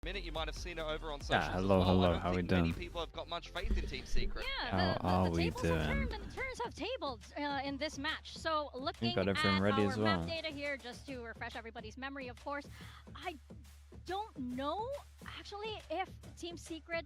minute. You might have seen it over on socials. Hello, as well. hello. I don't How we think doing? Many people have got much faith in Team Secret. Yeah, How are the we tables have doing? turned and the turns have tabled in this match. So looking got at everything ready our as well. map data here, just to refresh everybody's memory, of course, I don't know actually if Team Secret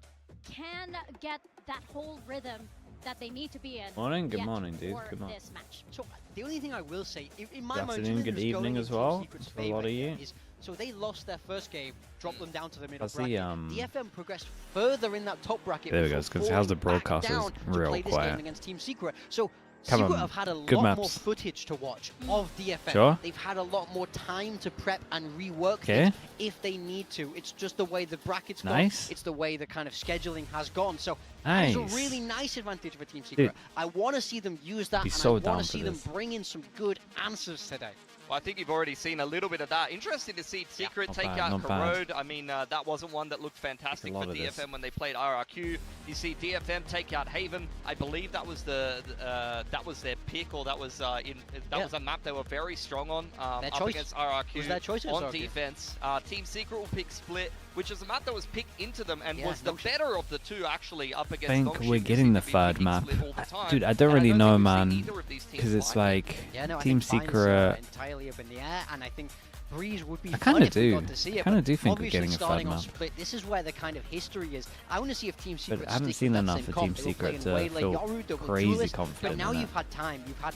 can get that whole rhythm that they need to be in. Morning, good yet morning, dude. for Good morning. this match. So the only thing I will say, in my Good mind, afternoon, good evening as well to a lot of you. So they lost their first game, dropped them down to the middle That's the, bracket. DFM progressed further in that top bracket. There we go, before because how's the falling back broadcast down is to real play this quiet. game against Team Secret. So Come Secret on, have had a good lot more maps. footage to watch of DFM. Sure. They've had a lot more time to prep and rework Okay. things if they need to. It's just the way the bracket's Nice. gone. It's the way the kind of scheduling has gone. So Nice. it's a really nice advantage for Team Secret. Dude. I want to see them use that, Be and so I down want to for see them this. bring in some good answers today. Well, I think you've already seen a little bit of that. Interesting to see Secret Not take bad, out not bad. Corrode. I mean, that wasn't one that looked fantastic lot for of this. DFM when they played RRQ. You see DFM take out Haven. I believe that was that was their pick, or that was was a map they were very strong on Their up choice. against RRQ Was their choice on against RRQ? defense. Team Secret will pick Split, which is a map that was picked into them and Yeah, was the no shit. better of the two actually up I against think Longship, we're who getting seem the to be third picking map. Split all the time. Dude, I don't And really think know, we've seen man, either of these teams because it's fight. like Yeah, no, I Team think Vine's, Secret. entirely up in the air, and I think Breeze would be I fun kinda if we do. got to see I it. kinda but do think we're obviously getting a third starting on map. Split, this is where the kind of history is. I want to see if Team Secret I haven't stick seen with that enough same for comp. Team They were Secret playing to Waylay feel Yoru, they were crazy duelists, confident But now in you've had time. You've had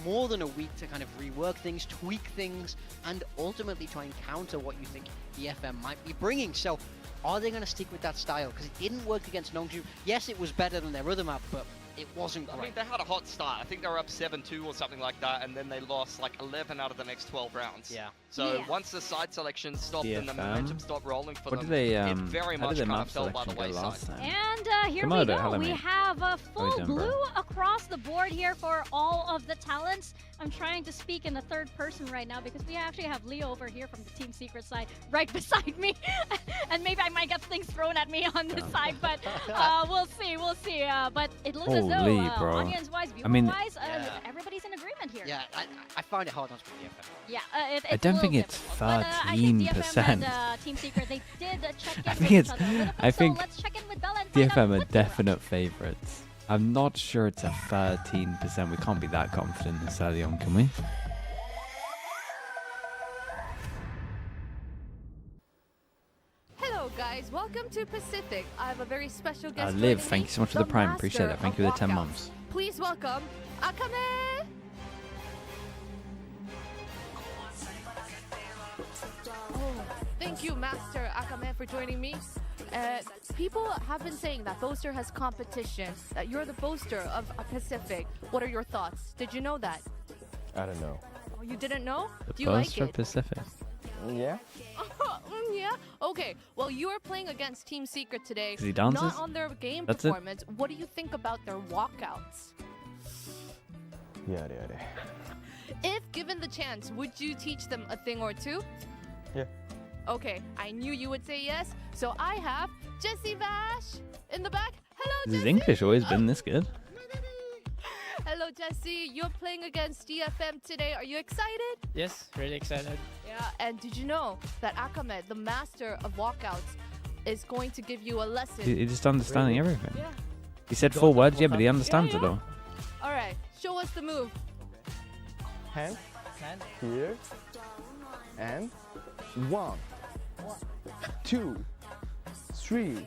more than a week to kind of rework things, tweak things, and ultimately try and counter what you think DFM might be bringing. So are they going to stick with that style? Because it didn't work against Nongju. Yes, it was better than their other map, but it wasn't I great. mean, they had a hot start. I think they were up 7-2 or something like that, and then they lost like 11 out of the next 12 rounds. Yeah. So Yeah. once the side selection stopped and the DFM. momentum stopped rolling for What them, did they it very how much did their kind map of fell by selection the go wayside. last time? And here we Komodo, go. hello, We mate. have a How you full doing, blue bro? across the board here for all of the talents. I'm trying to speak in the third person right now because we actually have Leo over here from the Team Secret side right beside me. And maybe I might get things thrown at me on this side, but we'll see, we'll see. But it looks as Holy, though, bro. audience-wise, I mean- viewer-wise, Yeah. everybody's in agreement here. Yeah, I find it hard not to be DFM. Yeah, I don't think it's But, I think DFM 13%. and Team Secret, they did check in I with think each it's- other a little bit, I so think let's check in with Bella and find out DFM are what they're up to. definite favourites. I'm not sure it's a 13%. We can't be that confident this early on, can we? Hello guys, welcome to Pacific. I have a very special guest. Liv, joining thank me, you so much for the Prime. Appreciate master it. Thank of you for the 10 walkouts. months. Please welcome Akame! Oh, thank you, Master Akame, for joining me. People have been saying that Boaster has competition, that you're the Boaster of Pacific. What are your thoughts? Did you know that? I don't know. Oh, you didn't know? The Do you like Boaster it? Pacific. Yeah? Yeah? Okay, well, you are playing against Team Secret today. Is he dances? Not on their game That's it? performance. What do you think about their walkouts? Yeah. If given the chance, would you teach them a thing or two? Yeah. Okay, I knew you would say yes. So I have Jesse Vash in the back. Hello, Has Jesse. his English always been this good? Hello, Jesse. You're playing against DFM today. Are you excited? Yes, really excited. Yeah. And did you know that Akame, the master of walkouts, is going to give you a lesson? He's just understanding Really? everything. Yeah. He said 4 words, yeah, but he understands it yeah. all. All right. Show us the move. Hand And here and 1, 2, 3,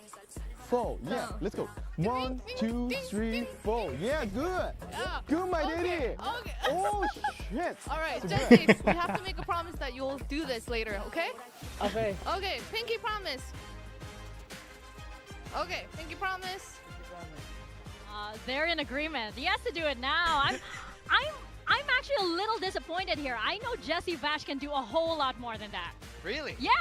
4. Yeah, let's go. 1, 2, 3, 4. Yeah, good. Yeah. Good, my Okay. lady. Okay. Oh shit. All right, So Jesse, good. we have to make a promise that you'll do this later, okay? okay. Okay, pinky promise. Okay, pinky promise. They're in agreement. He has to do it now. I'm actually a little disappointed here. I know Jesse Vash can do a whole lot more than that. Really? Yeah.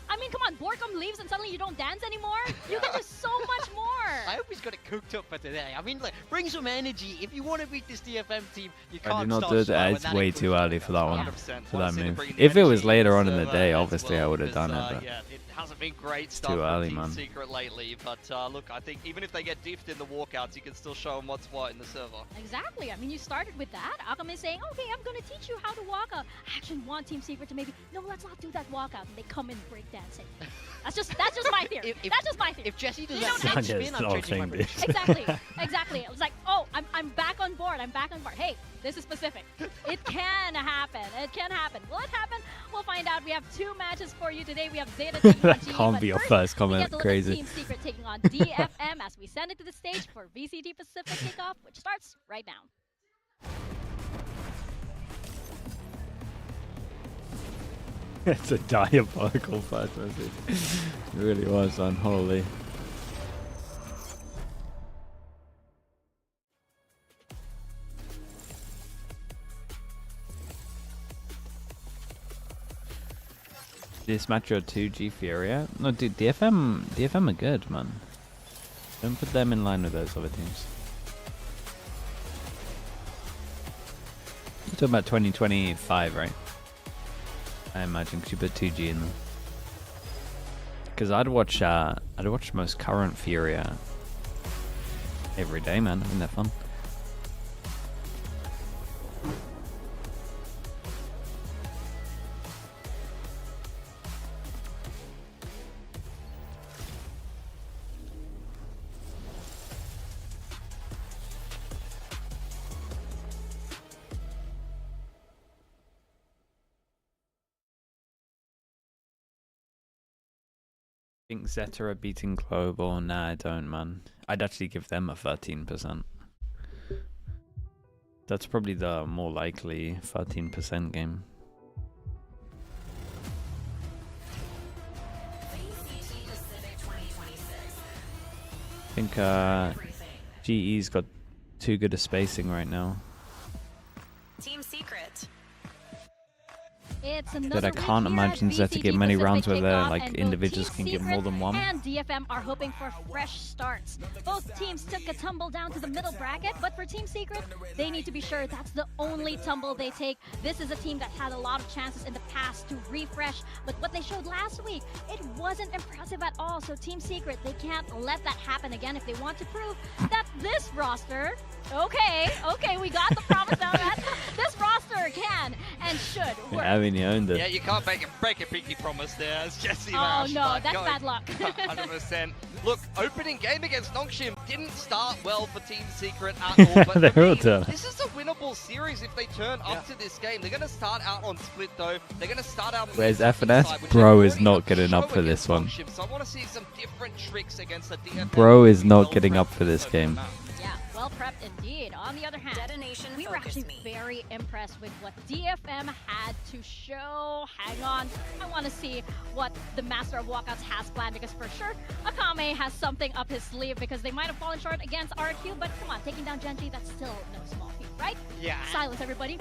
I mean, come on, Borkum leaves and suddenly you don't dance anymore? You can do so much more. I hope he's has got it cooked up for today. I mean, like, bring some energy. If you want to beat this DFM team, you I can't did not start do it. slow, and It's that way includes too early for that one. 100%. For Wanna that see them move. bringing the If it was energy later on into in the the day, server as obviously I well, would have done because, it. But yeah, it hasn't been great too stuff for early, Team man. Secret lately. But look, I think even if they get diffed in the walkouts, you can still show them what's what in the server. Exactly. I mean, you started with that. Akame is saying, okay, I'm going to teach you how to walk out. I actually want Team Secret to maybe, no, let's not do that walkout. And they come in breakdancing. That's just my theory. That's just my theory. If Jesse does You that don't head have- spin, I'm Yes, changing my all prediction. Exactly. It was like, oh, I'm back on board. I'm back on board. Hey, this is specific. It can happen. It can happen. Will it happen? We'll find out. We have 2 matches for you today. We have Zeta taking on That G. can't but be your first, first we comment. get to look Crazy. at Team Secret taking on DFM as we send it to the stage for VCT Pacific Kickoff, which starts right now. It's a diabolical first message. It really was unholy. This match your 2G Furia? No, dude, DFM are good, man. Don't put them in line with those other teams. You're talking about 2025, right? I imagine, because you put 2G in them. Because I'd watch most current Furia every day, man. I think they're fun. Think Zeta are beating Global? Nah, I don't, man. I'd actually give them a 13%. That's probably the more likely 13% game. I think GE's got too good a spacing right now. Team Secret. It's That another I can't week here imagine at Zeta get VCT many Pacific rounds where they're Kickoff, like and both individuals Team can get Secret more than one. and DFM are hoping for fresh starts. Both teams took a tumble down to the middle bracket, but for Team Secret, they need to be sure that's the only tumble they take. This is a team that had a lot of chances in the past to refresh, but what they showed last week, it wasn't impressive at all. So Team Secret, they can't let that happen again if they want to prove that this roster, okay, we got the promise now that this roster can and should work. Yeah, I mean, you owned it. Yeah, you can't break a pinky promise there as Jesse Oh Rash, no, but that's going bad luck. 100%. Look, opening game against Nongshim didn't start well for Team Secret at all, but They're for all me, done. this is a winnable series if they turn up to this game. They're going to start out on split though. They're going to start out on Where's the attacking FNS? side, which Bro they've is already not done getting show up for this against one. Nongshim, so I want to see some different tricks against the DFM. Bro is not Well getting prepped up for this over game. the map. Yeah, well prepped indeed. On the other hand, Detonation we were actually FOCUSME. very impressed with what DFM had to show. Hang on, I want to see what the Master of Walkouts has planned, because for sure, Akame has something up his sleeve, because they might have fallen short against RQ, but come on, taking down Genji, that's still no small feat, right? Yeah. Silence, everybody.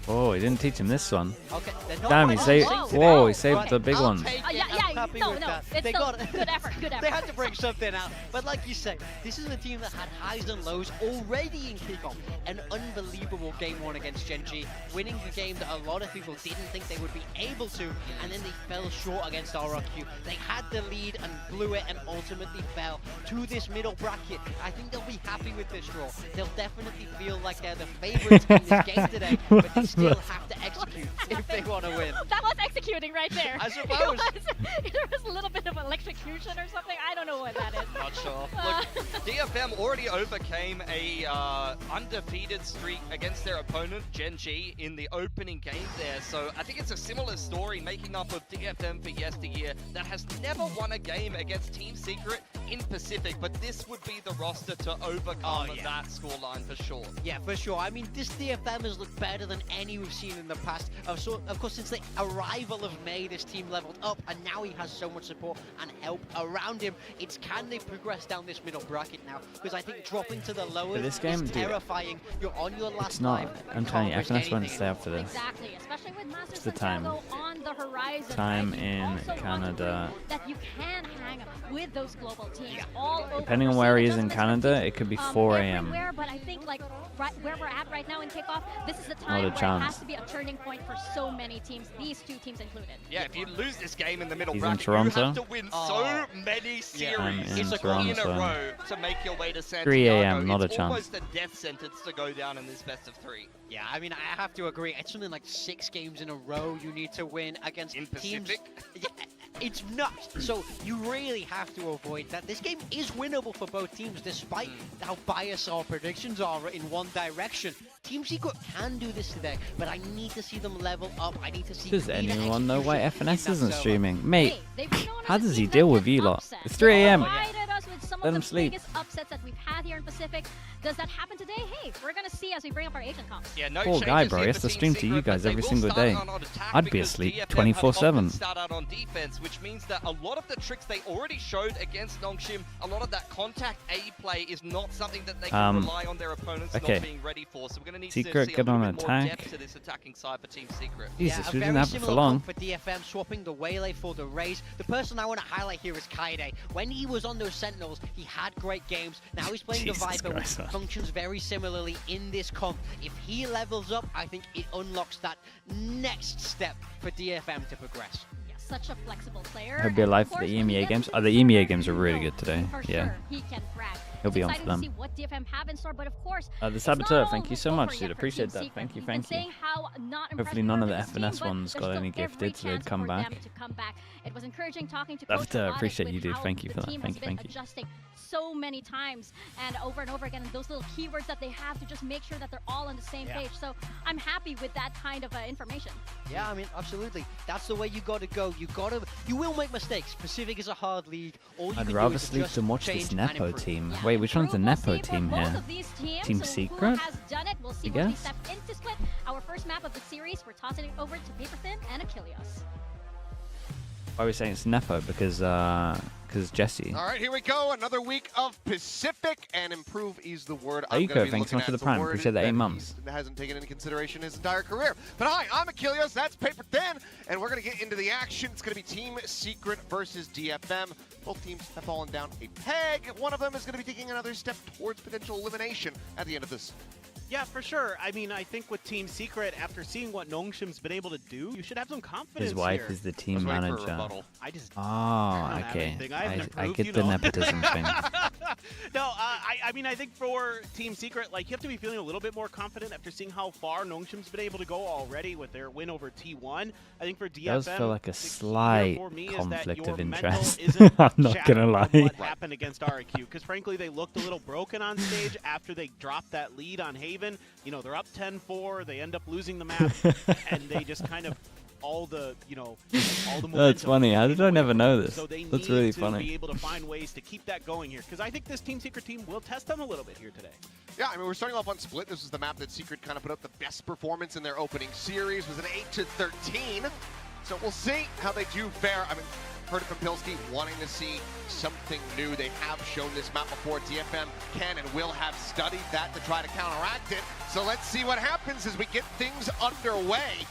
Oh, he didn't teach him this one. Okay. they're not Damn, he quite saved. on sync Whoa, he today, saved but the big I'll one. take it. Yeah, I'm happy no, with no, that. it's They still got good effort, good They effort. had to bring something out. But like you said, this is a team that had highs and lows already in kickoff. An unbelievable game one against Genji, winning the game that a lot of people didn't think they would be able to, and then they fell short against RRQ. They had the lead and blew it and ultimately fell to this middle bracket. I think they'll be happy with this draw. They'll definitely feel like they're the favorites in this game today, but they still have to execute if they want to win. That was executing right there. I suppose. There was a little bit of electrocution or something. I don't know what that is. Not sure. Look, DFM already overcame a undefeated streak against their opponent, Genji, in the opening game there. So I think it's a similar story making up of DFM for yesteryear that has never won a game against Team Secret in Pacific, but this would be the roster to overcome that scoreline for sure. Yeah, for sure. I mean, this DFM has looked better than any we've seen in the past. Of course, since the arrival of May, this team leveled up, and now he has so much support and help around him. It's can they progress down this middle bracket now? Because I think dropping to the lowers this game, is dude, terrifying. You're on your last It's not. life. I'm telling you, FNS won't stay up for this. Exactly, especially with Master the time. Santiago on the horizon. Time right? You in also want to Canada. prove that you can hang with those global teams. teams all over. Depending on We're where seeing he is in adjustments Canada, from it could be teams, 4 a.m. everywhere, but I think like where we're at right now in kickoff, this is the Not time a where it chance. has to be a turning point for so many teams, these two teams included. Yeah, if you lose this game in the middle He's in bracket, Toronto. you have to win so many I'm series in in a Toronto. row to make your way to Santiago. 3 a.m., not a it's chance. almost a death sentence to go down in this best of 3. Yeah, I mean, I have to agree. It's something like 6 games in a row you need to win against In teams. Pacific? Yeah, it's nuts. So you really have to avoid that. This game is winnable for both teams, despite how biased our predictions are in one direction. Team Secret can do this today, but I need to see them level up. I need to see. Does cleaner anyone know why execution in FNS that isn't server. streaming? Mate, Hey, they've been known how as a does he team deal that with can VLOT? upset. It's 3 a.m. They provided us with some Let of him the sleep. biggest upsets that we've had here in Pacific. Does that happen today? Hey, we're gonna see as we bring up our agent comps. Yeah, no Poor guy, changes bro. He here has for to stream Team to you Secret, guys but they every will single start day. on attack I'd be because asleep DFM 24/7. have start out on defense, which means that a lot of the tricks they already showed against Nongshim, a lot of that contact A play is not something that they can rely on their opponents okay. not being ready for. So we're going to need Secret, to see a get little on bit more attack. depth to this attacking side for Team Secret. Jesus, yeah, we a didn't very have it for similar long. comp for DFM, swapping the Waylay for the Raze. The person I want to highlight here is Kaide. When he was on those Sentinels, he had great games. Now he's playing the Jesus Viper, which Christ, man. functions very similarly in this comp. If he levels up, I think it unlocks that next step for DFM to progress. Yeah, such a flexible player. He'll be and alive of for the course, when he EMEA gets games. into Oh, the the EMEA server, games are you really know good today. For Yeah. sure, he can brag. He'll It's be on exciting for them. to see what DFM have in store, but of course, The it's not Saboteur, all thank you so over much, yet dude. for Appreciate Team that. Secret. Thank you, We've thank been you. saying how not Hopefully impressive none of were the this FNS team, ones but got there's any still every gifted, so they'd chance come for back. them to come back. It was encouraging talking to Love Coach to Alex appreciate with you, dude. how Thank you the for that. team Thank has you, been thank you. adjusting so many times and over again, and those little keywords that they have to just make sure that they're all on the same page. So I'm happy with that kind of information. Yeah, I mean, absolutely. That's the way you got to go. You will make mistakes. Pacific is a hard league. All you I'd can rather do is sleep adjust, than watch change, this and Nepo improve. team. Yeah, Wait, which one's the we'll Nepo see for team both here? of these teams. Team So Secret? Who has done it? We'll see I when we guess. step into Split. Our first map of the series, we're tossing it over to Paperthin and Achilles. Why are we saying it's Nepo? Because Jesse. All right, here we go. Another week of Pacific, and improve is the word I'm Ayuko, going to be thanks so looking much for at. the prime. word Appreciate the 8 that months. he hasn't taken into consideration his entire career. But hi, I'm Achilles. That's Paper Thin, and we're going to get into the action. It's going to be Team Secret versus DFM. Both teams have fallen down a peg. One of them is going to be taking another step towards potential elimination at the end of this. Yeah, for sure. I mean, I think with Team Secret, after seeing what Nongshim's been able to do, you should have some confidence His wife here. is the I team was waiting for a manager. rebuttal. I just Oh, don't have okay. anything. I haven't I improved, get you the know. nepotism thing. No, I mean, I think for Team Secret, like, you have to be feeling a little bit more confident after seeing how far Nongshim's been able to go already with their win over T1. I think for DFM, Does feel like a the key here slight for me is that conflict your of mental interest. isn't I'm not shattered gonna from lie. what happened against RIQ, because frankly, they looked a little broken on stage after they dropped that lead on Haven. You know, they're up 10-4, they end up losing the map, and they just kind of all the momentum. That's funny. How did I never know this? So they That's need really to funny. be able to find ways to keep that going here, because I think this Team Secret team will test them a little bit here today. Yeah, I mean, we're starting off on Split. This is the map that Secret kind of put up the best performance in their opening series. It was an 8-13. So we'll see how they do fare. I mean, heard it from Pilsky, wanting to see something new. They have shown this map before. DFM can and will have studied that to try to counteract it. So let's see what happens as we get things underway.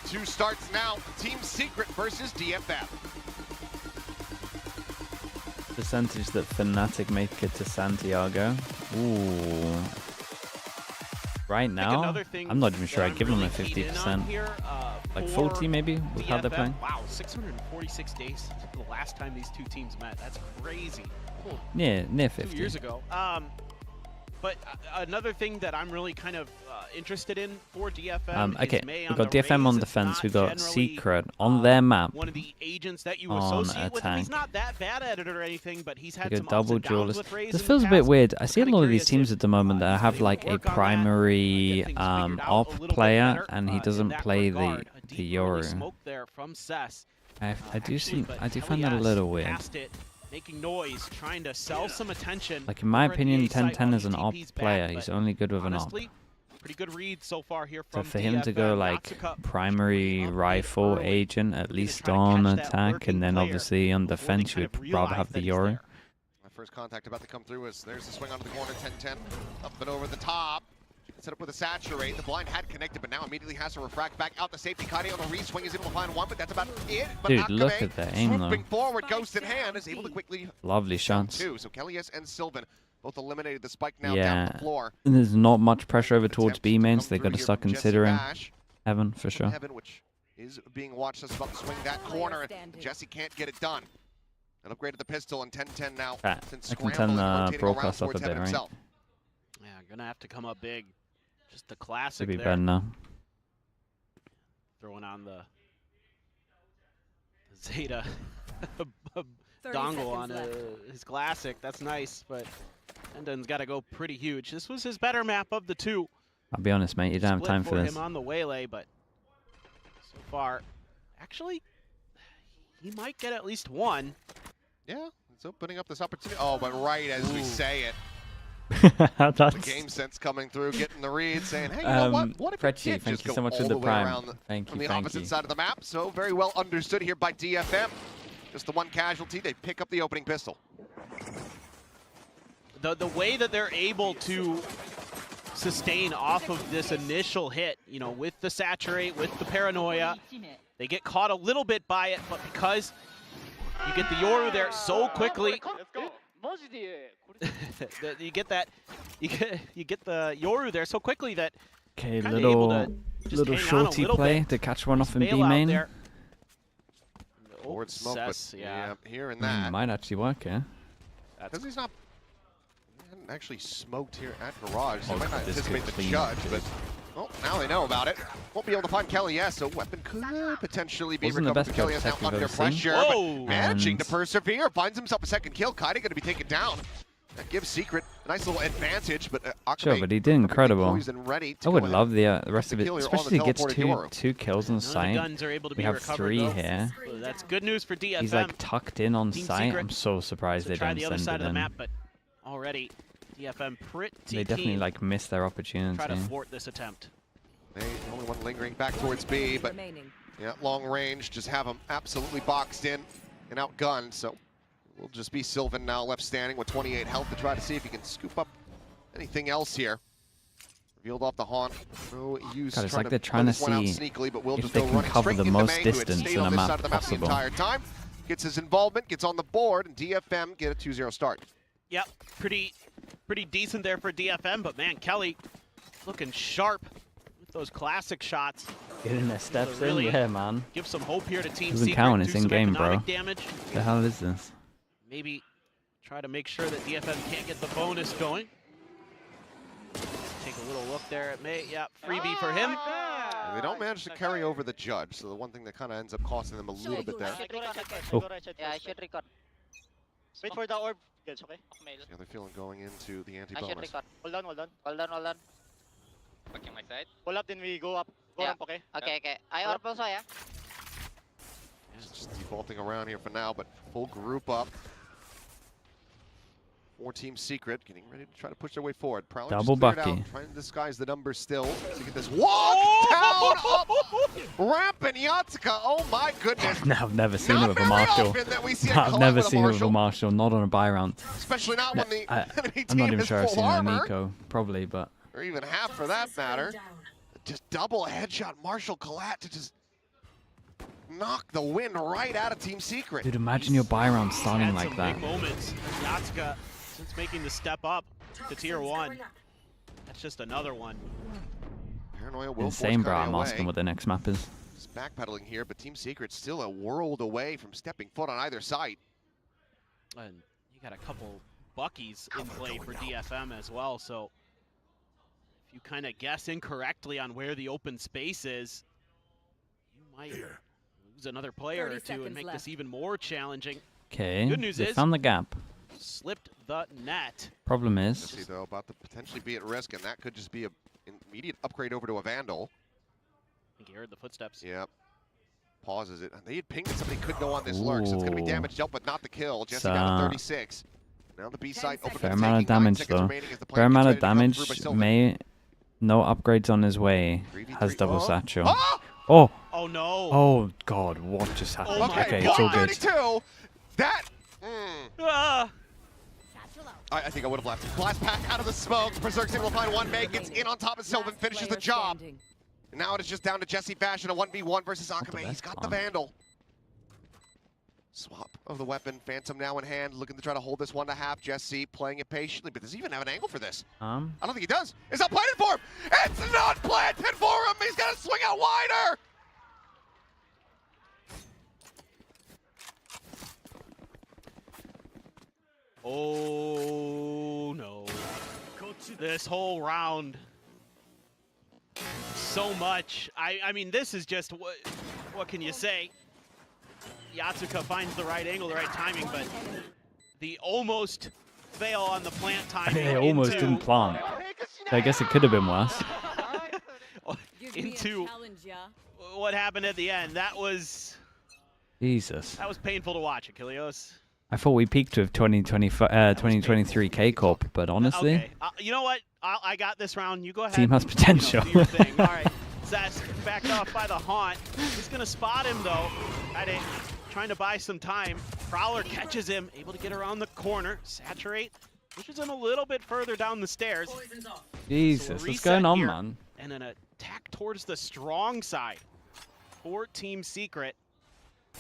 2 starts now. Team Secret versus DFM. Percentage that Fnatic make it to Santiago. Ooh. Right now, another thing I'm not even sure that I'd give them a really keyed in on 50%. here, Like for 40 maybe, with how they're DFM. playing. Wow, 646 days since the last time these two teams met. That's crazy. Cool. Yeah, near 2 50. years ago. But another thing that I'm really kind of interested in for DFM Okay, is May we on got the DFM on Raze. defense, It's we not got generally, Secret on their map. one of the agents that you on associate with him. He's attack. not that bad at it or anything, but he's had We some got ups double and downs duelist. with Raze This in feels the a bit past. weird. I I'm see a kinda lot of these curious teams at the moment that if have they like a work on that, primary get things figured out a op little bit player, better, and he in doesn't that play regard. A the deep early Yoru. smoke there from Cess. I do Actually, but I do find that a LES little weird. passed it, making noise, trying to sell some attention. Like in my over at the opinion, A site 10-10 while is an op TP's back, player. but He's only good with an op. honestly, pretty good read so far here So from for him to go DFM. like Natsuka primary up mid rifle early. agent, at Gonna least try to on catch that attack, lurking and then player obviously on before they defense, you kind of would rather realize have the that he's Yoru. there. My first contact about to come through is there's the swing onto the corner, 10-10. Up and over the top. Set up with a saturate. The blind had connected, but now immediately has to refract back out the safety. Kanye on the re-swing is able to find one, but that's about it. But Dude, Akame, look at that aim, though. swooping forward, ghost in hand, is able to quickly Lovely shots. two. So Kellyes and Sylvan both eliminated the spike now down the floor. And there's not much pressure over towards Attempt B to mains. come They through got to here start from Jesse considering Bash. Heaven for sure. Heaven, which is being watched, as about to swing that corner, and Jesse can't get it done. And upgraded the pistol, and 10-10 now. Right, Since I can scrambling turn and the rotating broadcast around up a towards bit, Heaven right? himself. Yeah, gonna have to come up big. Just the Should classic be there. better now. Throwing on the Zeta dongle on his classic. That's nice, but Endon's got to go pretty huge. This was his better map of the two. I'll be honest, mate. You don't have Split time for this. him on the waylay, but so far, actually, he might get at least one. Yeah, it's opening up this opportunity. Oh, but right as we say it, That's the game sense coming through, getting the read, saying, hey, you know what if Fretchy, it did thank just you go so much for all the way prime. around Thank from you, the thank opposite you. side of the map? So very well understood here by DFM. Just the one casualty, they pick up the opening pistol. The way that they're able to sustain off of this initial hit, you know, with the saturate, with the paranoia, they get caught a little bit by it, but because you get the Yoru there so quickly, you get the Yoru there so quickly that Okay, kinda able little to just hang on a shorty little play bit. to catch one off in B Bail out main. there. Forward smoke, Cess, but yeah. here and that. Might actually work, yeah. Because he's not, he hadn't actually smoked here at Garage, so Oh, he might not this anticipate could the clean judge, up. but well, now they know about it. Won't be able to find Kelly, yes, so weapon could potentially be Wasn't the recovered best for Kelly judge now tech we've under ever seen. pressure, Whoa! but managing to And- persevere, finds himself a second kill. Kaide going to be taken down. That gives Secret a nice little advantage, but Akame Sure, but he did perfectly incredible. poised and ready to I would go love ahead. the rest of the it, kill here on the especially if he gets teleported Yoru. two kills on None of the sight. guns are able to We be have recovered, 3 though. here. So that's good news for DFM. He's like tucked in on Team sight. Secret I'm so surprised to they try don't the other send side it of the in. map, but already DFM pretty They definitely keen like missed their to opportunity. try to thwart this attempt. They only one lingering back towards B, but yeah, long range, just have them absolutely boxed in and outgunned. So we'll just be Sylvan now left standing with 28 health to try to see if he can scoop up anything else here. Revealed off the haunt. No use God, it's trying like they're play trying to this one out see sneakily, but will if just they go can running cover straight the into most May, who had distance stayed in on a this map side of the map the possible. entire time. Gets his involvement, gets on the board, and DFM get a 2-0 start. Yep, pretty decent there for DFM, but man, Kelly looking sharp with those classic shots. Getting their steps really in, yeah, man. Give some hope here to Team Doesn't Secret. count, Do it's some in-game, bro. economic damage. The hell is this? Maybe try to make sure that DFM can't get the bonus going. Take a little look there at May. Yeah, freebie for him. And they don't manage to carry over the judge, so the one thing that kind of ends up costing them a little bit there. Oh. Yeah, I should record. Wait for the orb. Yes, okay? The other feeling going into the I should anti-bonus. record. Hold on, hold on. Hold on, hold on. Okay, my side. Pull up, then we go up. Go Yeah. up, okay? Okay, okay. I orb also, yeah? Just defaulting around here for now, but full group up. 4 Team Secret getting ready to try to push their way forward. Prowler Double just cleared Bucky. out, trying to disguise the numbers still to get this walk down up ramp and Yatsuka. Oh my goodness. No, I've never seen it Not with a very Marshall. often that we see a I've collab never with a seen it with a Marshall. Marshall, not on a buy round. Especially not when the enemy I'm team not even is sure I've full seen it on armor. Nico, probably, but Or even half for that matter. Just double headshot Marshall Collat to just knock the wind right out of Team Secret. dude, imagine your buy round starting Had like some that. big moments. Yatsuka, since making the step up to tier 1, that's just another one. Paranoia will Insane, bro. force I'm Kanye asking away. what the next map is. Just backpedaling here, but Team Secret still a world away from stepping foot on either side. And you got a couple Buckies in play for DFM as well, so if you kind of guess incorrectly on where the open space is, you might lose another player or two and make this even more challenging. Okay, Good news they is- found the gap. Slipped the net. Problem Jesse, is, though, about to potentially be at risk, and that could just be an immediate upgrade over to a Vandal. I think he heard the footsteps. Yep. Pauses it. They had pinged that somebody could go on this lurk, so it's going to be Ooh. damage dealt, but not the kill. Jesse So, down to 36. Now the B side open fair to amount of taking, 9 damage seconds though. remaining as the Fair plan amount gets of ready to come through by damage. Sylvan. May no upgrades on his way. 3v3. Has double satchel. Oh! Oh, Oh no! oh God! What just happened? Oh my Okay, God. it's all good. 132. That. Ah! I think I would have left. Blast pack out of the smoke. Berserk's able to find one Meg, gets in on top of Sylvan, finishes the job. And now it is just down to Jesse Bash in a 1v1 versus Akame. He's got the Vandal. Swap of the weapon. Phantom now in hand, looking to try to hold this one to half. Jesse playing it patiently, but does he even have an angle for this? I don't think he does. It's not planted for him! It's not planted for him! He's got to swing out wider! Oh no. This whole round. So much. I mean, this is just, what can you say? Yatsuka finds the right angle, the right timing, but the almost fail on the plant timing. They almost didn't plant. I guess it could have been worse. Into what happened at the end. That was Jesus. That was painful to watch, Achilleos. I thought we peaked with 2023 K-Corp, but honestly... Okay, you know what? I got this round. You go ahead. Team has potential. Do your thing. All right. Zest backed off by the Haunt. He's going to spot him, though. Trying to buy some time. Prowler catches him, able to get around the corner. Saturate pushes him a little bit further down the stairs. Jesus, So what's going on, here, man? And an attack towards the strong side for Team Secret.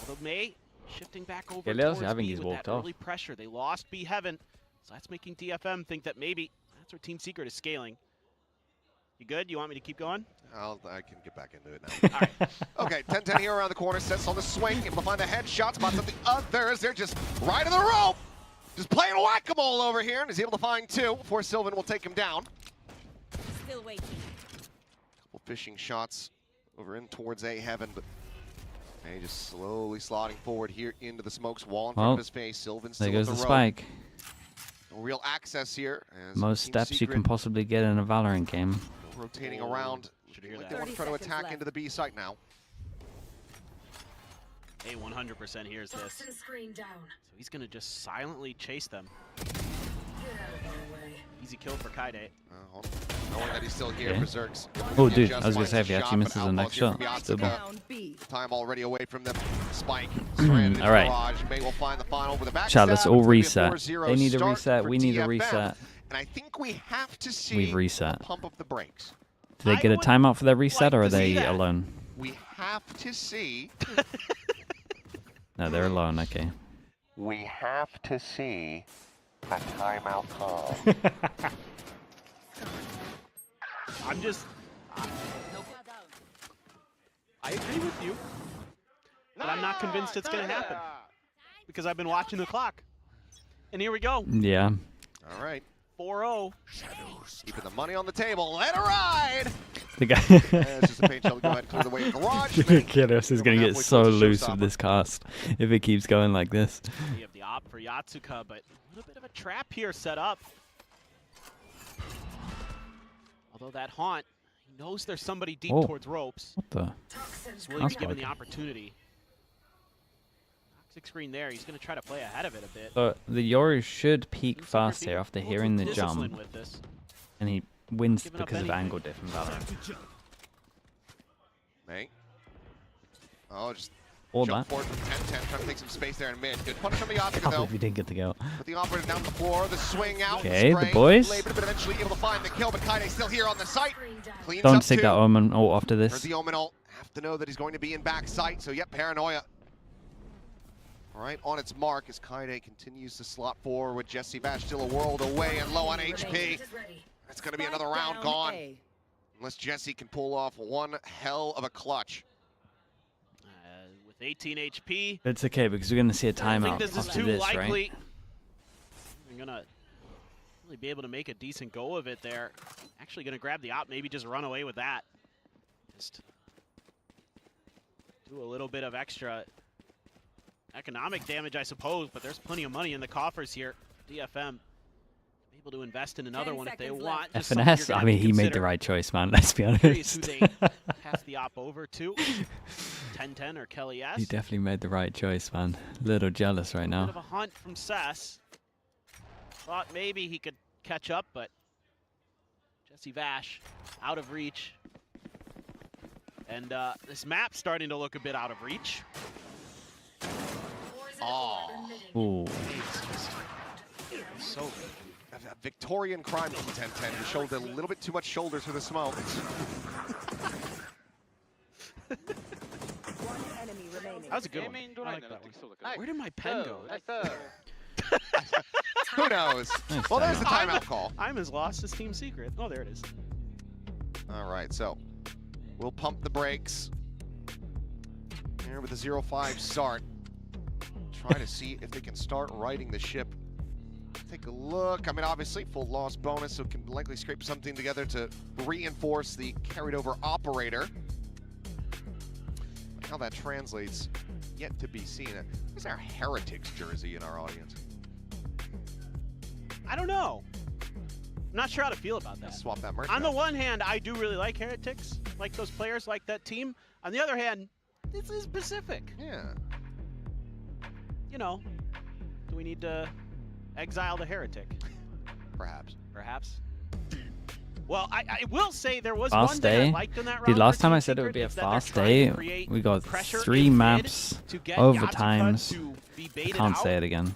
Although May shifting back over towards I think B he's with walked that off. early pressure. They lost B Heaven, so that's making DFM think that maybe that's where Team Secret is scaling. You good? You want me to keep going? I can get back into it now. All right. Okay, 10-10 here around the corner, sets on the swing, able to find the headshot, spots up the others. They're just right in the rope. Just playing whack-a-mole over here, and is able to find two before Sylvan will take him down. Still waiting. Couple fishing shots over in towards A Heaven, but May just slowly sliding forward here into the smokes wall in front of his face. Sylvan still There goes at the rope. spike. No real access here. As Most Team steps you Secret can possibly get in a Valorant game. rotating around. Like they want to try to attack into the B site now. A 100% hears this. So he's going to just silently chase them. Easy kill for Kaide. Knowing that he's still here, Okay. Berserk's. Oh, dude, I was going to say, if he actually misses the next shot, still ball. Time already away from them. Spike. All right. May will find the final with a backstab. Chat, let's all It's gonna be a reset. 4-0 They need a start reset. for We need a DFM. reset. And I think we have to see We've reset. pump up the brakes. Do they get a timeout for their reset, or are they alone? We have to see. No, they're alone. Okay. We have to see a timeout call. I'm just... I agree with you. But I'm not convinced it's going to happen. Because I've been watching the clock. And here we go. Yeah. All right. 4-0. Keeping the money on the table. Let it ride. The guy. It's just a paint shell to go ahead and clear the way in the garage. Kiddos is going to get so loose with this cast if it keeps going like this. We have the op for Yatsuka, but a little bit of a trap here set up. Although that Haunt, he knows there's somebody deep towards ropes. What the? He's willing to give him the opportunity. Toxic screen there. He's going to try to play ahead of it a bit. So the Yoru should peak fast here after hearing the jump. With this. And he wins Giving up because of anything. angle diff in Valorant. May. Oh, just All jump that. forward from 10-10, trying to take some space there in mid. Good punish on the Yatsuka, Oh, though. if you didn't get the go. Put the operator down the floor, the swing out. Okay, the spray, boys. Labor, but eventually able to find the kill, but Kaide's still here on the site. Cleans Don't up take two. that Omen ult after Or this. the Omen ult. Have to know that he's going to be in back sight, so yep, paranoia. All right, on its mark as Kaide continues to slot forward with Jesse Bash still a world away and low on HP. It's going to be another round gone. Unless Jesse can pull off one hell of a clutch. With 18 HP. It's okay because we're going to see a I think timeout this is after too this, likely. right? I'm going to really be able to make a decent go of it there. Actually going to grab the op, maybe just run away with that. Just do a little bit of extra economic damage, I suppose, but there's plenty of money in the coffers here. DFM able to invest in another one if they want. Just something FNS, you're gonna I have mean, to he made the consider. right choice, man. Let's be Curious who honest. they pass the op over to. 10-10 or Kelly S. He definitely made the right choice, man. A little jealous right Bit now. of a hunt from Sess. Thought maybe he could catch up, but Jesse Vash out of reach. And this map's starting to look a bit out of reach. Oh. Ooh. It's just so good. a Victorian crime from 1010. He showed a little bit too much shoulder through the smoke. That was a good one. I like that one. Where did my pen go? Who knows? Nice Well, there's the timeout. timeout call. I'm as lost as Team Secret. Oh, there it is. All right, so we'll pump the brakes here with a 0-5 start. Try to see if they can start righting the ship. Take a look. I mean, obviously, full loss bonus, so can likely scrape something together to reinforce the carried over operator. How that translates, yet to be seen. Where's our Heretics jersey in our audience? I don't know. I'm not sure how to feel about that. Swap that merch. On the one hand, I do really like Heretics, like those players, like that team. On the other hand, this is Pacific. Yeah. You know, do we need to exile the Heretic? Perhaps. Perhaps. Well, I will say there was Fast one thing I day. liked in that round. Dude, last for time Team I said it would Secret be a is that they're fast trying to day. create We got pressure 3 in maps, mid to get overtimes. Yatsuka to be baited Can't out. say it again.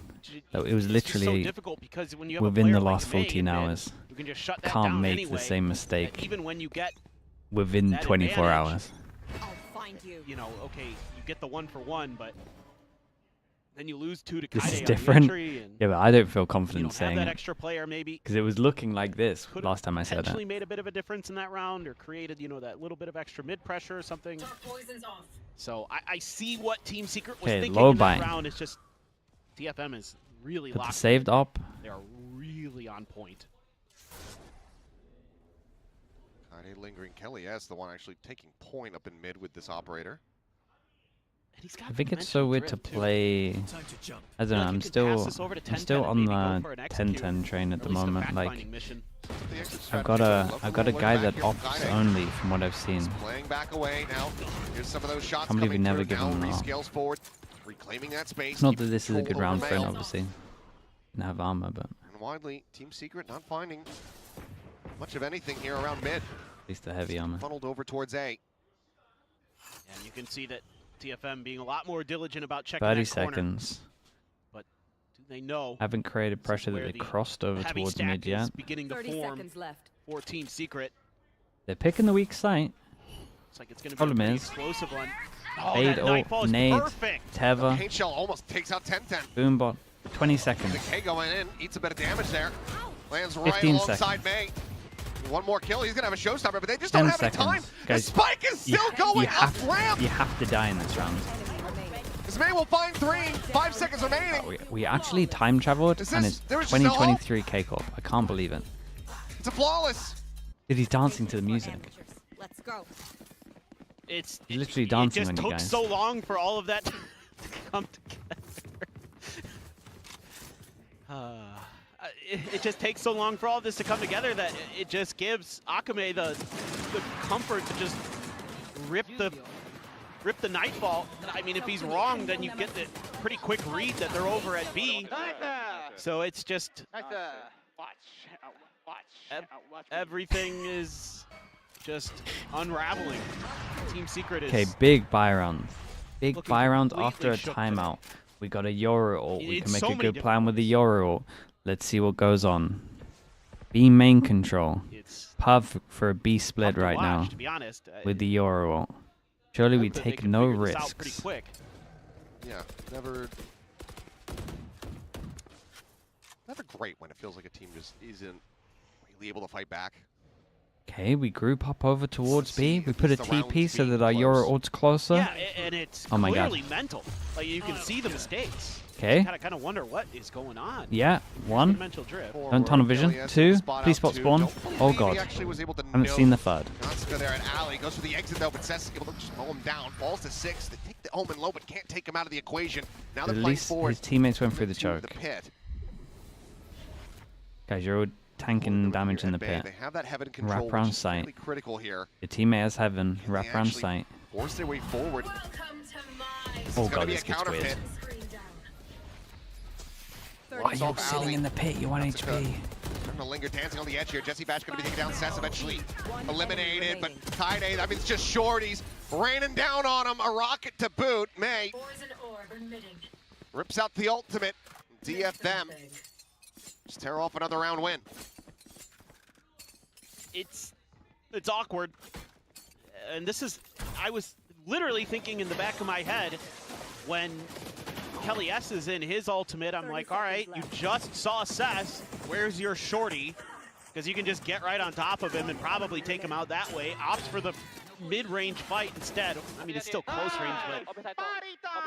It was It's just so literally difficult because when you have a within player the like last May 14 in mid, hours. you can just shut that Can't down make anyway, the same and mistake even when you get within that 24 advantage, hours. I'll find you. You know, okay, you get the 1-for-1, but then you lose 2 to This Kaide is on different. the entry, and Yeah, but I don't feel you confident don't have saying that it. extra player maybe. Because it was looking like this Could last time I said potentially it. made a bit of a difference in that round, or created, you know, that little bit of extra mid pressure or something. Poison's off. So I see what Team Secret was Okay, thinking low in that bind. round. It's just DFM is really Put the locked. saved op. They are really on point. Kaide lingering. Kelly S, the one actually taking point up in mid with this operator. And he's got I think the it's so mental weird to drift, too. play. I don't feel know. like I'm you could pass still this over to I'm 10-10 still and on maybe go the for an execute, 10-10 train at or the at least a moment. Like fact-finding mission. The exit I've strategy got a going guy back that here from ops Kaide. only from what I've seen. Playing back away now. Here's some of those shots Can't believe we coming never through give now. him an op. Rescales forward, reclaiming that space. It's not keeping that this is a control good round over for him, Mail. obviously. Didn't have armor, but And widely, Team Secret not finding much of anything here around mid. at least the heavy armor. Funneled over towards A. And you can see that TFM being a lot more diligent about checking 30 that corner. seconds. But do they know Haven't created this is pressure that where they the crossed over heavy towards stack mid is yet. beginning to 30 form seconds left. for Team Secret. They're picking the weak site. It's like it's going to be a Problem pretty is, explosive one. Oh, Fade that ult, nightfall is nade, perfect. Tether, Paint shell almost takes out 10-10. boombot. 20 seconds. Decay going in, eats a bit of damage there. Lands right 15 alongside May. One more kill, he's gonna have a showstopper, but they just 10 don't have any time. seconds. The Guys, spike is still going up ramp. You have to die in this round. As May will find 3, 5 seconds remaining. We actually time traveled Is and this- it's there was just no hope? 2023 K-Corp. I can't believe it. It's a flawless. Dude, he's dancing to the music. Let's go. It's He's literally it dancing just on you took guys. so long for all of that to come together. It just takes so long for all this to come together that it just gives Akame the comfort to just rip the Nightfall. I mean, if he's wrong, then you get the pretty quick read that they're over at B. So it's just everything is just unraveling. Team Secret is Okay, big buy round. Big looking buy round completely after a shook timeout. We got a Yoru ult. We It's can make so a many good different plan with the Yoru ult. Let's see what goes on. B main control. It's Perfect for a B split tough to right watch, now to be honest. with the Yoru ult. Surely we Hope that they take can no figure this out pretty risks. quick. Yeah, never great when it feels like a team just isn't really able to fight back. Okay, we group up over towards B. We put a the round's TP so being that our Yoru close. ult's closer. Yeah, and it's Oh my God. clearly mental. Like you can see the mistakes. Okay. Kind of wonder what is going on. Yeah, one. Mental drift. Don't tunnel vision. Two. Please spot spawn. Oh god. Haven't seen the third. Natsuka there at alley goes for the exit though, but Seth's able to just mow him down. Falls to 6. They take the Omen low, but can't take him out of the equation. Now At they're playing least forward. his teammates went through the to choke. The pit. Guys, you're all tanking damage in the pit. They have that heaven control, Wrap which around is sight. really critical here. Your teammate has heaven. Can Wrap they around actually sight. Force their way forward. Oh It's gonna god, be this a gets counter weird. pit. Why are you Off sitting alley. in the pit? You want Natsuka HP. Starting to linger, dancing on the edge here. Jesse Bash going to be taking down Seth eventually. Eliminated, but Kaide, I mean, it's just shorties. Raining down on him. A rocket to boot. May rips out the ultimate. DFM Just tear off another round win. It's awkward. And this is, I was literally thinking in the back of my head when Kelly S is in his ultimate, I'm like, all right, you just saw Cess, where's your shorty? Because you can just get right on top of him and probably take him out that way. Opts for the mid-range fight instead. I mean, it's still close range, but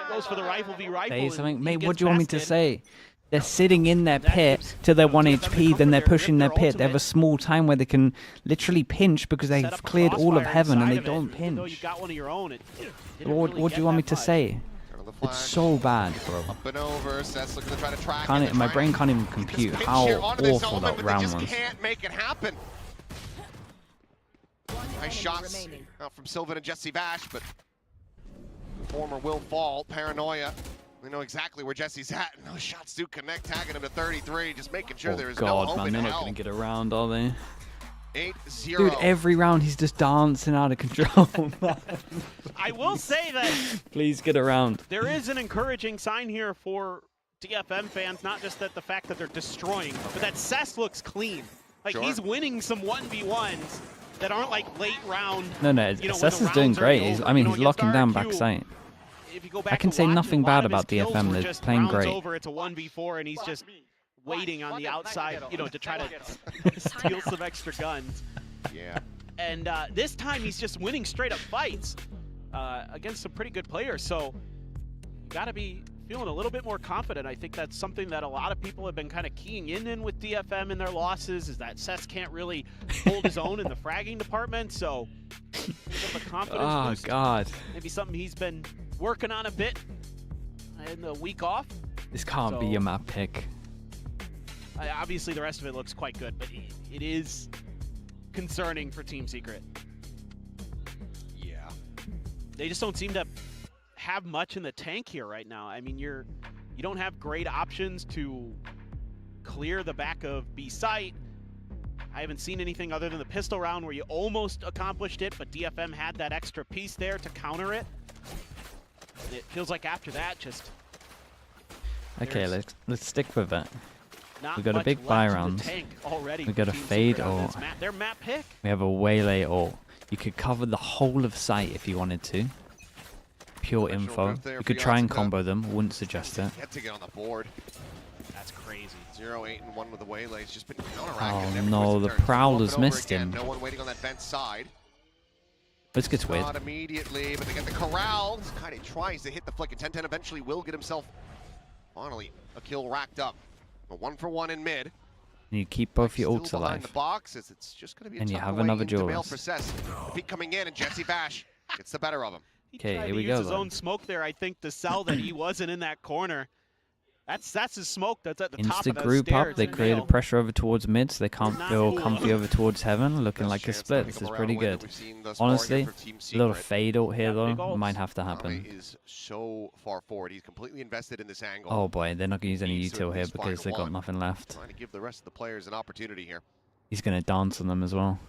goes for the rifle v rifle. Say something. Mate, what do you want me to say? They're sitting in their pit to their 1 HP, then they're pushing their pit. They have a small time where they can literally pinch because they've cleared all of heaven and they don't pinch. You got one of your own. What do you want me to say? It's so bad, bro. Up and over. Seth's looking to try to track My brain can't even compute how awful that round was. They just can't make it happen. Nice shots out from Sylvan and Jesse Vash, but the former will fall. Paranoia. We know exactly where Jesse's at, and those shots do connect, tagging him to 33, just making sure there is no hope man, in they're hell. not going to get around, are they? 8-0. Dude, every round he's just dancing out of control. I will say that Please get around. there is an encouraging sign here for DFM fans, not just that the fact that they're destroying, but that Cess looks clean. Like, he's winning some 1v1s that aren't like late round. No, Cess is doing great. He's locking down backside. I can say nothing bad about DFM. They're playing great. It's a 1v4 and he's just waiting on the outside, to try to steal some extra guns. Yeah. And this time he's just winning straight up fights against some pretty good players. So you got to be feeling a little bit more confident. I think that's something that a lot of people have been kind of keying in with DFM in their losses, is that Cess can't really hold his own in the fragging department. So a confidence boost. God. Maybe something he's been working on a bit in the week off. This can't be your map pick. Obviously, the rest of it looks quite good, but it is concerning for Team Secret. Yeah. They just don't seem to have much in the tank here right now. I mean, you don't have great options to clear the back of B site. I haven't seen anything other than the pistol round where you almost accomplished it, but DFM had that extra piece there to counter it. And it feels like after that, just okay, let's stick with it. not We got a much big left buy in the round. tank already We for got a Team fade Secret on or this map. Their map pick. we have a waylay or you could cover the whole of site if you wanted to. Pure info. You could try and combo them. Wouldn't suggest it. Had to get on the board. That's crazy. 0-8-1 with the waylays. Just been counteracting. Oh no, the Prowler's missed him. No one waiting on that vent side. This gets weird. Not immediately, but they get the corral. Kind of tries to hit the flick, and 10-10 eventually will get himself finally a kill racked up. A 1-for-1 in mid. And you keep both your Still ults behind alive. the box, as it's just going to be a And you tough have way another into bail duelist. for Cess. The peek coming in, and Jesse Vash gets the better of him. Okay, Tried here to we use go. his own smoke there, I think, to sell that he wasn't in that corner. That's his smoke that's at the top Insta of the group stairs. up. They in created Nail. pressure over towards mid, so they can't Not feel cool. comfy over towards heaven. Looking like a Best chance split. to This pick is up pretty around win that good. we've seen thus far here Honestly, for Team a little Secret. fade ult here Yeah, big though ults. might have to Kame happen. is so far forward. He's completely invested in this angle. Oh boy, they're not gonna use any Needs to util at here least because they find got one. nothing left. Trying to give the rest of the players an opportunity here. He's gonna dance on them as well.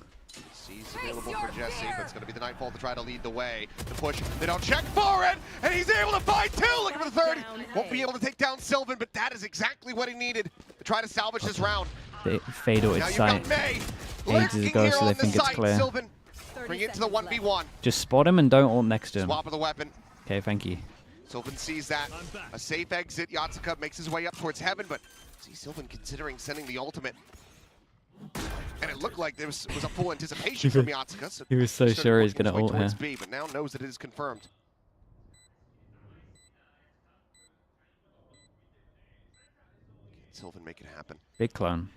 He's available for Jesse, but it's going to be the Nightfall to try to lead the way. The push, they don't check for it, and he's able to find two. Looking for the third. Won't be able to take down Sylvan, but that is exactly what he needed to try to salvage this round. They fade ult Now its you've site. got May Ages lurking ago, here so they on the think it's site. clear. Sylvan, bring it to the 1v1. Just spot him and don't ult next to him. Swap of the weapon. Okay, thank you. Sylvan sees that. A safe exit. Yatsuka makes his way up towards heaven, but see Sylvan considering sending the ultimate. And it looked like there was a full anticipation from Yatsuka. So He was so started sure he's working his gonna way ult towards here. B, but now knows that it is confirmed. Sylvan make it happen. Big clone.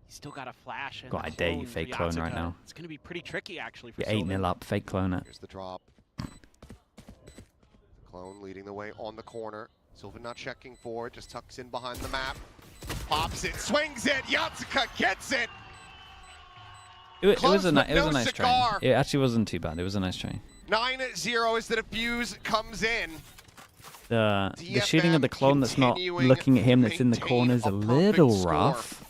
He's still got a flash. And God, I a dare you clone for fake clone right Yatsuka. now. It's going to be pretty tricky, actually, for You're Sylvan. 8-0 up. Fake clone it. Here's the drop. Clone leading the way on the corner. Sylvan not checking for it, just tucks in behind the map. Pops it, swings it, Yatsuka gets it! It Close was a but nice no train. cigar. It actually wasn't too bad. It was a nice train. 9-0 as the defuse comes in. The shooting of the clone that's not continuing looking at him, to that's in the maintain corner, is a a perfect little score. rough.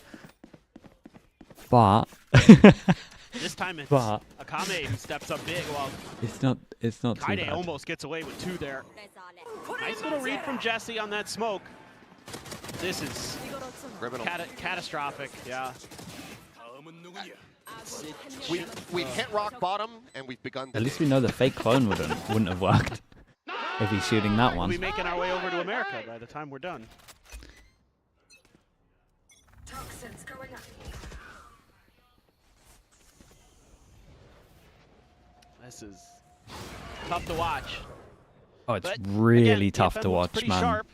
But This time it's But- Akame who steps up big while it's not too Kaide bad. almost gets away with two there. Nice little read from Jesse on that smoke. This is Criminal. Catastrophic, yeah. We've hit rock bottom, and we've begun to At least we know the fake clone wouldn't have worked if he's shooting that one. We'll be making our way over to America by the time we're done. Toxins going up. This is tough to watch. Oh, it's But, really again, tough DFM to looks watch, pretty man. sharp.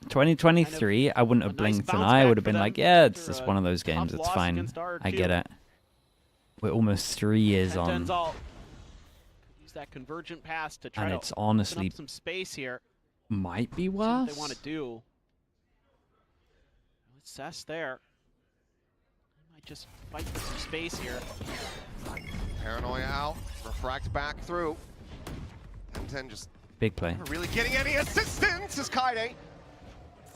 2023, I wouldn't have a nice blinked an bounce eye. I back would have for been them like, yeah, it's after just a one of those games. tough It's loss fine. against I get R2. it. We're almost 3 years on, All use that convergent pass to try and to it's open honestly up some space here. might be See what worse. they want to do. With Cess there. Might just fight for some space here. Paranoia out. Refract back through. 10-10 just Big play. not really getting any assistance as Kaide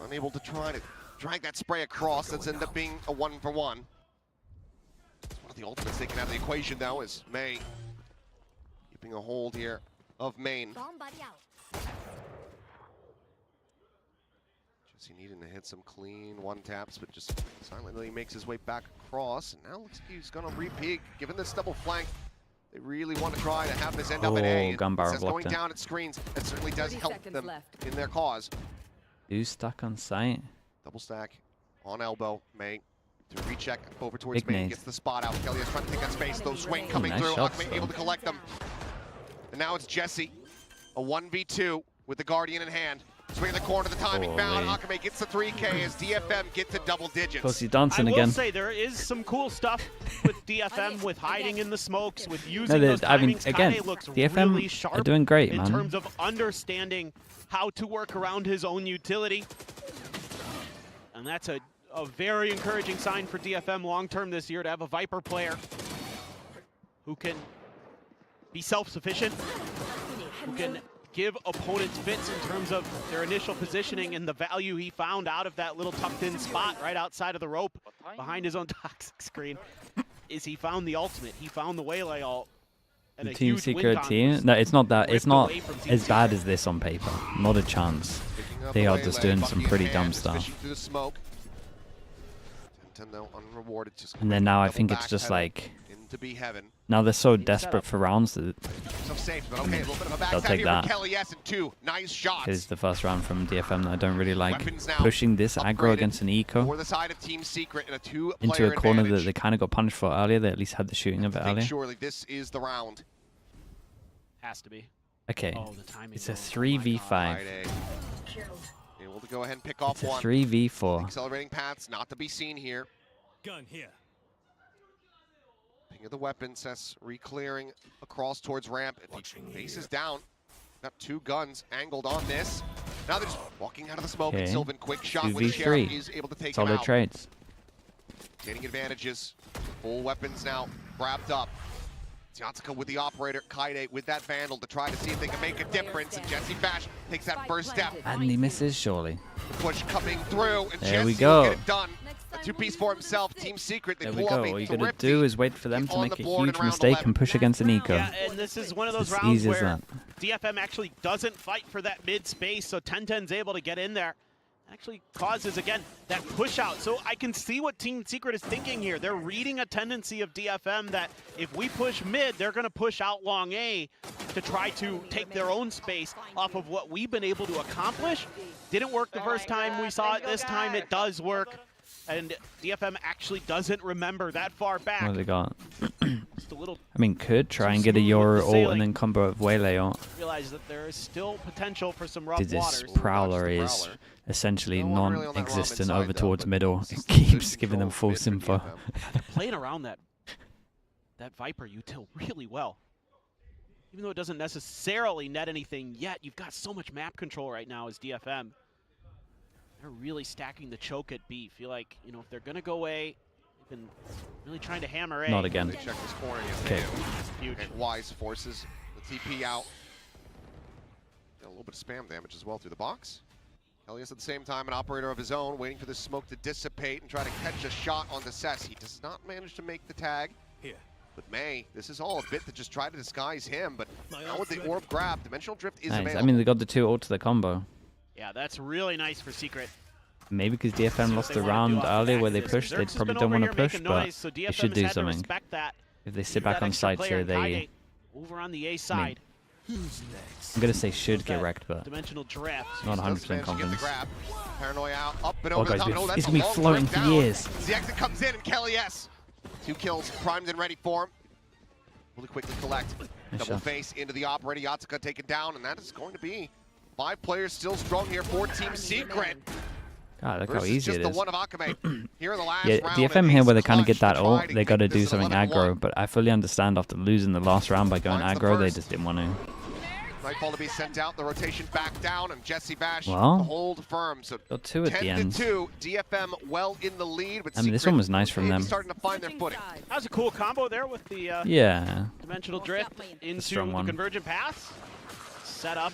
unable to try to drag that spray across. That's ended up being a 1-for-1. One of the ultimates taken out of the equation, though, is May keeping a hold here of main. Jesse needing to hit some clean one taps, but just silently makes his way back across. And now looks like he's going to re-peek. Given this double flank, they really want to try to have this end up in A. Gun barrel Says going blocked it. down at screens, it certainly does 30 help seconds them left. in their cause. Who's stuck on site? Double stack on elbow. May to recheck over towards Big main. nade. Gets the spot out. Kelly is trying to take that space. Though swing coming nice through. shots, Akme though. able to collect them. And now it's Jesse. A 1v2 with the Guardian in hand. Swing in the corner, the timing bound. Holy. Akame gets the 3K as DFM get to double Of course, digits. he's I dancing will again. say there is some cool stuff with DFM, with hiding in the smokes, with No, using those I mean, timings. again, Kaide looks DFM really sharp are doing great, in man. terms of understanding how to work around his own utility. And that's a very encouraging sign for DFM long-term this year to have a Viper player who can be self-sufficient, who can give opponents fits in terms of their initial positioning, and the value he found out of that little tucked-in spot right outside of the rope behind his own toxic screen is he found the ultimate. He found the Waylay ult. And The a Team huge win Secret team? confidence No, it's not that. It's ripped not away from Team as bad Secret. as this on paper. Not a chance. Picking up They the are just Waylay, doing Bucky some in pretty hand, dumb just stuff. fishing through the smoke. 10-10 though, unrewarded. Just And then now I double think it's back just pedal like, into be heaven. now they're so desperate for rounds that Some safe, but okay, a little bit of a They'll backstab take here that. from Kelly S and 2 nice shots. is the first round from DFM that I don't really like. Weapons now Pushing this aggro upgraded against an eco for the side of Team Secret in a two-player into a corner that advantage. they kind of got punished for earlier. They at least had the shooting a bit I think earlier. surely this is the round. Has to be. Okay, Oh, the timing. it's a though. Oh my God. 3v5. Friday. Able to go ahead and pick off It's a one. 3v4. Accelerating paths not to be seen here. Gun here. Ping of the weapon, Sess re-clearing across towards ramp. If he faces down, got two guns angled on this. Now they're just walking out of the smoke. And Okay. Sylvan, quick shot with the sheriff. 2v3. He's able to take him Solid out. trades. Gaining advantages. Full weapons now wrapped up. Yatsuka with the operator, Kaide with that vandal to try to see if they can make a difference. And Jesse Bash takes that first step. And he misses, surely. Push coming through, and There we Jesse will go. get it done. A two-piece for himself. Team Secret, they There we pull go. off a All you gotta thrifty do is wait for them to on make the a board in huge round mistake 11. and push against an eco. Yeah, and this is one of those It's as rounds easy as where that. DFM actually doesn't fight for that mid space, so 10-10's able to get in there. Actually causes, again, that push out. So I can see what Team Secret is thinking here. They're reading a tendency of DFM that if we push mid, they're going to push out long A to try to take their own space off of what we've been able to accomplish. Didn't work the first time we saw it. This time it does work. And DFM actually doesn't remember that far back. What have they got? Just a little I mean, could try and get a smooth with Euro the ult sailing. and then combo of Waylay ult. realize that there is still potential for some rough This waters. Prowler Watch the is Prowler. essentially No one really on that non-existent ramen over side, though, towards but middle. this It is the good keeps giving them control false bid for info. DFM. They're playing around that Viper util really well. Even though it doesn't necessarily net anything yet, you've got so much map control right now as DFM. They're really stacking the choke at B. Feel like, you know, if they're gonna go A, they've been really trying to hammer A. Not again. They check this corner. Yes, Okay. they do. Huge. Okay, Wise forces the TP out. Got a little bit of spam damage as well through the box. Elias at the same time, an operator of his own, waiting for the smoke to dissipate and try to catch a shot onto Cess. He does not manage to make the tag. Here. But May, this is all a bit to just try to disguise him, but now with the orb grab, Dimensional Drift is Nice. available. I mean, they got the 2 ult to the combo. Yeah, that's really nice for Secret. Maybe because DFM lost the round earlier where they pushed, they probably don't want to push, but they should do something. If they sit back on site here, they... Over on the A side. I'm going to say should get wrecked, but Dimensional drift. not 100% confidence. Paranoia out, up and Oh, over guys, the top. it's been floating for years. The exit comes in, and Kelly S. 2 kills, primed and ready for him. Really quickly collect. Double face into the operator. Yatsuka taken down, and that is going to be 5 players still strong here for Team Secret. God, look how easy it is. The one of Akame here in the last Yeah, round, DFM here where they kind of get that to ult, try to they got to make do this something 11-1. aggro, but I fully understand after losing the last round by going Finds the aggro, they first. just didn't want to. Nightfall to be sent out, the rotation back down, and Jesse Bash Well, to hold firm. So got 2 at the end. 10-2, DFM well in the lead, but I mean, this Secret one was nice from maybe them. starting to find their footing. That was a cool combo there with the Yeah. dimensional drift into strong the one. convergent pass. Set up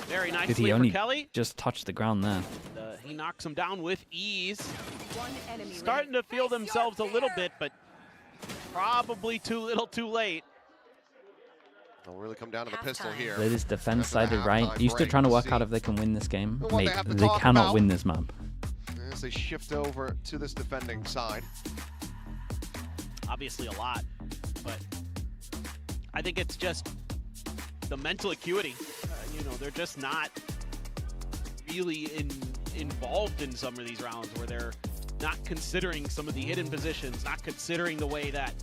very Did nicely he for only Kelly. just touch the ground there? He knocks him down with ease. Starting to feel themselves a little bit, but probably too little too late. It'll really come down to the pistol here. It is defense After the sided right. halftime Used to break, trying to we'll work out see if they can win this game. what they Mate, have to they talk cannot about. win this map. As they shift over to this defending side. Obviously a lot, but I think it's just the mental acuity. You know, they're just not really involved in some of these rounds where they're not considering some of the hidden positions, not considering the way that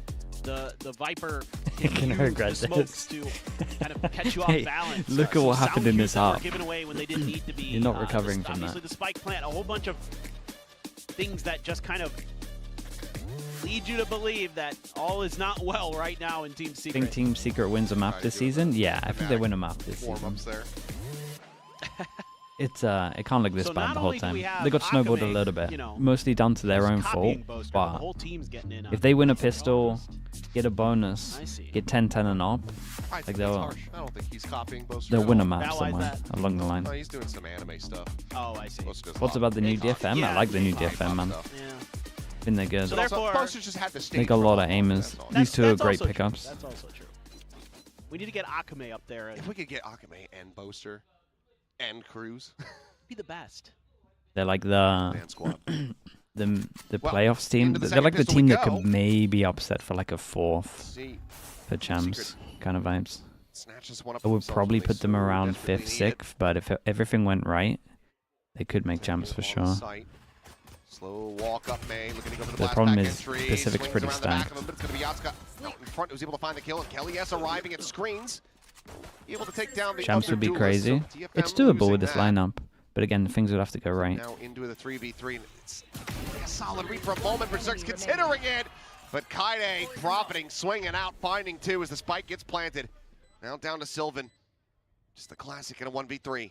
the Viper can used regret the smokes this. to kind of catch you off Hey, balance. look at what Some happened in sound this cues that were half. given away when they didn't need to be. You're not recovering from obviously that. the spike plant, a whole bunch of things that just kind of lead you to believe that all is not well right now in Team Secret. Think Team Secret wins a map this season? Yeah, I think they win a map this season. Warm-ups there. It can't look this So bad not the whole only do time. we have They got snowballed a Akame, little bit, you know, mostly down to their own fault. copying Boaster, but the But whole team's getting in on if they win a pistol, get a bonus, I see. get 10-10 and up, I like think that's they'll harsh. I don't think he's copying Boaster. they'll at win a all. map Now, why is somewhere that? along the line. No, he's doing some anime stuff. Oh, I see. Boaster does What's a lot about the new of DFM? Yeah. I like the new K-pop DFM, man. stuff. Yeah. Think they're good. So But also, therefore- Boaster just had the stage They got a for lot of long, aimers. that's all. These two are That's great also true. pickups. That's also true. We need to get Akame up there and If we could get Akame and Boaster and Cruz, be the best. They're like the man squad. the Well, playoffs team. into the They're like the second pistol we team that go. could maybe upset for like a 4th See, for champs kind of vibes. snatches one up I would themselves probably when they put them so around desperately 5th, need it. 6th, but if everything went right, they could make champs for On sure. the site. Slow walk up, May, looking to go for the The blast problem back is entry. Pacific's Swings pretty around the back stacked. of him, but it's going to be Yatsuka out in front who's able to find the kill. And Kelly S arriving at screens. Able to take down the Champs other would be duelist, so crazy. DFM It's doable losing with this that. lineup, but again, things would have to go right. Now into the 3v3. And it's a solid read for a moment. Berserk's considering it, but Kaide profiting, swinging out, finding 2 as the spike gets planted. Now down to Sylvan. Just the classic in a 1v3.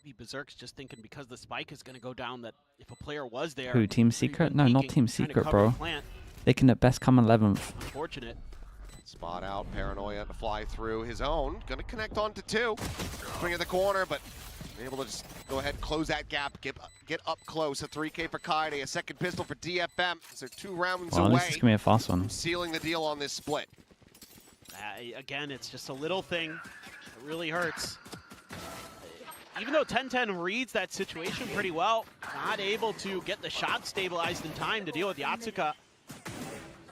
Maybe Berserk's just thinking because the spike is going to go down that if a player was there. Who, Team they've Secret? been No, not peeking, Team trying to Secret, cover the bro. plant. They can at best come 11th. Unfortunate. Spot out, Paranoia to fly through his own. Gonna connect on to 2. Swing at the corner, but able to just go ahead and close that gap, get up close. A 3K for Kaide, a second pistol for DFM. So 2 rounds Well, away. this is going to be a fast one. Sealing the deal on this split. Again, it's just a little thing. It really hurts. Even though 10-10 reads that situation pretty well, not able to get the shot stabilized in time to deal with Yatsuka.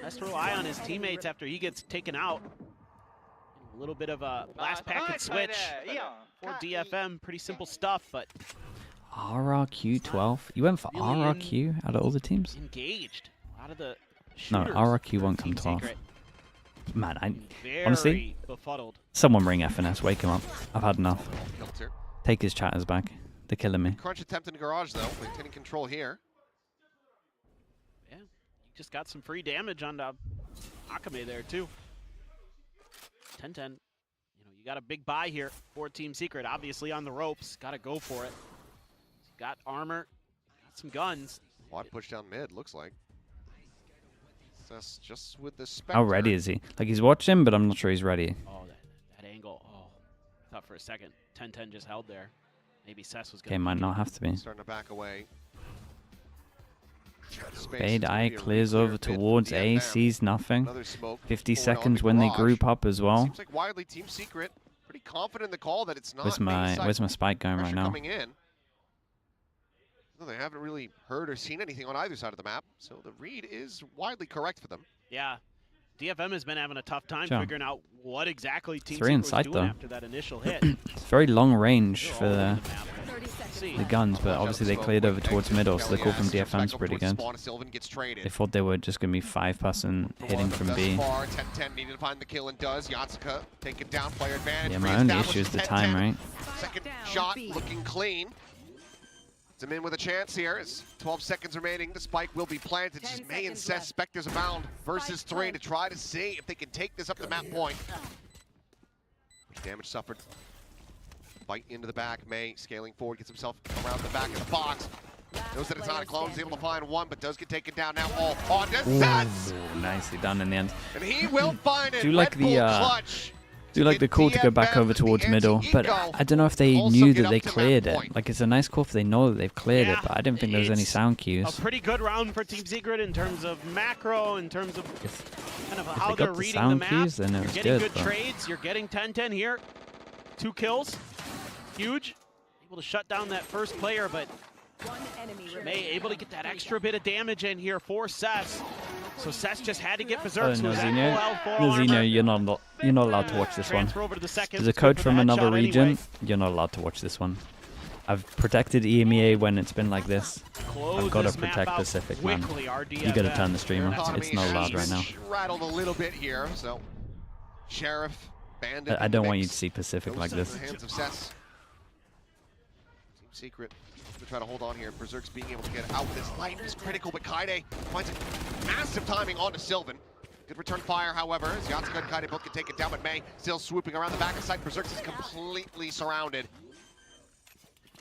Has to rely on his teammates after he gets taken out. A little bit of a blast packet switch for DFM. Pretty simple stuff, but RRQ 12? You went for really RRQ out of all the teams? engaged. A lot of the No, shooters RRQ for won't come Team 12. Secret. Man, Very honestly, befuddled. someone ring FNS, wake him up. I've had enough. Kilter. Take his chatters back. They're killing me. Crunch attempt in the garage, though. Maintaining control here. Yeah, he just got some free damage on Akame there, too. 10-10. You know, you got a big buy here for Team Secret. Obviously on the ropes. Got to go for it. He's got armor. Got some guns. Quad push down mid, looks like. That's just with the Spectre. How ready is he? Like, he's watching, but I'm not sure he's ready. Oh, that angle. Oh, I thought for a second 10-10 just held there. Maybe Cess was going Okay, might not have to be. Starting to back away. Fade Eye clears over towards A, sees nothing. 50 seconds when they group up as well. Seems like widely Team Secret pretty confident in the call that it's not. Where's my spike going right now? Coming in. Well, they haven't really heard or seen anything on either side of the map, so the read is widely correct for them. Yeah. DFM has been having a tough time Sure. figuring out what exactly Team 3 Secret in was sight, doing though. after that initial hit. It's very long range They're for all over the, the map. See. the guns, but obviously they cleared over towards middle, so the call from DFM's pretty good. Sylvan gets traded. They thought they were just going to be 5-person hitting from B. Far, 10-10 needed to find the kill and does. Yatsuka take it down, player advantage. Yeah, my only reestablishes issue is the time, 10-10. right? Second shot looking clean. It's him in with a chance here. It's 12 seconds remaining. The spike will be planted. Just May and Seth, Spectres abound versus 3 to try to see if they can take this up the map point. Damage suffered. Bite into the back. May scaling forward, gets himself around the back of the box. Knows that it's not a clone. He's able to find one, but does get taken down now. All on to Seth! Ooh, nicely done in the end. And he will find it. Do like Red Bull the clutch. do like the call to go back over towards middle, but I don't know if they knew that they cleared it. Like, it's a nice call if they know that they've cleared it, but I didn't think there was any sound cues. A pretty good round for Team Secret in terms of macro, in terms of kind of how they they're got the reading the sound map. cues, then it You're was getting good, good but- trades. You're getting 10-10 here. 2 kills. Huge. Able to shut down that first player, but May able to get that extra bit of damage in here for Sess. So Sess just had to get Berserk. Oh, no, Zeno, you're not allowed to watch this one. Transfer over to the second. There's a code from another region. You're not allowed to watch this one. I've protected EMEA when it's been like this. I've got to protect Pacific, man. You got to turn the stream off. It's not allowed right now. Rattled a little bit here, so Sheriff, Bandit. I don't want you to see Pacific like this. In the hands of Sess. Team Secret to try to hold on here. Berserk's being able to get out. This light is critical, but Kaide finds a massive timing onto Sylvan. Good return fire, however, as Yatsuka and Kaide both can take it down, but May still swooping around the back of the site. Berserk is completely surrounded.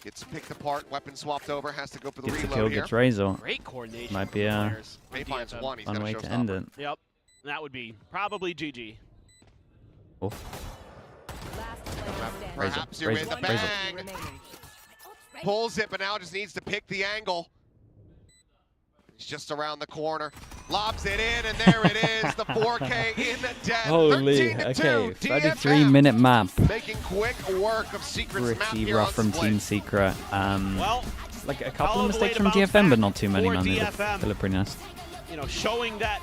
Gets picked apart, weapon swapped over, has to go for the Gets the reload kill, here. gets Razor. Great coordination. Might be a May finds one, he's fun got way a to end showstopper. it. Yep, that would be probably GG. Oh. Perhaps you're with the Razor. bang. Pulls it, but now just needs to pick the angle. He's just around the corner. Lobs it in, and there it is. The 4K in the den. Holy, 13-2. okay. DFM 33-minute map. making quick work of Secret's map Pretty here rough on from Split. Team Secret. Well, like a couple all of the way mistakes to from bounce DFM, but back not too many. for None. They DFM. look pretty nice. You know, showing that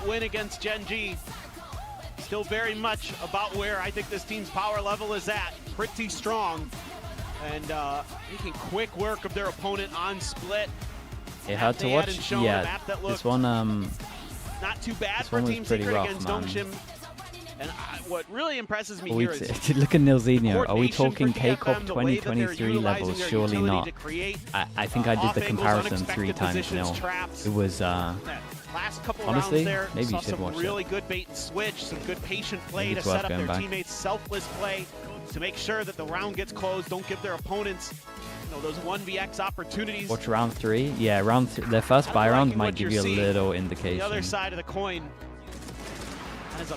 win against Gen G. Still very much about where I think this team's power level is at. Pretty strong. And making quick work of their opponent on Split. It hard to watch. Yeah, this one. Not too bad This for one was Team pretty Secret rough, against man. Dongshim. And what really impresses me Are we here is look at Nilzinho. Are we coordination talking for K-Cop DFM, the way that they're 2023 utilizing levels? their Surely utility not. to create, I think I did off the angles, comparison unexpected 3 times positions, nil. traps. It was That last couple honestly, rounds there, maybe saw you should some watch really it. good bait and switch, some good patient play Maybe to it's worth set up going their back. teammates' selfless play to make sure that the round gets closed. Don't give their opponents, those 1vx opportunities. watch round 3. Yeah, round their first buy round liking might what give you're you a seeing. little The indication. other side of the coin.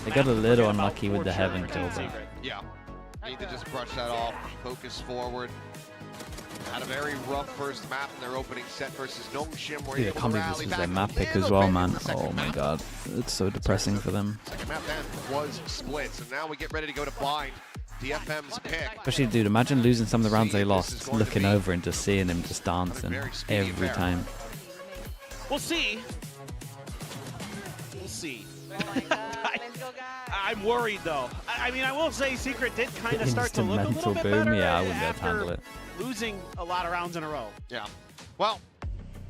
They got a little unlucky with the heaven kill, but Yeah, need to just brush that off, focus forward. Had a very rough first map in their opening set versus Dongshim. Where dude, I can't believe this was their map pick as well, man. Oh my god, it's so depressing for them. Second map then was Split, so now we get ready to go to Bind. DFM's pick. Especially, dude, imagine losing some of the rounds they lost, looking over and just seeing him just dancing every time. We'll see. We'll see. I'm worried though. I mean, I will say Secret did kind of start to look a little bit boom, better yeah, I wouldn't be able to handle after it. losing a lot of rounds in a row. Yeah. Well,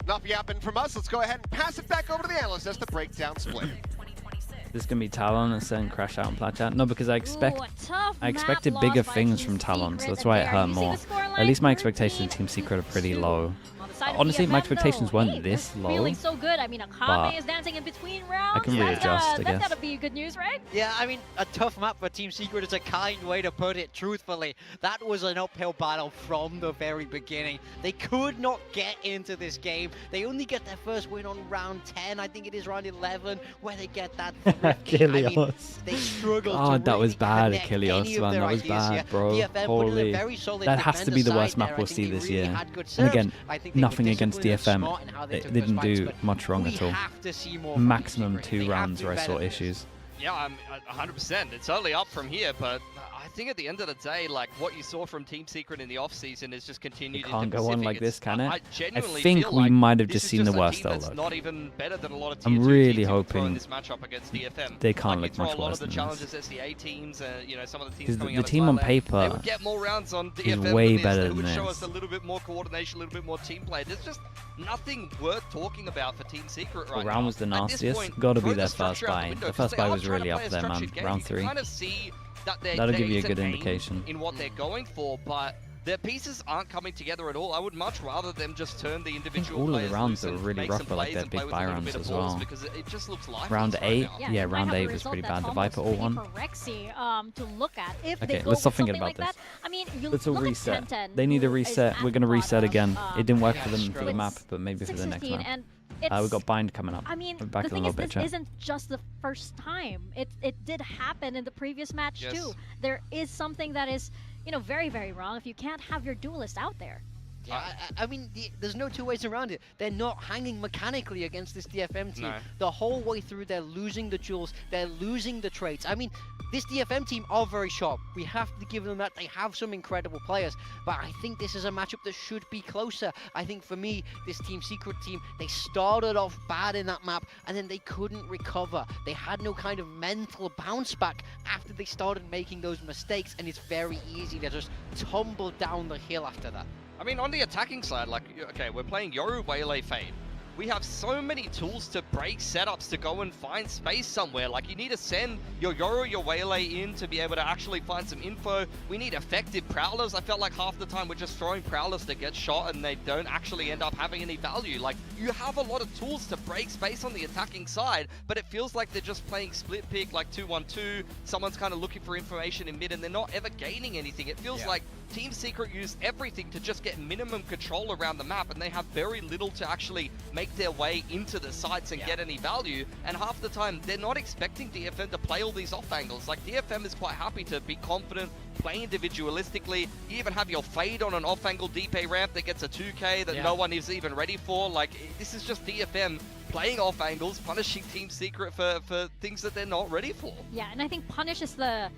enough yapping from us. Let's go ahead and pass it back over to the analyst as the breakdown Split. This is gonna be Talon and then crash out and plat out. No, because I expected map bigger loss by things Team from Talon, so Secret, that's why it and hurt there you see more. the scoreline, At least my expectations of Team Secret are pretty low. On the side of Honestly, my DFM, expectations though, weren't hey, this they're low. Feeling so good. I mean, but Akame is dancing in between rounds. can That's readjust, gotta- I That's guess. gotta be good news, right? Yeah, I mean, a tough map for Team Secret is a kind way to put it, truthfully. That was an uphill battle from the very beginning. They could not get into this game. They only get their first win on round 10, I think it is round 11, where they get that thrift. I mean, Achilles. they struggled Oh, to that really was bad, connect Achilles, any of man. their That was ideas bad, here. bro. DFM put in a Holy. very solid That has to be the defender worst side map there. I we'll think see they this really year. had good And serves. again, I think they were nothing against disciplined and DFM. smart in how they They took didn't those fights, do but much wrong we at all. have to see more from Maximum Team Secret. 2 They have rounds to where I be saw better than this. issues. Yeah, I'm 100%. It's only up from here, but I think at the end of the day, like what you saw from Team Secret in the off season is just continued. It can't into go on Pacific. like this, can it? I genuinely think feel we like might have this just is seen the a worst team that's outlook. not even better than a lot of I'm tier 2 really teams who throw in hoping this matchup against DFM. they can't like, look you much throw a lot worse of the than challenges this. SDA teams, you know, some of the teams 'Cause coming the out of team on Thailand, paper they would get more rounds on is DFM way than this. better They than would show this. us a little bit more coordination, a little bit more team play. There's just nothing worth talking about for Team Secret right now. Round was the At this nastiest. point, Got to throw be the their first structure out the buy. window, The 'cause first they buy are was trying to really play up a there, man. structured game. Round You can 3. kind of see that That'll give you a good aim indication. in what they're going for, but their pieces aren't coming together at all. I would much rather them just turn the individual all of the players rounds loose are and really make rough some for, like, plays their and play big with a buy little rounds bit of as balls, well. because it just looks lifeless Round right 8, now. yeah, you might round have a 8 was result pretty that's bad. The almost Viper all pretty won. for Rexy, to look at. If Okay, they go let's stop with thinking something about like this. that, I mean, you Let's all look at reset. 10-10, They need a who is reset. at We're going to the reset bottom again. of, It didn't work yeah, for them for the it's map, but maybe for the next 6-15, map. and We've it's, got Bind coming up. I mean, We're back the in a thing little is, bit, this chat. isn't just the first time. It did happen in the previous match Yes. too. There is something that is, you know, very, very wrong if you can't have your duelist out there. Yeah, I mean, there's no two ways around it. They're not hanging mechanically against this DFM team. No. The whole way through, they're losing the duels, they're losing the traits. I mean, this DFM team are very sharp. We have to give them that. They have some incredible players, but I think this is a matchup that should be closer. I think for me, this Team Secret team, they started off bad in that map, and then they couldn't recover. They had no kind of mental bounce back after they started making those mistakes, and it's very easy to just tumble down the hill after that. I mean, on the attacking side, like, okay, we're playing Yoru, Waylay, Fade. We have so many tools to break setups to go and find space somewhere. Like, you need to send your Yoru, your Waylay in to be able to actually find some info. We need effective Prowlers. I felt like half the time we're just throwing Prowlers that get shot and they don't actually end up having any value. Like, you have a lot of tools to break space on the attacking side, but it feels like they're just playing split pick, like 2-1-2. Someone's kind of looking for information in mid and they're not ever gaining anything. It feels like Team Secret use everything to just get minimum control around the map, and they have very little to actually make their way into the sites and get any value. And half the time, they're not expecting DFM to play all these off angles. Like, DFM is quite happy to be confident, play individualistically. You even have your Fade on an off angle deep A ramp that gets a 2K that no one is even ready for. Like, this is just DFM playing off angles, punishing Team Secret for things that they're not ready for. Yeah, and I think punish is the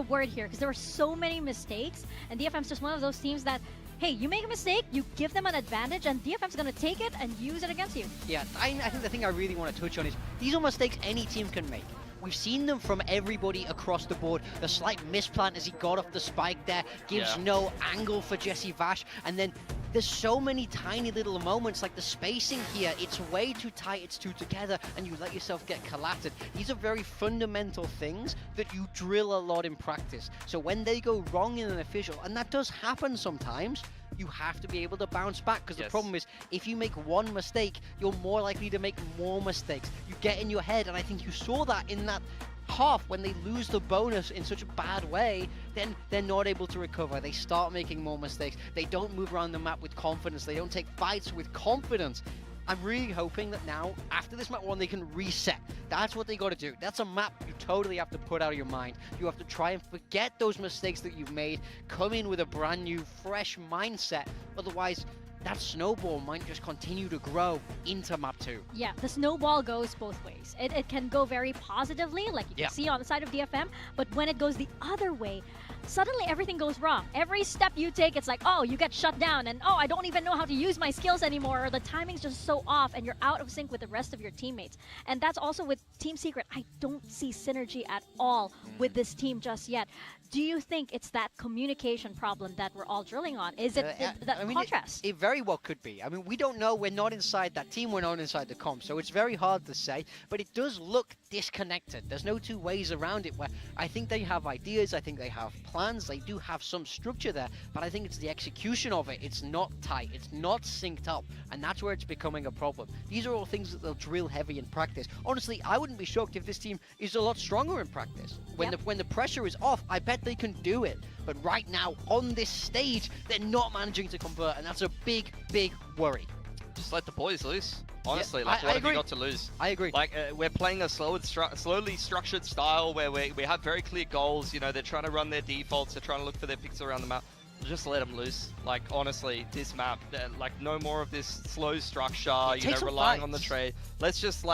word here, because there were so many mistakes, and DFM's just one of those teams that, hey, you make a mistake, you give them an advantage, and DFM's gonna take it and use it against you. Yeah, I think the thing I really want to touch on is these are mistakes any team can make. We've seen them from everybody across the board. The slight misplant as he got off the spike there gives no angle for Jesse Vash, and then there's so many tiny little moments, like the spacing here, it's way too tight, it's too together, and you let yourself get collapsed. These are very fundamental things that you drill a lot in practice. So when they go wrong in an official, and that does happen sometimes, you have to be able to bounce back, because the problem is, if you make one mistake, you're more likely to make more mistakes. You get in your head, and I think you saw that in that half when they lose the bonus in such a bad way, then they're not able to recover. They start making more mistakes. They don't move around the map with confidence. They don't take fights with confidence. I'm really hoping that now, after this map 1, they can reset. That's what they got to do. That's a map you totally have to put out of your mind. You have to try and forget those mistakes that you've made, come in with a brand new, fresh mindset. Otherwise, that snowball might just continue to grow into map 2. Yeah, the snowball goes both ways. It can go very positively, like you can see on the side of DFM, but when it goes the other way, suddenly everything goes wrong. Every step you take, it's like, oh, you get shut down, and oh, I don't even know how to use my skills anymore, or the timing's just so off, and you're out of sync with the rest of your teammates. And that's also with Team Secret. I don't see synergy at all with this team just yet. Do you think it's that communication problem that we're all drilling on? Is it that contrast? It very well could be. I mean, we don't know. We're not inside that team. We're not inside the comp. So it's very hard to say. But it does look disconnected. There's no two ways around it. Where I think they have ideas. I think they have plans. They do have some structure there. But I think it's the execution of it. It's not tight. It's not synced up. And that's where it's becoming a problem. These are all things that they'll drill heavy in practice. Honestly, I wouldn't be shocked if this team is a lot stronger in practice. When the pressure is off, I bet they can do it. But right now, on this stage, they're not managing to convert, and that's a big, big worry. Just let the boys loose. Honestly, Yeah, like, I what have you agree. got to lose? I agree. Like, we're playing a slowly structured style where we have very clear goals. You know, they're trying to run their defaults. They're trying to look for their picks around the map. Just let them loose. Like, honestly, this map, like, no more of this slow structure, you know, relying on the trade. Let's just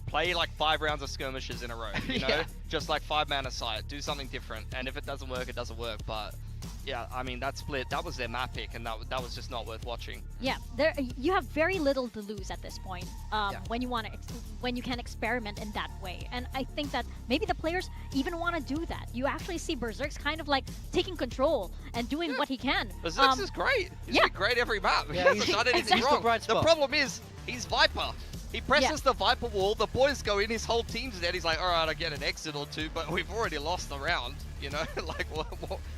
play like 5 rounds of skirmishes in a row, you know? Yeah. Just like 5-mana site, do something different. And if it doesn't work, it doesn't work. But yeah, I mean, that split, that was their map pick, and that was just not worth watching. Yeah, you have very little to lose at this point when you can experiment in that way. And I think that maybe the players even want to do that. You actually see Berserk's kind of like taking control and doing what he can. Berserk's is great. He's been great every map. He hasn't done anything wrong. The problem is, he's Viper. He presses the Viper wall, the boys go in, his whole team's dead. He's like, all right, I get an exit or two, but we've already lost the round, you know? Like,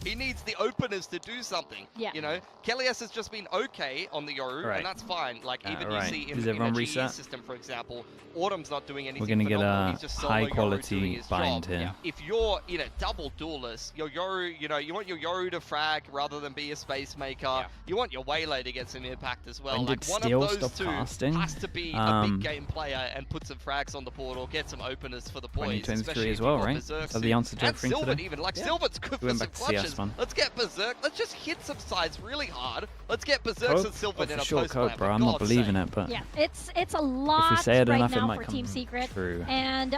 he needs the openers to do something, you know? Kellias has just been okay on the Yoru, and that's fine. Like, even you see in the GE system, for example, Autumn's not doing anything. We're going to get a He's just solo Yoru doing high-quality his bind job. here. If you're in a double duelist, your Yoru, you know, you want your Yoru to frag rather than be a space maker. You want your Waylay to get some impact as well. When Like, did one Steel of those stop two casting? has to be a big game player and put some frags on the board or get some openers for the boys. 2023 as well, right? So the answer to and everything Sylvan today? even. Like, Sylvan's good for Went some back to CS, clutches. man. Let's get Berserk. Let's just hit some sides really hard. Let's get Berserks and Sylvan in a short post code, bro. I'm not believing it, but yeah, it's a lot say it right enough, it now might for come Team Secret. true. And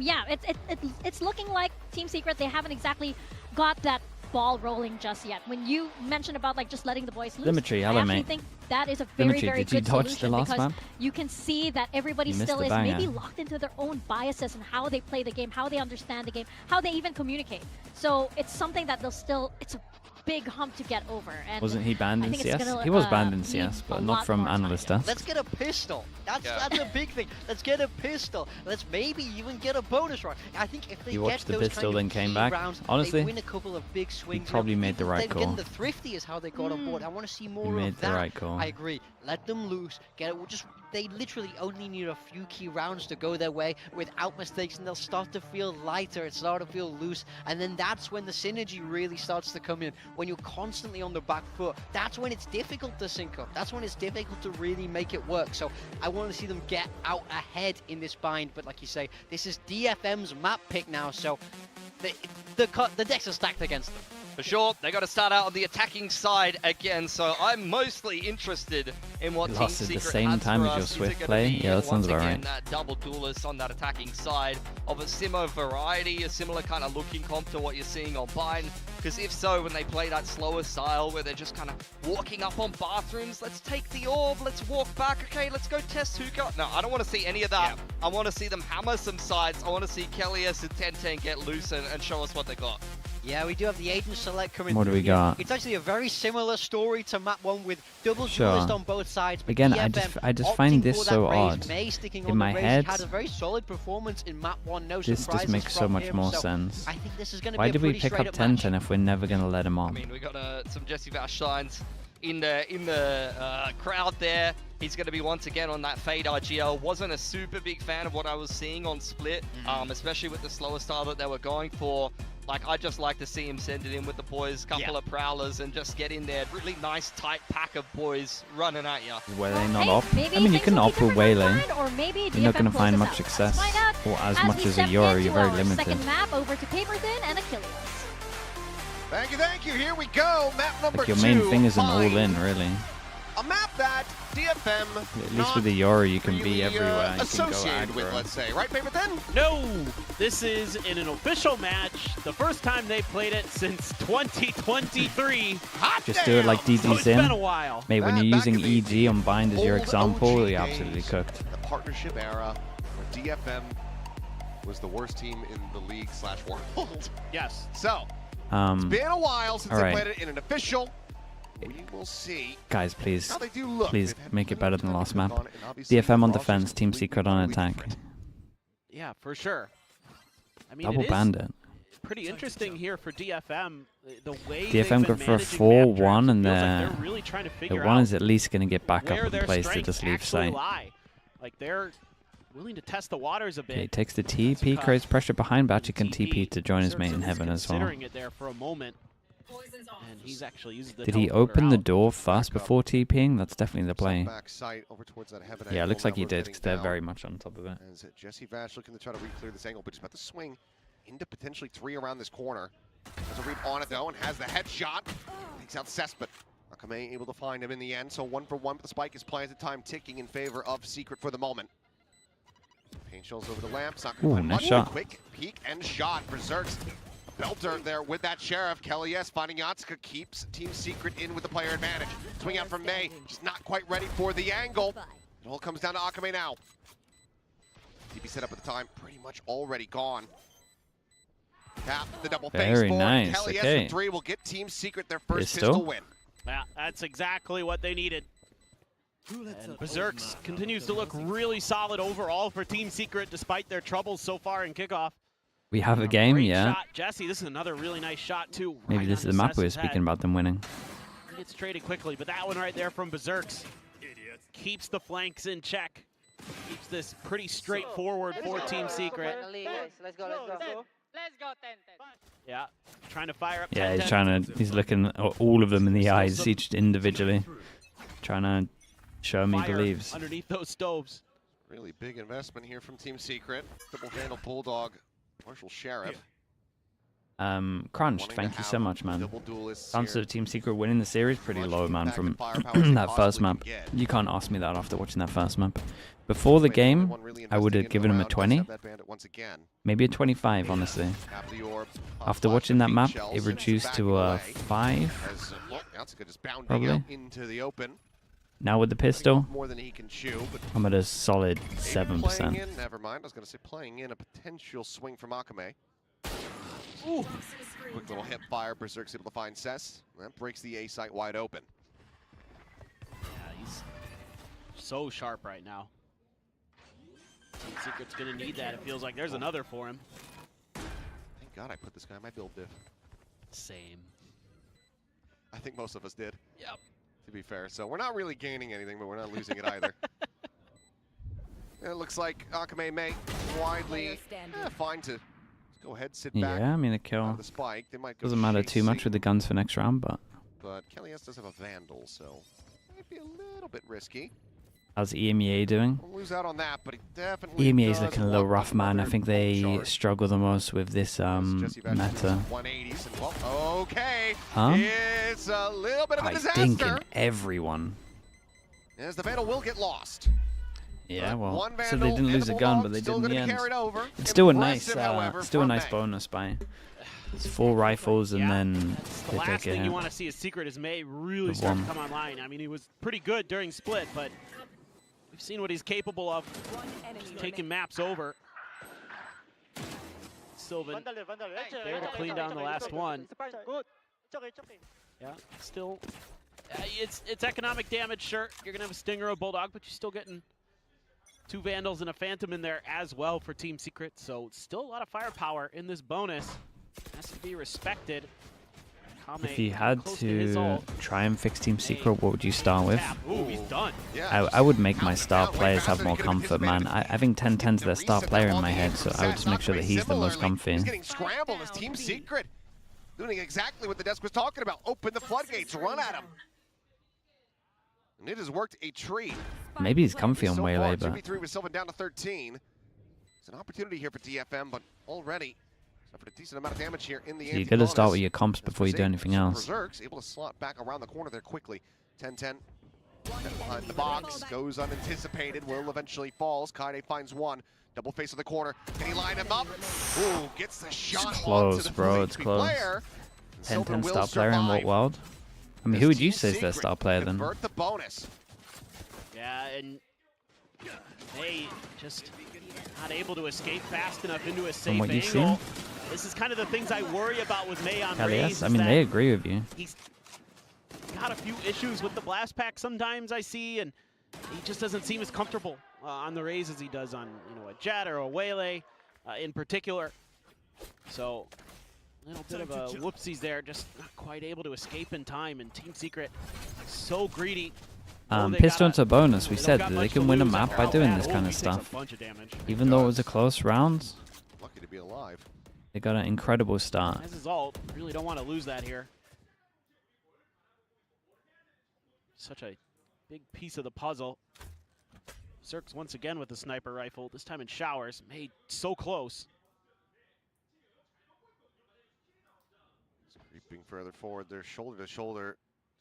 yeah, it's looking like Team Secret, they haven't exactly got that ball rolling just yet. When you mentioned about like just letting the boys loose, Limitry, I hello, actually mate. think that is a very, Limitry, very did you good dodge the solution last because map? you can see that everybody You missed still the is banger. maybe locked into their own biases and how they play the game, how they understand the game, how they even communicate. So it's something that they'll still, it's a big hump to get over. And Wasn't he banned I in think it's CS? gonna, He was banned in need CS, a but lot not from more time. analyst desk. Let's get a pistol. That's a big thing. Let's get a pistol. Let's maybe even get a bonus round. I think if they You get watched the those pistol, kind then of came key back. rounds, Honestly, they win a couple of big swings. probably made the right Again, call. the thrifty is how they got on board. I want to see more made of the that. right call. I agree. Let them loose. Get it. Just they literally only need a few key rounds to go their way without mistakes, and they'll start to feel lighter. It start to feel loose, and then that's when the synergy really starts to come in. When you're constantly on the back foot, that's when it's difficult to sync up. That's when it's difficult to really make it work. So I want to see them get out ahead in this bind. But like you say, this is DFM's map pick now, so the decks are stacked against them. For sure, they got to start out on the attacking side again, so I'm mostly interested in what Team Lost at Secret the same has time for as your us. Is it Swift gonna play? be, Yeah, that sounds once about again, right. that double duelist on that attacking side of a similar variety, a similar kind of looking comp to what you're seeing on Bind? Because if so, when they play that slower style where they're just kind of walking up on bathrooms, let's take the orb, let's walk back, okay, let's go test hookah. No, I don't want to see any of that. I want to see them hammer some sides. I want to see Kellias and 1010 get loose and show us what they got. Yeah, we do have the agent select coming What do through we here. got? It's actually a very similar story to map 1 with double Sure. duelist on both sides. But Again, DFM I just opting find this for that so raise. odd. May sticking In on my the raise. head, Had a very solid performance in map 1. No this surprises just makes so from much him, more so sense. I think this is going to Why be a did we pretty pick up straight-up match. 1010 if we're never going to let him I on? mean, we got some Jesse Vash signs in the crowd there. He's going to be once again on that Fade RGL. Wasn't a super big fan of what I was seeing on Split, especially with the slower style that they were going for. Like, I just like to see him send it in with the boys, couple of prowlers, and just get in there. Really nice, tight pack of boys running at you. Were they not Hey, op? maybe I mean, you things can will be op with different on Waylay. Bind, or maybe You're not DFM going to find closes much out. success, Let's find out or as as much we as a step Euro. into You're very our limited. Second map over to Paperthin and Achilles. Thank you. Here we go. Map number Like, your 2. main thing is an Bind. all-in, really. A map that DFM At least with the Euro, you can be really, everywhere. You can go associated with, aggro. let's say. Right, Paper Thin? No! This is in an official match. The first time they played it since 2023. Hot Just do it like So DD it's Sim. been a while. Mate, when Back you're using in the EG on Bind as your old example, OG you're absolutely days, cooked. The partnership era where DFM was the worst team in the league / world. Yes. So, it's been a while since they alright. played it in an official. We will see Guys, please, how they do look. please They've had make it better than time last to map. work on it, and obviously DFM on the roster's defense, Team Secret on completely attack. different. Yeah, for sure. I mean, Double it is bandit. pretty interesting here for DFM. The way DFM they've go been for a managing 4-1, map and drives, it feels like they're they're really trying to the figure one out is at least going to get back where up in their place to strengths just leave actually sight. lie. Like, they're willing to test the waters a bit. Okay, he takes the TP, creates pressure behind, but actually can TP to join his mate in heaven as well. Considering it there for a moment. And he's actually used the Did he teleporter open the out. door first before TPing? That's definitely the play. Back sight over towards that heaven Yeah, it angle, looks like he number did, getting because they're down. very much on top of it. As Jesse Vash looking to try to re-clear this angle, but he's about to swing into potentially 3 around this corner. There's a read on it though, and has the headshot. Takes out Cesspit. Akame able to find him in the end, so 1 for 1, but the spike is planted, time ticking in favor of Secret for the moment. Angels over the lamps. Not Ooh, gonna find nice much. shot. Quick peek and shot. Berserk's belter there with that Sheriff. Kelly S finding Yatsuka, keeps Team Secret in with the player advantage. Swing out from May. She's not quite ready for the angle. It all comes down to Akame now. TP set up at the time, pretty much already gone. Tap the double face Very for nice, Kelly okay. S with 3 will get Team Secret their first Pistol. pistol win. Yeah, that's exactly what they needed. And Berserks continues to look really solid overall for Team Secret despite their troubles so far in kickoff. We have a game, Great yeah. shot. Jesse, this is another really nice shot too. Maybe right this is on the map we were Necess's speaking head. about them winning. He gets traded quickly, but that one right there from Berserks keeps the flanks in check. Keeps this pretty straightforward for Team Secret. Let's go, let's go. Let's go 10-10. Yeah, trying to fire up. Yeah, 10-10. he's looking at all of them in the eyes, each individually. Trying to show him he Fire believes. underneath those stoves. Really big investment here from Team Secret. Double Vandal Bulldog, Marshall Sheriff. Crunched, Wanting thank to you so have much, man. double duelists Chances here. of Team Secret winning the series pretty Much low, man, impact from and firepower as they that first possibly map. can get. You can't ask me that after watching that first map. Before the Wait, only game, one really I would investing have in given the him a round. Does 20, have that bandit once again. maybe a 25, honestly. Tap the orb, After flash watching the that peak map, shells, it and reduced backing to a away 5. As Yatsuka just bounding Probably. out into the open. Now with the Cutting pistol, off more than he can chew, but I'm at a solid maybe 7%. playing in, never mind. I was going to say playing in a potential swing from Akame. Ooh. Quick little hip fire. Berserk's able to find Cess. That breaks the A site wide open. Yeah, he's so sharp right now. Team Secret's gonna need that. It feels like there's another for him. Thank God I put this guy in my build diff. Same. I think most of us did. Yep. To be fair. So we're not really gaining anything, but we're not losing it either. And it looks like Akame may widely fine to go ahead, sit back. Yeah, I mean, a Out kill of the spike. They might go doesn't matter too much chasing, with the guns for next round, but but Kelly S does have a Vandal, so might be a little bit risky. how's EMEA doing? We'll lose out on that, but he definitely EMEA is does looking a little want rough, man. I another think they charge. struggle the most with this Jesse Bash meta. 180s and well, okay. Huh? It's a little bit of a I disaster. thinking everyone. As the Vandal will get lost. Yeah, But well, one so they Vandal didn't and lose the a gun, Bulldog but they did still in the gonna be end. carried over. It's still a nice, Impressive, however, still a from nice May. bonus by. It's 4 rifles and Yeah, then that's the they last take a thing you hit. want to see is Secret as May really The start to one. come online. I mean, he was pretty good during split, but we've seen what he's capable of. Just taking maps over. Sylvan there to clean down the last one. Good. It's okay, it's okay. Yeah, still, it's economic damage, sure. You're gonna have a Stinger, a Bulldog, but you're still getting 2 Vandals and a Phantom in there as well for Team Secret. So still a lot of firepower in this bonus. Has to be respected. Kame If you had close his to ult. try and fix Team Secret, what would you start with? Tap. Ooh, he's done. Yeah, I would make my just star pound it players down. have Way more faster than comfort, he man. could have I think 10-10's their star reset player them in on my the head, end. so I would just make sure that he's the most Similarly, comfy. He's getting scrambled as Team Secret doing exactly what the desk was talking about. Open the floodgates, run at him. And it has worked a treat. Maybe he's comfy on So Waylay, far, but 2v3 with Sylvan down to 13. It's an opportunity here for DFM, but already suffered a decent amount of damage here in the you got to start with your comps before you do anything else. Berserk's able to slot back around the corner there quickly. 10-10. Behind the box, goes unanticipated, will eventually falls. Kaide finds one. Double face of the corner. Can he line him up? Ooh, gets the shot close, onto the bro, full it's HP close. player. Sylvan 10-10 will star player in what survive. world? I mean, As who would you Team say is their Secret star player then? convert the bonus. Yeah, and they just not able to escape fast enough into a safe what you've angle. seen? This is kind of the things I worry about with May on Hell Raze. yes, I is mean, that they agree with you. He's got a few issues with the blast pack sometimes I see, and he just doesn't seem as comfortable on the Raze as he does on a Jet or a Waylay in particular. So a little bit of a whoopsies there, just not quite able to escape in time, and Team Secret so greedy. Pistol into bonus, we they don't said got that they much can to win a lose map after by all doing that. this Oh, kind he of takes a stuff. bunch of damage. Even though it was a close round, Lucky to be alive. they got an incredible start. Has his ult. Really don't want to lose that here. Such a big piece of the puzzle. Cirques once again with the sniper rifle, this time in showers. Made so close. Creeping further forward, they're shoulder to shoulder.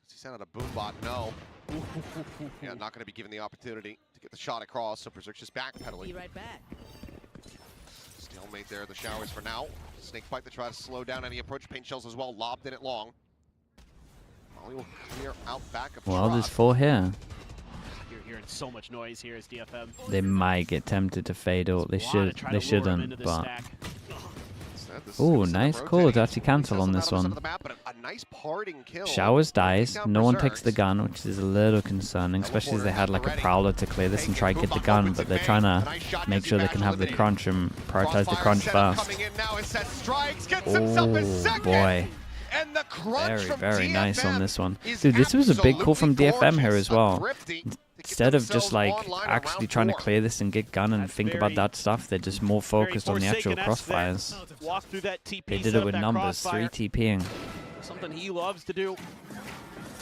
Does he send out a boom bot? No. Yeah, not going to be given the opportunity to get the shot across, so Berserk's just backpedaling. Be right back. Stalemate there, the showers for now. Snake fight to try to slow down any approach. Paint shells as well, lobbed in it long. Molly will clear out back of Well, there's Trot. 4 here. You're hearing so much noise here as DFM. They might get tempted to fade ult. They shouldn't, but... Oh, nice call to actually cancel on this one. Showers dies. No one takes the gun, which is a little concerning, especially as they had like a prowler to clear this and try to get the gun, but they're trying to make sure they can have the crunch and prioritize the crunch first. Oh boy. Very, very nice on this one. Dude, this was a big call from DFM here as well. Instead of just like actually trying to clear this and get gun and think about that stuff, they're just more focused on the actual crossfires. They did it with numbers, 3 TPing. Something he loves to do.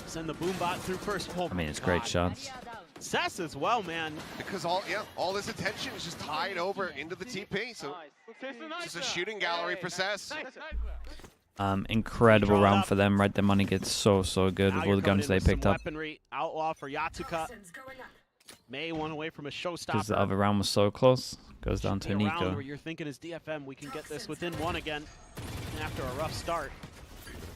Send the boom bot through first. Oh, I mean, it's great shots. Cess as well, man. Because all this attention is just tied over into the TP, so it's just a shooting gallery for Cess. Incredible round for them, right? Their money gets so good with all the guns they picked up. Weaponry outlaw for Yatsuka. May one away from a showstopper. Because the other round was so close. Goes down to Nico. Where you're thinking as DFM, we can get this within 1 again after a rough start.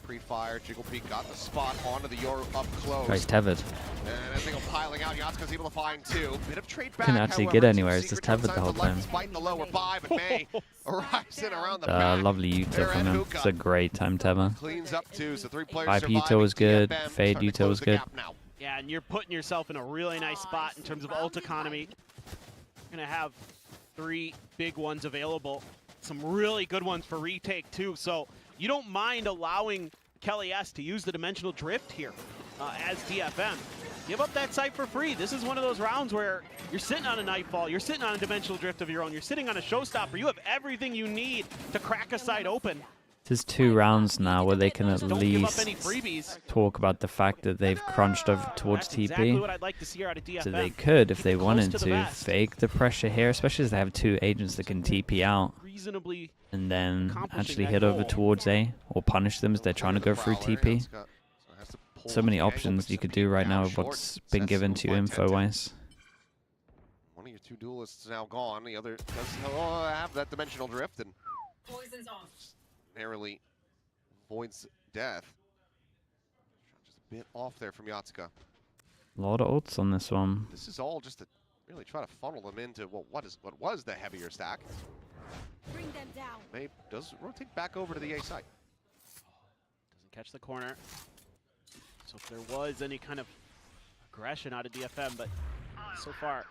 Pre-fire, Jiggle Peak got the spot onto the Yoru up close. Guy's tethered. And as they go piling out, Yatsuka's able to find 2. Bit of trade back. Couldn't actually get anywhere. It's just tethered the whole time. Despite the lower buy, but May arrives in around the back. Lovely Yuto from him. It's a great time tether. Cleans up 2, so 3 players 5 Yuto was good. Fade Yuto was good. Yeah, and you're putting yourself in a really nice spot in terms of ult economy. You're going to have 3 big ones available. Some really good ones for retake, too. So you don't mind allowing Kelly S to use the dimensional drift here as DFM. Give up that site for free. This is one of those rounds where you're sitting on a Nightfall, you're sitting on a dimensional drift of your own, you're sitting on a showstopper. You have everything you need to crack a site open. There's 2 rounds now where they can at least talk about the fact that they've crunched over towards TP. Exactly what I'd like to see out of DFM. So they could, if they wanted to, fake the pressure here, especially as they have 2 agents that can TP out. And then actually hit over towards A, or punish them as they're trying to go through TP. So many options you could do right now with what's been given to you info-wise. One of your 2 duelists now gone. The other does have that dimensional drift and narrowly avoids death. Just a bit off there from Yatsuka. A lot of ults on this one. This is all just to really try to funnel them into what was the heavier stack. Bring them down. May does rotate back over to the A side. Doesn't catch the corner. So if there was any kind of aggression out of DFM, but so far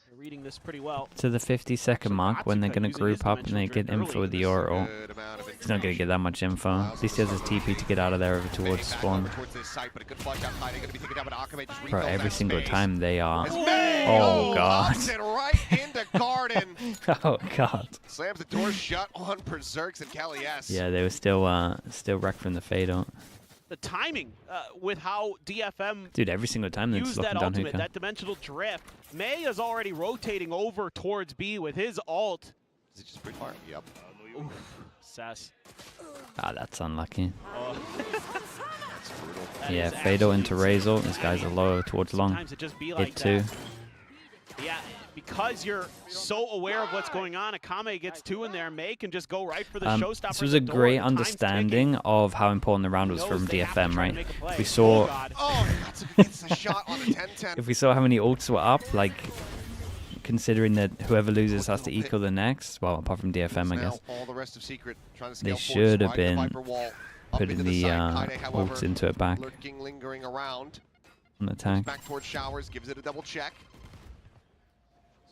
they're reading this pretty well. To the 50-second mark when they're going to group up and they get info with the Yoru. He's not going to get that much info. At least he has his TP to get out of there over towards spawn. Bro, every single time they are... Oh, God. Oh, God. Slams the door shut on Berserks and Kelly S. Yeah, they were still wrecked from the fade out. The timing with how DFM Dude, every single time they're just looking down ultimate, hookah. that dimensional drift. May is already rotating over towards B with his ult. Is it just pre-fire? Yep. Oof, Cess. Ah, that's unlucky. Oh. That's brutal. Yeah, Fado into Razor. This guy's a low towards long. Sometimes it just be like Hit 2. that. Yeah, because you're so aware of what's going on, Akame gets 2 in there. May can just go right for the showstopper. This was a great understanding of how important the round was from DFM, right? We saw... It's a shot on the 10-10. If we saw how many ults were up, like, considering that whoever loses has to equal the next, well, apart from DFM, I guess, all the rest of Secret trying to they scale should have forward, been Viper wall up putting into the side. Kaide, however, ults into it back lingering around. on attack. Back towards Showers, gives it a double check.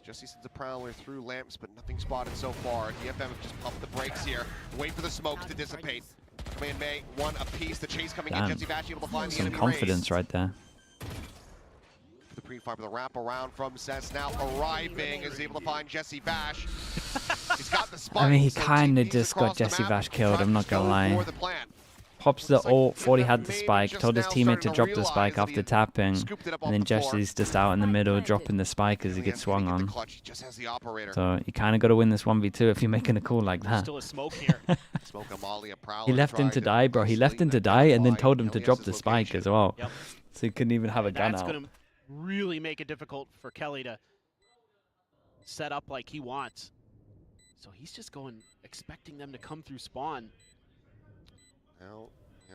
Jesse sends a prowler through lamps, but nothing spotted so far. DFM have just pumped the brakes here. Wait for the smokes to dissipate. Command May, 1 apiece. The chase coming in. Jesse Bash able to find the Some enemy confidence right there. For the pre-fire, the wrap around from Cess now arriving is able to find Jesse Bash. He's got the spike. I mean, he so kind of TPs just got across the Jesse map, Bash killed, I'm not trying gonna to go lie. for the plan. Pops the Looks like ult, thought he had the DFM spike, maybe told his just teammate now to starting drop to the spike realize that after he tapping, scooped it up and off then the floor. Jesse's just out in the middle dropping the spike as he gets swung on. He just has the operator. So you kind of got to win this 1v2 if you're making a call like that. Still a smoke here. Smoke a molly, a prowler. He left him to die, bro. He left him to die and then told him to drop the spike as well. Yep. So he couldn't even have a gun That's out. going to really make it difficult for Kelly to set up like he wants. So he's just going, expecting them to come through spawn. Now,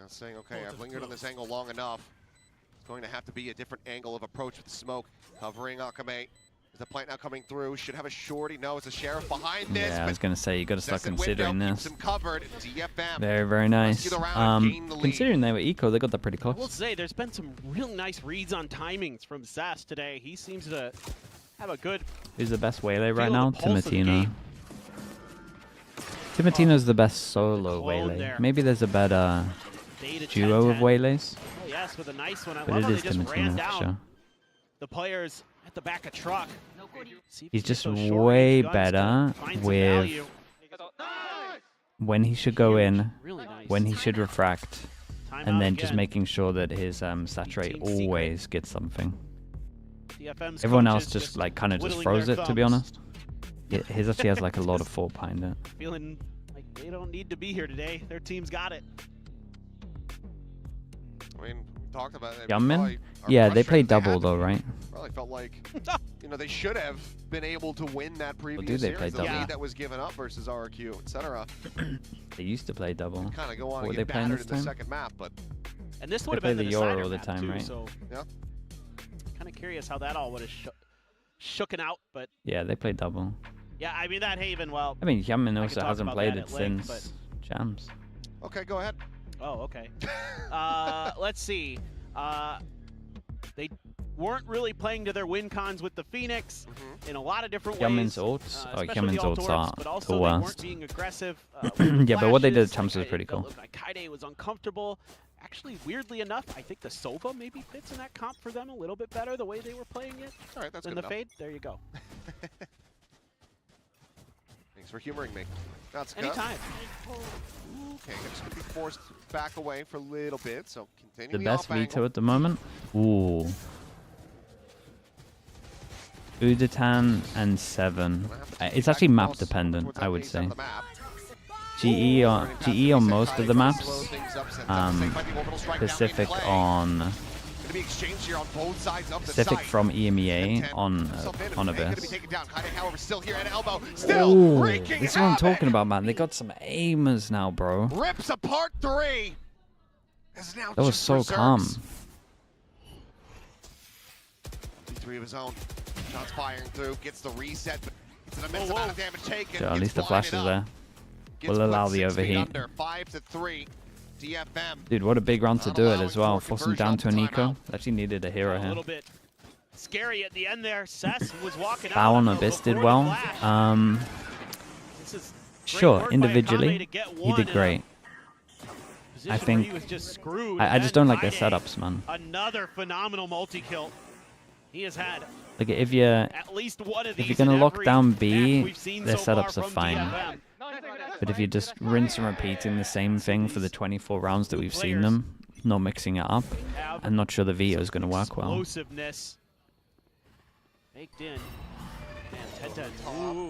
saying, okay, I've lingered on this angle long enough. It's going to have to be a different angle of approach with smoke. Covering Akame. Is the plant now coming through? Should have a shorty. No, it's a sheriff behind this. Yeah, I was going to say, you got to start considering this. Him covered. DFM. Very, very nice. Considering they were eco, they got that pretty I will close. say, there's been some real nice reads on timings from Zest today. He seems to have a good... Who's the best waylay right feel now? the pulse of the Timatino. game. Timatino's the best solo clone waylay. there. Maybe there's a better Data duo of 10-10. waylays. Oh, yes, with a nice one. I But love it how they is just ran Timatino for down sure. the players at the back of truck. See if He's he just gets those short way range guns to better find some with value. when he should go in, Really nice. when he should refract, Timeout and then just again. making sure that his saturate Team secret. always gets something. DFM's Everyone coaches else just like kind of just twiddling froze their it, to be thumbs, honest. His actually has like a lot of thought behind it. feeling like they don't need to be here today. Their team's got it. I mean, we talked about it. Yunmin? Yeah, they played double though, right? Probably felt like, they should have been able to win that previous do they series. play The double? lead that was given up versus RQ, etc. They used to play double. Kind of go on What and were get they playing battered this in the time? second map, but And this They would have play been the the Euro decider all the map time, too, right? so yeah. kind of curious how that all would have shooken out. But Yeah, they play double. yeah, I mean that Haven. Well, I mean, Yunmin I could also talk hasn't about played that it at length, since Jams. Okay, go ahead. Oh, okay. Let's see. They weren't really playing to their win cons with the Phoenix in a lot of different Yunmin's ways. ults, Especially Yunmin's the alt ults orbs, are but the also they weren't worst. being aggressive. Yeah, but what they did at flashes, Champs was like, pretty it felt cool. Like Kaide was uncomfortable. Actually, weirdly enough, I think the Sova maybe fits in that comp for them a little bit better, the way they were playing it. All right, that's than good the enough. Fade. There you go. Thanks for humoring me. That's good. Anytime. Okay, just gonna be forced back away for a little bit, so continue The best off angle. veto at the moment? Ooh. Udatan and 7. It's actually map dependent, I would say. GE on most of the maps. Pacific on Gonna be exchanged here on both sides of the Pacific site. from EMEA on Gonna be Abyss. taken down. Kaide, however, still here at elbow. Still Ooh, wreaking this is what I'm havoc. talking about, man. They got some aimers now, bro. Rips apart 3. Is now That was just so reserves. calm. 3 of his own. Shots firing through, gets the reset, but it's an immense amount of damage taken. So at Gets least the blinded flash is up. there. Gets Will put allow the 6 feet overheat. Under, 5-3. DFM. Dude, what a big round to Not do it allowing as well. more Force him conversion down off to an the eco. timeout. Actually needed a hero A here. little bit scary at the end there. Cess was walking out. Bow on before Abyss did the well. flash. This is great Sure, work by individually, Akame to get he one did in a great. position I where think he was just screwed, I and just then don't like their Kaide, setups, man. Another phenomenal multi-kill. He has had Like if you're at least one of these. if you're gonna in lock every down match B, we've seen their so far setups are from fine. DFM. But if you just rinse and repeating the same thing for the 24 rounds that we've seen them, not mixing it up, I'm not sure the veto is going to work well. Explosiveness baked in. And 10-10. Ooh.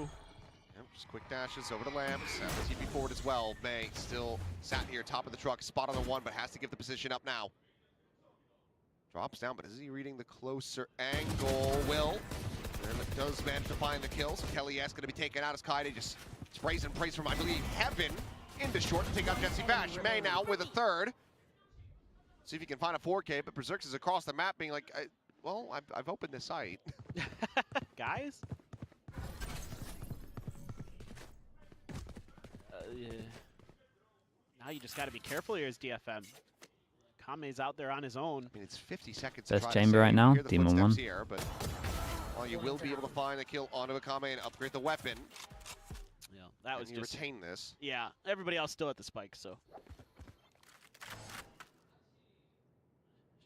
Yep, just quick dashes over to Lambs. TP forward as well. May still sat here, top of the truck, spot on the 1, but has to give the position up now. Drops down, but is he reading the closer angle? Will. And it does manage to find the kill, so Kelly S going to be taken out as Kaide just sprays and prays from, I believe, Heaven into short to take out Jesse Bash. May now with a third. See if he can find a 4K, but Berserks is across the map being like, well, I've opened this site. Guys? Yeah. Now you just got to be careful here as DFM. Kame's out there on his own. I mean, it's 50 seconds. Best to try chamber to right save. now, You hear the Demon footsteps 1. Here, but well, you will be able to find a kill onto Akame and upgrade the weapon. Yeah, that was and you just retain this. Yeah, everybody else still at the spike, so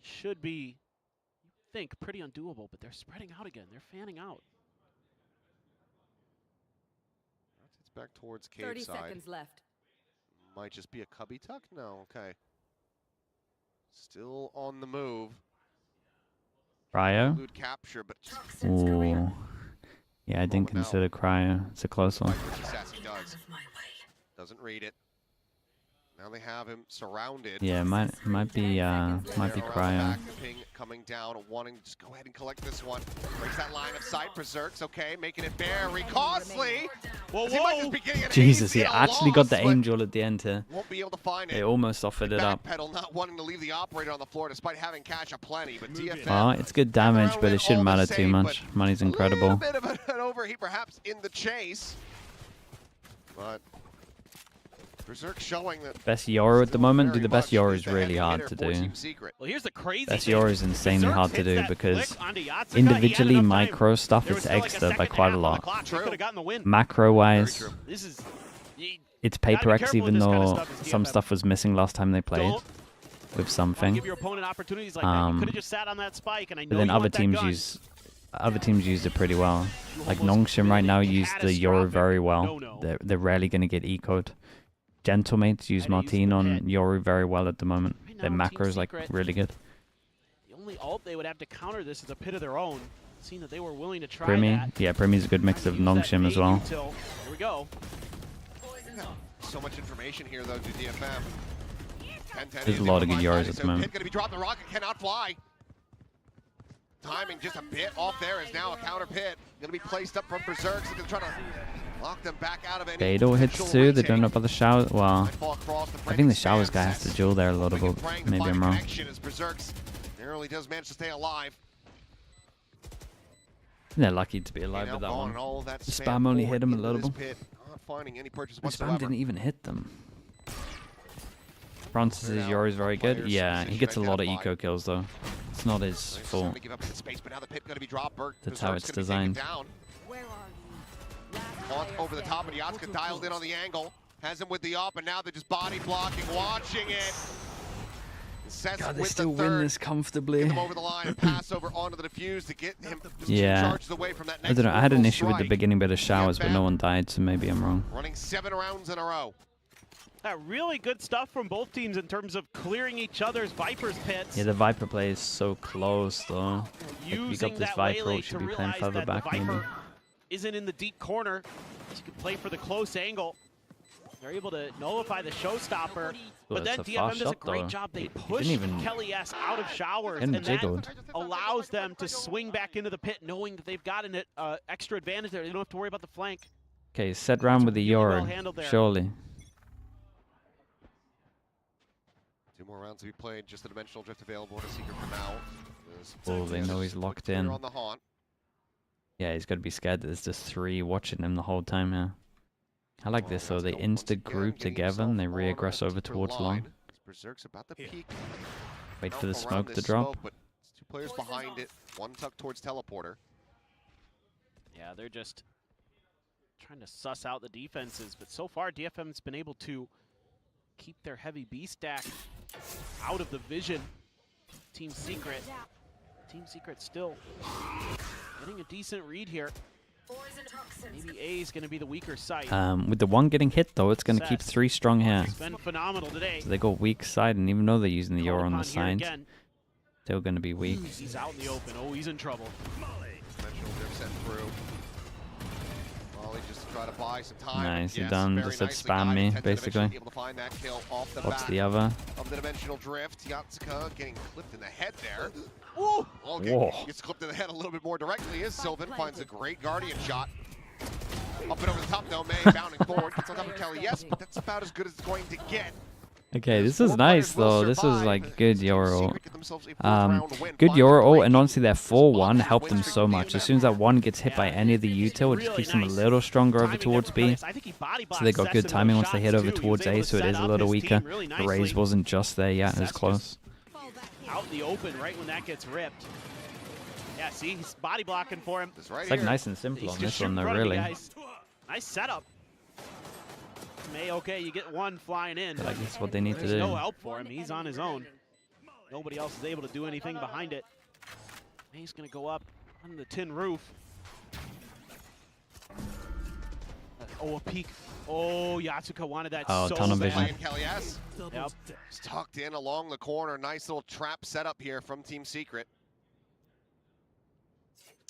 should be, you think, pretty undoable. But they're spreading out again. They're fanning out. It's back towards cave 30 side. seconds left. Might just be a cubby tuck. No, okay. Still on the move. Cryo? Elude capture, but Ooh. Yeah, I didn't consider Cryo. It's a close one. Sassy does. Doesn't read it. Now they have him surrounded. Yeah, might be cryo. Ping coming down, wanting to just go ahead and collect this one. Breaks that line of sight. Berserk's okay, making it very costly. Whoa, He might just be getting an Jesus, easy he and a actually got the loss, but angel at the end here. won't be able to find They it. almost offered it up. Backpedal, not wanting to leave the operator on the floor despite having cash aplenty, but DFM. Oh, it's good damage, but it shouldn't matter too much. Money's incredible. A little bit of an overheat perhaps in the chase, but Berserk showing that Best Yoru at the moment. Dude, the best very Yoru much is the really heavy hard hitter to for do. Team Secret. Well, here's the crazy Best thing. Yoru is insanely Berserk hard to hits do that because flick onto Yatsuka. individually He had enough time. micro stuff There it's was still like a extra by second quite a half on the lot. clock. He could have gotten the win. Macro wise, This is it's gotta be paper X careful with even this kind of though stuff as some DFM. stuff was missing last time they played Don't with something. give your opponent opportunities like that. You could have just sat on that spike, and I know But then you other want that teams gun. use it pretty well. Like almost Nongshim right now really use the Yoru catastrophic very well. no-no. They're rarely going to get eco'd. Gentlemates use Try to use Martine the on pit. Yoru very well at the moment. Right Their now, Team macro is like Secret- really good. The only ult they would have to counter this is a pit of their own. Seeing that they were willing to try Primi, that. yeah, Primi's a good mix of Use that Nongshim as bait well. util. Here we go. So much information here though to DFM. 10-10 There's a is lot of good like Yoris that. at the So moment. Pit gonna be dropped. The rocket cannot fly. Timing just a bit off there is now a counter pit. Gonna be placed up from Berserk. So gonna try to lock them back out of any Beidou hits potential too. They retake. don't know about the shower. Well, Might fall across the I think the French showers fans. guy has to duel there a little Hoping bit. and praying to Maybe find I'm a wrong. connection as Berserk's narrowly does manage to stay alive. They're lucky to be You alive know, with that gone one. and all of that The spam spam only forward hit him a into little this bit. pit, not finding any purchase The whatsoever. spam didn't even hit them. Francis's Yoru is very good. Yeah, he gets a lot of eco kills though. It's not his Starting fault. to give up the space, but now the pit going to be dropped. That's how Berserk's it's gonna be taken designed. down. Launch over the top, and Yatsuka dialed in on the angle. Has him with the up, and now they're just body blocking, watching it. Sets God, they with still the win third. this comfortably. Get him over the line and pass over onto the defuse to get him just Yeah. 2 charges away from that I next don't know. I had an orbital issue with the strike. beginning bit of showers, but no DFM one died, so maybe I'm wrong. running 7 rounds in a row. Really good stuff from both teams in terms of clearing each other's Viper's pits. Yeah, the Viper play is so close though. Like, Using we got this that Viper, Waylay we should to be playing realize further that back the maybe. Viper isn't in the deep corner. You can play for the close angle. They're able to nullify the showstopper, but then it's a DFM fast does a shot, great though. job. They He push didn't even- Kelly S out of showers, Him and jiggled. that allows them to swing back into the pit, knowing that they've got an extra advantage there. They don't have to worry about the flank. Okay, set round with the really well Yoru, handled there. surely. 2 more rounds to be played. Just a dimensional drift available to Secret for now. Oh, they know he's locked Clear in. on the haunt. Yeah, he's got to be scared that there's just 3 watching him the whole time here. I like this though. They insta group together and they re-aggress over towards long. Berserk's about to peek. Wait out for the around smoke to this drop. smoke, but it's 2 players behind it. 1 tucked towards teleporter. Yeah, they're just trying to suss out the defenses, but so far DFM's been able to keep their heavy B stack out of the vision. Team Secret still getting a decent read here. Maybe A is going to be the weaker side. With the one getting hit though, it's going to keep 3 strong here. It's been phenomenal today. So they got weak side, and even though they're using the Yoru on the Called upon here sides, again. still going to be weak. He's out in the open. Oh, he's in trouble. Dimensional drift sent through. Molly just to try to buy some time. Nice, Yes, done. very Just said nicely spam guided. me, 10 basically. Able to find that kill off the What's bat the other? of the dimensional drift. Yatsuka getting clipped in the head there. Ooh! Okay, Whoa. gets clipped in the head a little bit more directly. Is Sylvan finds a great Guardian shot. Up and over the top though, May bounding forward. Gets on top of Kelly, yes, but that's about as good as it's going to get. Okay, this is nice though. This is like good Yoru. Secret get themselves a 4th round win. Good Finds a Yoru, great and honestly their 4-1 Sponsors helped win them streak so with much. As DFM. soon as that one gets hit by any of the util, it just Really keeps them a nice. little stronger over Timing towards there B. from Kelly S. I think he body So blocked they got Sess good into timing those once they shots hit over too. He was towards able A, to so it set is a up little his weaker. team really The raise nicely. wasn't just there yet, it was Sess close. just out in the open right when that gets ripped. Yeah, see, he's body blocking for him. This right It's like here. nice and simple He's on just this one shooting though, in front of you really. guys. Nice setup. May, okay, you get one flying in. Like that's what they need to There's do. no help for him. He's on his own. Nobody else is able to do anything behind it. May's going to go up on the tin roof. Oh, a peek. Oh, Yatsuka wanted that Oh, so tunnel bad. vision. Playing Kelly S. Yep. It's tucked in along the corner. Nice little trap setup here from Team Secret.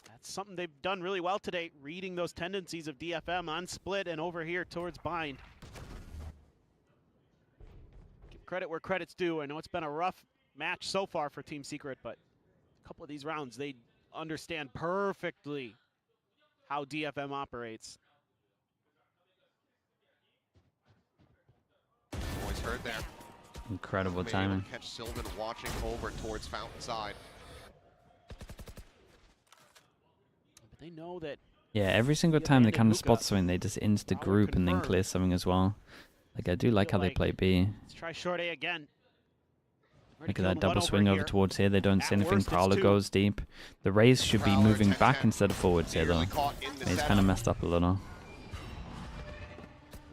That's something they've done really well today, reading those tendencies of DFM on split and over here towards bind. Credit where credit's due. I know it's been a rough match so far for Team Secret, but a couple of these rounds, they understand perfectly how DFM operates. Always heard there. Incredible Maybe timing. Catch Sylvan watching over towards Fountain side. But they know that. Yeah, every single time they kind of spot something, they just insta group and then clear something as well. Like, I do like how they play B. Let's try short A again. Look at that double swing over towards here. They don't see anything. Prowler goes deep. The Rays should be moving back instead of forwards here, though. He's kind of messed up a little.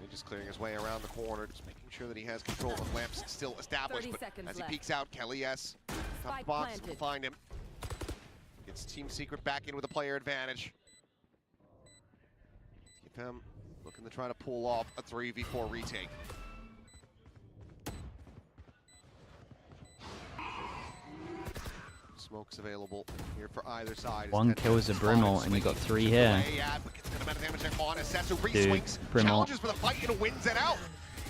He's just clearing his way around the corner, just making sure that he has control of lamps still established. But as he peeks out, Kelly S. Top box will find him. Gets Team Secret back in with a player advantage. DFM looking to try to pull off a 3v4 retake. Smokes available here for either side. One kills a Brimble, and you got 3 here. Dude, Brimble. Challenges for the fight and wins it out.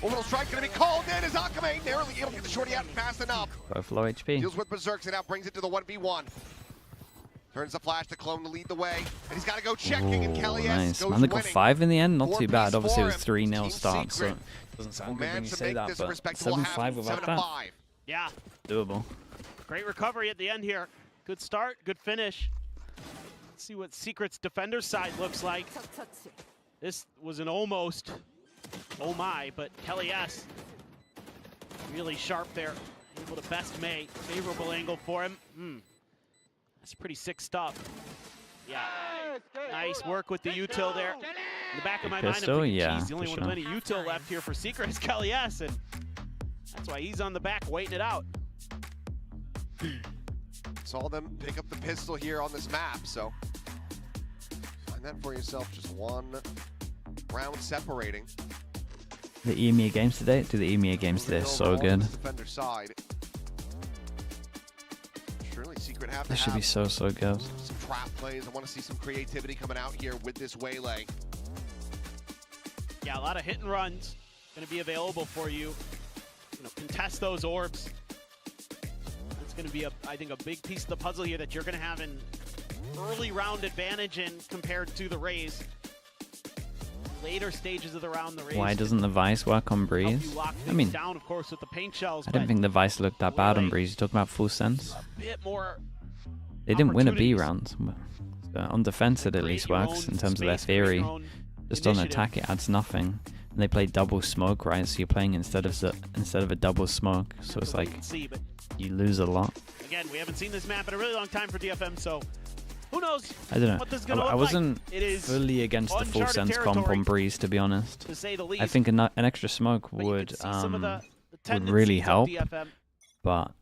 Orbital strike going to be called in as Akame narrowly able to get the shorty out fast enough. Both low HP. Deals with Berserks and now brings it to the 1v1. Turns the flash to Clone to lead the way. And he's got to go checking, and Kelly S goes Man, they got winning. 5 in the end. Not 4 too bad. piece Obviously, it for was him. 3-0 Team start, so Secret it doesn't sound will good when manage you to say make that, this but respectable 7-5 half, without 7-5. that. Yeah, Doable. great recovery at the end here. Good start, good finish. Let's see what Secret's defender side looks like. This was an almost, oh my, but Kelly S. really sharp there. Able to best May. Favorable angle for him. That's pretty sick stuff. Yeah. Nice work with the util there. In the back of my mind, I'm Pistol? thinking, Yeah, geez, the only for one with any util left here for Secret is Kelly S. And that's why he's on the back waiting it out. Saw them pick up the pistol here on this map, so find that for yourself. Just one round separating. The EMEA games today? Do the EMEA games today are so good. Defender side. Surely Secret have to That should be so good. some trap plays. I want to see some creativity coming out here with this waylay. Yeah, a lot of hit and runs going to be available for you. Contest those orbs. That's going to be, I think, a big piece of the puzzle here that you're going to have an early round advantage in compared to the Rays. Later stages of the round, the Rays. Why doesn't the Vice work on Breeze? I mean, down, of course, with the paint shells. I didn't think the Vice looked that bad on Breeze. You're talking about full sense. A bit more. They didn't win a B round. So on defense, it at least works in terms of their theory. Just on attack, it adds nothing. And they play double smoke, right? So you're playing instead of a double smoke. So it's like you lose a lot. Again, we haven't seen this map in a really long time for DFM, so who knows? I don't know. What this is gonna look I wasn't like. It is fully against the full sense comp on Breeze, to be honest. To say the least. I think an extra smoke would really help, but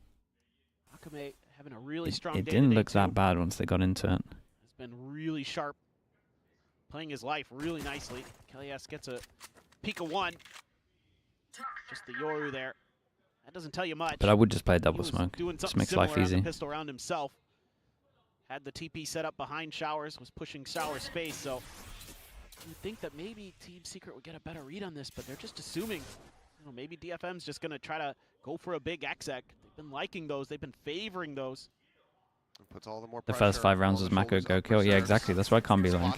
Akame having a really strong it didn't look that bad once they got into it. It's been really sharp, playing his life really nicely. Kelly S gets a peek of one. Just the Yoru there. That doesn't tell you much. But I would just play a double He was smoke. doing Just something makes life similar on the easy. pistol round himself. Had the TP set up behind Showers, was pushing Showers' space, so you'd think that maybe Team Secret would get a better read on this, but they're just assuming, maybe DFM's just gonna try to go for a big exec. They've been liking those, they've been favoring those. Puts all the more The first 5 rounds was Mako go kill. Yeah, exactly. That's why I can't be like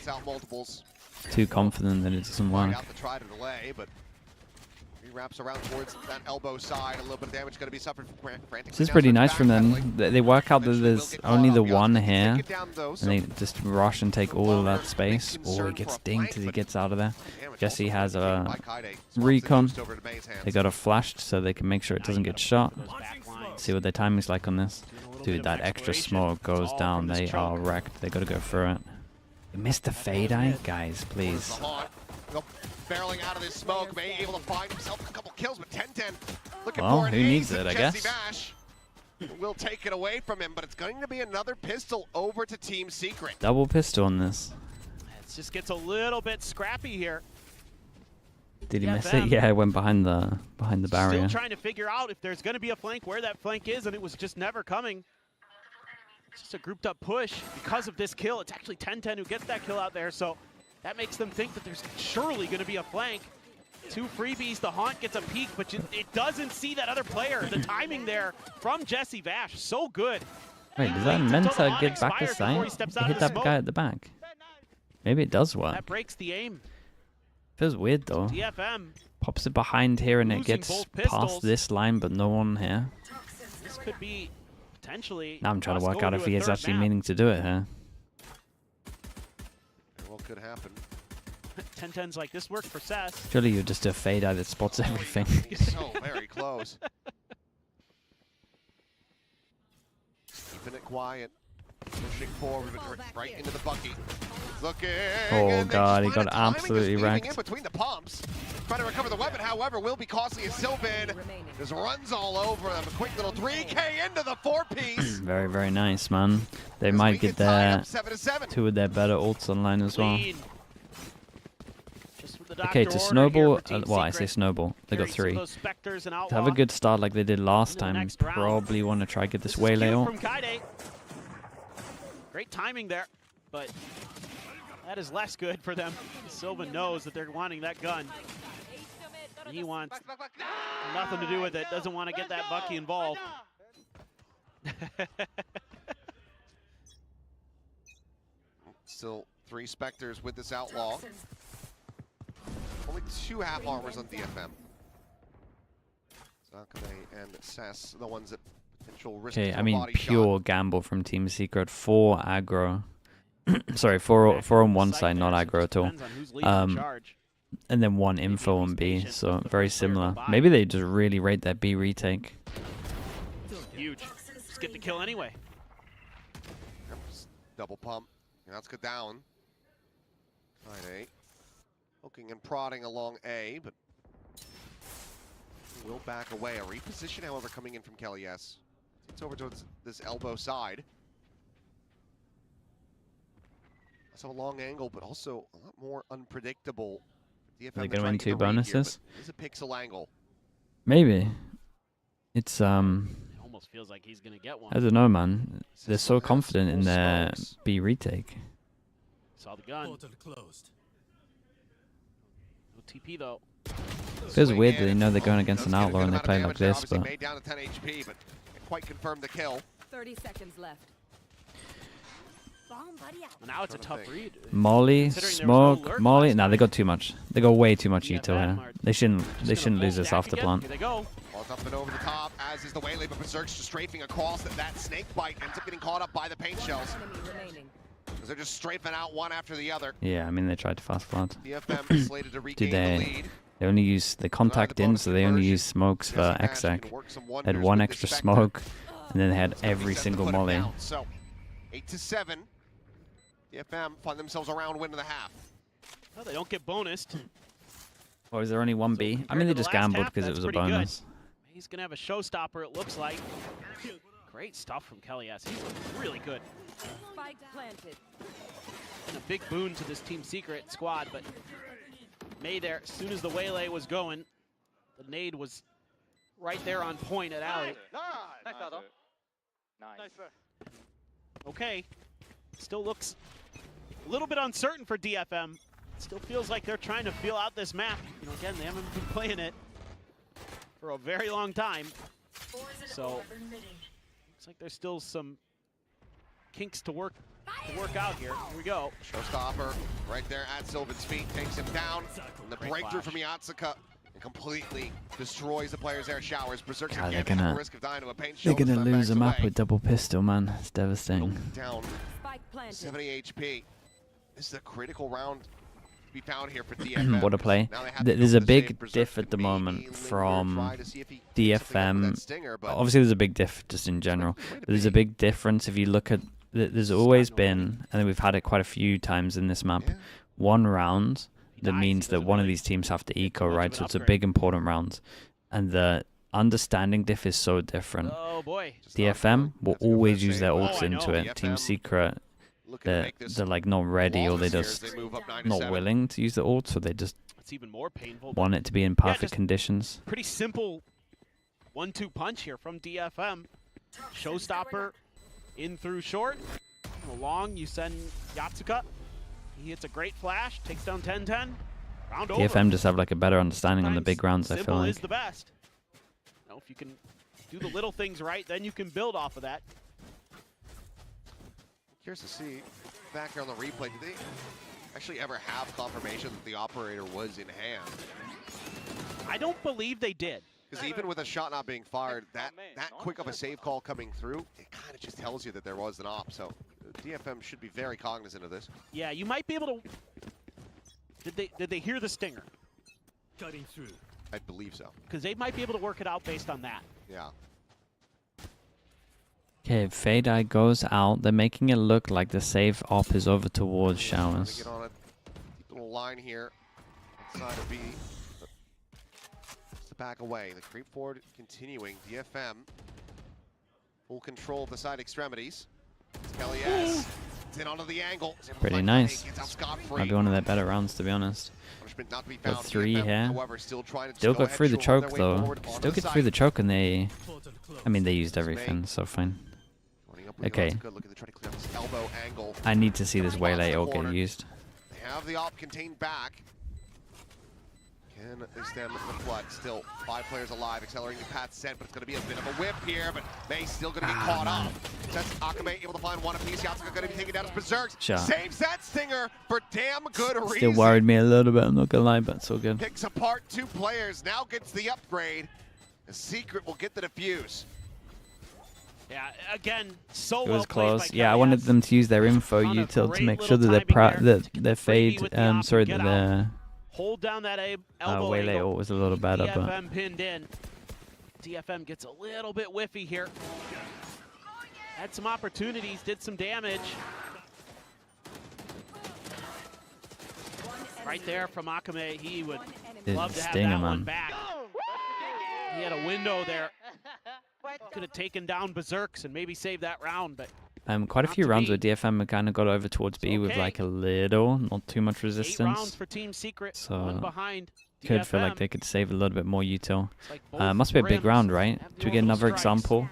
too confident that it doesn't work. Out to try to delay, but he wraps around towards that elbow side. A little bit of damage going to be suffered from frantically. This is pretty nice from them. They work out that there's only the one here, and they just rush and take all of that space. Oh, he gets dinged as he gets out of there. Jesse has a recon. They got a flashed so they can make sure it doesn't get shot. See what their timing's like on this. Dude, that extra smoke goes down. They are wrecked. They got to go through it. You missed the fade eye? Guys, please. Barreling out of this smoke, May able to find himself a couple kills, but 10-10 looking Well, for an who needs ace, it, and I Jesse guess. Bash will take it away from him, but it's going to be another pistol over to Team Secret. Double pistol on this. It just gets a little bit scrappy here. Did he miss it? Yeah, it went behind the barrier. Still trying to figure out if there's going to be a flank, where that flank is, and it was just never coming. It's just a grouped up push because of this kill. It's actually 10-10 who gets that kill out there, so that makes them think that there's surely going to be a flank. 2 freebies. The Haunt gets a peek, but it doesn't see that other player. The timing there from Jesse Vash, so good. Wait, does that meant to get back a sight? He hit that guy at the back. Maybe it does work. That breaks the aim. Feels weird though. DFM Pops it behind here and it losing gets both past pistols. this line, but no one here. This could be potentially. Now I'm trying to us work going out if a he is third actually map. meaning to do it here. What could happen? 10-10's like, this worked for Cess. Surely you just do a fade out that spots everything. He's so very close. Keeping it quiet. Pushing forward right into the bucket. Looking. Oh and they god, he just find got the timing, absolutely just weaving wrecked. in between the pumps. Trying to recover the weapon, however, will be costly as Sylvan just runs all over them. A quick little 3K into the 4-piece. Very, very nice, man. They As might we get tied their up 7-7. 2 of their better ults online as well. Lead. Just with the Okay, doctor to order snowball, here for Team well, I say Secret. snowball. They got Carry some of 3. those Spectres and To have a Outlaw. good start like they did last Into the time, next round. probably want to try get this This is waylay cute ult. from Kaide. Great timing there, but that is less good for them. Sylvan knows that they're wanting that gun. He wants nothing to do with it. Doesn't want to get that Bucky involved. Still 3 Spectres with this Outlaw. Only 2 half armors on DFM. Zakame and Cess, the ones that potential risk. Okay, to I a mean body pure gamble from Team Secret. 4 aggro. Sorry, 4 on one side, not aggro at all. Depends on who's leading the charge. And then 1 info on B, so very similar. Maybe they just really rate that B retake. Huge. Just get the kill anyway. Yep, just double pump. Let's go down. 9-8. Poking and prodding along A, but will back away. A reposition, however, coming in from Kelly S. It's over towards this elbow side. So a long angle, but also a lot more unpredictable. DFM Are they is gonna trying win to 2 get the read here, bonuses? but it is a pixel angle. Maybe. It's It almost feels like he's gonna get one. I don't know, man. They're so That's confident in full their smokes. B retake. Saw the gun. No TP though. Feels Swing weird in. that they know they're going Oh, against does an get a outlaw good and they amount of play like damage there. this, Obviously but made down to 10 HP, but can't quite confirm the kill. 30 seconds left. And now it's a tough read. Molly, Considering there was no smoke, lurk Molly. last Nah, they time. got too much. They got way too much Yeah, util that here. Mart. They shouldn't Just lose gonna this full after stack again. plant. Here they go. Ball's up and over the top, as is the Waylay, but Berserk's just strafing across that snake bite, ends up getting caught up by the paint shells. Enemy remaining. As they're just strafing out one after the other. Yeah, I mean they tried to fast plant. DFM is slated to regain the lead. They only use the contact in, so they only use smokes for exec. They had 1 extra smoke, and then they had every single molly. So 8-7. DFM find themselves around win of the half. No, they don't get bonused. Or is there only 1 B? I compared mean to they the just last gambled half, because it that's was a pretty good. bonus. He's gonna have a showstopper, it looks like. Great stuff from Kelly S. He's really good. Spike planted. And a big boon to this Team Secret squad, but May there, as soon as the Waylay was going, the nade was right there on point at Alley. Nice, Aldo. Nice. Okay, still looks a little bit uncertain for DFM. Still feels like they're trying to feel out this map. You know, again, they haven't been playing it for a very long time. So, looks like there's still some kinks to work out here. Here we go. Showstopper right there at Sylvan's feet, takes him down. And the Great breakthrough flash. from Yatsuka and completely destroys the players there. Showers. Berserk's God, they're again at gonna- the risk of dying to a paint They're shell. gonna That lose backs a map away. with double pistol, man. It's devastating. Down Spike planted. 70 HP. This is a critical round to be found here for DFM. What a play. Now they have to There's go a for the big save. Berserk diff at the can moment maybe linger, from try to see if he can pick something up with DFM. that stinger, but Obviously, there's a big diff just in general. But there's a big difference if you look at. There's always been, and we've had it quite a few times in this map, Yeah. 1 round that dies, means he that doesn't one of really these teams have to eco, much right? of an So it's a upgrade. big important round, and the understanding diff is so different. Oh boy. Just not DFM for- will let's go for always that use their save. ults I into know. it. Team DFM Secret, looking to they're make this like not ready, or they flawless just here as they move up 9-7. not willing to use the ult, so they just It's even more painful. but want it to be in perfect just- conditions. Pretty simple 1-2 punch here from DFM. Showstopper in through short. Along, you send Yatsuka. He hits a great flash, takes down 10-10. Round DFM over. just have like a better understanding on the Sometimes big rounds, I feel simple like. is the best. You know, if you can do the little things right, then you can build off of that. Curious to see back here on the replay, did they actually ever have confirmation that the operator was in hand? I don't believe they did. Because even with a shot not being fired, that quick of a save call coming through, it kind of just tells you that there was an op. So DFM should be very cognizant of this. Yeah, you might be able to. Did they hear the stinger? Cutting through. I believe so. Because they might be able to work it out based on that. Yeah. Okay, Fade Eye goes out. They're making it look like the save op is over towards Showers. Get on a deep little line here inside of B. Just to back away. The creep forward continuing. DFM full control of the side extremities. Kelly S. It's in onto the angle. Pretty nice. Might be one of their better rounds, to be honest. Not to be Got found. 3 DFM, here. however, still trying to Still go got ahead, through the shore their choke way though. forward Still onto get the through side. the choke and they... I mean, they used everything, so fine. Okay. I need to see this waylay ult get used. They have the op contained back. Can they stem the flood? Still 5 players alive, accelerating the path sent, but it's going to be a bit of a whip here, but May's still going to be caught up. That's Akame able to find one apiece. Yatsuka going to be taken down as Berserks. Sure. Saves that stinger for damn good reason. Still worried me a little bit, I'm not gonna lie, but it's all good. Picks apart 2 players, now gets the upgrade. The Secret will get the defuse. Yeah, again, so It well was played by close. Yeah, I wanted Kelly them to use their info On a util to great make sure little that timing there. their fade, with the op and sorry, get that out. their Hold down that elbow waylay angle. ult was a little better, but DFM pinned in. DFM gets a little bit whiffy here. Had some opportunities, did some damage. Right there from Akame, he would Did love to have sting that him, one man. back. He had a window there. Could have taken down Berserks and maybe saved that round, but quite a Not few to rounds be. where DFM kind of got over towards B with okay. like a little, not too much 8 rounds resistance. for Team Secret, So, 1 behind. Could feel like DFM. they could save a little bit more util. It's like both Must be a big brims round, right? have Do we their get own another strikes. example?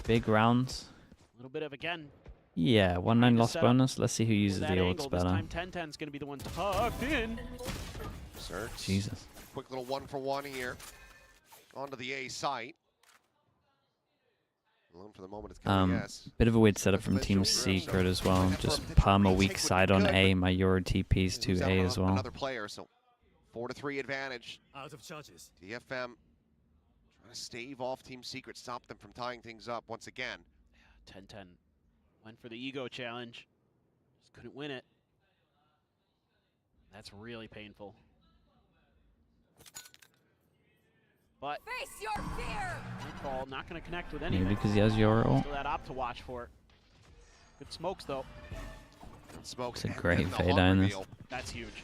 Big rounds. A little bit of, again, Yeah, 1-9 loss set up bonus. Let's see who uses that the ults angle. This better. time 10-10's going to be the one tucked in. Berserks. Jesus. Quick little 1-for-1 here. Onto the A site. Alone for the moment, it's Kelly S. Bit of a weird setup from Team Secret as well. Just palm a weak side on A. My Euro TPs to Moves out A on as well. Another player, so 4-3 advantage. Out of charges. DFM trying to stave off Team Secret, stop them from tying things up once again. 10-10 went for the ego challenge. Just couldn't win it. That's really painful. But Face your fear. Nightfall not going to connect with Maybe anything. because he has Euro ult. Still that op to watch for it. Good smokes though. Smokes. It's a and great then the fade hog on this. reveal. That's huge.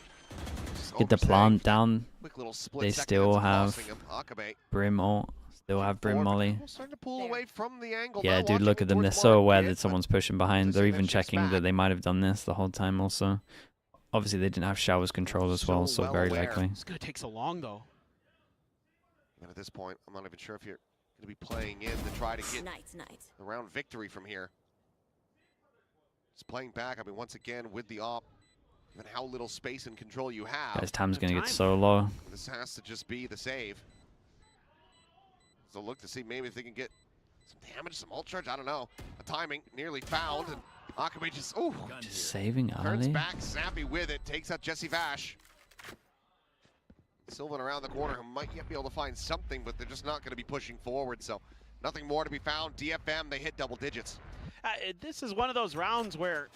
Just Get the oversave. plant down. Quick little split They second still into have tossing him. Akabe Brim ult. Still have Brim forward, Molly. starting to pull away from the angle. Yeah, now, dude, watching look at them. They're towards so aware market, that someone's pushing behind. They're Interesting even that shifts checking that back. they might have done this the whole time also. Obviously, they didn't have Showers control as well, So so well very aware. likely. It's going to take so long though. And at this point, I'm not even sure if you're going to be playing in to try to get the round victory from here. Just playing back, I mean, once again, with the op, given how little space and control you have, Guys, time's going to get time. so low. this has to just be the save. So look to see maybe if they can get some damage, some ult charge, I don't know. A timing nearly found, and Akame just, ooh, Just saving turns early. back, snappy with it, takes out Jesse Vash. Sylvan around the corner who might yet be able to find something, but they're just not going to be pushing forward, so nothing more to be found. DFM, they hit double digits. This is one of those rounds where,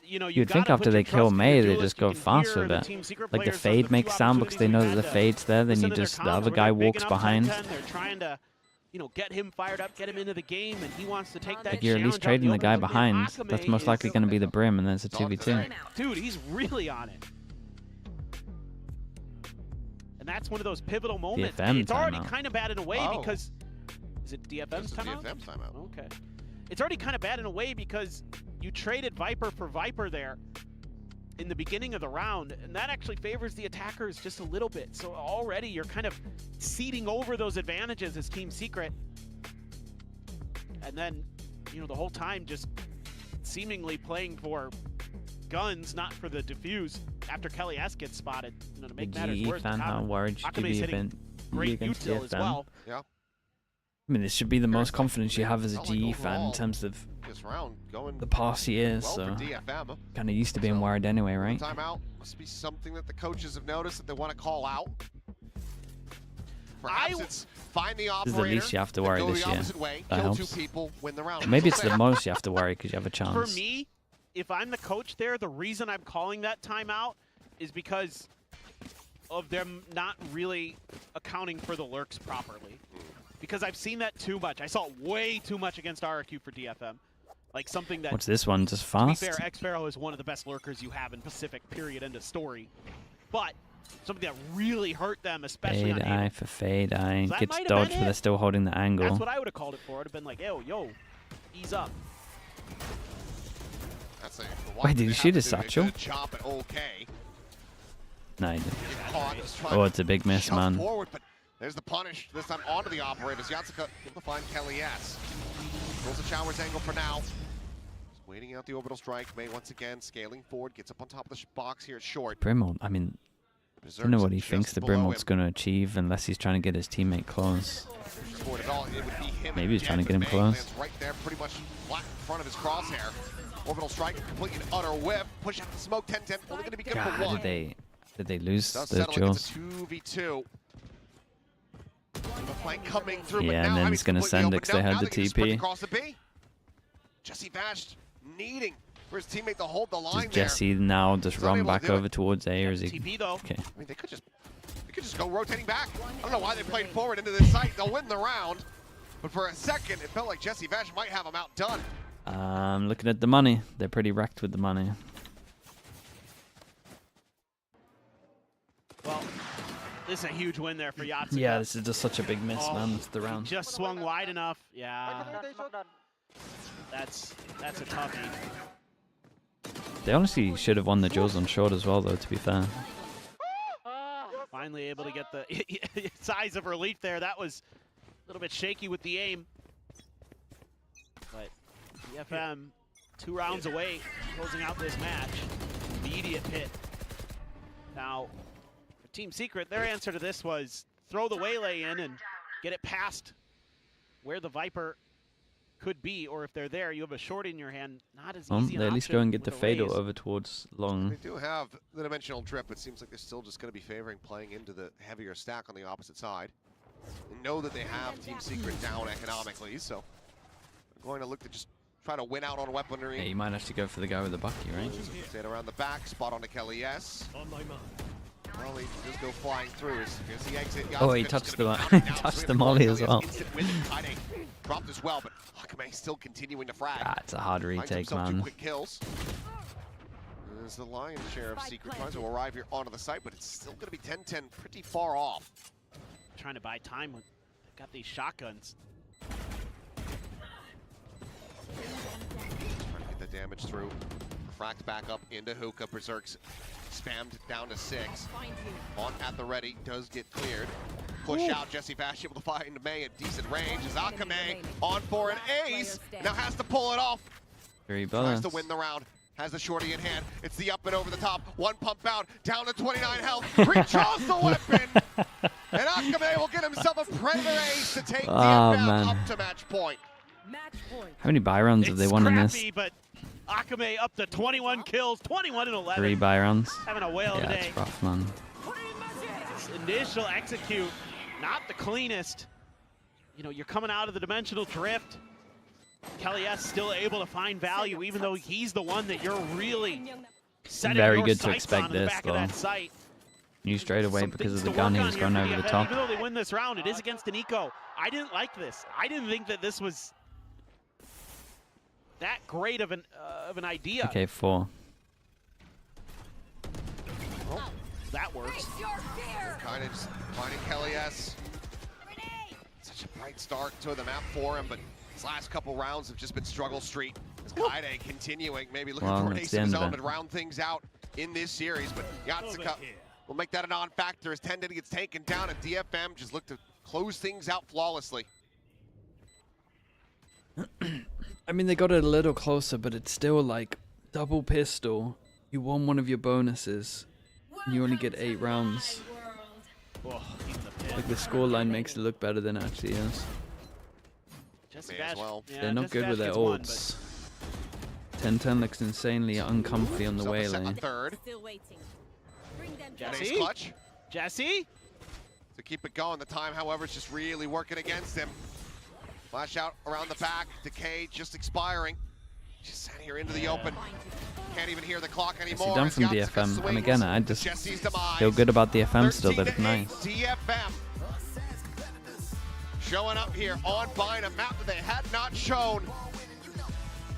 you know, You'd think after they kill May, they just go faster a bit. Like the fade makes sound because they know that the fade's there, then you just, the other guy walks behind. They're trying to, you know, get him fired up, get him into the game, and he wants to take that Like you're at least challenge trading on the guy open, but behind. Akame That's most likely is- going to be the Brim, and then it's a Dog 2v2. design. Dude, he's really on it. And that's one of those pivotal moments. DFM It's already timeout. kind of bad in a way Oh. because... Is it DFM's This is timeout? DFM's timeout. Okay. It's already kind of bad in a way because you traded Viper for Viper there in the beginning of the round, and that actually favors the attackers just a little bit. So already you're kind of ceding over those advantages as Team Secret. And then, you know, the whole time just seemingly playing for guns, not for the defuse. after Kelly S gets spotted, you know, to make The matters GE worse. fan, how worried should you Akame's be hitting great against util as DFM? well. Yeah. I mean, this should be the most confidence you have as a Felt like GE fan in overall, terms of this round going the past years, well so for DFM. kind of used to being worried anyway, right? Timeout must be something that the coaches have noticed that they want to call out. Perhaps it's find the This operator. is the least you have to worry go this the year. opposite way, That kill helps. 2 people, win the round. Maybe it's the most you have to worry because you have a chance. For me, if I'm the coach there, the reason I'm calling that timeout is because of them not really accounting for the lurks properly. Because I've seen that too much. I saw it way too much against RRQ for DFM. Like something that, What's this one? Just to fast? be fair, X-Pharaoh is one of the best lurkers you have in Pacific, period, end of story. But something that really hurt them, especially Fade on eye Haven. for fade eye. That Gets might have dodged, been but they're it. still holding the angle. That's what I would have called it for. I'd have been like, yo, ease up. That's a, Wait, did he shoot his satchel? Good job at OK. No, he didn't. Caught, just trying Oh, to it's a big miss, shove man. Forward, but there's the punish. This time onto the operators. Yatsuka able to find Kelly S. Pulls a Showers angle for now. Just waiting out the orbital strike. May once again scaling forward. Gets up on top of the box here at short. Brimwald, I mean, I don't know what he thinks the Brimwald's going to achieve unless he's trying to get his teammate close. It would be him Maybe he's trying to again, get him but May close. lands right there, pretty much flat in front of his crosshair. Orbital strike, complete and utter whip. Push out the smoke, 10-10. Only going to be good for God, one. did they lose Does those settle against duels? a 2v2. The flank coming through, Yeah, but and now, then I mean, it's gonna completely send open it 'cause they now. had Now the they can just sprint TP. across the B. Jesse Vash needing for his teammate to hold the line Does there. Jesse now just He's not run able to back do it. over towards A, or is he? TP though. Okay. I mean, they could just go rotating back. I don't know why they played forward into this site. They'll win the round. But for a second, it felt like Jesse Vash might have him outdone. Looking at the money, they're pretty wrecked with the money. Well, this is a huge win there for Yatsuka. Yeah, this is just such a big miss, Oh, man. It's the he round. just swung wide enough. Yeah, that's a toughie. They honestly should have won the duels on short as well, though, to be fair. Finally able to get the size of relief there. That was a little bit shaky with the aim. But DFM 2 rounds away, closing out this match. Immediate hit. Now, for Team Secret, their answer to this was throw the waylay in and get it past where the Viper could be, or if they're there, you have a short in your hand. Not as easy an They at least option go and get with the a fatal raise. over towards long. They do have the dimensional drip. It seems like they're still just going to be favoring playing into the heavier stack on the opposite side. They know that they have Team Secret down economically, so they're going to look to just try to win out on weaponry. Yeah, you might have to go for the guy with the bucky, right? Stayed around the back, spot on to Kelly S. On my mark. Well, he can just go flying through. Here's the exit. Oh, he Yatsuka's touched gonna the be counted down. touched Swing the across molly Kelly as S. well. Instant win. Kaide dropped as well, but Akame still continuing to frag. Ah, it's a hard Finds retake, himself 2 man. quick kills. As the lion's share of Secret tries to arrive here onto the site, but it's still going to be 10-10, pretty far off. Trying to buy time when they've got these shotguns. Trying to get the damage through. Fracked back up into Hookah. Berserk's spammed down to 6. On at the ready, does get cleared. Push out, Jesse Bash able to find May at decent range. As Akame on for an ace. Now has to pull it off. Very Tries balanced. to win the round. Has the shorty in hand. It's the up and over the top. One pump out, down to 29 health. Redraws the weapon. And Akame will get himself a Predator ace to take DFM man. up to match point. Match point. How many buy rounds have they won in this? Scrappy, but Akame up to 21 kills, 21 and 11. 3 buy rounds. Having a whale of a Yeah, day. it's rough, man. This initial execute, not the cleanest. You know, you're coming out of the dimensional drift. Kelly S still able to find value, even though he's the one that you're really setting Very your good to sights expect on in the this, back though. of that site. Knew straight away Some because things of the to gun work he on was here going for over the DFM. top. Even though they win this round, it is against an eco. I didn't like this. I didn't think that this was that great of an idea. Okay, 4. Oh, that works. Kind of just finding Kelly S. Such a bright start to the map for him, but his last couple rounds have just been struggle street. As Kaide continuing, maybe looking Well, for an it's ace the of his end of own, it. but round things out in this series. But Yatsuka will make that a non-factor as 10 gets taken down, and DFM just look to close things out flawlessly. I mean, they got it a little closer, but it's still like double pistol. You won one of your bonuses. You only get 8 rounds. Oh, even the pin. Like the scoreline makes it look better than it actually is. Jesse May as Bash, well. yeah, They're not Jesse good Bash with their gets one, but ults. 10-10 looks insanely uncomfy on the way Set a lane. third. Still waiting. Bring them down. Nice Jesse? clutch Jesse? to keep it going. The time, however, is just really working against him. Flash out around the back. Decay just expiring. Just sat here into the open. Can't even hear the clock anymore. done from As Yatsuka DFM, and swings again, I just Jesse's demise. feel good about DFM still. 13 That to it's 8, nice. DFM showing up here on Vine, a map that they had not shown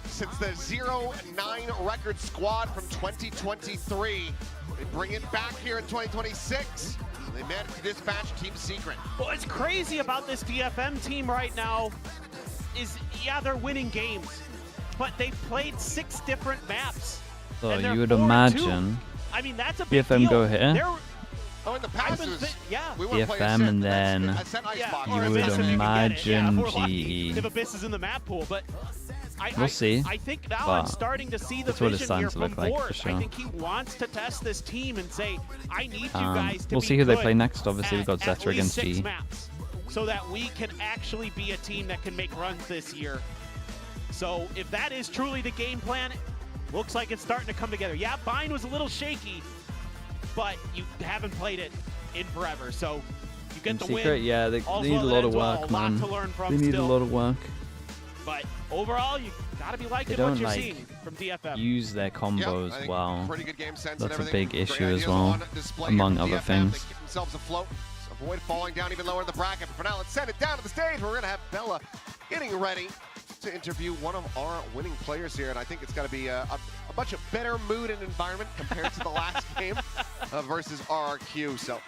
since the 0-9 record squad from 2023. They bring it back here in 2026. They managed to dispatch Team Secret. What's crazy about this DFM team right now is, yeah, they're winning games, but they've played 6 different maps. So and they're you would 4-2. imagine I mean, that's a big DFM deal. go here. They're- Oh, in the past, it was, yeah. we want to play DFM, and then Yeah, you or would Abyss if you can get it. Yeah, imagine if we're lucky, GE. if Abyss is in the map pool, but We'll see, I think now but I'm starting to see the that's what it's vision starting here to from look like, for Vort. sure. I think he wants to test this team and say, I need you guys to we'll be see who they good play next. Obviously, we've got at Zeta least against 6 G. maps, so that we can actually be a team that can make runs this year. So if that is truly the game plan, looks like it's starting to come together. Yeah, Vine was a little shaky, but you haven't played it in forever, so you get In the Secret, win. yeah, they All's need well a that lot of ends well. work, A lot man. to learn from They need still. a lot of work. But overall, you gotta be liking They what don't you're like seeing from DFM. use their combos I think well. pretty good game sense That's and a everything. big issue Great as ideas well, on display among here from other DFM. things. They keep themselves afloat. So avoid falling down even lower in the bracket. But for now, let's send it down to the stage. We're going to have Bella getting ready to interview one of our winning players here. And I think it's got to be a much better mood and environment compared to the last game versus RRQ. So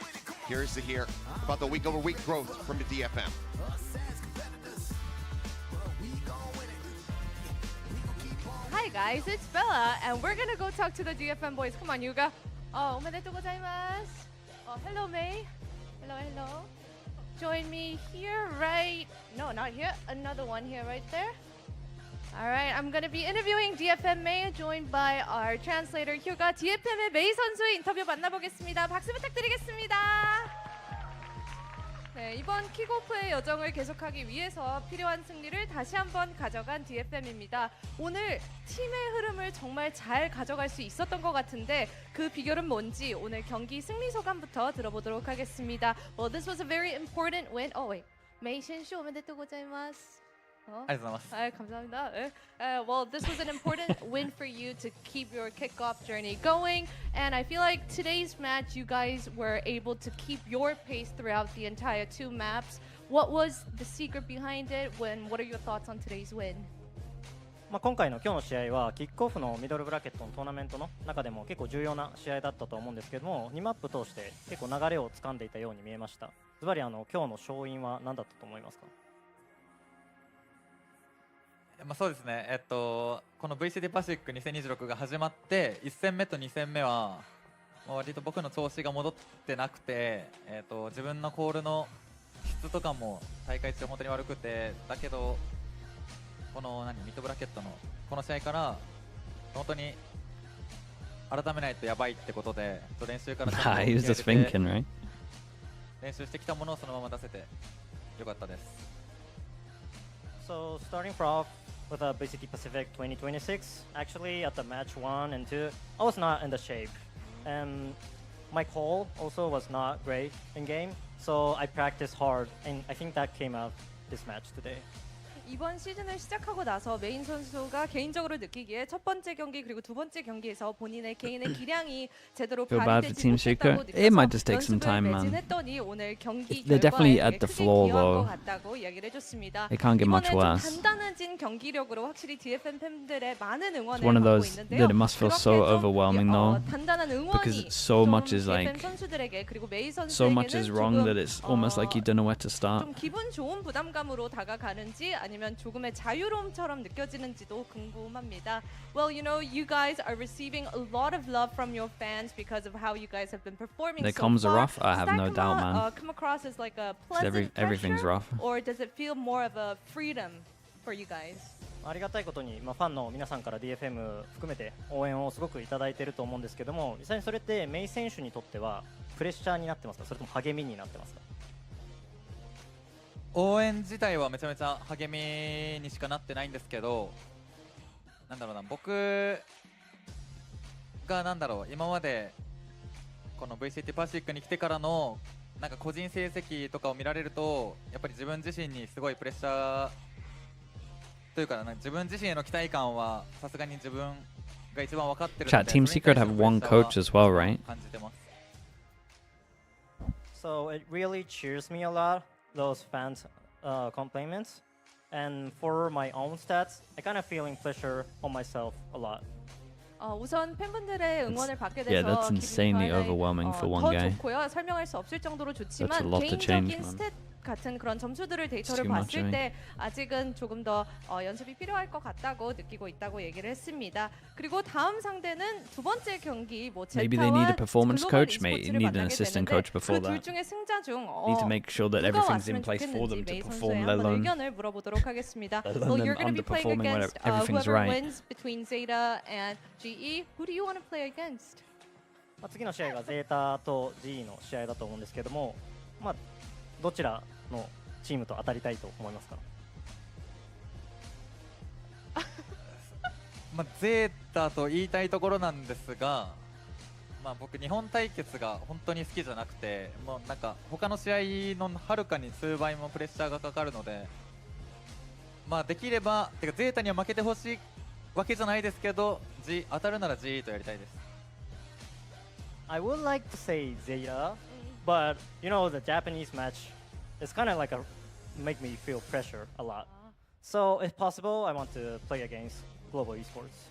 curious to hear about the week-over-week growth from the DFM. Hi guys, it's Bella, and we're gonna go talk to the DFM boys. Come on, Yuga. Oh, omedetou gozaimasu. Oh, hello, May. Hello, hello. Join me here, right? No, not here. Another one here, right there. All right, I'm gonna be interviewing DFM May, joined by our translator Hyuga. DFM의 메이 선수의 인터뷰 만나보겠습니다. 박수 부탁드리겠습니다. 네, 이번 킥오프의 여정을 계속하기 위해서 필요한 승리를 다시 한번 가져간 DFM입니다. 오늘 팀의 흐름을 정말 잘 가져갈 수 있었던 것 같은데 그 비결은 뭔지 오늘 경기 승리 소감부터 들어보도록 하겠습니다. Well, this was a very important win. Oh wait, 메이 신슈 오메데tou gozaimasu. 감사합니다. Well, this was an important win for you to keep your kickoff journey going, and I feel like today's match, you guys were able to keep your pace throughout the entire 2 maps. What was the secret behind it? What are your thoughts on today's win? 今回の今日の試合はキックオフのミドルブラケットのトーナメントの中でも結構重要な試合だったと思うんですけども、2マップ通して結構流れを掴んでいたように見えました。ズバリ今日の勝因は何だったと思いますか？そうですね、この VCT パシフィック2026が始まって1戦目と2戦目は割と僕の調子が戻ってなくて、自分のコールの質とかも大会中本当に悪くて、だけどこのミッドブラケットのこの試合から本当に改めないとやばいってことで練習からちゃんと He was just thinking, right? 練習してきたものをそのまま出せてよかったです。So starting off with VCT Pacific 2026, actually at the match 1 and 2, I was not in the shape, and my call also was not great in game. So I practiced hard, and I think that came out this match today. 이번 시즌을 시작하고 나서 메인 선수가 개인적으로 느끼기에 첫 번째 경기 그리고 두 번째 경기에서 본인의 개인의 기량이 제대로 Feel bad for 발휘되지 Team 못했다고 Secret. It might just 느껴서 take some time, 연습을 man. 매진했더니 오늘 경기 They're definitely 결과에 at the 크게 floor, 기여한 것 though. 같다고 이야기를 해줬습니다. They can't get much 이번에 좀 worse. 단단해진 경기력으로 확실히 DFM 팬들의 많은 응원을 It's one of 받고 those 있는데요. that it must feel so 그렇게 좀, overwhelming, though, 단단한 because 응원이 so 좀 much is DFM like 선수들에게 그리고 메이 so much is 선수에게는 wrong 조금 that it's almost like you don't know where to start. 좀 기분 좋은 부담감으로 다가가는지 아니면 조금의 자유로움처럼 느껴지는지도 궁금합니다. Well, you know, you guys are receiving a lot of love from your fans because of how you guys have been performing Their so comms far. are rough, I Does have that no doubt, man. come across as like a 'Cause pleasant everything's pressure, rough. or does it feel more of a freedom for you guys? ありがたいことに、ファンの皆さんから DFM 含めて応援をすごくいただいていると思うんですけども、実際にそれってメイ選手にとってはプレッシャーになってますか、それとも励みになってますか？応援自体はめちゃめちゃ励みにしかなってないんですけど、なんだろうな、僕がなんだろう、今までこの VCT パシフィックに来てからのなんか個人成績とかを見られると、やっぱり自分自身にすごいプレッシャーというか、自分自身への期待感はさすがに自分が一番分かってるの Chat, で、 Team Secret have one coach as well, right? 感じてます。 So it really cheers me a lot, those fans' compliments. And for my own stats, I kind of feeling pressure on myself a lot. 우선 팬분들의 응원을 받게 돼서 Yeah, that's insanely 기분이 overwhelming for one 더 guy. 좋고요. 설명할 수 없을 정도로 That's a 좋지만 lot to change, 개인적인 man. 스탯 같은 그런 점수들을 데이터를 too much, 봤을 때 아직은 조금 더 연습이 필요할 것 같다고 느끼고 있다고 얘기를 했습니다. 그리고 다음 상대는 두 번째 경기 뭐 Maybe they need a 제타와 performance 글로벌 coach, mate. e스포츠를 Need an 만나게 assistant 되는데 coach before 그 둘 that. 중에 승자 중 Need to make sure that 누가 everything's in 왔으면 place for them 좋겠는지 to 메이 perform, 선수의 let 한번 alone 의견을 물어보도록 하겠습니다. let Well, alone you're going to be playing underperforming when against everything's whoever right. wins between Zeta and GE. Who do you want to play against? 次の試合がゼータと GE の試合だと思うんですけども、どちらのチームと当たりたいと思いますか？ゼータと言いたいところなんですが、僕日本対決が本当に好きじゃなくて、もうなんか他の試合のはるかに数倍もプレッシャーがかかるので、できればゼータには負けてほしいわけじゃないですけど、当たるなら GE とやりたいです。I would like to say Zeta, but you know the Japanese match is kind of like a make me feel pressure a lot. So if possible, I want to play against global esports.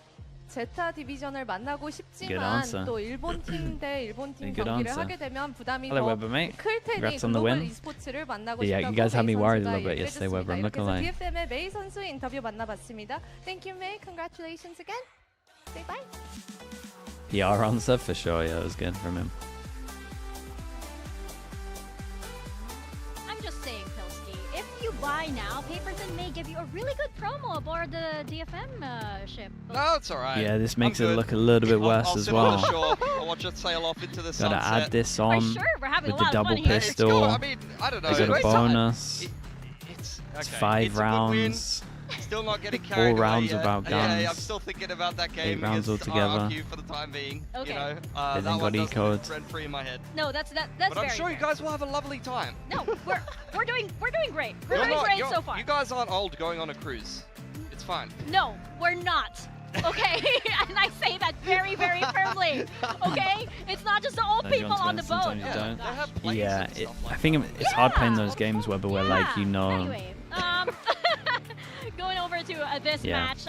제타 디비전을 만나고 Good 싶지만 answer. 또 일본 팀 대 일본 팀 Good 경기를 answer. 하게 되면 부담이 Hello, 더 Weber, mate. 클 테니 Congrats on the 글로벌 win. e스포츠를 만나고 Yeah, 싶다고 you guys had me 메이 worried a 선수가 little bit yesterday, Weber. I'm not 얘기를 gonna lie. 했습니다. 이렇게 해서 DFM의 메이 선수 인터뷰 만나봤습니다. Thank you, May. Congratulations again. Say bye. PR answer for sure. Yeah, it was good from him. I'm just saying, Pilsky, if you buy now, Paperton may give you a really good promo aboard the DFM ship. No, it's alright. Yeah, this makes it good. look a little bit worse I'll as sit on the well. shore. I'll watch it sail off into the Gotta sunset. add this Are on you sure? We're having with a the lot of double fun here. It's pistol. cool. I mean, I don't know. They got a Great time. bonus. It's It's okay. 5 It's a good win. rounds. Still not getting 4 carried away rounds yet. without Yeah, I'm guns. still thinking about that 8 game rounds against altogether. RRQ for the time being. Okay. You know, They that then one got does ecoed. live rent-free in my head. No, that's But very I'm sure you fair. guys will have a lovely time. No, we're doing great. We're You're doing not- great you're- so far. You guys aren't old going on a cruise. It's fine. No, we're not. Okay, and I say that very, very firmly. Okay, it's not just the old Sometimes you people want to on win, the boat. sometimes you Oh, don't. They gosh. have planes Yeah, and stuff I like think that. it's hard playing Yeah, those games where you know. Anyway, going over to this Yeah. match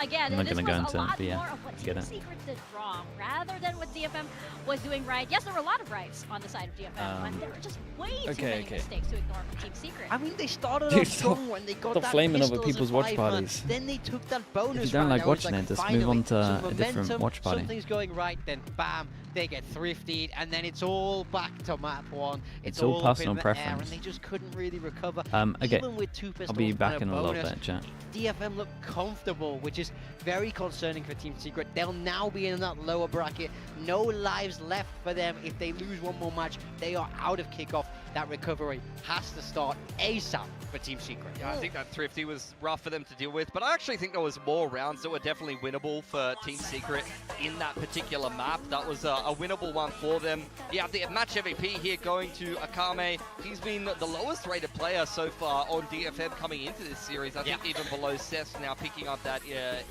again. I'm not This gonna was go a into it, lot but yeah, more of what I get Team it. Secret did wrong, rather than what DFM was doing right. Yes, there were a lot of rights on the side of DFM, but there were just way too many mistakes to ignore from Team Secret. I mean, they started Dude, off strong when they got stop that flaming over pistol as a people's watch 5-man. parties. Then they took that bonus If you don't round. like I was watching it, just move finally, on to some a different momentum, watch party. Something's going right, then bam, they get thrifted, and then it's all back to map 1. It's all up personal in the air, preference. and they just couldn't really recover. Okay, Even with 2 pistols I'll be and back a in a little bonus, bit, chat. DFM look comfortable, which is very concerning for Team Secret. They'll now be in that lower bracket. No lives left for them. If they lose one more match, they are out of kickoff. That recovery has to start ASAP for Team Secret. Yeah, I think that thrifty was rough for them to deal with, but I actually think there was more rounds that were definitely winnable for Team Secret in that particular map. That was a winnable one for them. Yeah, the match MVP here going to Akame. He's been the lowest rated player so far on DFM coming into this series. I think even below Seth now picking up that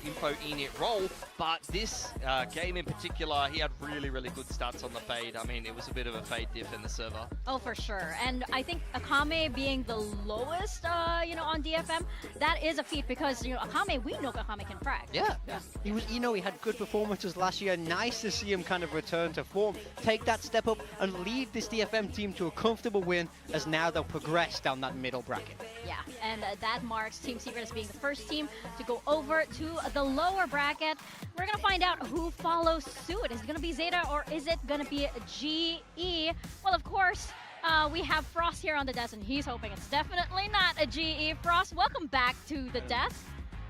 info init role. But this game in particular, he had really, really good stats on the fade. I mean, it was a bit of a fade diff in the server. Oh, for sure. And I think Akame being the lowest, on DFM, that is a feat because, Akame, we know Akame can frag. Yeah. He was, he had good performances last year. Nice to see him kind of return to form, take that step up and lead this DFM team to a comfortable win as now they'll progress down that middle bracket. Yeah, and that marks Team Secret as being the first team to go over to the lower bracket. We're going to find out who follows suit. Is it going to be Zeta or is it going to be GE? Well, of course, we have Frost here on the desk, and he's hoping it's definitely not a GE. Frost, welcome back to the desk.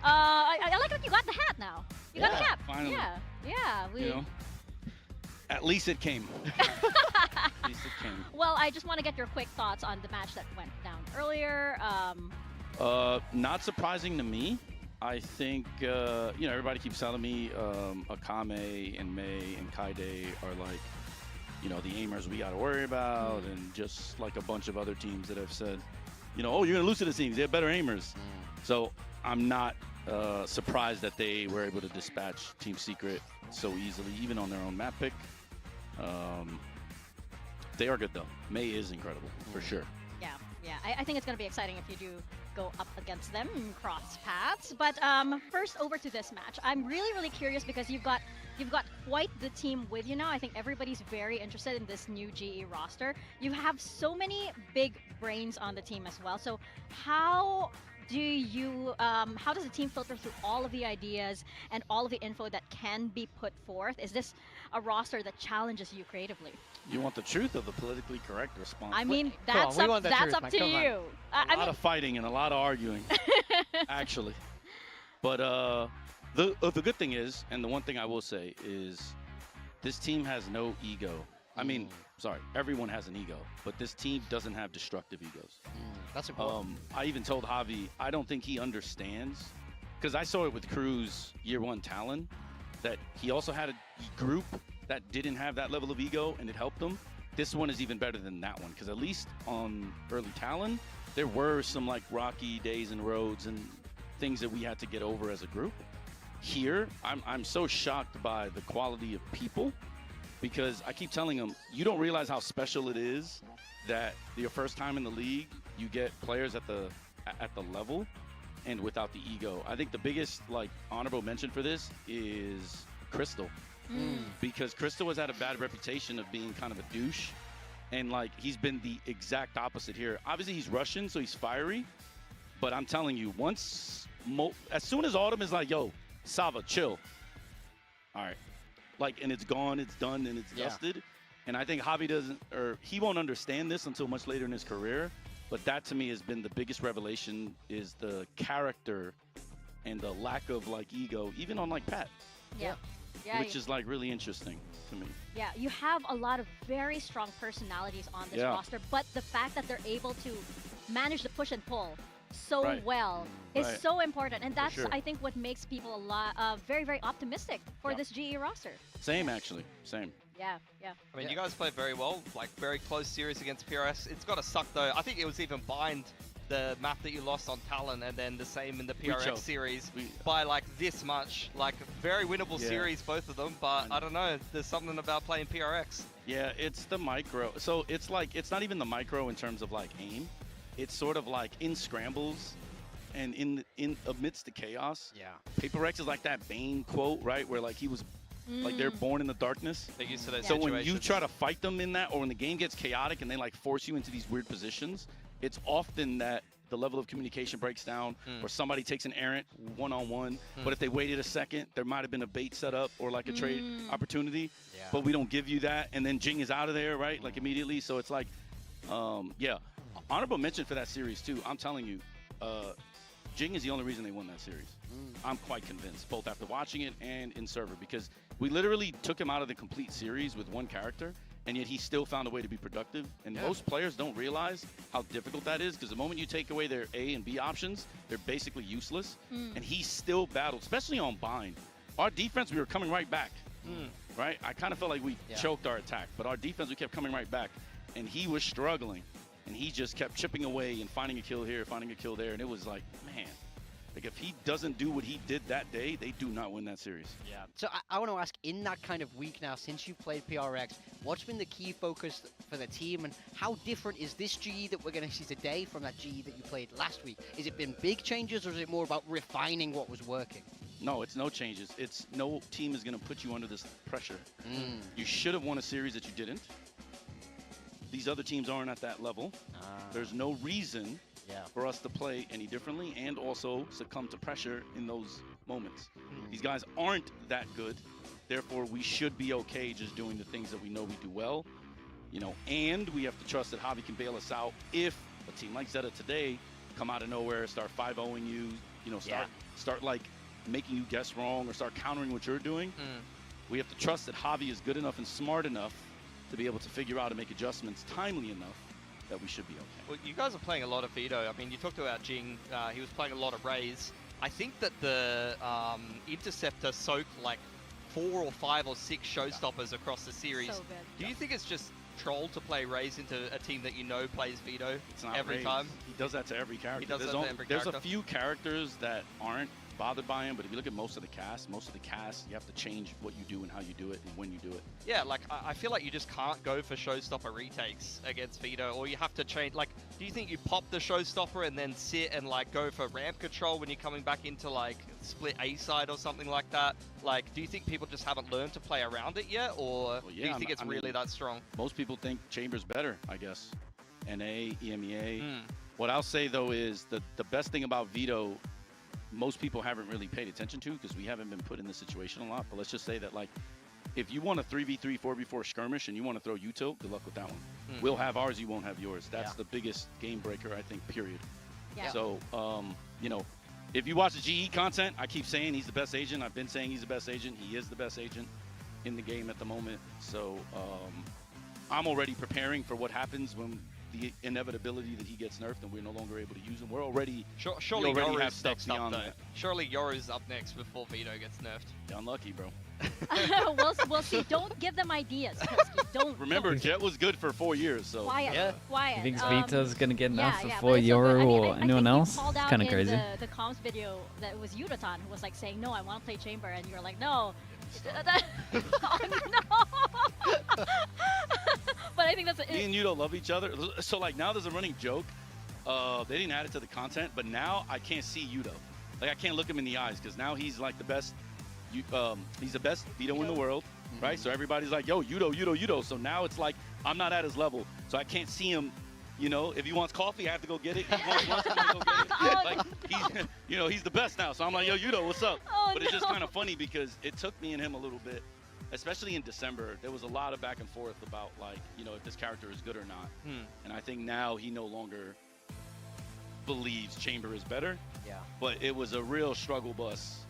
I like that you got the hat now. You got the cap. finally. Yeah. We. You know, at least it came. At least it came. Well, I just want to get your quick thoughts on the match that went down earlier. Not surprising to me. I think, you know, everybody keeps telling me Akame and Mei and Kaide are like, you know, the aimers we got to worry about, and just like a bunch of other teams that have said, you know, oh, you're going to lose to the teams. They have better aimers. So I'm not surprised that they were able to dispatch Team Secret so easily, even on their own map pick. They are good, though. Mei is incredible, for sure. Yeah. I think it's going to be exciting if you do go up against them and cross paths. But first, over to this match. I'm really curious because you've got quite the team with you now. I think everybody's very interested in this new GE roster. You have so many big brains on the team as well. So how does the team filter through all of the ideas and all of the info that can be put forth? Is this a roster that challenges you creatively? You want the truth of the politically correct response? I mean, that's up to you. A lot of fighting and a lot of arguing, actually. But the good thing is, and the one thing I will say is, this team has no ego. I mean, sorry, everyone has an ego, but this team doesn't have destructive egos. That's important. I even told Javi, I don't think he understands, because I saw it with Cruz year one Talon, that he also had a group that didn't have that level of ego, and it helped them. This one is even better than that one, because at least on early Talon, there were some like rocky days and roads and things that we had to get over as a group. Here, I'm so shocked by the quality of people, because I keep telling them, you don't realize how special it is that your first time in the league, you get players at the level and without the ego. I think the biggest like honorable mention for this is Crystal. Because Crystal has had a bad reputation of being kind of a douche, and like he's been the exact opposite here. Obviously he's Russian, so he's fiery, but I'm telling you, as soon as Autumn is like, yo, Sava, chill. All right. Like, and it's gone, it's done, and it's dusted. And I think Javi he won't understand this until much later in his career, but that to me has been the biggest revelation, is the character and the lack of like ego, even on like Pat. Yeah, which is like really interesting to me. Yeah, you have a lot of very strong personalities on this roster, but the fact that they're able to manage the push and pull so well is so important, and that's I think what makes people a lot very optimistic for this GE roster. Same, actually, same. Yeah. I mean, you guys played very well, like very close series against PRS. It's got to suck though. I think it was even Bind, the map that you lost on Talon, and then the same in the PRX series by like this much. Like very winnable series, both of them, but I don't know, there's something about playing PRX. Yeah, it's the micro. So it's like, it's not even the micro in terms of like aim. It's sort of like in scrambles and in amidst the chaos. Yeah. Paper Rex is like that Bane quote, right? Where like he was like they're born in the darkness. They're used to that So when you try to fight them in that, or when the game gets chaotic and they like force you into these weird positions, it's often that the level of communication breaks down, or somebody takes an errant one-on-one. But if they waited a second, there might have been a bait set up or like a trade opportunity. But we don't give you that, and then Jing is out of there, right? Like immediately. So it's like, honorable mention for that series too. I'm telling you, Jing is the only reason they won that series. I'm quite convinced, both after watching it and in server, because we literally took him out of the complete series with one character, and yet he still found a way to be productive. And most players don't realize how difficult that is, because the moment you take away their A and B options, they're basically useless. And he still battled, especially on Bind. Our defense, we were coming right back, right? I kind of felt like we choked our attack, but our defense, we kept coming right back, and he was struggling. And he just kept chipping away and finding a kill here, finding a kill there. And it was like, man, like if he doesn't do what he did that day, they do not win that series. Yeah. So I want to ask, in that kind of week now, since you played PRX, what's been the key focus for the team, and how different is this GE that we're going to see today from that GE that you played last week? Is it been big changes, or is it more about refining what was working? No, it's no changes. It's no team is going to put you under this pressure. You should have won a series that you didn't. These other teams aren't at that level. There's no reason for us to play any differently and also succumb to pressure in those moments. These guys aren't that good. Therefore, we should be okay just doing the things that we know we do well. You know, and we have to trust that Javi can bail us out if a team like Zeta today come out of nowhere, start 5-0ing you, you know, start like making you guess wrong or start countering what you're doing. We have to trust that Javi is good enough and smart enough to be able to figure out and make adjustments timely enough that we should be okay. Well, you guys are playing a lot of Vito. I mean, you talked about Jing. He was playing a lot of Raze. I think that the Interceptor soaked like 4 or 5 or 6 showstoppers across the series. So good. Do you think it's just troll to play Raze into a team that you know plays Vito It's not every Raze. time? He does that to every character. He does there's that to every there's character. a few characters that aren't bothered by him, but if you look at most of the cast, you have to change what you do and how you do it and when you do it. Yeah, like I feel like you just can't go for showstopper retakes against Vito, or you have to change. Like, do you think you pop the showstopper and then sit and like go for ramp control when you're coming back into like split A side or something like that? Like, do you think people just haven't learned to play around it yet, or do you think it's really that strong? Most people think Chamber's better, I guess. NA, EMEA. What I'll say though is the best thing about Vito, most people haven't really paid attention to because we haven't been put in this situation a lot. But let's just say that, like, if you want a 3v3, 4v4 skirmish and you want to throw util, good luck with that one. We'll have ours, you won't have yours. That's the biggest game breaker, I think, period. Yeah. So, you know, if you watch the GE content, I keep saying he's the best agent. I've been saying he's the best agent. He is the best agent in the game at the moment. So I'm already preparing for what happens when the inevitability that he gets nerfed and we're no longer able to use him. We're already Surely we already have Yoru's stuff next up beyond though. that. Surely Yoru's up next before Vito gets nerfed. You're unlucky, bro. We'll see. Don't give them ideas. Husky. Don't. Remember, Jet was good for 4 years, so. Quiet. Quiet. You think Vito's gonna get enough yeah, before but it's so good. Yoru I or think anyone you else? called It's out kind of in crazy. The comms video that was Yudatan who was like saying, no, I want to play Chamber, and you're like, no. Oh, no. But I think that's Me and Yudo love each other. So, like, now there's a running joke. They didn't add it to the content, but now I can't see Yudo. Like, I can't look him in the eyes because now he's like the best. He's the best Vito in the world, right? So everybody's like, yo, Yudo, Yudo, Yudo. So now it's like I'm not at his level, so I can't see him. You know, if he wants coffee, I have to go get it. If he wants lunch, I have to go get it. Like, he's, you know, he's the best now. So I'm like, yo, Yudo, what's up? Oh, but it's just kind of funny because it took me and him a little bit, especially in December. There was a lot of back and forth about, like, you know, if this character is good or not. And I think now he no longer believes Chamber is better. Yeah. But it was a real struggle bus.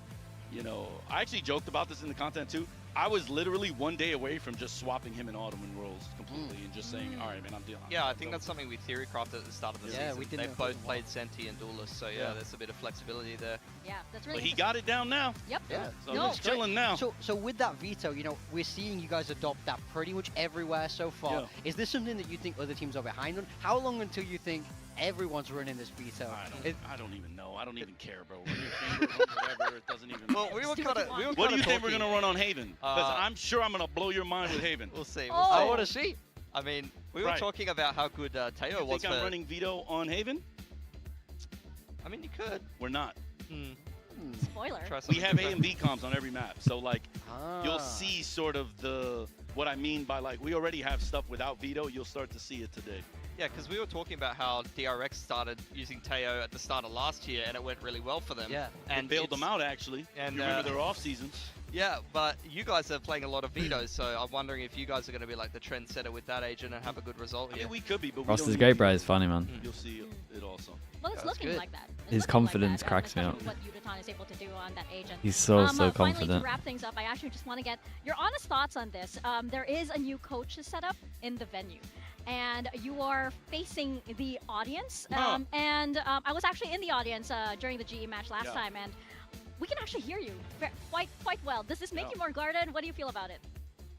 You know, I actually joked about this in the content too. I was literally 1 day away from just swapping him and Autumn in roles completely and just saying, all right, man, I'm dealing. Yeah, I think that's something we theory crafted at the start of the season. we did They know both for a played Senti and Duelist, so yeah, there's a bit of flexibility there. Yeah, that's really But he got it down now. Yep. Yeah. So No, he's chilling now. So with that veto, you know, we're seeing you guys adopt that pretty much everywhere so far. Yeah. Is this something that you think other teams are behind on? How long until you think everyone's running this veto? I don't even know. I don't even care, bro. Run your Chamber, run whatever, it doesn't even Well, matter. we were kind of. What do you think we're gonna run on Haven? Because I'm sure I'm gonna blow your mind with Haven. We'll see. Oh. We'll I see. want to see. I mean, we were Right. talking about how good Teo You was. think I'm for- running Vito on Haven? I mean, you could. We're not. Spoiler. Try We something have A different. and B comms on every map, so like you'll Ah. see sort of what I mean by, like, we already have stuff without Vito. You'll start to see it today. Yeah, because we were talking about how DRX started using Teo at the start of last year, and it went really well for them. Yeah. And bailed it's- them out actually. and, you remember their off season? Yeah, but you guys are playing a lot of Vito's, so I'm wondering if you guys are going to be like the trendsetter with that agent and have a good result I here. mean, we could be, but Ross we is don't great, need bro. Vito. He's funny, man. You'll see it also. Well, it's That's looking good. like that. It's His looking confidence like that, cracks me up. especially what Udatan is able to do on that agent. He's so Finally, confident. to wrap things up, I actually just want to get your honest thoughts on this. There is a new coach set up in the venue, and you are facing the audience. And I was actually in the audience during the GE match last time, and we can actually hear you quite well. Does this make you more guarded? What do you feel about it?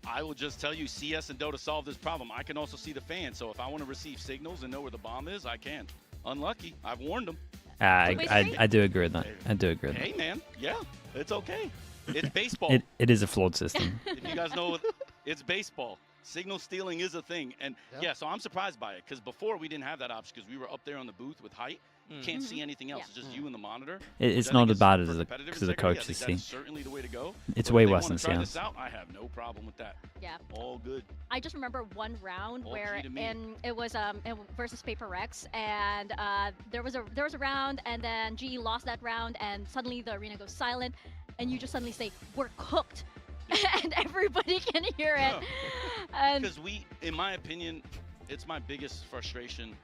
I will just tell you, CS and Dota solve this problem. I can also see the fans, so if I want to receive signals and know where the bomb is, I can. Unlucky. I've warned them. I do agree with that. I do agree with that. Hey, man. Yeah, it's okay. It's baseball. It is a flawed system. If you guys know, it's baseball. Signal stealing is a thing. And yeah, so I'm surprised by it because before we didn't have that option because we were up there on the booth with height. Can't see anything else. It's just you and the monitor. It's not as bad as the coaches I see. think that's certainly the way to go. It's But way if they worse wanna than try CS. this out, I have no problem with that. Yeah. All good. I just remember one round All where key to me. it was versus Paper Rex, and there was a round, and then GE lost that round, and suddenly the arena goes silent, and you just suddenly say, "We're cooked," and everybody can hear it. And Because in my opinion, it's my biggest frustration.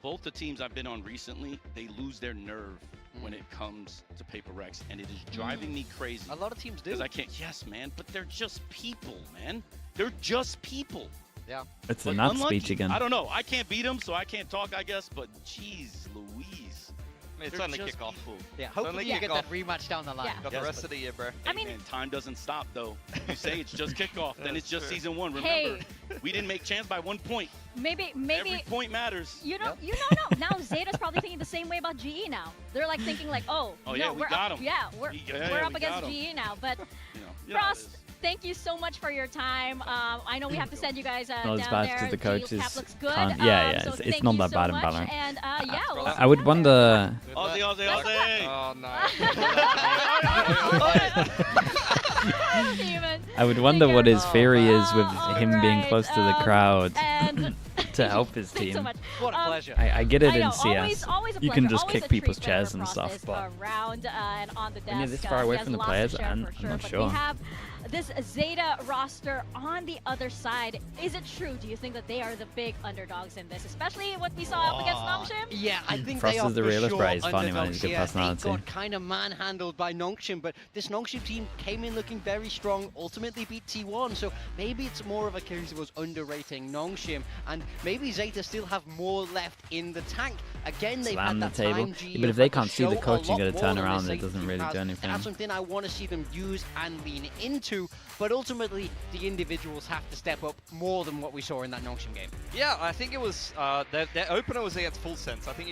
Both the teams I've been on recently, they lose their nerve when it comes to Paper Rex, and it is driving me crazy. A lot of teams do. Because I can't. Yes, man, but they're just people, man. They're just people. Yeah. It's Like, a nut unlucky. speech again. I don't know. I can't beat them, so I can't talk, I guess. But jeez, Louise. It's They're only just kickoff. people. Yeah, Only hopefully you get kickoff. that rematch down the line. Yeah. Got the rest of the year, bro. I mean, Man, time doesn't stop, though. You say it's just kickoff, then it's That's just true. season 1. Remember, Hey. we didn't make chance by 1 point. maybe Every point matters. you know now Zeta's probably thinking the same way about GE now. They're like thinking like, oh, Oh, no, yeah, we we're got up, 'em. yeah, we're Yeah, up we against got 'em. GE now. But You know how it Frost, is. thank you so much for your time. I know we have to send you guys Not as down bad there. 'cause the GE's coaches cap looks good. can't- yeah, so it's thank not you that so bad in much. Valorant. And yeah, we'll see I would you wonder. Aussie, Aussie, Aussie! Oh, no. Demon. I would wonder what his theory is with All him being right, close to the crowd And to help his thanks so team. much. What a pleasure. I get it I know, in CS. always a You can pleasure, just always kick a people's treat whenever chairs and Frost stuff, is but around and on the desk. when you're this far away he has from the lots to players, share I'm for not sure, but sure. we have this Zeta roster on the other side. Is it true? Do you think that they are the big underdogs in this, especially what we saw up against Nongshim? Yeah, I think Frost they are is the for realist, sure but he's funny, man. underdogs He's a good here. personality. They got kind of manhandled by Nongshim, but this Nongshim team came in looking very strong, ultimately beat T1, so maybe it's more of a case of us underrating Nongshim, and maybe Zeta still have more left in the tank. Again, they've Slam had the that table. time G Yeah, but if they had to can't see the show a coach and lot get a more than turnaround, this it Zeta doesn't team really has, do and anything. that's something I want to see them use and lean into, but ultimately the individuals have to step up more than what we saw in that Nongshim game. Yeah, I think it was their opener was against Full Sense. I think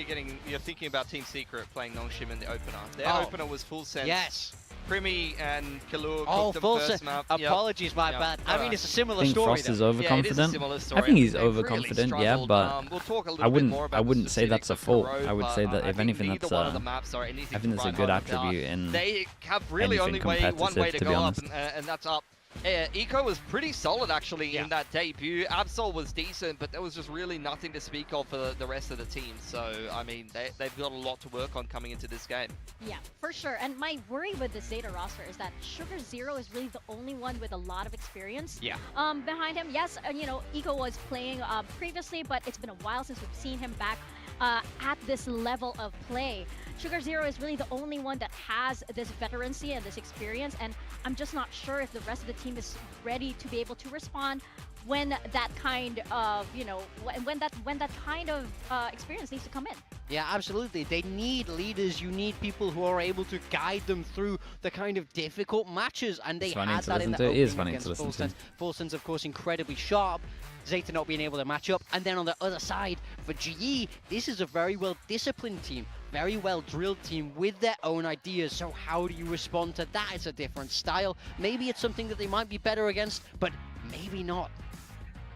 you're thinking about Team Secret playing Nongshim in the opener. Their opener was Full Sense. Yes. Primi and Kalua Oh, cooked them full first set. map. Apologies, my Yep. bad. I mean, it's a similar I think story. Frost is though. overconfident. similar I story. think he's They've really overconfident, yeah, struggled. but We'll talk a little I bit wouldn't. more I about the wouldn't say that's a specifics of fault. Kuro, I would say but that I if think anything, neither that's one of the maps are anything I think to that's a write good home about. attribute in They have really anything only one way competitive, to to be go up, honest. and that's up. Eco was pretty solid actually in that debut. Absol was decent, but there was just really nothing to speak of for the rest of the team. So, I mean, they've got a lot to work on coming into this game. Yeah, for sure. And my worry with the Zeta roster is that Sugar Zero is really the only one with a lot of experience behind him. Yes, you know, Eco was playing previously, but it's been a while since we've seen him back at this level of play. Sugar Zero is really the only one that has this veterancy and this experience, and I'm just not sure if the rest of the team is ready to be able to respond when that kind of, you know, when that kind of experience needs to come in. Yeah, absolutely. They need leaders. You need people who are able to guide them through the kind of difficult matches, and they It's funny had to that in listen the to. It is opening funny against to listen Full to. Sense. Full Sense, of course, incredibly sharp. Zeta not being able to match up, and then on the other side for GE, this is a very well disciplined team, very well drilled team with their own ideas. So how do you respond to that? It's a different style. Maybe it's something that they might be better against, but maybe not.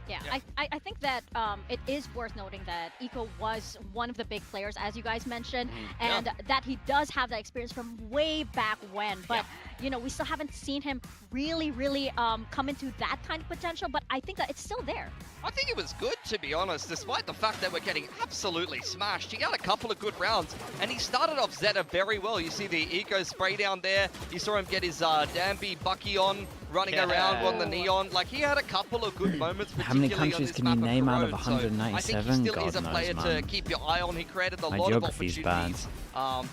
Yeah, I think that it is worth noting that Eco was one of the big players, as you guys mentioned, and that he does have that experience from way back when. But, you know, we still haven't seen him really come into that kind of potential, but I think that it's still there. I think it was good, to be honest, despite the fact that we're getting absolutely smashed. He had a couple of good rounds, and he started off Zeta very well. You see the Eco spray down there. You saw him get his Danby Bucky on, running around on the Neon. Like, he had a couple of good moments, How many particularly countries on this can you map name out of Corone. So I think 197? he still is a God player knows, to man. keep your eye on. He created a My lot of geography's opportunities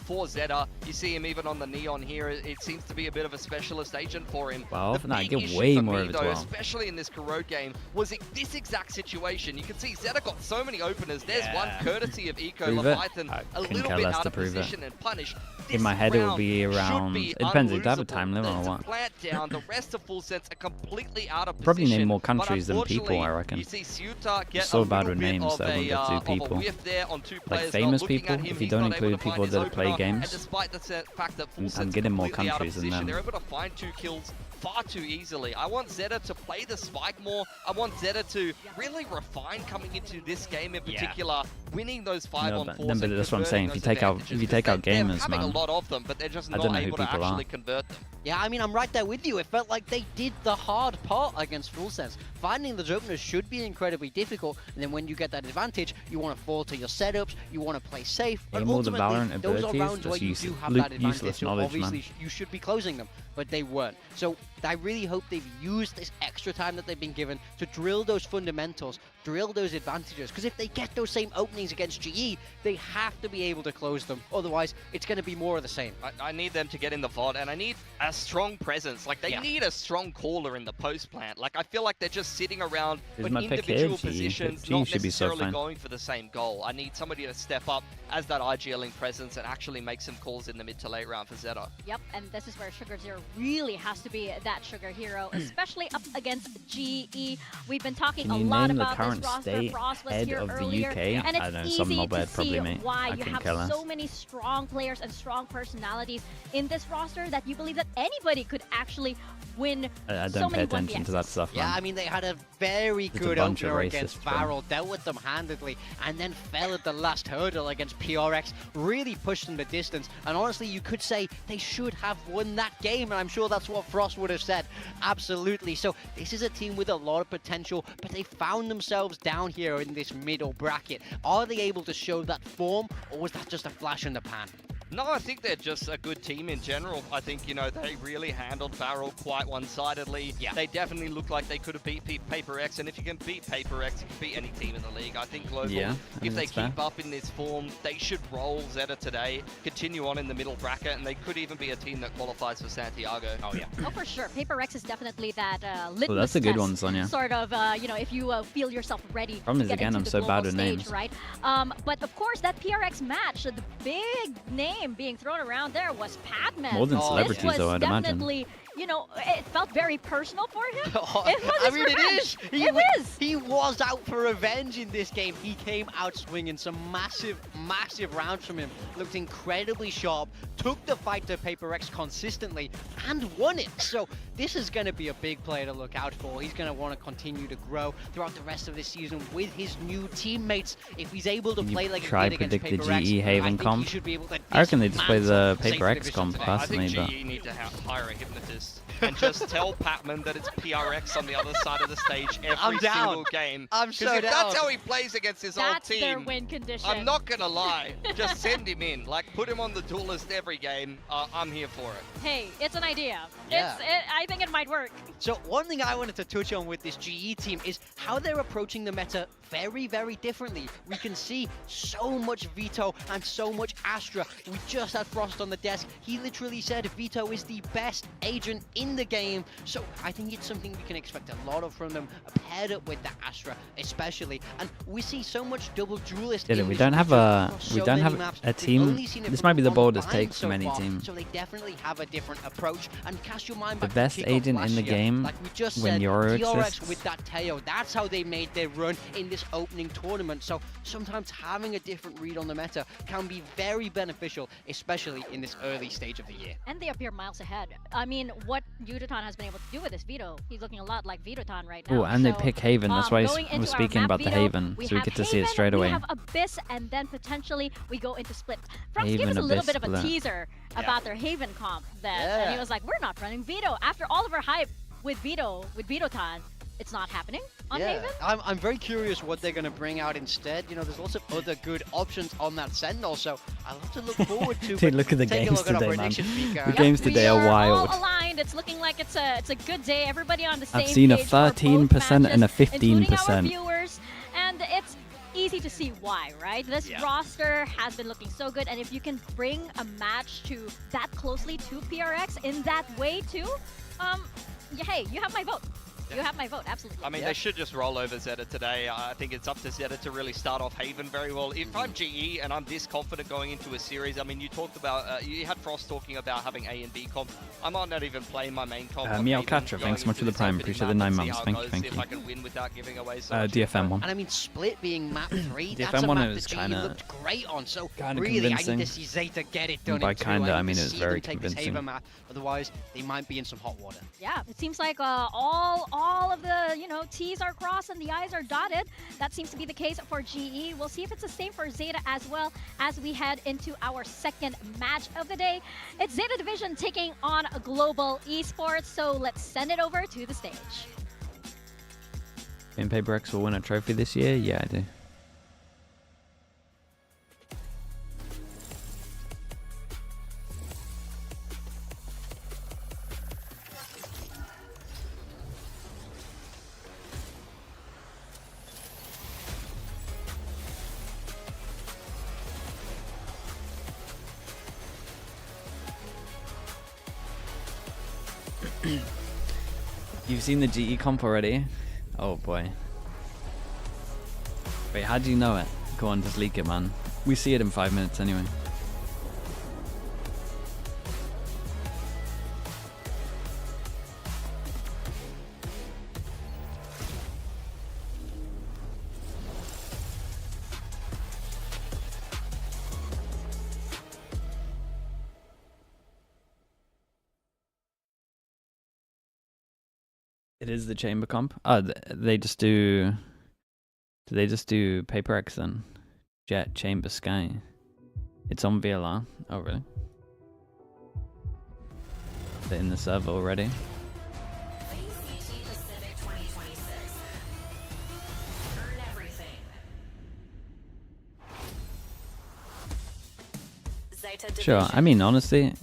for Zeta. You see him even on the Neon here. It seems to be a bit of a specialist agent for him. 12? The No, I big get issue way for more me, of a though, 12. especially in this Corone game, was this exact situation. You can see Zeta got so many openers. There's one courtesy of Eco. Prove it? Leviathan I a couldn't little care bit less out to of prove it. position and punish. In my head, it would be around. It depends. If they have a time limit or what. Plant down. The rest of Full Sense are completely out of position. Probably name more But countries than people, unfortunately, I reckon. You see Ceuta get so a bad little with bit names of that I won't a, get to of a people. whiff there on two Like players. famous Looking people, at him, if you he's don't not able include to find people his that play opener, games, and despite the fact that Full I'm Sense getting more completely out of countries than position, them. they're able to find 2 kills far too easily. I want Zeta to play the spike more. I want Zeta to really refine coming into this game in particular, winning those 5-on-4s. But that's what I'm saying. If you take out gamers, having man, a lot of them, but they're just I not don't know who able to people are. actually convert them. Yeah, I mean, I'm right there with you. It felt like they did the hard part against Full Sense. Finding those openers should be incredibly difficult, and then when you get that advantage, you want to fall to your setups, you want to play safe, but Aim all the ultimately, Valorant those are abilities, rounds where that's you useless- do have that advantage, useless so knowledge, obviously man. you should be closing them, but they weren't. So I really hope they've used this extra time that they've been given to drill those fundamentals, drill those advantages, because if they get those same openings against GE, they have to be able to close them. Otherwise, it's going to be more of the same. I need them to get in the VOD, and I need a strong presence. Like, they need a strong caller in the post plant. Like, I feel like they're just sitting around with individual positions, not necessarily going for the same goal. I need somebody to step up as that IGLing presence and actually make some calls in the mid to late round for Zeta. Yep, and this is where Sugar Zero really has to be that Sugar hero, especially up against GE. We've been talking a lot about this roster. Frost was here earlier, and it's easy to see why you have so many strong players and strong personalities in this roster that you believe that anybody could actually win. I don't pay attention to that stuff, man. Yeah, I mean, they had a very good opener against Varel, dealt with them handedly, and then fell at the last hurdle against PRX, really pushed them the distance, and honestly, you could say they should have won that game, and I'm sure that's what Frost would have said. Absolutely. So this is a team with a lot of potential, but they found themselves down here in this middle bracket. Are they able to show that form, or was that just a flash in the pan? No, I think they're just a good team in general. I think, you know, they really handled Varel quite one-sidedly. Yeah. They definitely look like they could have beat Paper X, and if you can beat Paper X, you can beat any team in the league. I think Global, if they keep up in this form, they should roll Zeta today, continue on in the middle bracket, and they could even be a team that qualifies for Santiago. Oh, yeah. Oh, for sure. Paper X is definitely that litmus that's a good test, one, Sonia. Sort of, you know, if you feel yourself ready Problem to is, get again, into I'm the so global bad with stage, names. right? But of course, that PRX match, the big name being thrown around there was Padman. More than celebrities, though, I'd imagine. Definitely, you know, it felt very personal for him. It was I mean, revenge. it is. He was out for revenge in this game. He came out swinging some massive rounds from him. Looked incredibly sharp. Took the fight to Paper X consistently and won it. So this is going to be a big player to look out for. He's going to want to continue to grow throughout the rest of this season with his new teammates. If he's able to play like he did against Paper X, GE Haven comp. he should be able to I reckon they just play the Paper X comp personally, I think GE need to hire a hypnotist and just tell Patman that it's PRX on the other side of the stage every single game. I'm so Because if down. that's how he plays against his old team, their win condition. I'm not gonna lie. Just send him in. Like, put him on the duelist every game. I'm here for it. Hey, it's an idea. Yeah. I think it might work. So one thing I wanted to touch on with this GE team is how they're approaching the meta very, very differently. We can see so much Vito and so much Astra. We just had Frost on the desk. He literally said Vito is the best agent in the game. So I think it's something we can expect a lot of from them, paired up with the Astra especially. And we see so much double duelist. We don't have a team. This might be the boldest take from any team. So they definitely have a different approach. And cast your mind The back best to Kickoff agent last in the year. game Like we just when said, Euro DRX exists. with that Teo, that's how they made their run in this opening tournament. So sometimes having a different read on the meta can be very beneficial, especially in this early stage of the year. And they appear miles ahead. I mean, what Yudotan has been able to do with this Vito, he's looking a lot like Vitotan right now. Oh, and they So, pick Haven. That's why going I into was our speaking map about the Vito, Haven, so we have get to see it Haven, straight away. We have Abyss, and then potentially we go into Split. Frost Haven, gave us a little Abyss, bit of a Split. teaser about their Haven comp then, and he was like, we're not running Vito. After all of our hype with Vitotan, it's not happening on Haven. I'm very curious what they're going to bring out instead. You know, there's lots of other good options on that Sentinel, so I'll have to look forward to. Dude, look at the take a games look at our today, man. prediction speaker. The games today are wild. All aligned. It's looking like it's a good day. Everybody on the same I've seen a page for both 13% and a matches, including our 15%. viewers, and it's easy to see why, right? This roster has been looking so good, and if you can bring a match to that closely to PRX in that way too, hey, you have my vote. You have my vote, absolutely. I mean, they should just roll over Zeta today. I think it's up to Zeta to really start off Haven very well. If I'm GE and I'm this confident going into a series, I mean, you talked about, you had Frost talking about having A and B comp. I might not even play my main comp. on Meow Haven Catcher, going thanks so much for into the this Prime. opening Appreciate the map 9 and see months. how it Thank you, goes, thank see you. if I can win without giving away so much. DFM 1. And I mean, Split being map 3, that's DFM a 1 map is that GE kinda- looked great on. So kinda really, I convincing. need to see Zeta get it done. By in two. kinda, I need mean to it's see very them take this convincing. Haven map. Otherwise, they might be in some hot water. Yeah, it seems like all of the, you know, T's are crossed and the I's are dotted. That seems to be the case for GE. We'll see if it's the same for Zeta as well as we head into our second match of the day. It's Zeta Division taking on Global Esports, so let's send it over to the stage. And Paper X will win a trophy this year? Yeah, I do. You've seen the GE comp already? Oh boy. Wait, how do you know it? Go on, just leak it, man. We see it in 5 minutes anyway. It is the chamber comp. Oh, they just do. Do they just do Paper X then? Jet, Chamber, Sky. It's on VLR. Oh really? They're in the server already. VCT Pacific 2026. Earn everything. ZETA Sure. I mean, honestly,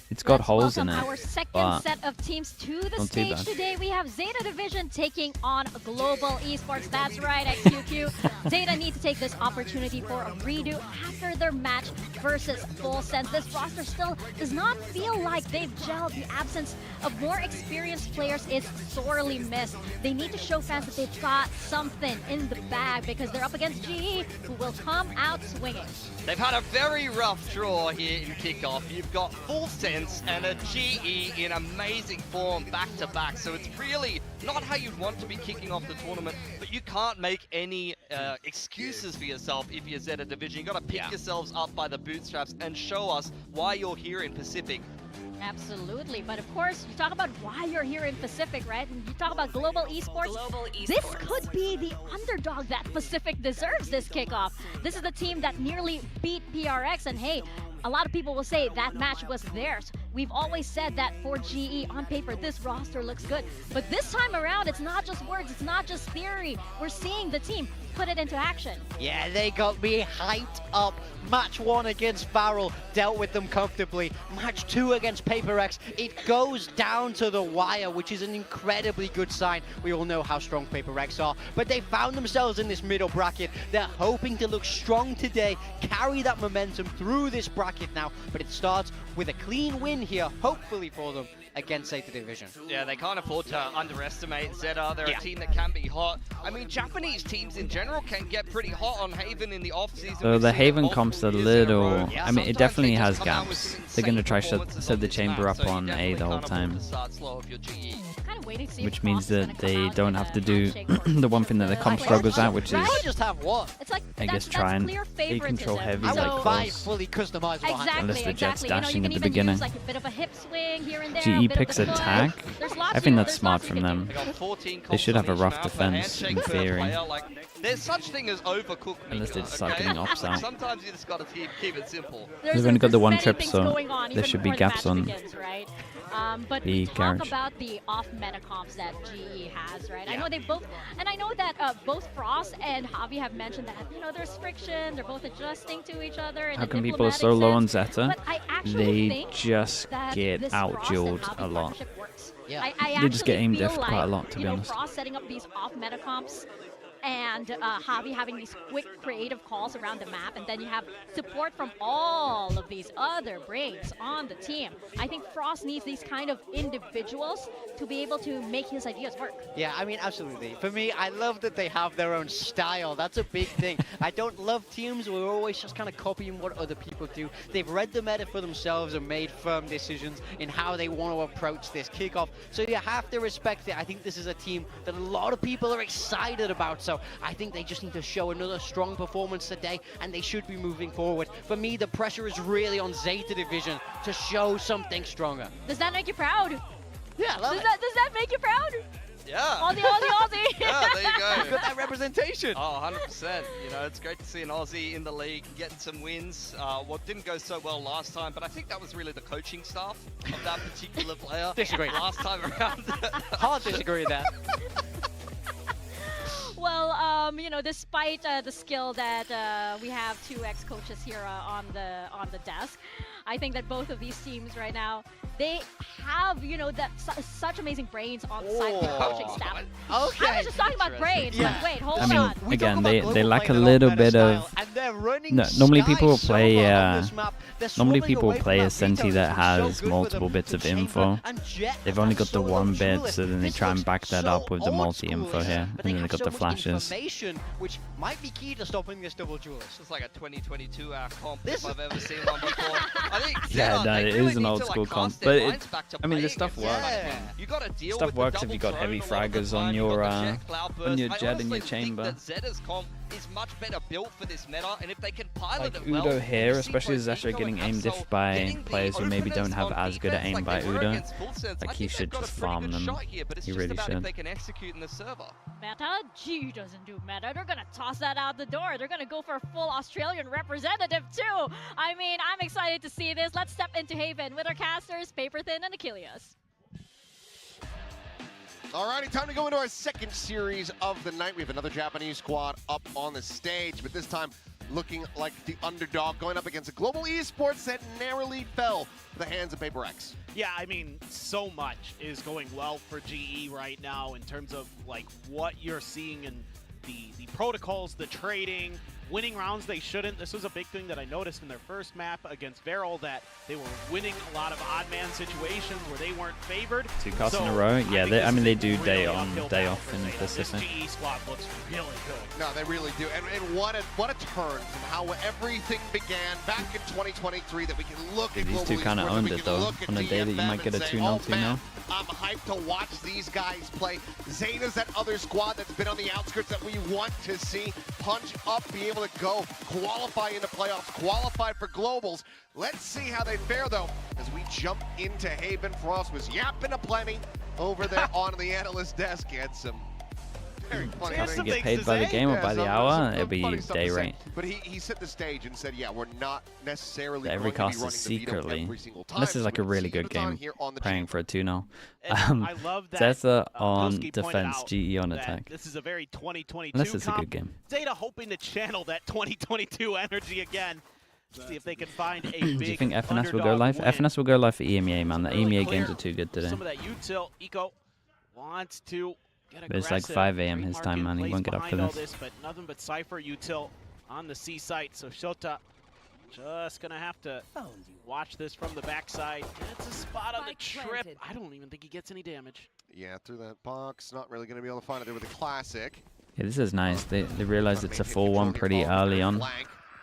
it's got Let's holes in welcome it. our second but set of teams to the not too stage bad. today. We have Zeta Division taking on Global Esports. That's right, XQQ. Zeta need to take this opportunity for a redo after their match versus Full Sense. This roster still does not feel like they've gelled. The absence of more experienced players is sorely missed. They need to show fans that they've got something in the bag because they're up against GE, who will come out swinging. They've had a very rough draw here in kickoff. You've got Full Sense and a GE in amazing form back-to-back. So it's really not how you'd want to be kicking off the tournament, but you can't make any excuses for yourself if you're Zeta Division. You've got to pick yourselves up by the bootstraps and show us why you're here in Pacific. Absolutely, but of course, you talk about why you're here in Pacific, right? And you talk about Global Esports. This could be the underdog that Pacific deserves this kickoff. This is the team that nearly beat PRX, and hey, a lot of people will say that match was theirs. We've always said that for GE, on paper, this roster looks good. But this time around, it's not just words, it's not just theory. We're seeing the team put it into action. Yeah, they got me hyped up. Match 1 against Barrel, dealt with them comfortably. Match 2 against Paper X, it goes down to the wire, which is an incredibly good sign. We all know how strong Paper X are, but they found themselves in this middle bracket. They're hoping to look strong today, carry that momentum through this bracket now, but it starts with a clean win here, hopefully for them, against Zeta Division. Yeah, they can't afford to underestimate Zeta. They're a team that can be hot. I mean, Japanese teams in general can get pretty hot on Haven in the off-season. So the Haven comp's a little. I mean, it definitely has gaps. They're gonna try set the chamber up on A the whole time, which means that they don't have to do the one thing that the comp struggles at, which is just have what? It's like, I guess try and A control heavy I like would buy close. fully customizable. Unless the Jet's dashing you at can the even beginning. use like a bit of a hip swing here and there, a GE bit of picks the foot. attack. I think that's smart from them. They should have a rough defense in theory. There's such thing as overcooked. Unless they decide getting ops out. Sometimes you just gotta keep it simple. They've only got the one many trip, things so going on there even should be before the gaps match on begins, right? But the we talk garage. about the off-meta comps that GE has, right? I know they both, and I know that both Frost and Javi have mentioned that, you know, there's friction, they're both adjusting to each other. How come people are so low on Zeta? But I actually They think just that get this out-dueled Frost and a Javi lot. partnership works. Yeah. I They just get actually aimed feel at like, quite a lot, to be you know, honest. Frost setting up these off-meta comps and Javi having these quick creative calls around the map, and then you have support from all of these other brains on the team. I think Frost needs these kind of individuals to be able to make his ideas work. Yeah, I mean, absolutely. For me, I love that they have their own style. That's a big thing. I don't love teams who are always just kind of copying what other people do. They've read the meta for themselves and made firm decisions in how they want to approach this kickoff. So you have to respect it. I think this is a team that a lot of people are excited about. So I think they just need to show another strong performance today, and they should be moving forward. For me, the pressure is really on Zeta Division to show something stronger. Does that make you proud? Yeah, I love does it. Does that make you proud? Yeah. Aussie, Aussie, Aussie. Yeah, there you go. Got that representation. Oh, 100%. You know, it's great to see an Aussie in the league getting some wins. What didn't go so well last time, but I think that was really the coaching staff of that particular player. Disagree. Last time around. Hard to disagree with that. Well, you know, despite the skill that we have two ex-coaches here on the desk, I think that both of these teams right now, they have, you know, that such amazing brains on the side of the coaching staff. Okay. I was just talking about brains, but wait, hold I mean, on. again, they lack a little bit of they're running. No, normally Sky people will so play. hard on this map. They're Normally swapping people away play from a that Senti veto. that It's been so has good for multiple them bits to of Chamber info. and Jet They've have only that got the solo one bit, duelist. so then they This try and looks back that so up with the old multi-info schoolish, here, but and then they have got so the much flashes. information, which might be key to stopping this double duelist. It's like a 2022 comp if I've ever seen one before. I think Yeah, Zeta, no, they it really is an need old to, like, school cast comp, their but minds back to I mean, the playing stuff it. works. Yeah. You gotta deal Stuff with works the if you double got heavy drone a lot of the fraggers time. on You your got the Jet Cloud on your burst. Jet I in your honestly chamber. think that Zeta's comp is much better built for this meta, and if they can pilot Like it well, Udo here, you see especially both is actually Eco getting and aimed Absol if by getting the players who maybe don't openers have on as good at defense aim like by they were Udo. against Full Sense. Like I he think should they've got just a pretty farm good them. shot here, but it's He just really about if should. they can execute in the server. Meta? G doesn't do meta. They're gonna toss that out the door. They're gonna go for a full Australian representative too. I mean, I'm excited to see this. Let's step into Haven with our casters, Paperthin and Achilles. Alrighty, time to go into our second series of the night. We have another Japanese squad up on the stage, but this time looking like the underdog, going up against a global esports that narrowly fell to the hands of Paper X. Yeah, I mean, so much is going well for GE right now in terms of like what you're seeing in the protocols, the trading, winning rounds they shouldn't. This was a big thing that I noticed in their first map against Veryl, that they were winning a lot of odd man situations where they weren't favored. 2 casts in a So, row. Yeah, I mean they this do is a day really on, uphill day battle off for in Zeta. Pacific. This GE squad looks really good. No, they really do. And what a turn from how everything began back in 2023 that we can look Yeah, at these global two kind of esports, owned we it can though. look at On a day that you DFM might get a and say, 2-0, oh, 2-0. man, I'm hyped to watch these guys play. Zeta's that other squad that's been on the outskirts that we want to see punch up, be able to go, qualify into playoffs, qualify for globals. Let's see how they fare though as we jump into Haven. Frost was yapping aplenty over there on the analyst desk. He had some very funny Have to things. get paid by the game or by the hour, it'll be funny stuff to day say. rate. But he set the stage and said, yeah, we're not necessarily Every going to be cast is running the veto secretly. every single time. This is like a So really we good see Veton game. here on the Praying for a 2-0. And I love that Zeta on Pilski pointed defense, out GE on that attack. This is a very 2022 This is a comp. good game. Zeta hoping to channel that 2022 energy again. See if they can find a big Do you think FNS will go underdog live? win. FNS will go live for EMEA, man. The Really EMEA clear games are too good today. Some of that util. Eco wants to get aggressive. But it's like 5 a.m. his time, man. He Plays won't get up for behind all this. But nothing but Cypher util on the C site. So Shota just gonna have to watch this from the backside. Gets a spot on the trip. I don't even think he gets any damage. Yeah, through that box. Not really going to be able to find it there with the classic. Yeah, this is nice. They realize it's a 4-1 pretty early on.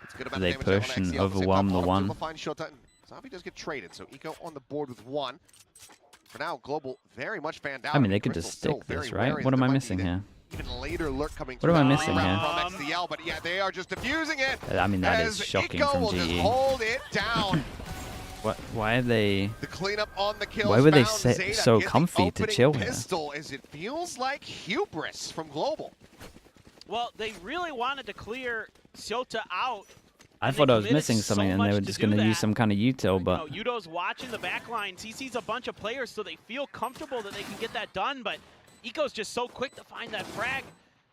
It's good about They damage out on push and XCL. overwhelm the Bottom one. will find Shota. Zavi does get traded, so Eco on the board with 1. For now, Global very much fanned out. I mean, they could Crystal just still stick this, very right? wary What that am there I might be missing the here? Even later lurk coming What am I through missing here? from XCL, but yeah, they are just diffusing it. I mean, that as is shocking Eco from will just GE. hold it down. What? Why are they? The cleanup on the kills. Why were they found sit Zeta so get the comfy to opening chill here? pistol as it feels like hubris from Global. Well, they really wanted to clear Shota out. I and thought they I was committed missing so something and they much were to just do going to use that. some kind of util, but Yudo's watching the back lines. He sees a bunch of players, so they feel comfortable that they can get that done, but Eco's just so quick to find that frag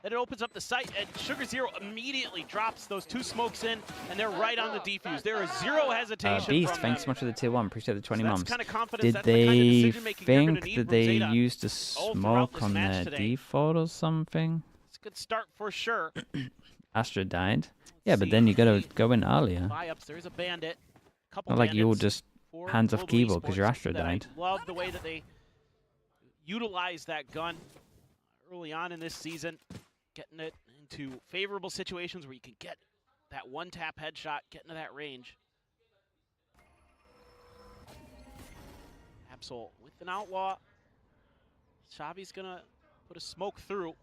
that it opens up the site, and Sugar Zero immediately drops those 2 smokes in, and they're right on the defuse. There is zero hesitation Beast, from thanks so them. much for the tier 1. Appreciate the 20 So that's months. kind of confidence. Did That's the kind of they decision-making you're gonna think need that from they Zeta used a all throughout smoke this on match their today. default or something? It's a good start for sure. Astra died. Yeah, but then you got to go in earlier. Buy-ups, there is a bandit. Couple Not like you'll bandits just for hands off Global keyboard because your Esports Astra that I died. love the way that they utilize that gun early on in this season, getting it into favorable situations where you can get that one-tap headshot, get into that range. Absol with an outlaw. Xavi's gonna put a smoke through,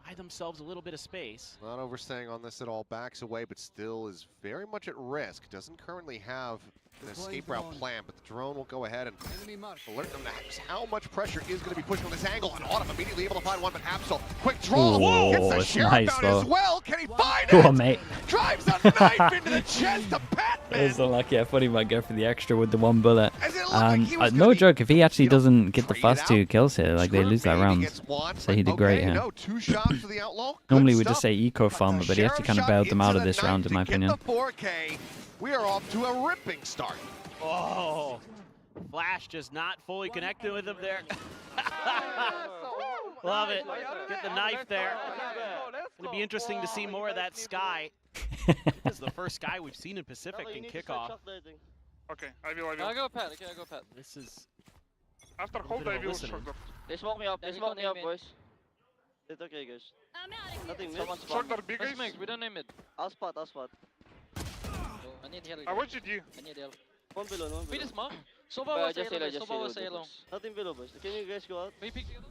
buy themselves a little bit of space. Not overstaying on this at all, backs away, but still is very much at risk. Doesn't currently have an escape route plan, but the drone will go ahead and alert them to how much pressure is going to be pushed on this angle. And Autumn immediately able to find one, but Absol, quick draw, Ooh, gets the it's sheriff nice, out though. as well. Can he find Go it? on, mate. Drives a knife into the chest of That Batman. was unlucky. I thought he might go for the extra with the 1 bullet. As it looked like he was No gonna joke, if he actually doesn't get the trade it first 2 out. kills here, like they lose that Maybe round. gets one, So he but did great okay, here. no, 2 shots for the outlaw. Good Normally we just stuff. say eco farmer, but he actually kind of Sheriff bailed them shot out of into this the round, knife in my to get opinion. the 4K. We are off to a ripping start. Oh, Flash just not fully connected with him there. Love it. Get the knife there. It'll be interesting to see more of that Sky. This is the first guy we've seen in Pacific in kickoff. Okay, I will. I'll go pad. Okay, I'll go pad. This is After a hold, bit I of a will listening. shoulder. They smoke me up. They smoke me up, boys. It's okay, guys. I'm out of here. Nothing mid. Someone's Shoulder big Let's guys. make. We don't name it. I'll spot, I'll spot. I need heal. I watched you. I need help. One below, one We below. just smoke. Soba was Just yellow. just Soba was just yellow. Nothing below, boys. Can you guys go out? We pick yellow.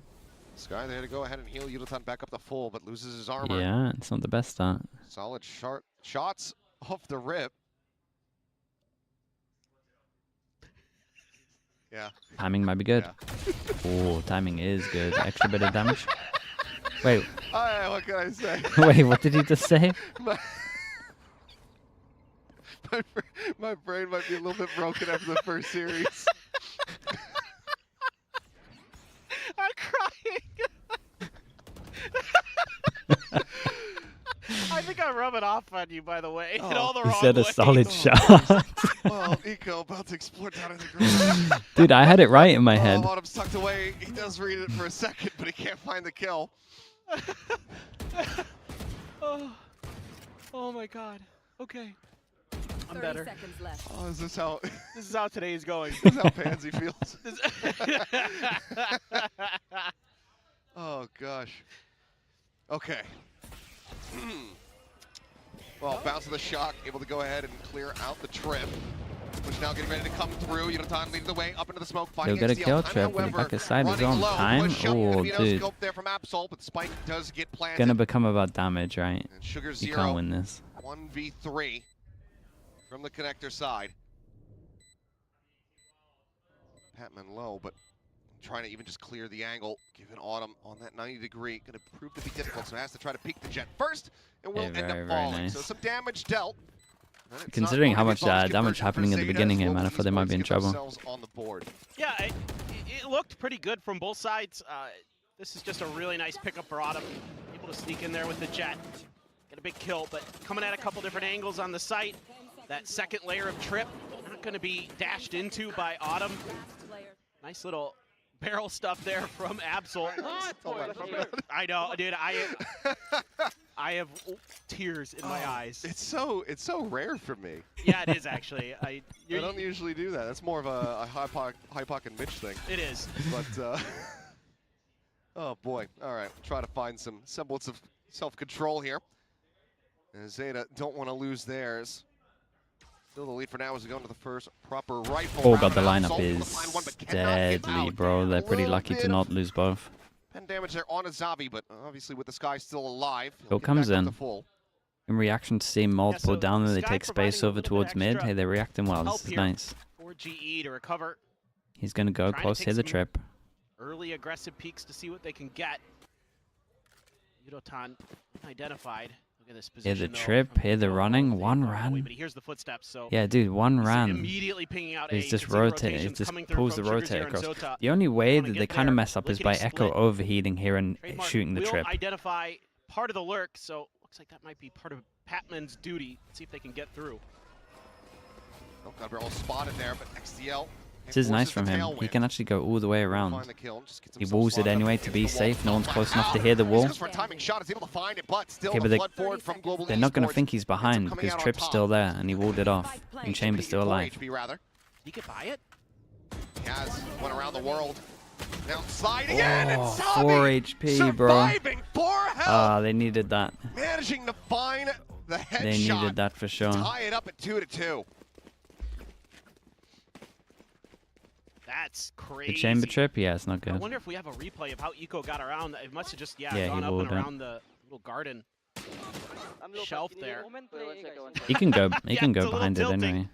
Sky there to go ahead and heal Yudotan back up to full, but loses his armor. Yeah, it's not the best start. Solid shots off the rip. Yeah. Timing might be good. Oh, timing is good. Extra bit of damage. Wait, What can I say? wait, what did he just say? My brain might be a little bit broken after the first series. I'm crying. I think I'm rubbing off on you, by the way. In all the He wrong said a ways. solid shot. Well, Eco about to explore down in the ground. Dude, I had it right in my head. Autumn's tucked away. He does read it for a second, but he can't find the kill. Oh my god. Okay. I'm better. Seconds left. Oh, is this how This is how today's going. this is how Pansy feels? Oh gosh. Okay. Well, bounce of the shock, able to go ahead and clear out the trip. Which now getting ready to come through. Yudotan leading the way up into the smoke. He'll get a kill trip with the back of side as well on time. Oh, dude. There from Absol, but Spike does get planted. Gonna become about damage, right? And Sugar You Zero. can't win this. 1v3 from the connector side. Patman low, but trying to even just clear the angle, given Autumn on that 90 degree. Going to prove to be difficult, so has to try to peek the jet first, and will end very, up very falling. nice. So some damage dealt. And it's Considering not how going much to be bonus damage conversion happening for at the Zeta, beginning here, as man, I Global thought they might be in Esports get trouble. themselves on the board. Yeah, it looked pretty good from both sides. This is just a really nice pickup for Autumn. Able to sneak in there with the jet. Get a big kill, but coming at a couple different angles on the site. That second layer of trip, not going to be dashed into by Autumn. Nice little barrel stuff there from Absol. I know, dude. I have tears in my eyes. It's so rare for me. Yeah, it is actually. I don't usually do that. That's more of a high pocket Mitch thing. It is. But oh boy. All right, try to find some semblance of self-control here. And Zeta don't want to lose theirs. Still the lead for now as we go into the first proper rifle. Oh round. god, the lineup Absol is will find one, but cannot get deadly, out. bro. They're pretty Little lucky bit to not lose both. Pen damage there on Azavi, but obviously with the Sky still alive, he'll Hill get comes back up in. to full. In reaction to seeing multiple so down there, they Sky take space providing a over little towards bit mid. extra Hey, they're reacting well. help This is here nice. For GE to recover. He's gonna go Trying to close, take hit the some trip. Early aggressive peeks to see what they can get. Yudotan identified. Look at this Hear position. the trip, hear the running. One ran. But he hears the footsteps, so Yeah, dude, one ran. immediately pinging out He's A. just You can see rotating. It rotations just coming through pulls the from Sugar rotate Zero and across. Zota. The only way Wanna that get they kind of there, mess up is by lickety Echo split. overheating here and Trademark shooting the will trip. identify part of the lurk, so looks like that might be part of Patman's duty. Let's see if they can get through. Oh god, we're all spotted there, but XDL. This is nice forces the from him. tailwind. He can actually go all the way around. Find the kill, just gets He himself walls it slotted up anyway to against be the wall. safe. No one's close enough to Wow. hear the He wall. goes for a timing shot, is able to find it, but still Okay, the but flood forward from Global They're not going to Esports. think he's behind coming because out on Trip's top. still there and he walled it off. And Chamber's still alive. HP rather. He could buy it. He has went around the world. Now sliding in and Oh, Sabi 4 HP, bro. surviving for help. They needed that. Managing to find the headshot. They needed that for sure. Tie it up at 2-2. That's crazy. The chamber trip? Yeah, it's not I good. wonder if we have a replay of how Eco got around. It must have just Yeah, gone he up walled and it. around the little garden shelf there. He can go. He Yeah, can it's a go little behind it tilting. anyway.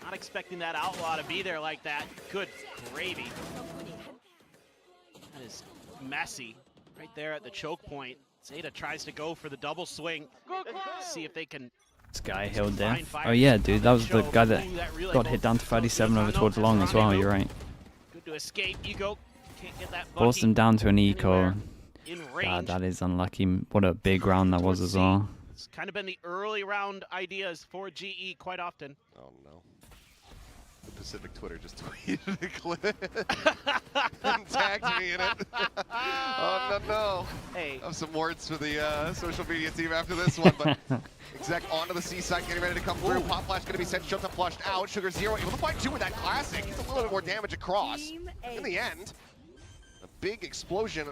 Not expecting that outlaw to be there like that. Good gravy. That is messy. Right there at the choke point. Zeta tries to go for the double swing. See if they can. Sky held there. Find fire. Oh yeah, dude, that was the Show guy that who that relay got both hit down to 37 over Yudotan towards knows long is as well. rendezvous. You're right. Good to escape. Ego can't get that Forced buggy him down to an eco. anywhere in God, range. that is unlucky. What a big round that was as well. It's kind of been the early round ideas for GE quite often. Oh no. Pacific Twitter just tweeted a clip and tagged me in it. Oh, no. Hey. I have some words for the social media team after this one, but Exec onto the C side, getting ready to come through. Pop Flash going to be sent, Shota flushed out. Sugar Zero able to find two with that classic. It's a little bit more damage across. In the end, a big explosion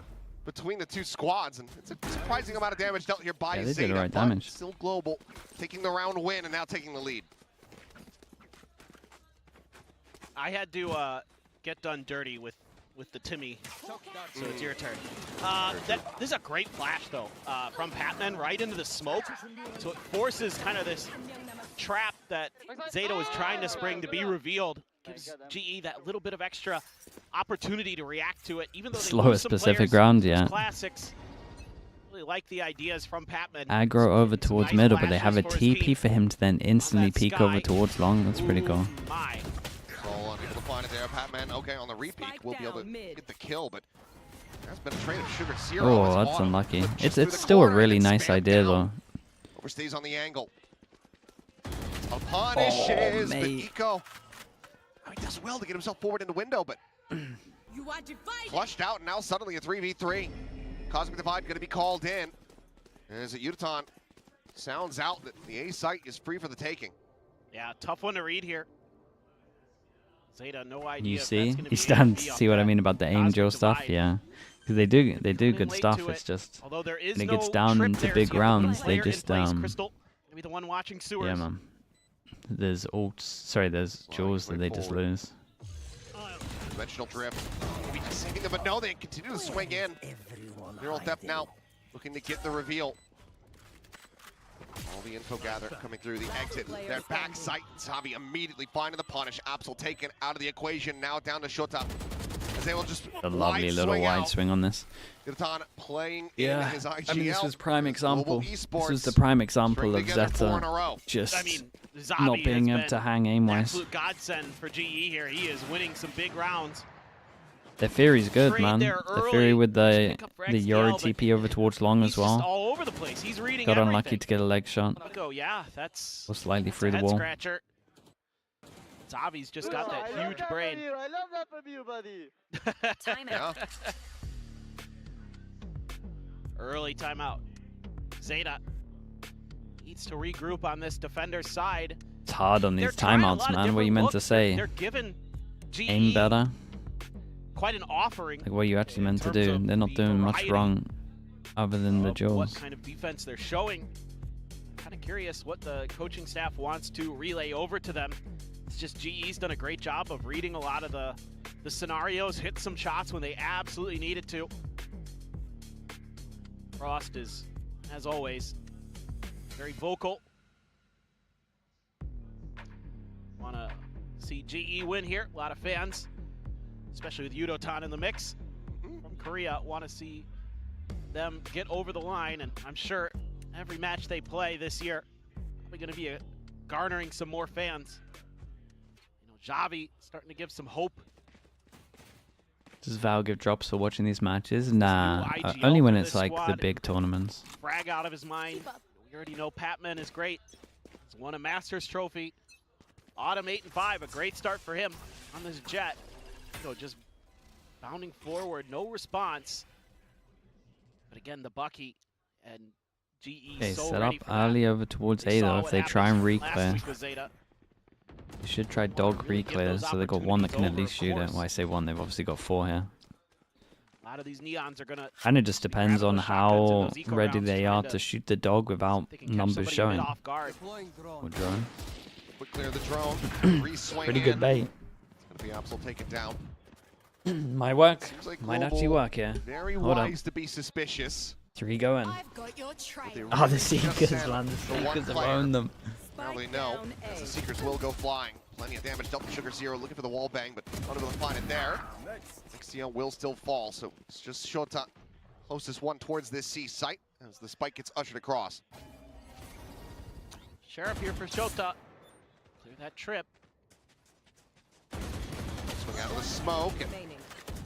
between the two squads, and it's a surprising amount of damage dealt here by they ZETA, did the right but damage. still Global taking the round win and now taking the lead. I had to get done dirty with the Timmy, so it's your turn. This is a great flash, though, from Patman right into the smoke. So it forces kind of this trap that ZETA was trying to spring to be revealed. Gives GE that little bit of extra opportunity to react to it, even though they Slowest lose some Pacific players, round, those yeah. Classics. Really like the ideas from Patman. Aggro over towards nice middle, but they have a flashes for his team. TP for him to then instantly peek over towards long. That's pretty cool. My. Roll unable to find it there. Patman, okay, on the repeat, will be able to get the kill, but there's been a trade of Sugar Zero. Oh, that's unlucky. It's still a really nice idea, though. Overstays on the angle. Punishes, but mate. Eco. Oh, he does well to get himself forward in the window, but flushed out, and now suddenly a 3v3. Cosmic Divide going to be called in. As a Udaton sounds out that the A site is free for the taking. Yeah, tough one to read here. ZETA, no idea. You if see, that's gonna you be stand a to up see what I there. mean about the Cosmic Angel stuff, Divide. yeah. Because they do good late stuff. to It's it. just Although there is when it no gets down trip into there, big so you have rounds, the they player in just place. Crystal, maybe the one watching sewers. yeah, man. There's ults, sorry, there's jewels that they just lose. Dimensional drift. Maybe just saving them, but no, they continue to swing in. Neural Theft now looking to get the reveal. All the info gathered coming through the exit. Their back sight. Zavi immediately finding the punish. Absol taken out of the equation. Now down to Shota. As they will just A lovely little wide swing on this. Udaton playing Yeah, in his IGL. I mean, this was prime example. Global This esports was the prime example of string together 4 in a ZETA row. just I mean, Zavi not being has able to been hang an aim-wise. absolute godsend for GE here. He is winning some big rounds. Their Fury's good, Trade man. there The Fury early, with the XDL, Yori but TP over towards long He's as well. just all over the place. He's reading Got everything. unlucky to get a leg shot. Echo, yeah, that's Or slightly that's through a the head wall. scratcher. Zavi's just got that huge brain. I love that from you, buddy. Timeout. Early timeout. ZETA needs to regroup on this defender's side. It's hard on They're these trying a lot timeouts, of man. What are you different meant to looks. say? They're giving GE Aim better? quite an offering. Like, what are you actually meant to terms do? of They're not the doing much variety wrong other than the of jewels. what kind of defense they're showing. Kind of curious what the coaching staff wants to relay over to them. It's just GE's done a great job of reading a lot of the scenarios, hit some shots when they absolutely needed to. Frost is, as always, very vocal. Want to see GE win here. A lot of fans, especially with Udotan in the mix from Korea, want to see them get over the line, and I'm sure every match they play this year probably going to be garnering some more fans. You know, Javi starting to give some hope. Does Val give drops for watching these matches? Nah, IGL only when for it's this like the squad. big tournaments. Frag out of his mind. We already know Patman is great. He's won a Masters trophy. Autumn 8-5, a great start for him on this jet. So just bounding forward, no response. But again, the Bucky and GE Okay, so set up ready for that. early over towards They saw Ada. If what they try and happened last reclear, week with ZETA. they should try dog really get reclears, those so they've got one that can at opportunities least over, shoot of it. Well, I say one, they've obviously got 4 here. A lot of these neons are gonna And it just depends on those shotguns and how those eco ready rounds they trying are to to shoot the dog without they can catch numbers somebody a showing. bit off guard. Or drone. Quick clear the drone. Re-swing Pretty in. good bait. It's going to be Absol taken down. Might work. Seems like Might actually Global work here. Very Hold wise up. to be suspicious. 3 going. Got your trail. They Oh, really the just Seekers, sent man. The the one Seekers have player. owned them. Apparently no, as the Seekers will go flying. Plenty of damage dealt to Sugar Zero, looking for the wall bang, but unable to find it there. XTL will still fall, so it's just Shota, closest one towards this C site, as the spike gets ushered across. Sheriff here for Shota. Clear that trip. Swing out of the smoke, and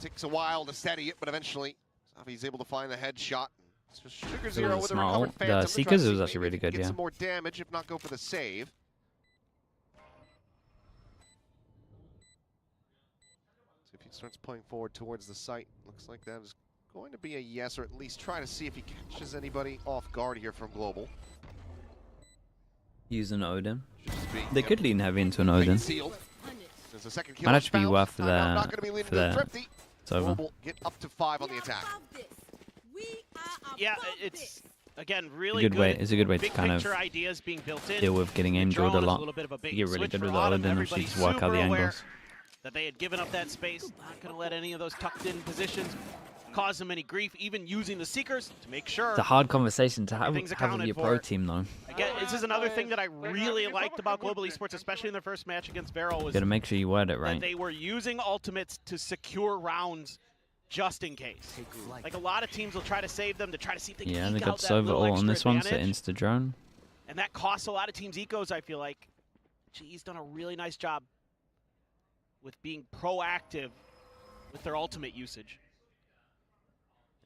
takes a while to steady it, but eventually Zavi's able to find the headshot. It's just Sugar Zero with a small. recovered The Phantom to try Seekers to was see actually maybe really if he can good, get yeah. some more damage, if not go for the save. Starts playing forward towards the site. Looks like that is going to be a yes, or at least try to see if he catches anybody off guard here from Global. Use an Odin. Be, they could lean heavy into an Odin. There's a second Might actually be found. worth for Not gonna be leaning the to Thrifty. it's over. Global get up to 5 on the attack. Yeah, it's again really good way. It's a good way to big kind of picture ideas being built in. deal with getting injured a Drone is lot. little bit of a bait You get and really switch good for with the Autumn. Odin, and she Everybody's just work out the super aware angles. that they had given up that space. Not going to let any of those tucked in positions cause them any grief, even using the Seekers to make sure. It's a hard conversation to have everything's with accounted your for. pro team, though. Again, this is another thing that I really liked about Global Esports, especially in their first match against Vero, was You gotta make sure you word it that right. they were using ultimates to secure rounds just in case. Like a lot of teams will try to save them to try to see if they can Yeah, they eke got out that Sova little all on extra this one, so advantage. insta drone. And that costs a lot of teams ecos, I feel like. GE's done a really nice job with being proactive with their ultimate usage.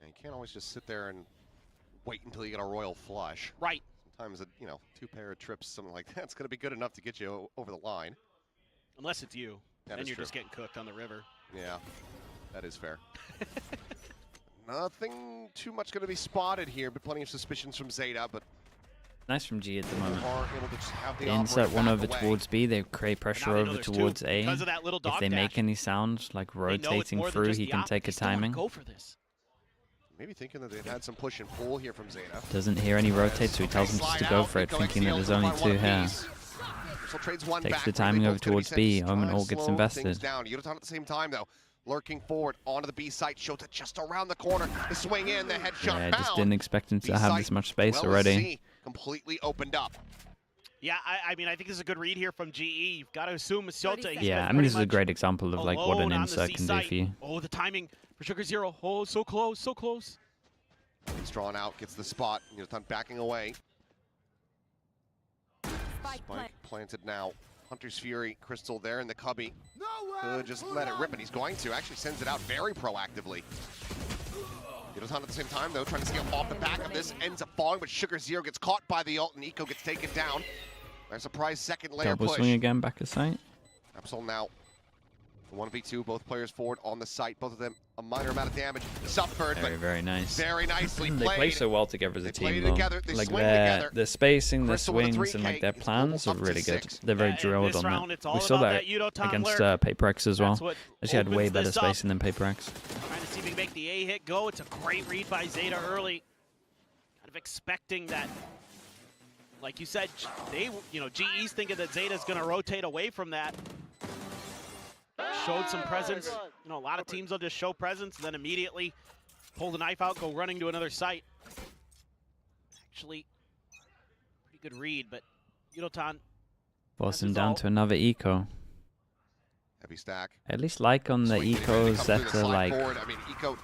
And you can't always just sit there and wait until you get a royal flush. Right. Sometimes, you know, 2 pair of trips, something like that's going to be good enough to get you over the line. Unless it's you. That Then is you're true. just getting cooked on the river. Yeah, that is fair. Nothing too much going to be spotted here, but plenty of suspicions from Zeta, but Nice from G at the moment. are able to just have the They insert operator one back over away. towards B, they create pressure now they know over there's two. towards A. Because of that little If dog they make dash. any sound, like They know it's rotating more than through, just he the can op. take They a still wanna timing. Go for this. Maybe thinking that they've had some push and pull here from Zeta. Doesn't hear any rotate, so he tells him just to go for it, thinking that there's only 2 here. Trades one Takes back, the but timing they over both gonna be towards sent B. to Omen try to all gets slow invested. things down. Yudotan at the same time, though, lurking forward onto the B site. Shota just around the corner. The swing in, the headshot Yeah, I found. just didn't expect him to have B-site, this much space well as already. C, completely opened up. Yeah, I mean, I think this is a good read here from GE. You've got to assume Sota. he's Yeah, been I mean, pretty this is a much great example of like what an alone on the insert C can do site. for you. Oh, the timing for Sugar Zero. Oh, so close, so close. He's drawn out, gets the spot. Yudotan backing away. Spike planted now. Hunter's Fury, Crystal there in the cubby. Could just let it rip, and he's going to. Actually sends it out very proactively. Yudotan at the same time, though, trying to scale off the back of this. Ends up falling, but Sugar Zero gets caught by the ult, and Eco gets taken down. A surprise second layer Double push. swing again, back of sight. Absol now. 1v2, both players forward on the site. Both of them a minor amount of damage suffered, Very, but very nice. very nicely They played. play so well together as a They play team, though. together, they Like swing their together. the spacing, their Crystal with a swings, and 3K. like their It's plans are almost up to really good. 6. They're very Yeah, in drilled this on round, it's that. all We saw about that that Yudotan against lurk. PaperX as well. That's what She had way opens better this up. spacing than PaperX. Trying to see if we can make the A hit go. It's a great read by Zeta early. Kind of expecting that. Like you said, they, GE's thinking that Zeta's going to rotate away from that. Showed some presence. A lot of teams will just show presence and then immediately pull the knife out, go running to another site. Actually, pretty good read, but Yudotan. Force him down to another eco. Heavy stack. At least like on the Swing getting ready to ecos come through that the are slide like, forward. I mean, Eco,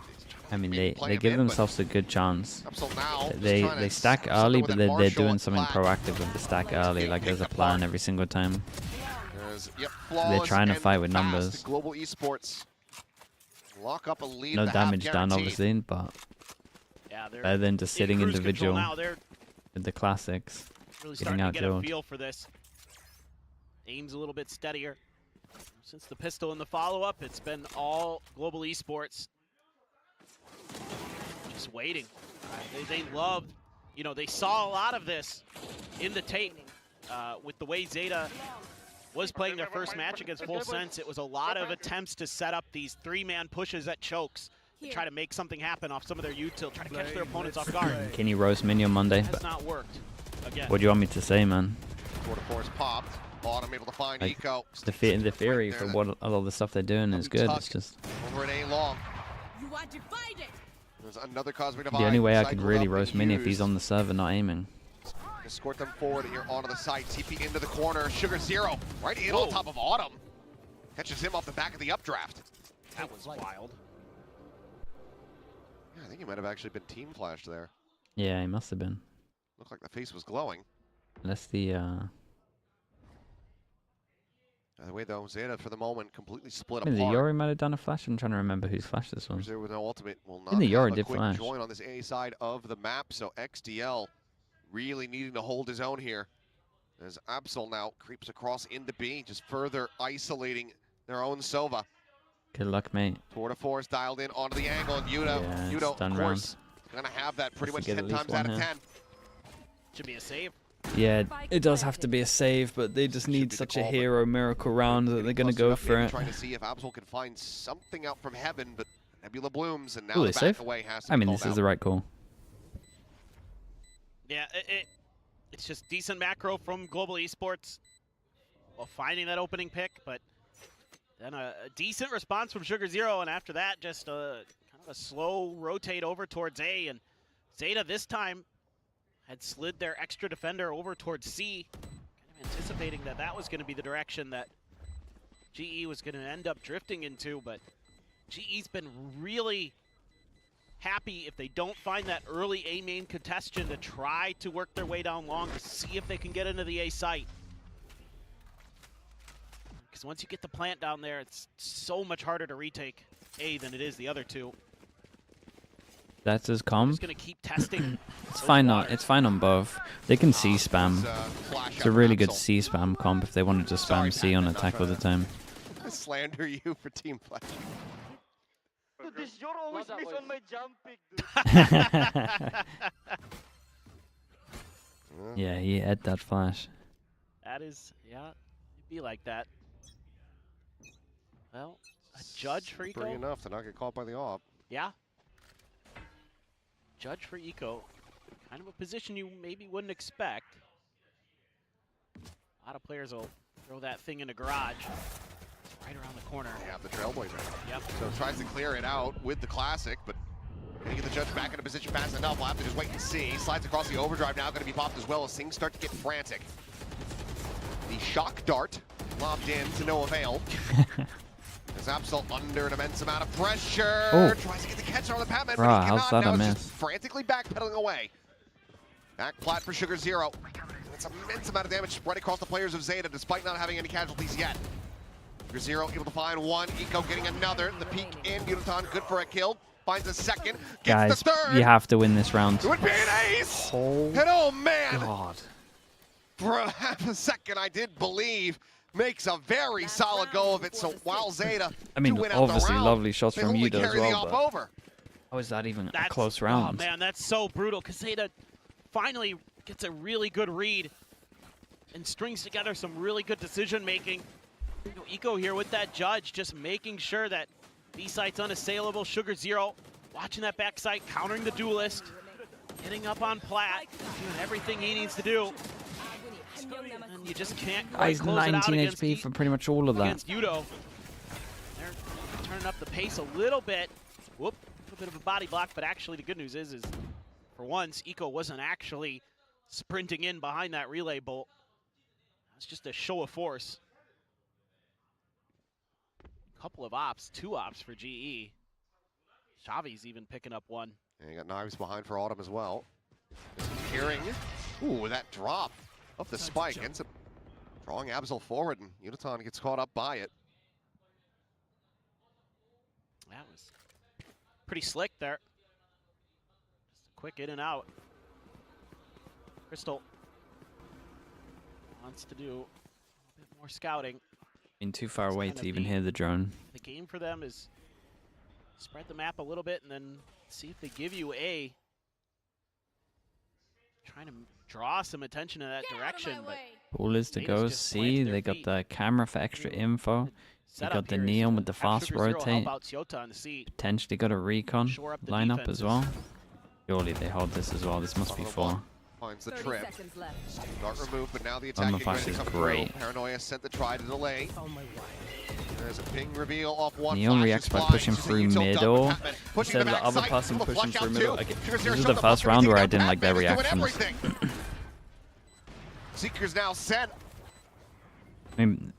I mean, maybe they play him give in, but themselves a good chance. Absol now just They trying to stack something early, with but that they're Marshall doing something flat. proactive with the stack early. Like there's a plan every single time. Yep, They're flawless trying to and fight with fast. numbers. Global Esports lock up a lead. No at the half damage done, guaranteed. obviously, but Yeah, they're better than just sitting in cruise individual control now. They're with the classics. really Getting starting to get a out-drilled. feel for this. Aim's a little bit steadier. Since the pistol in the follow-up, it's been all Global Esports. Just waiting. They loved, they saw a lot of this in the tape with the way Zeta was playing their first match against Full Sense. It was a lot of attempts to set up these 3-man pushes at chokes to try to make something happen off some of their util, try to catch their opponents off guard. Kenny roast mini on Monday. Has not worked. Again. What do you want me to say, man? Quarter force popped. Autumn able to find Like, Eco. the theory for what a lot of the stuff they're doing is good. It's just Over at A long. You are divided. There's another Cosmic Divide. the only way I could cycled really up roast and mini if he's used. on the server not aiming. Escort them forward here onto the site. TP into the corner. Sugar Zero right in on top of Autumn. Catches him off the back of the updraft. That was wild. Yeah, I think he might have actually been team flashed there. Yeah, he must have been. Looked like the face was glowing. Unless the By the way, though, Zeta for the moment completely split I mean, the apart. Yori might have done a flash. I'm trying to remember who's flashed this one. Zero with no ultimate will not I think the Yori have a did quick flash. join on this A side of the map. So XDL really needing to hold his own here. As Absol now creeps across into B, just further isolating their own Sova. Good luck, mate. Tour de force dialed in onto the angle, and Yudo, Yeah, Yudo, stun of round. course, gonna have that pretty Has much to get 10 at least times out one of here. 10. Should be a save. Yeah, it does have to be a save, but they just need such a hero miracle round that they're gonna go for it. Trying to see if Absol can find something out from heaven, but Nebula blooms, and now Ooh, the they back save? away has to I be mean, called this is out. the right call. Yeah, it's just decent macro from Global Esports. Well, finding that opening pick, but then a decent response from Sugar Zero, and after that, just kind of a slow rotate over towards A. And Zeta this time had slid their extra defender over towards C, kind of anticipating that that was going to be the direction that GE was going to end up drifting into. But GE's been really happy if they don't find that early A main contestation to try to work their way down long to see if they can get into the A site. Because once you get the plant down there, it's so much harder to retake A than it is the other two. That's his comp. Just gonna keep testing. It's fine it's fine on both. They can C spam. It's a really good C spam comp if they wanted to spam C on attack all the time. Slander you for team flash. Dude, this you're always miss on my jump pick, dude. Yeah, he had that flash. That is, yeah, it'd be like that. Well, a judge for Pretty Eco. enough to not get caught by the op. Yeah. Judge for Eco. Kind of a position you maybe wouldn't expect. A lot of players will throw that thing in a garage. It's right around the corner. Yeah, the Trailblazer. Yep. So tries to clear it out with the Classic, but gonna get the judge back into position fast enough. We'll have to just wait and see. Slides across the overdrive now, gonna be popped as well as things start to get frantic. The shock dart lobbed in to no avail. As Absol under an immense amount of pressure. Oh. Tries to get the catch on the Patman, Bruh, but he how's cannot. that a Now he's miss? just frantically backpedaling away. Back plat for Sugar Zero. That's an immense amount of damage spread across the players of Zeta despite not having any casualties yet. Sugar Zero able to find one. Eco getting another. The peek in. Mutant good for a kill. Finds a second. Gets Guys, the third. you have to win this round. It would be an ace. Oh, And oh man. God. For a half a second, I did believe. Makes a very solid go of it. So while Zeta, I mean, do win out the obviously round, lovely shots they from only Yudo as carry the well, op but over. how is that even a That's- close Oh round? man, that's so brutal because Zeta finally gets a really good read and strings together some really good decision making. You know, Eco here with that judge, just making sure that B site's unassailable. Sugar Zero watching that backside, countering the duelist, getting up on plat, doing everything he needs to do. And you just can't quite Guys, close it out 19 against HP for pretty much all of that. against Yudo. They're turning up the pace a little bit. Whoop, a little bit of a body block, but actually the good news is for once, Eco wasn't actually sprinting in behind that relay bolt. It's just a show of force. Couple of ops, 2 ops for GE. Xavi's even picking up one. And you got knives behind for Autumn as well. Hearing, ooh, that drop of the spike ends up drawing Absol forward, and Uniton gets caught up by it. That was pretty slick there. Just a quick in and out. Crystal wants to do a bit more scouting. Been too far away kind to of even the- hear the drone. The game for them is spread the map a little bit and then see if they give you A. Trying to draw some attention in that direction, but All is to Zeta's go just see. planted their They got feet. the camera for extra info. They Setup got the here is neon to with the have fast Sugar Zero rotate. help out Siota on the seat. Potentially got a recon Shore up the lineup as defenses. well. Surely they hold this as well. This must be 4. Finds the trip. Dart removed, but now the attack Armor getting ready flash to is come great. through. Paranoia sent the try to delay. There's a ping reveal off one. Neon flash reacts is by flying. pushing She's through using Tilt middle Dart, Patman pushing instead of the back other side, person able to pushing flush through out middle. two. Okay, Sugar this Zero is showed the up first on round where I Patman didn't like their is doing reactions. everything. Seekers now sent. I mean,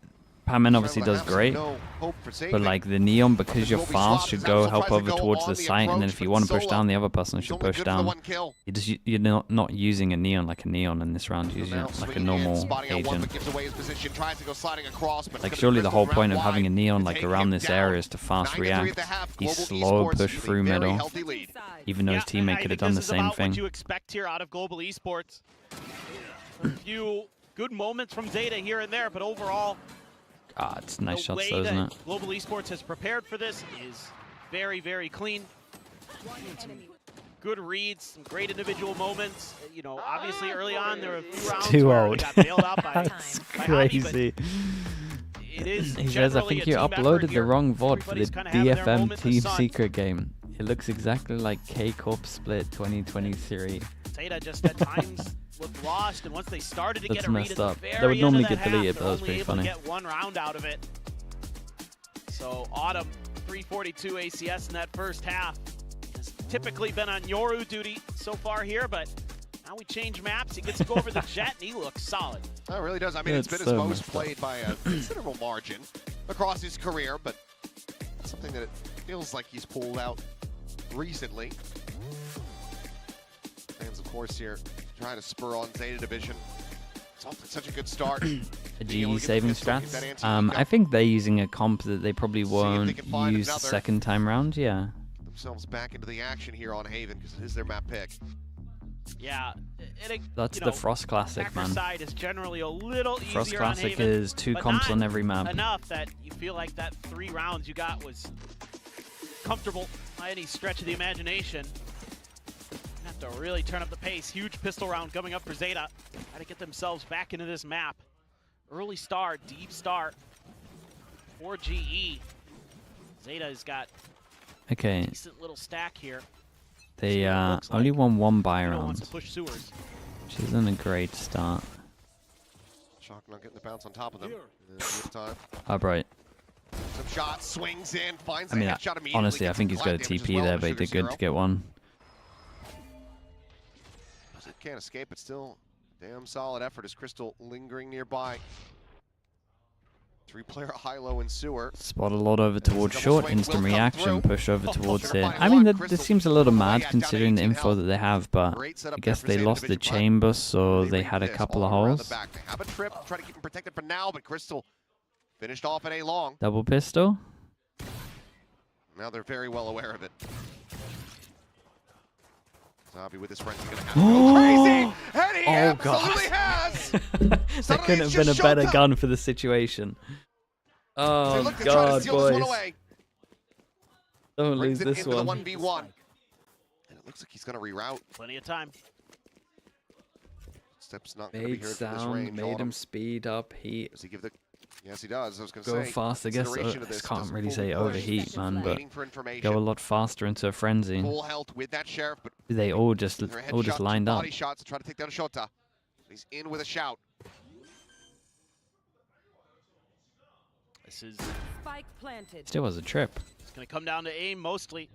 Patman obviously does great, No hope for but saving. like the Neon, because you're Kobe fast, swaps should as go Absol help tries to over go towards on the the site, and then approach, if you but want to push solo. down, the other person He's should only push good for the down. one kill. You're not using a Neon like a Neon in this round. You're using Now it like a swinging in, normal spotting out one, agent. but gives away his position, tries to go sliding across, but it's Like gonna surely be the Crystal whole round point of wide having a Neon to like take around him this down. area is to fast 9 to 3 at react. the half. He's Global slow Esports push with a through very middle, healthy lead. even though his Yeah, teammate I could have think done the this is same about thing. what you expect here out of Global Esports. A few good moments from Zeta here and there, but overall, Ah, it's nice the shots way though, isn't that it? Global Esports has prepared for this is very, very clean. Some good reads, some great individual moments. You know, obviously early on there were a few rounds Too where old. they got bailed out by, That's by Hadi, but crazy. it is He says, I generally think a you team uploaded effort the here. wrong VOD for the Everybody's kinda having their DFM moment in the Team sun. Secret game. It looks exactly like K-Corp Split 2023. Zeta just at times looked lost, and once they started to That's get a read messed at the up. very That would end normally of get that deleted, half, but that was they're pretty only funny. able to get one round out of it. So Autumn, 342 ACS in that first half. Has typically been on Yoru duty so far here, but now we change maps. He gets to go over the Jet, and he looks solid. Oh, it really does. I mean, it's been his most played by a considerable margin across his career, but it's something that it feels like he's pulled out recently. Fans, of course, here trying to spur on Zeta Division. It's off to such a good start. A GE saving strats. I think they're using a comp that they probably won't use the second time round. Yeah. Themselves back into the action here on Haven because it is their map pick. Yeah, That's the Frost Classic, man. Side is generally a little Frost easier Classic on Haven, is 2 but comps not on every map. enough that you feel like that 3 rounds you got was comfortable by any stretch of the imagination. Have to really turn up the pace. Huge pistol round coming up for Zeta. Try to get themselves back into this map. Early start, deep start for GE. Zeta has got a Okay. decent little stack here. They only won 1 buy Zeta round, wants to push sewers. which isn't a great start. Shock not getting the bounce on top of them. This time. Oh, right. Some shots, swings in, finds I mean, a headshot immediately. honestly, I gets think some he's got a flat damage as TP well there, on but he Sugar did good Zero. to get one. Can't escape, it's still damn solid effort as Crystal lingering nearby. 3-player high-low in sewer. Spot a lot over towards double short, swing instant will come reaction, through. push over towards Sugar it. finding I mean, one. this seems a little mad down to considering the 18 info health. that they have, but Great setup I there guess for they Zeta lost the Division, but chain bus, so they read had a this couple of all around the holes. back. They have a trip, try to keep him protected for now, but Crystal finished off in a long. Double pistol? Now they're very well aware of it. Zabi with his friends is gonna have to go crazy, and he absolutely has. That couldn't have been a better gun for the situation. Oh god, boys. Don't lose Brings it this into the one. 1v1. And it looks like he's gonna reroute. Plenty of time. Steps not gonna be Made here from this sound, range. made him speed up, heat. Does he give the... Yes, he does. I was gonna Go say. fast, I guess. consideration I of this can't doesn't really fully say push. overheat, man, but Waiting for information. go a lot faster into a frenzy. Full health with that sheriff, but They all just their headshot, all just lined two up. body shots to try to take down Shota. He's in with a shout. This is Spike planted. Still was a trip. it's going to come down to aim mostly.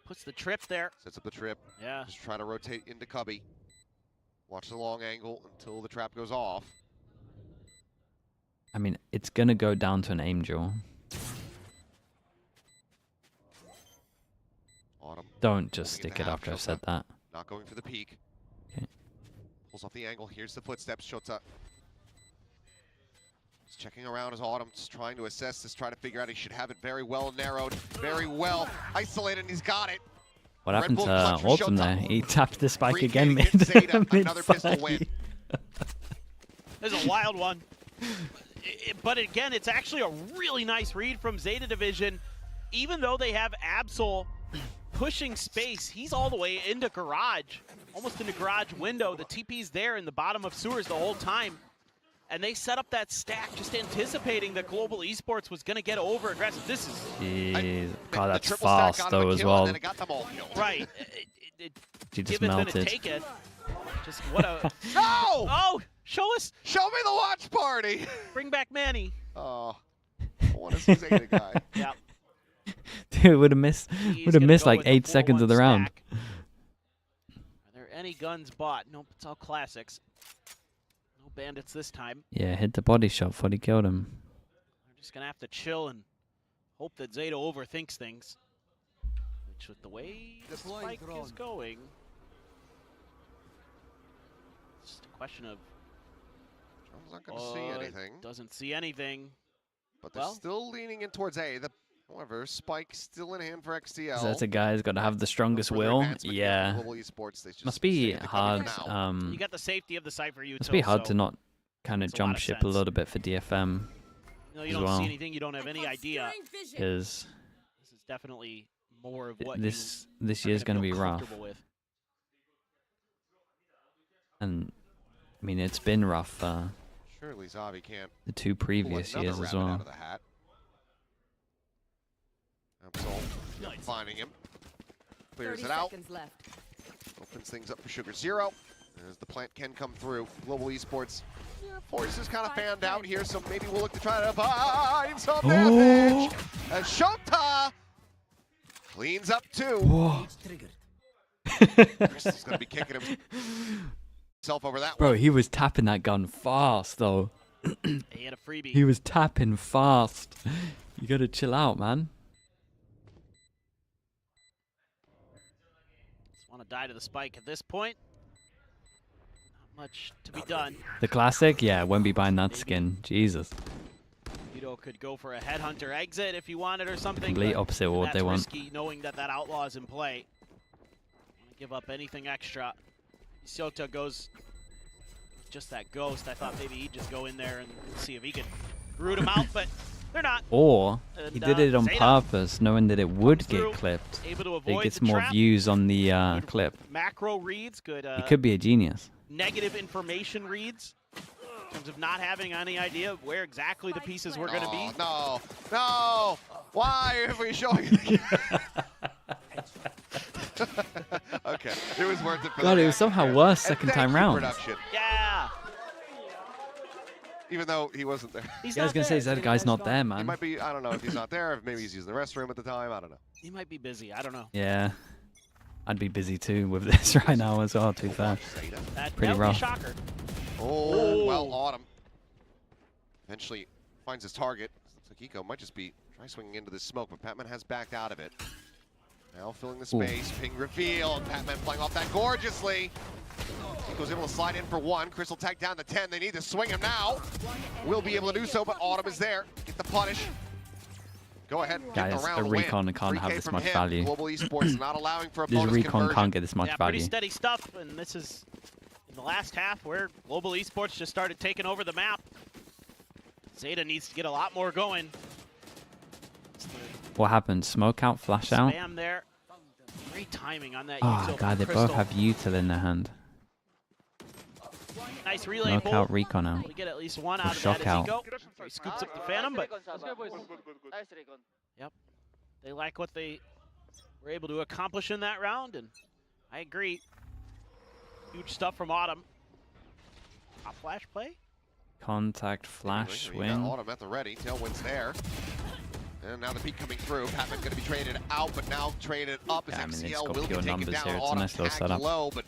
Puts the trip there. Sets up the trip. Yeah. Just trying to rotate into Cubby. Watch the long angle until the trap goes off. I mean, it's gonna go down to an aim duel. Autumn. Don't just moving into stick it half. after I've Shota said that. Not going for the peak. Okay. Pulls off the angle. Here's the footsteps. Shota. Just checking around as Autumn's trying to assess this, trying to figure out he should have it very well narrowed, very well isolated, and he's got it. What Red happened Bull to clutch for Autumn Shota. there? He tapped the spike Free again kick against Zeta. mid Another pistol win. This is a wild one. But again, it's actually a really nice read from Zeta Division. Even though they have Absol pushing space, he's all the way into garage, almost in the garage window. The TP's there in the bottom of sewers the whole time. And they set up that stack just anticipating that Global Esports was going to get over aggressive. This is... Jeez. God, that's triple stack fast got him a though as kill, well. and then it got them all killed. Right. She just Give it, then melted. take it. Just what a... No! Oh! Show us! Show me the watch party! Bring back Manny. Oh. I want to see Zeta guy. Yeah. Dude, would have missed gonna go like with the 8 seconds of the 4-1 round. stack. Are there any guns bought? Nope, it's all classics. No bandits this time. Yeah, hit the body shot before he killed him. They're just gonna have to chill and hope that Zeta overthinks things. Which, with the way the spike is going, it's just a question of. Jones not going to see anything. Doesn't see anything. But they're still leaning in towards A. However, Spike still in hand for XTL. That's a guy who's got to have the strongest further will. advancement here Yeah. for Global Esports. They just Must be stay at the hard. cover now. You got the safety of the Cypher util. Must be hard so to not kind of makes a lot jump of ship a sense. little bit for DFM. You know, you as don't well. see anything, you don't have any idea. Because This is definitely more of what this you year's are going to feel be rough. comfortable with. And I mean, it's been rough Surely Zavi can't the 2 previous pull years another as rabbit well. out of the hat. Absol finding him. Clears it out. Left. Opens things up for Sugar Zero. As the plant can come through. Global Esports Force is kind of fanned out here, so maybe we'll look to try to find some damage. As Shota cleans up 2. Whoa. Crystal's going to be kicking himself over that Bro, one. he was tapping that gun fast, though. He had a freebie. He was tapping fast. You got to chill out, man. Just want to die to the spike at this point. Not much to be done. The classic? Yeah, won't be buying that skin. Jesus. Vito could go for a headhunter exit if he wanted or something. Complete but opposite of what that's they want. risky, knowing that that outlaw is in play. Want to give up anything extra. Shota goes just that ghost. I thought maybe he'd just go in there and see if he could root him out, but they're not. Or he And, did it on Zeta purpose, knowing that it would through, get clipped. able to It avoid gets the more trap. views on the clip. Macro reads, good. He could be a genius. Negative information reads in terms of not having any idea of where exactly the pieces were going to be. No, no. Why are we showing it again? Okay, it was worth it for God, the it was somehow reaction. worse And second thank time you, round. production. Yeah. Even though he wasn't there. He's I was not going to say, there. that guy's not there, He man. might be, I don't know if he's not there, if maybe he's using the restroom at the time, I don't know. He might be busy. I don't know. Yeah. I'd be busy too with this right now as well, to be fair. That Pretty would be a rough. shocker. Oh, well, Autumn eventually finds his target. Looks like Eco might just be try swinging into this smoke, but Patman has backed out of it. Now filling the space, ping reveal, Patman playing off that gorgeously. Eco's able to slide in for 1. Crystal tag down to 10. They need to swing him now. Will be able to do so, but Autumn is there. Get the punish. Go ahead, get Guys, the a round recon win. can't have 3K this from much him. value. Global Esports not allowing for a This bonus recon conversion. can't get this much Yeah, value. pretty steady stuff, and this is in the last half where Global Esports just started taking over the map. Zeta needs to get a lot more going. What happened? Smoke out, flash out? Spam there. Great timing on that. Oh, Yuzo God, from they Crystal. both have util in their hand. Nice relay Smoke pull. out, recon out. We get at least one Or out of shock that out. as Eco. He scoops up the Phantom, but Nice recon. yep, they like what they were able to accomplish in that round, and I agree. Huge stuff from Autumn. Top flash play. Contact, flash, We got wing. Autumn at the ready. Tailwind's there. And now the peak coming through. Patman going to be traded out, but now traded up as Yeah, I mean, it's XCL got will be pure taken numbers down. here. It's a Autumn nice little tagged setup. low, but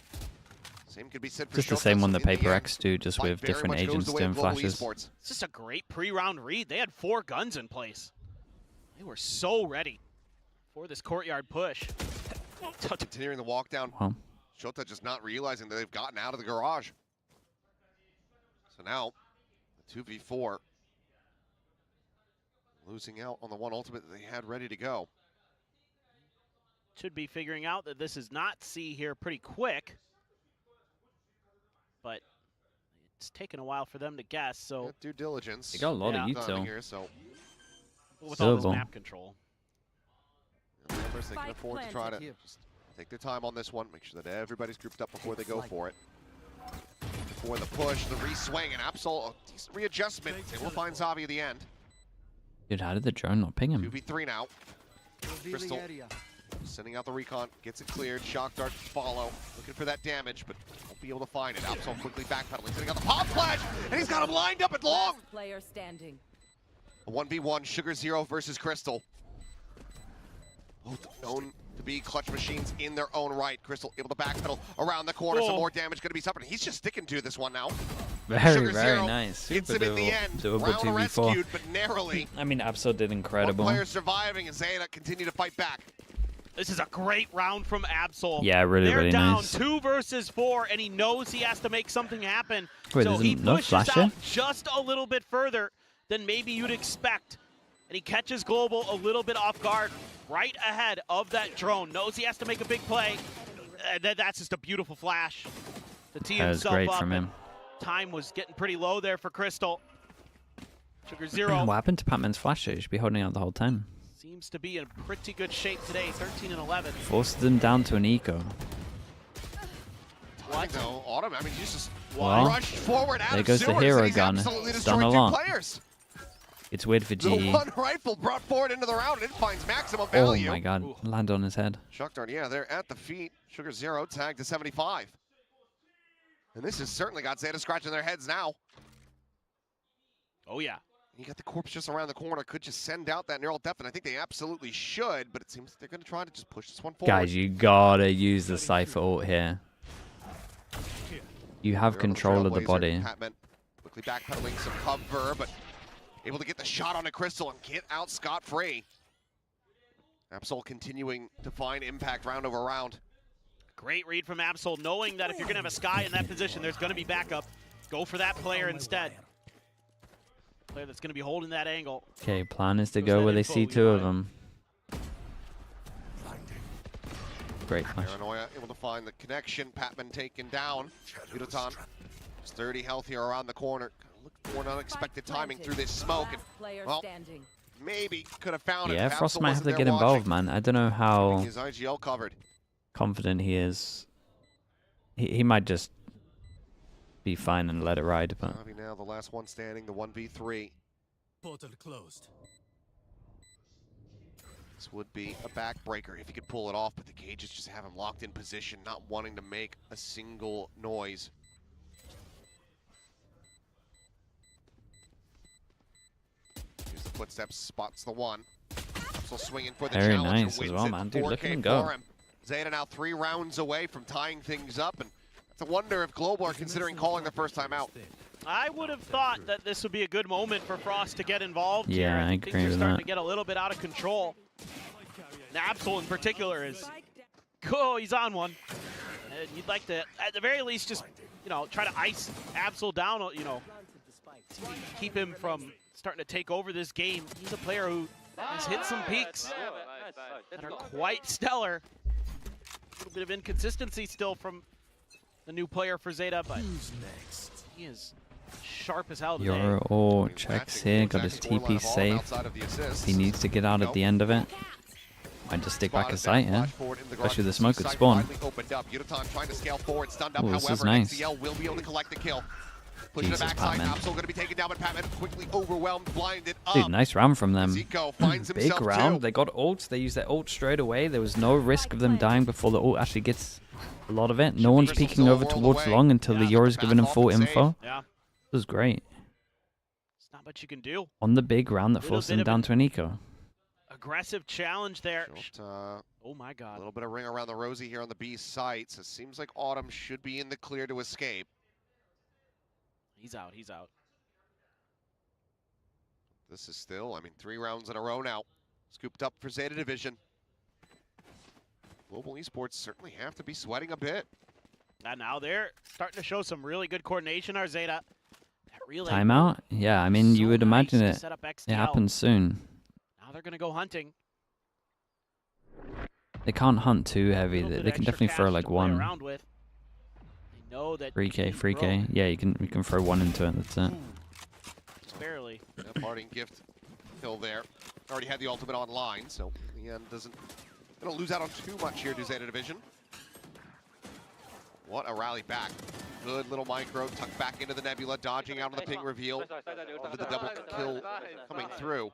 same could be said for Just the Shota, same one so the in the Paper end, X do, just fight with very different much goes agents the way doing of Global flashes. Esports. It's just a great pre-round read. They had 4 guns in place. They were so ready for this courtyard push. Continuing the walk down. Wow. Shota just not realizing that they've gotten out of the garage. So now, a 2v4. Losing out on the one ultimate that they had ready to go. Should be figuring out that this is not C here pretty quick. But it's taken a while for them to guess, so Got due diligence. They got a lot of done util. here, so with all this Doable. map control. the members they can afford to try to just take their time on this one, make sure that everybody's grouped up before they go for it. Before the push, the re-swing, and Absol, a decent readjustment. They will find Zavi at the end. Dude, how did the drone not ping him? 2v3 now. Crystal sending out the recon, gets it cleared. Shock dart follow, looking for that damage, but won't be able to find it. Absol quickly backpedaling, sending out the pop flash, and he's got him lined up at long. Player standing. A 1v1, Sugar Zero versus Crystal. Both known to be clutch machines in their own right. Crystal able to backpedal around the corner. Some more damage going to be suffered. He's just sticking to this one now. Very, Sugar very Zero nice. hits Super him in the end. doable Round 2v4. rescued, but narrowly. I mean, Absol did incredible. One player surviving, and Zeta continue to fight back. This is a great round from Absol. Yeah, really, They're really down nice. 2 versus 4, and he knows he has to make something happen. Wait, so there's he no pushes flash here? out just a little bit further than maybe you'd expect. And he catches Global a little bit off guard right ahead of that drone. Knows he has to make a big play. That's just a beautiful flash to tee That was himself great up. from and him. Time was getting pretty low there for Crystal. Sugar Zero What happened to Patman's flash? He should be holding out the whole time. seems to be in pretty good shape today, 13 and 11. Forced them down to an eco. What? No, Autumn, I mean, he's just Well, rushed forward out there of goes the sewers, hero and he's gun. absolutely It's done destroyed a two lot. players. It's weird for The GE. one rifle brought forward into the round, and it finds maximum Oh value. my god, land on his head. Shuckdarn, yeah, they're at the feet. Sugar Zero tagged to 75. And this has certainly got Zeta scratching their heads now. Oh, yeah. You got the corpse just around the corner. Could just send out that neural depth, and I think they absolutely should, but it seems they're going to try to just push this one forward. Guys, you gotta use the Cypher ult here. You have control of the body. Patman quickly backpedaling some cover, but able to get the shot on a Crystal and get out scot-free. Absol continuing to find impact round over round. Great read from Absol, knowing that if you're going to have a Sky in that position, there's going to be backup. Go for that player instead. Player that's going to be holding that angle. Okay, plan is to go where they see two of them. Great flash. Paranoia able to find the connection. Patman taken down. Udotan is 30 health here around the corner. Look for an unexpected timing through this smoke. And, well, maybe could have found it. Yeah, if Frost Absol might have wasn't to there get involved, watching. man. I don't know how His IGL covered. confident he is. He might just be fine and let it ride, but Navi now the last one standing, the 1v3. Portal closed. This would be a backbreaker if he could pull it off, but the cages just have him locked in position, not wanting to make a single noise. Here's the footsteps, spots the one. Still swinging for the Very challenge. nice as well, man. Dude, look at him go. Zeta now 3 rounds away from tying things up, and it's a wonder if Global are considering calling the first time out. I would have thought that this would be a good moment for Frost to get involved. Yeah, here. I Things agree are with starting that. to get a little bit out of control. Absol in particular is, oh, he's on one. And you'd like to, at the very least, just, you know, try to ice Absol down, you know, keep him from starting to take over this game. He's a player who has hit some peaks that are quite stellar. A little bit of inconsistency still from the new player for Zeta, but he is sharp as hell today. Euro all checks here, got his TP safe. He needs to get out at the end of it. Might just stick back a sight, yeah? Especially the smoke could spawn. Ooh, this is nice. will be able to collect the kill. Jesus, Patman. Absol going to be taken down, but Patman quickly overwhelmed, blinded up. Dude, nice round from them. Zico finds Big himself round. too. They got ults. They used their ult straight away. There was no risk of them dying before the ult actually gets a lot of it. No one's peeking over towards long until the Yora's giving him full info. Yeah. This was great. It's not much you can do. On the big round that Little forced bit them of down to an eco. Aggressive challenge there. Oh my god. A little bit of ring around the rosy here on the B site. So it seems like Autumn should be in the clear to escape. He's out, he's out. This is still, I mean, 3 rounds in a row now. Scooped up for Zeta Division. Global Esports certainly have to be sweating a bit. And now they're starting to show some really good coordination, our Zeta. That relay Timeout? Yeah, I mean, you would imagine to it. set up It XTL. happens soon. Now they're going to go hunting. They can't hunt too heavy. They can definitely throw like one. Around with. They know that 3K, 3K. Yeah, you can throw one into it. That's it. just barely. Yeah, parting gift kill there. Already had the ultimate online, so in the end they don't lose out on too much here to Zeta Division. What a rally back. Good little micro, tucked back into the nebula, dodging out on the ping reveal. Into the double kill coming through.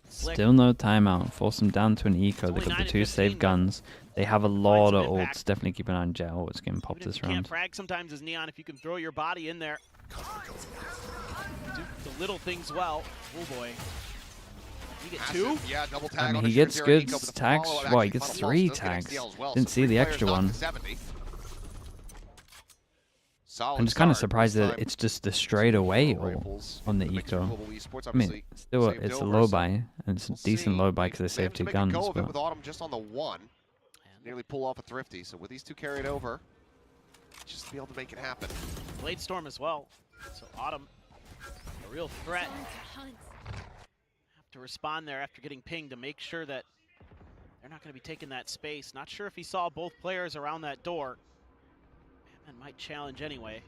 Still no timeout. Force them down to an eco. They got the 2 safe guns. They have a lot of ults. Definitely keep an eye on Jet. Oh, it's getting popped this You can't round. frag sometimes as Neon if you can throw your body in there. Do the little things well. Oh boy. You get 2? Yeah, double tag I mean, on he a gets Sugar good Eco, but the tags. follow-up Well, he actually gets funnels. 3 Does get tags. XTL as well, Didn't so see 3 the players extra knocked one. to 70. Solid I'm just kind of start. surprised This that time, it's just the straight away ult rifles. on the The mix of eco. Global Esports I mean, obviously still saved it's a over, low so buy, and it's a decent low buy because they They have saved to 2 make a guns. go of it But with Autumn just on the 1. Nearly pull off a Thrifty. So with these 2 carried over, just to be able to make it happen. Blade Storm as well. So Autumn, a real threat. Have to respond there after getting pinged to make sure that they're not going to be taking that space. Not sure if he saw both players around that door. Batman might challenge anyway.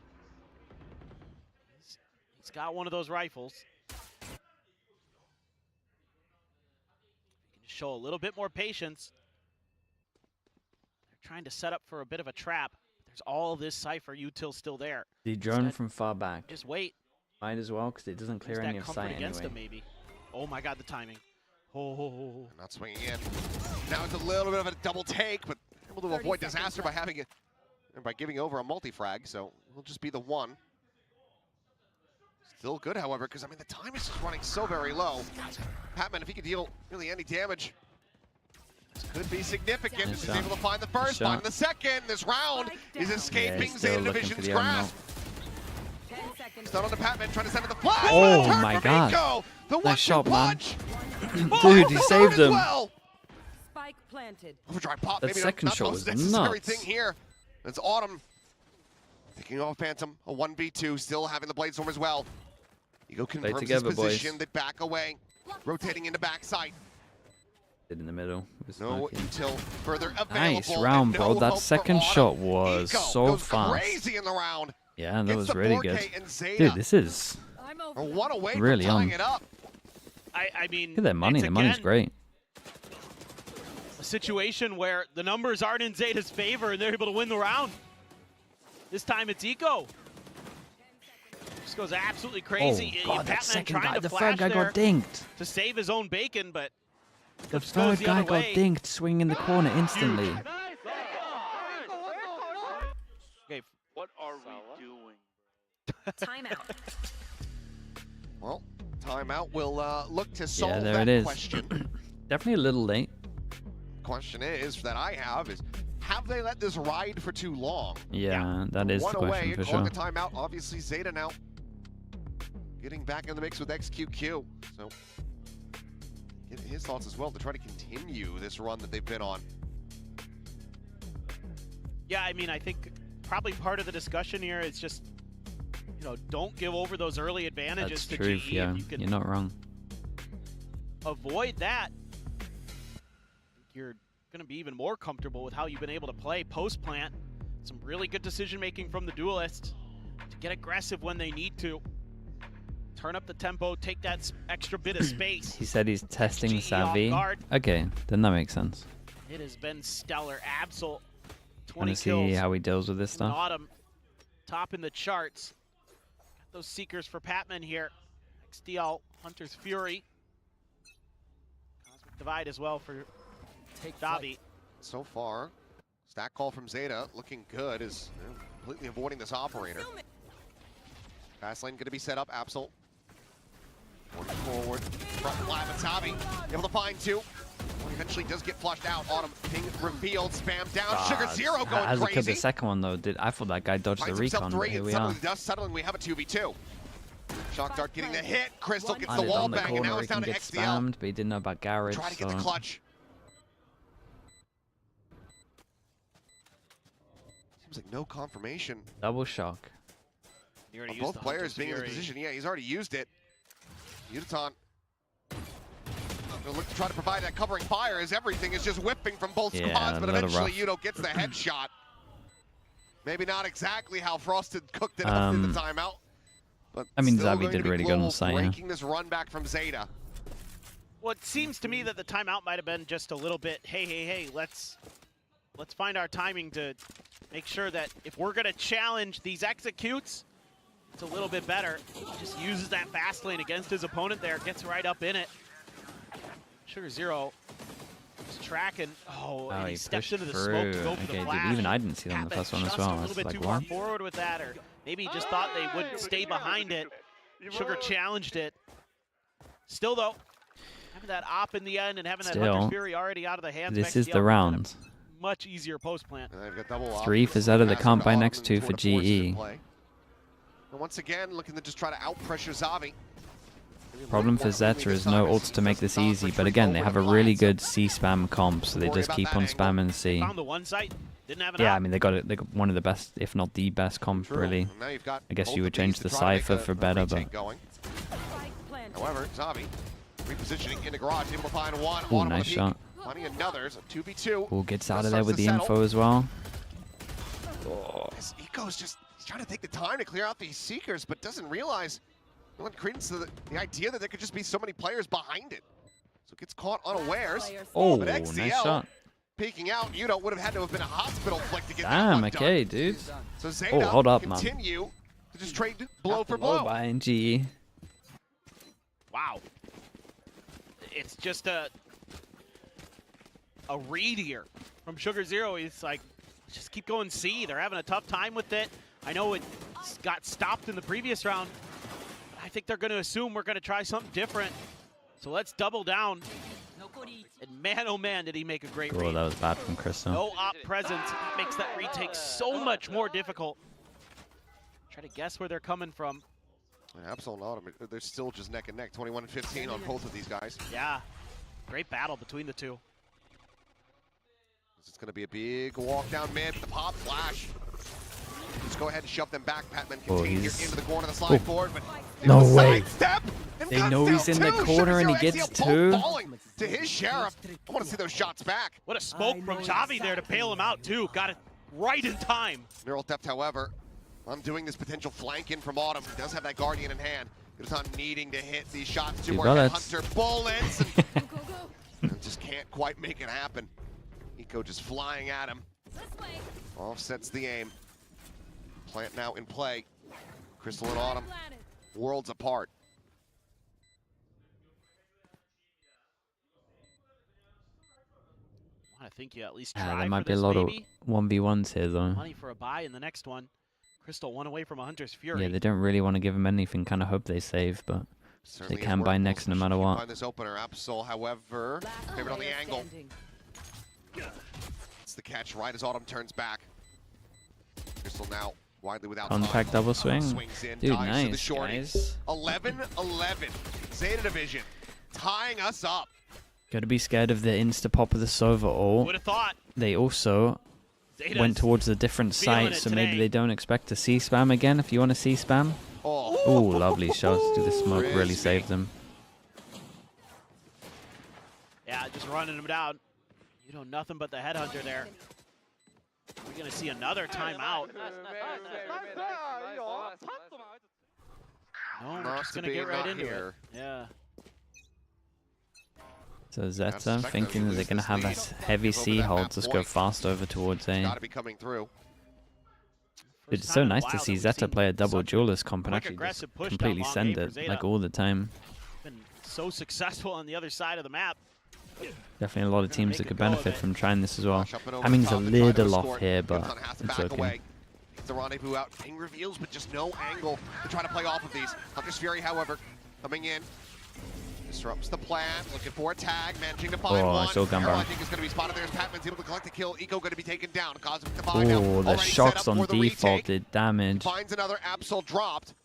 He's got one of those rifles. show a little bit more patience. They're trying to set up for a bit of a trap. There's all this Cypher util still there. The drone from far back. Just wait. Might as well, because it doesn't clear There's any that of comfort sight against anyway. him, maybe. Oh my god, the timing. Oh. Not swinging in. Now it's a little bit of a double take, but able to avoid disaster by having it, by giving over a multi-frag, so it'll just be the one. Still good, however, because I mean the time is just running so very low. Patman, if he could deal really any damage, this could be significant. He's able to find the first, find the second. This round is escaping Zeta Division's grasp. Stun on the Patman, trying to send it the flash. Oh my god. Nico, the Nice shot, man. Dude, he saved him. Spike planted. Overdrive pop, That maybe second not shot the was most necessary nuts. thing here. It's Autumn picking off Phantom, a 1v2, still having the Bladestorm as well. Ego confirms together, his position, boys. they back away, rotating into backside. Did in the middle. It was No smoky. until further available. Nice round, bro. No That hope for second Autumn. shot was Ego so goes fast. crazy in the round. Yeah, that Gets was the really 4K good. and Zeta Dude, this is are one away really from tying on. it up. I mean, Look at that money. it's The money's again great. a situation where the numbers aren't in Zeta's favor and they're able to win the round. This time it's Eco. Just goes absolutely crazy. Oh, God, that Patman second trying guy, to the flash third guy there got dinked. to save his own bacon, but The just goes third the guy other got way. dinked, swinging in the corner instantly. Okay, What are we doing? Timeout. Well, timeout will look to solve Yeah, there that it is. question. Definitely a little late. Question is that I have is, have they let this ride for too long? Yeah, that is the One question away, for calling sure. a timeout. Obviously, Zeta now getting back in the mix with XQQ. So, get his thoughts as well to try to continue this run that they've been on. yeah, I mean, I think probably part of the discussion here is just, you know, don't give over those early advantages That's to true, GE. yeah. If you can You're not wrong. avoid that, you're going to be even more comfortable with how you've been able to play post-plant. Some really good decision-making from the duelists to get aggressive when they need to. Turn up the tempo, take that extra bit of space. He said he's testing GE off Savvy. guard. Okay, then that makes sense. It has been stellar. Absol, 20 Want to see kills. how he deals with this in stuff? Autumn, top in the charts. Got those Seekers for Patman here. XDL, Hunter's Fury. Cosmic Divide as well for Davi. So far, stack call from Zeta looking good, is completely avoiding this operator. Fast lane going to be set up. Absol working forward. Front lab and Tavi able to find two. Well, he eventually does get flushed out. Autumn ping revealed, spam down. Sugar Zero going As he killed the crazy. second one though, I thought that guy dodged the Finds himself recon, but three here and we are. suddenly dust settling. We have a 2v2. Shock Dart getting the hit. Crystal gets I the did wall on the bang, and corner, now he it's can down to get XDL. spammed, but he didn't know about Garage. Try to get the so- clutch. Seems like no confirmation. Double shock. You already Of used both the players Hunter's being in Fury. this position. Yeah, he's already used it. Udaton gonna look to try to provide that covering fire as everything is just whipping from both Yeah, squads, a but little eventually rough. Udo gets the headshot. Maybe not exactly how Frosted cooked it up in the timeout. But I mean, still Zabi going did to be really good on global, the site, yeah. breaking this run back from Zeta. Well, it seems to me that the timeout might have been just a little bit, hey, let's find our timing to make sure that if we're going to challenge these executes, it's a little bit better. He just uses that fast lane against his opponent there, gets right up in it. Sugar Zero is tracking. Oh, and he he steps pushed into the smoke to through. go for Okay, the dude, flash. even I didn't see that on the Patman first one as just well. a I little was bit like, too far what? forward with that, or maybe he just thought they would stay behind it. Sugar challenged it. Still though, having that op in the end and having that Still, Hunter's Fury already out of the hands. This of is XDL, the round. Much easier post plant. They've got double up. 3 for Zeta, they can't buy next 2 for Tour de Force is in GE. play. And once again, looking to just try to out-pressure Zavi. Problem for Zeta is no ults to make this easy, but again, they have a really good C spam comp, so they just keep on spamming C. Found the one site, didn't have an Yeah, op. I mean, they got it. They got one of the best, if not the best comp, really. Now you've got I guess both you of would change these the to try to make Cypher a for better, retake but going. However, Zavi repositioning in the garage, able to find one. Ooh, Autumn on nice the peak, shot. finding another, so 2v2. Ooh, gets out Just of there starts with to the settle. info as well. As Eco's just he's trying to take the time to clear out these Seekers, but doesn't realize, no one credence to the idea that there could just be so many players behind it. So gets caught unawares. Oh, but nice XCL shot. peeking out, would have had to have been a hospital flick to get that Damn, one okay, done. dude. So Oh, Zeta hold up, man. continue to just trade blow for Blow blow. by NGE. Wow. It's just a read here from Sugar Zero. He's like, just keep going C. They're having a tough time with it. I know it got stopped in the previous round. I think they're going to assume we're going to try something different. So let's double down. And man, oh man, did he make a great Oh, read. that was bad from Crystal. No op presence makes that retake so much more difficult. Try to guess where they're coming from. Absol and Autumn, they're still just neck and neck. 21-15 on both of these guys. Yeah, great battle between the two. It's going to be a big walk down mid, the pop flash. Just go ahead and shove them back. Patman continues into the corner of the slide forward, but no way. Step They know he's in the corner and he gets two. To his sheriff. I want to see those shots back. What a smoke from Xavi there to bail him out too. Got it right in time. Neural Theft, however, undoing this potential flank in from Autumn. He does have that Guardian in hand. He's not needing to hit these shots. Two more Hunter bullets. And just can't quite make it happen. Eco just flying at him. Offsets the aim. Plant now in play. Crystal and Autumn, worlds apart. I think you at least try there might for be a this, lot maybe. of 1v1s here, though. Money for a buy in the next one. Crystal one away from a Hunter's Fury. Yeah, they don't really want to give him anything. Kind of hope they save, but Certainly they can buy next no matter what. Find this opener. Absol, however, favored on the angle. It's the catch right as Autumn turns back. Crystal now widely without Contact time. double swing. Swings in, Dude, dives to the nice, shorty. guys. 11-11. Zeta Division tying us up. Got to be scared of the insta-pop of the Sova ult. Would have thought. They also Zeta's went towards a different site, so maybe today. they don't expect to see spam again if you want to see spam. Oh, Ooh, lovely shots. Dude, the smoke really saved them. Yeah, just running him down. You know, nothing but the headhunter there. We're going to see another timeout. No, we're Not just to going to be, get right not into here. it. Yeah. So Zeta, suspect thinking that they're going to have a heavy C hold, just go fast over towards A. Gotta be coming through. Dude, it's so nice to see Zeta play a double duelist comp and actually just aggressive push down completely long send A for it, Zeta. like all the time. Been so successful on the other side of the map. Definitely a lot of teams that could benefit from trying this as well. Flash up and over Hamming's the a top to try to little escort. off here, but Gibson has to it's back okay. away. Gets the rendezvous out. Ping reveals, but just no angle to try to play off of these. Hunter's Fury, however, coming in. Disrupts the plan, looking for a tag, managing to find one. So Gunbar. Arrow, I think is going to be spotted. There's Patman's able to collect the kill. Eco going to be taken down. Cosmic Divine now Oh, the already set shots up on for the default retake. did damage. Finds another Absol dropped.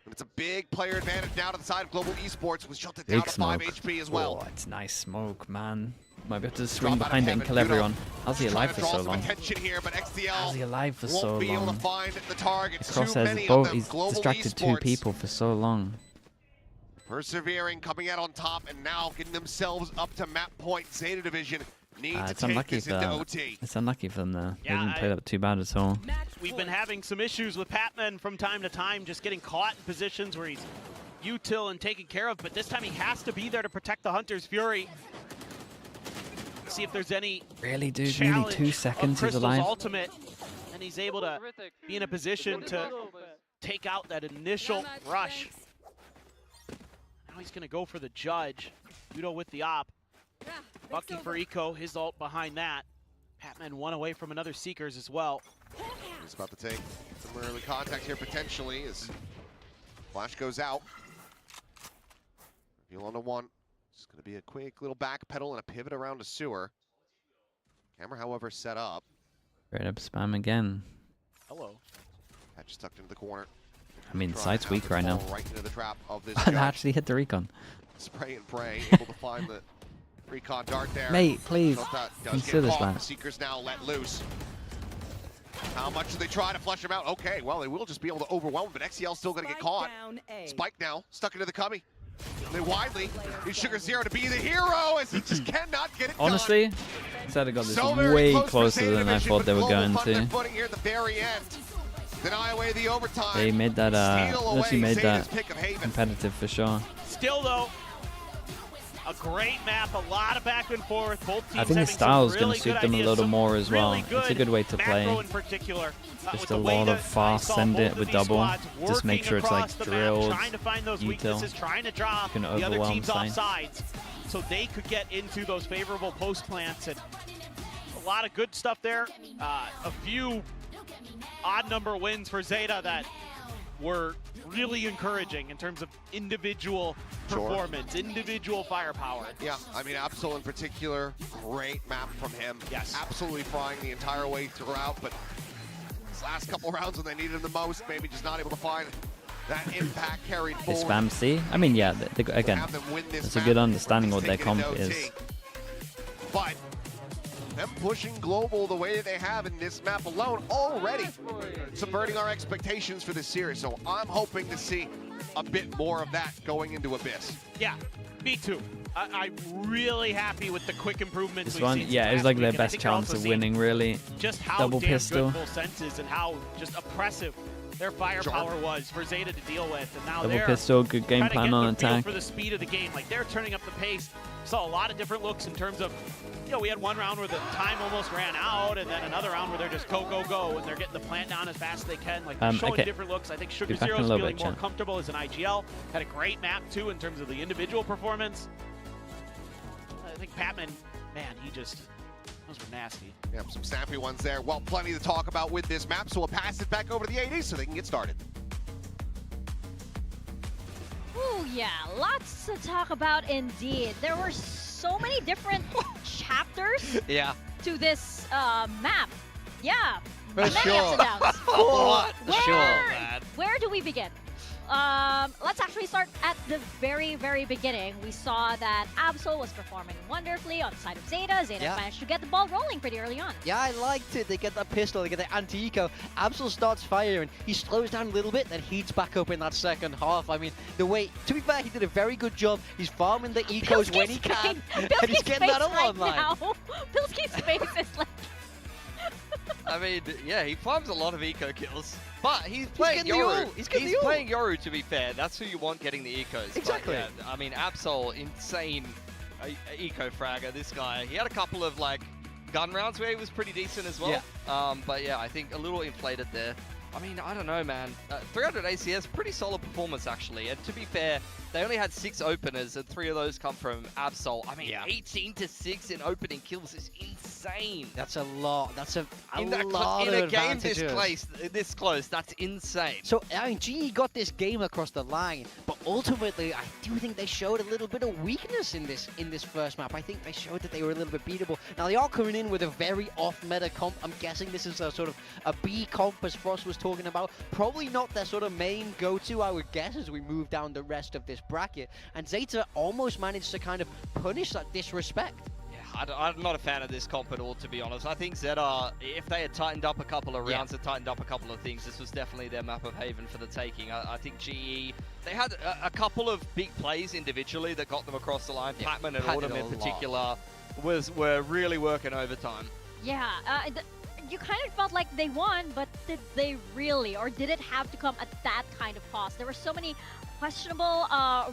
And it's a big player advantage now to the side of Global Esports, was shot down Big to smoke. 5 HP as well. Oh, it's nice smoke, man. Might be able to swing Drop out behind of it and heaven, kill Judo. everyone. How's he Trying alive to for draw so some long? attention here, but XDL How's he alive for so won't be able long? to find the targets. Too Crosshairs many his of boat, them. he's Global distracted two Esports people for so long. persevering, coming out on top, and now getting themselves up to map point. Zeta Division need to It's take unlucky this for into them. OT. It's unlucky for them there. Yeah, They didn't play that too bad at all. We've been having some issues with Patman from time to time, just getting caught in positions where he's util and taken care of, but this time he has to be there to protect the Hunter's Fury. See if there's any Really, dude? Nearly 2 challenge seconds of he's Crystal's alive? ultimate, and he's able to be in a position to take out that initial rush. Now he's gonna go for the judge. Udo with the op. Bucky for Eco, his ult behind that. Patman one away from another Seekers as well. He's about to take some early contact here potentially as Flash goes out. Reveal onto one. It's going to be a quick little back pedal and a pivot around a sewer. Camera, however, set up. Straight up spam again. Hello. Patch tucked into the corner. I mean, Trying sight's to weak right now. fall right into the trap of this And judge. actually hit the recon. Spray and pray, able to find the recon dart there. Mate, please, Thought that does consider get caught. that. Seekers now let loose. How much do they try to flush him out? Okay, well, they will just be able to overwhelm him, but XCL's still going to get caught. Spike now, stuck into the cummy. They widely need Sugar Zero to be the hero as he just cannot get it Honestly, Zeta got this So very way close for closer Zeta than I Division, thought but they were Global going found their to. footing here at the very end. Deny away the overtime. They made that, Steal away actually made Zeta's that pick of Haven. competitive for sure. Still though, A great map, a lot of back and forth. Both teams I think the style's going to suit them a little more as well. It's a good way to play. In particular, just a lot of fast send it with double. Just make sure it's like drilled, trying to find those weaknesses, trying to draw the other teams off sides, so they could get into those favorable post plants. And a lot of good stuff there. A few odd number wins for Zeta that were really encouraging in terms of individual performance, individual firepower. Yeah, I mean, Absol in particular, great map from him. Yes. Absolutely frying the entire way throughout, but these last couple rounds when they needed him the most, maybe just not able to find that impact carried They forward. spam C? I mean, yeah, again, it's a good understanding what their comp is. But them pushing global the way that they have in this map alone already subverting our expectations for this series. So I'm hoping to see a bit more of that going into Abyss. Yeah, me too. I'm really happy with the quick improvements This we've one, seen yeah, since it's like last their week, and I best think you're chance also of seeing winning, really. Just how Double damn pistol. good Full Sense is and how just oppressive their firepower was for Zeta to deal with, and now Double they're pistol, good game kinda plan getting on the feel attack. for the speed of the game. Like, they're turning up the pace. Saw a lot of different looks in terms of, you know, we had one round where the time almost ran out, and then another round where they're just go, go, go, and they're getting the plant down as fast as they can. Like, they're showing okay. different looks. I think Sugar Get back in a Zero's little feeling bit, more chat. comfortable as an IGL. Had a great map, too, in terms of the individual performance. I think Patman, man, those were nasty. Yeah, some snappy ones there. Well, plenty to talk about with this map, so we'll pass it back over to the AD so they can get started. Ooh, yeah, lots to talk about indeed. There were so many different chapters to this map. Yeah, For many sure. ups and downs. Where do we begin? Let's actually start at the very, very beginning. We saw that Absol was performing wonderfully on the side of Zeta. Zeta managed to get the ball rolling pretty early on. Yeah, I liked it. They get that pistol, they get the anti-eco. Absol starts firing. He slows down a little bit, then heats back up in that second half. I mean, the way, to be fair, he did a very good job. He's farming the ecos when he can, and he's getting that all online. Pilsky's face is like... I mean, yeah, he farms a lot of eco kills, but he's playing Yoru. He's playing Yoru, to be fair. That's who you want getting the ecos. Exactly. But, yeah, I mean, Absol, insane eco fragger. This guy, he had a couple of like gun rounds where he was pretty decent as well. Yeah. But yeah, I think a little inflated there. I mean, I don't know, man. 300 ACS, pretty solid performance actually. And to be fair, they only had 6 openers, and 3 of those come from Absol. I mean, 18-6 in opening kills is insane. That's a lot. That's a in lot a of game advantages. this close, that's insane. So, I mean, GE got this game across the line, but ultimately, I do think they showed a little bit of weakness in this first map. I think they showed that they were a little bit beatable. Now, they are coming in with a very off-meta comp. I'm guessing this is a sort of a B comp, as Frost was talking about. Probably not their sort of main go-to, I would guess, as we move down the rest of this bracket. And Zeta almost managed to kind of punish that disrespect. I'm not a fan of this comp at all, to be honest. I think Zeta, if they had tightened up a couple of rounds, had tightened up a couple of things, this was definitely their map of Haven for the taking. I think GE, they had a couple of big plays individually that got them across the line. Patman and Autumn in particular were really working overtime. Yeah, you kind of felt like they won, but did they really? Or did it have to come at that kind of cost? There were so many questionable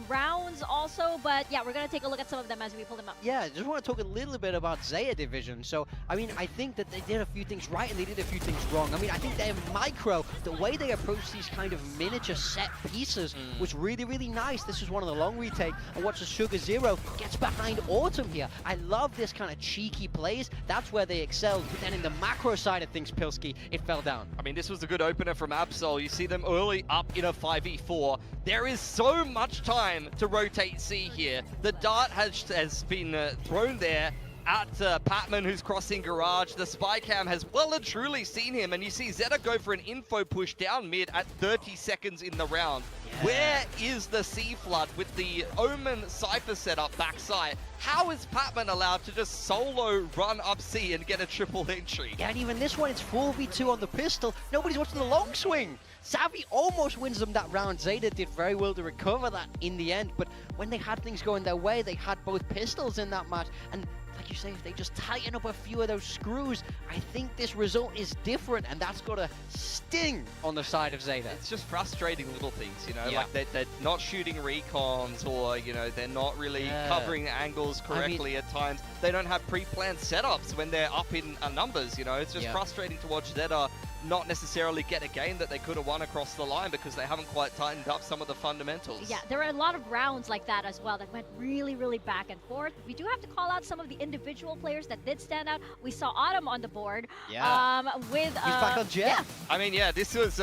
rounds also, but yeah, we're going to take a look at some of them as we pull them up. Yeah, just want to talk a little bit about Zeta Division. So, I mean, I think that they did a few things right and they did a few things wrong. I mean, I think their micro, the way they approach these kind of miniature set pieces was really, really nice. This is one of the long retake. And watch the Sugar Zero gets behind Autumn here. I love this kind of cheeky plays. That's where they excelled. But then in the macro side of things, Pilsky, it fell down. I mean, this was a good opener from Absol. You see them early up in a 5v4. There is so much time to rotate C here. The dart has been thrown there at Patman, who's crossing garage. The spy cam has well and truly seen him, and you see Zeta go for an info push down mid at 30 seconds in the round. Yeah. Where is the C flood with the Omen Cypher setup backside? How is Patman allowed to just solo run up C and get a triple entry? Yeah, and even this one, it's 4v2 on the pistol. Nobody's watching the long swing. Savvy almost wins them that round. Zeta did very well to recover that in the end, but when they had things going their way, they had both pistols in that match, and like you say, if they just tighten up a few of those screws, I think this result is different, and that's got to sting on the side of Zeta. It's just frustrating little things, you know, Yeah. like they're not shooting recons, or, you know, they're not really covering angles correctly at times. They don't have pre-planned setups when they're up in numbers, you know. It's just frustrating to watch Zeta not necessarily get a game that they could have won across the line because they haven't quite tightened up some of the fundamentals. Yeah, there are a lot of rounds like that as well that went really, really back and forth. We do have to call out some of the individual players that did stand out. We saw Autumn on the board. Yeah. With He's back on Jet. Yeah. I mean, yeah, this was,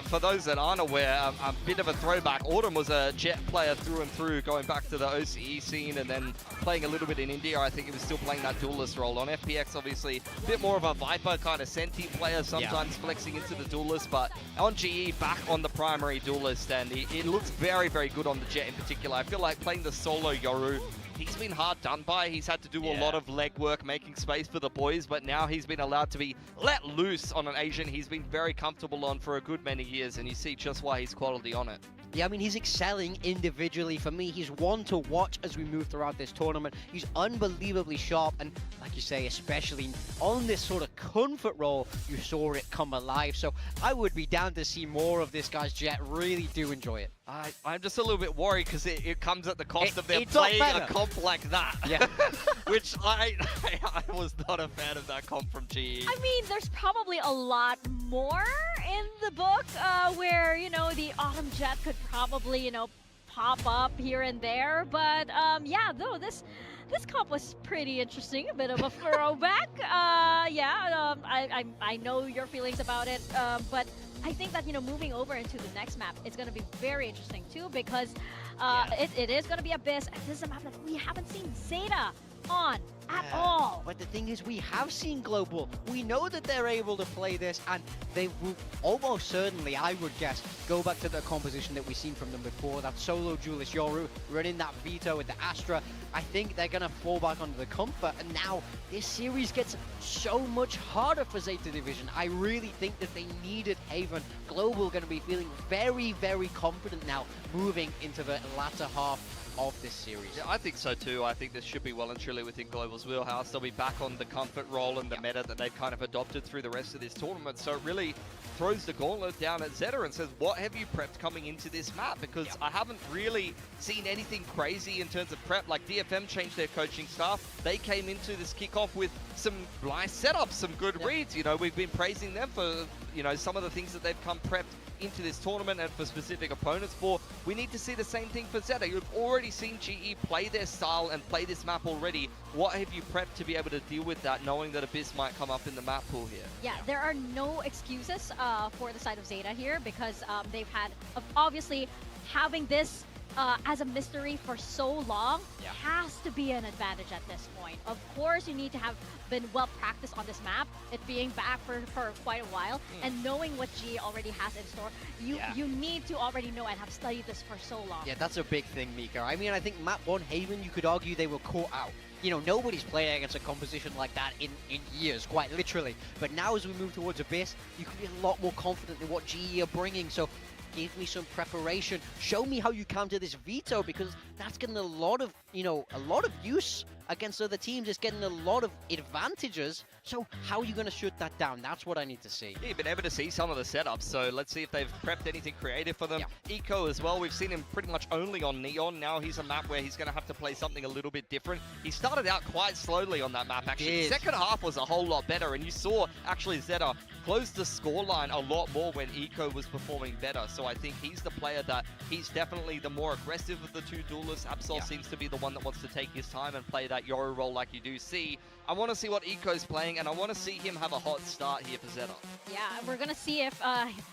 for those that aren't aware, a bit of a throwback. Autumn was a Jet player through and through, going back to the OCE scene and then playing a little bit in India. I think he was still playing that duelist role. On FPX, obviously, a bit more of a Viper kind of Senti player, sometimes flexing into the duelist, but on GE, back on the primary duelist, and it looks very, very good on the Jet in particular. I feel like playing the solo Yoru, he's been hard done by. He's had to do a lot of legwork, making space for the boys, but now he's been allowed to be let loose on an Asian he's been very comfortable on for a good many years, and you see just why he's quality on it. Yeah, I mean, he's excelling individually. For me, he's one to watch as we move throughout this tournament. He's unbelievably sharp, and like you say, especially on this sort of comfort role, you saw it come alive. So I would be down to see more of this guy's Jet. Really do enjoy it. I'm just a little bit worried because it comes at the cost of them it's not playing a better. comp like that. Yeah. Which I was not a fan of that comp from GE. I mean, there's probably a lot more in the book where, you know, the Autumn Jet could probably, you know, pop up here and there. But yeah, though, this comp was pretty interesting, a bit of a throwback. I know your feelings about it, but I think that, you know, moving over into the next map, it's going to be very interesting too, because it is going to be Abyss, and this is a map that we haven't seen Zeta on at all. But the thing is, we have seen Global. We know that they're able to play this, and they will almost certainly, I would guess, go back to the composition that we've seen from them before, that solo duelist Yoru running that veto with the Astra. I think they're going to fall back onto the comfort, and now this series gets so much harder for Zeta Division. I really think that they needed Haven. Global going to be feeling very, very confident now moving into the latter half of this series. Yeah, I think so too. I think this should be well and truly within Global's wheelhouse. They'll be back on the comfort role and the meta that they've kind of adopted through the rest of this tournament. So it really throws the gauntlet down at Zeta and says, what have you prepped coming into this map? Because I haven't really seen anything crazy in terms of prep. Like DFM changed their coaching staff. They came into this kickoff with some nice setups, some good reads. You know, we've been praising them for, you know, some of the things that they've come prepped into this tournament and for specific opponents for. We need to see the same thing for Zeta. You've already seen GE play their style and play this map already. What have you prepped to be able to deal with that, knowing that Abyss might come up in the map pool here? Yeah, there are no excuses for the side of Zeta here, because they've had, obviously, having this as a mystery for so long has to be an advantage at this point. Of course, you need to have been well practiced on this map, it being back for quite a while, and knowing what GE already has in store. You need to already know and have studied this for so long. Yeah, that's a big thing, Mika. I mean, I think map 1 Haven, you could argue they were caught out. You know, nobody's played against a composition like that in years, quite literally. But now as we move towards Abyss, you can be a lot more confident in what GE are bringing. So give me some preparation. Show me how you counter this veto, because that's getting a lot of, you know, a lot of use against other teams. It's getting a lot of advantages. So how are you going to shut that down? That's what I need to see. Yeah, you've been able to see some of the setups, so let's see if they've prepped anything creative for them. Eco as well, we've seen him pretty much only on Neon. Now he's a map where he's going to have to play something a little bit different. He started out quite slowly on that map, actually. Second half was a whole lot better, and you saw actually Zeta close the scoreline a lot more when Eco was performing better. So I think he's the player that he's definitely the more aggressive of the two duelists. Absol seems to be the one that wants to take his time and play that Yoru role like you do see. I want to see what Eco's playing, and I want to see him have a hot start here for Zeta. Yeah, we're going to see if